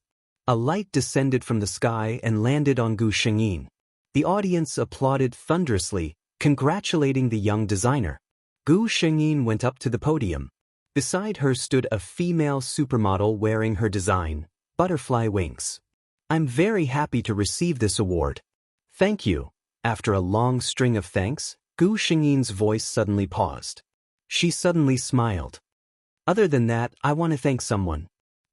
A light descended from the sky and landed on Gu Xingyin. The audience applauded thunderously, congratulating the young designer. Gu Xingyin went up to the podium. Beside her stood a female supermodel wearing her design, Butterfly Wings. I'm very happy to receive this award. Thank you. After a long string of thanks, Gu Xingyin's voice suddenly paused. She suddenly smiled. Other than that, I want to thank someone.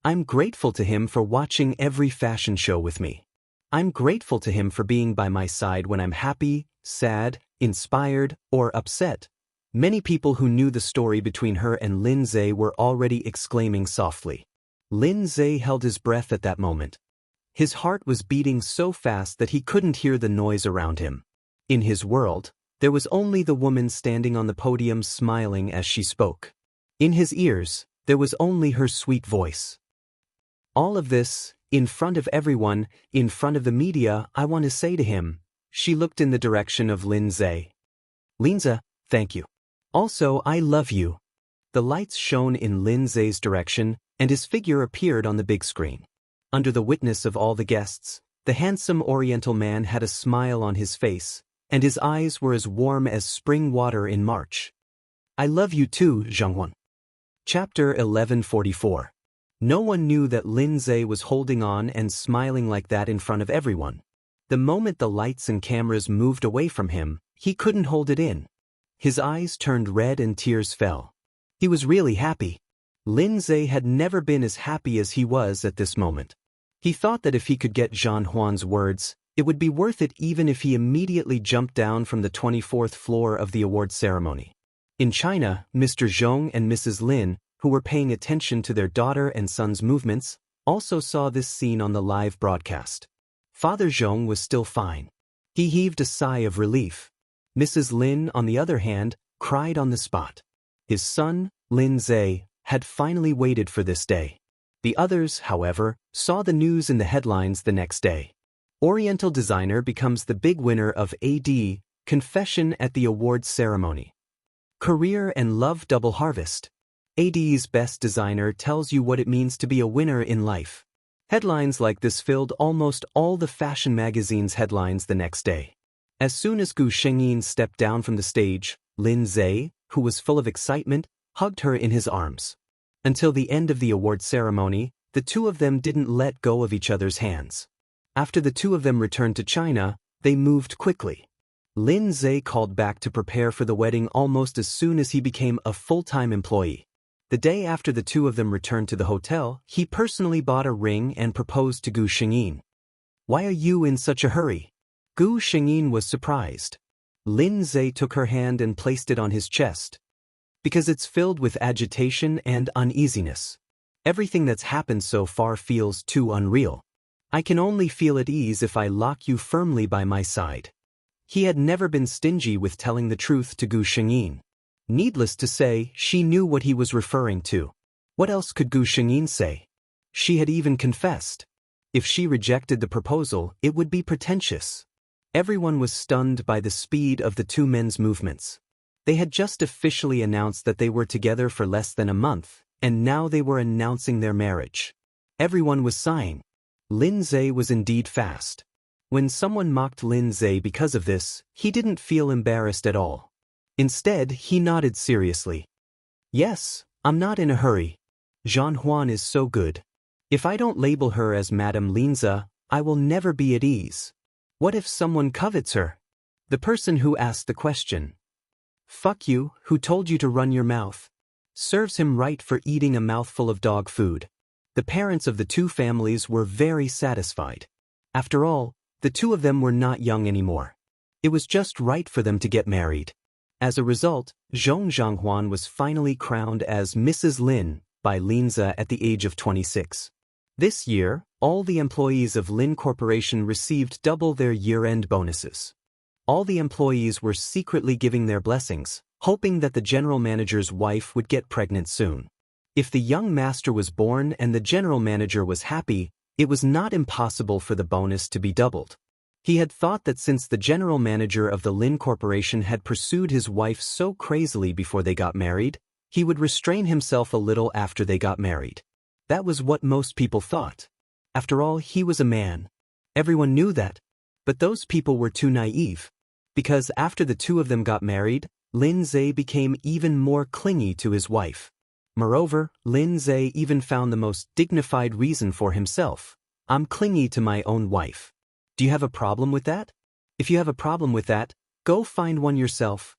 I'm grateful to him for watching every fashion show with me. I'm grateful to him for being by my side when I'm happy, sad, inspired, or upset. Many people who knew the story between her and Lin Zhe were already exclaiming softly. Lin Zhe held his breath at that moment. His heart was beating so fast that he couldn't hear the noise around him. In his world, there was only the woman standing on the podium smiling as she spoke. In his ears, there was only her sweet voice. All of this, in front of everyone, in front of the media, I want to say to him. She looked in the direction of Lin Zhe. Lin Zhe, thank you. Also, I love you. The lights shone in Lin Zhe's direction, and his figure appeared on the big screen. Under the witness of all the guests, the handsome Oriental man had a smile on his face, and his eyes were as warm as spring water in March. I love you too, Zhanghuan. Chapter 1144. No one knew that Lin Zhe was holding on and smiling like that in front of everyone. The moment the lights and cameras moved away from him, he couldn't hold it in. His eyes turned red and tears fell. He was really happy. Lin Zhe had never been as happy as he was at this moment. He thought that if he could get Zhan Huan's words, it would be worth it even if he immediately jumped down from the 24th floor of the award ceremony. In China, Mr. Zhong and Mrs. Lin, who were paying attention to their daughter and son's movements, also saw this scene on the live broadcast. Father Zhong was still fine. He heaved a sigh of relief. Mrs. Lin, on the other hand, cried on the spot. His son, Lin Zhe, had finally waited for this day. The others, however, saw the news in the headlines the next day. Oriental designer becomes the big winner of AD, confession at the awards ceremony. Career and love double harvest. AD's best designer tells you what it means to be a winner in life. Headlines like this filled almost all the fashion magazine's headlines the next day. As soon as Gu Xingyin stepped down from the stage, Lin Zhe, who was full of excitement, hugged her in his arms. Until the end of the award ceremony, the two of them didn't let go of each other's hands. After the two of them returned to China, they moved quickly. Lin Zhe called back to prepare for the wedding almost as soon as he became a full-time employee. The day after the two of them returned to the hotel, he personally bought a ring and proposed to Gu Xingyin. Why are you in such a hurry? Gu Xingyin was surprised. Lin Zhe took her hand and placed it on his chest. Because it's filled with agitation and uneasiness. Everything that's happened so far feels too unreal. I can only feel at ease if I lock you firmly by my side. He had never been stingy with telling the truth to Gu Shengyin. Needless to say, she knew what he was referring to. What else could Gu Shengyin say? She had even confessed. If she rejected the proposal, it would be pretentious. Everyone was stunned by the speed of the two men's movements. They had just officially announced that they were together for less than a month, and now they were announcing their marriage. Everyone was sighing. Lin Zhe was indeed fast. When someone mocked Lin Zhe because of this, he didn't feel embarrassed at all. Instead, he nodded seriously. Yes, I'm not in a hurry. Zhan Huan is so good. If I don't label her as Madame Linza, I will never be at ease. What if someone covets her? The person who asked the question, "Fuck you, who told you to run your mouth?" serves him right for eating a mouthful of dog food. The parents of the two families were very satisfied. After all, the two of them were not young anymore. It was just right for them to get married. As a result, Zhong Zhanghuan was finally crowned as Mrs. Lin by Linza at the age of 26. This year, all the employees of Lin Corporation received double their year-end bonuses. All the employees were secretly giving their blessings, hoping that the general manager's wife would get pregnant soon. If the young master was born and the general manager was happy, it was not impossible for the bonus to be doubled. He had thought that since the general manager of the Lin Corporation had pursued his wife so crazily before they got married, he would restrain himself a little after they got married. That was what most people thought. After all, he was a man. Everyone knew that. But those people were too naive. Because after the two of them got married, Lin Zhe became even more clingy to his wife. Moreover, Lin Zhe even found the most dignified reason for himself. I'm clingy to my own wife. Do you have a problem with that? If you have a problem with that, go find one yourself.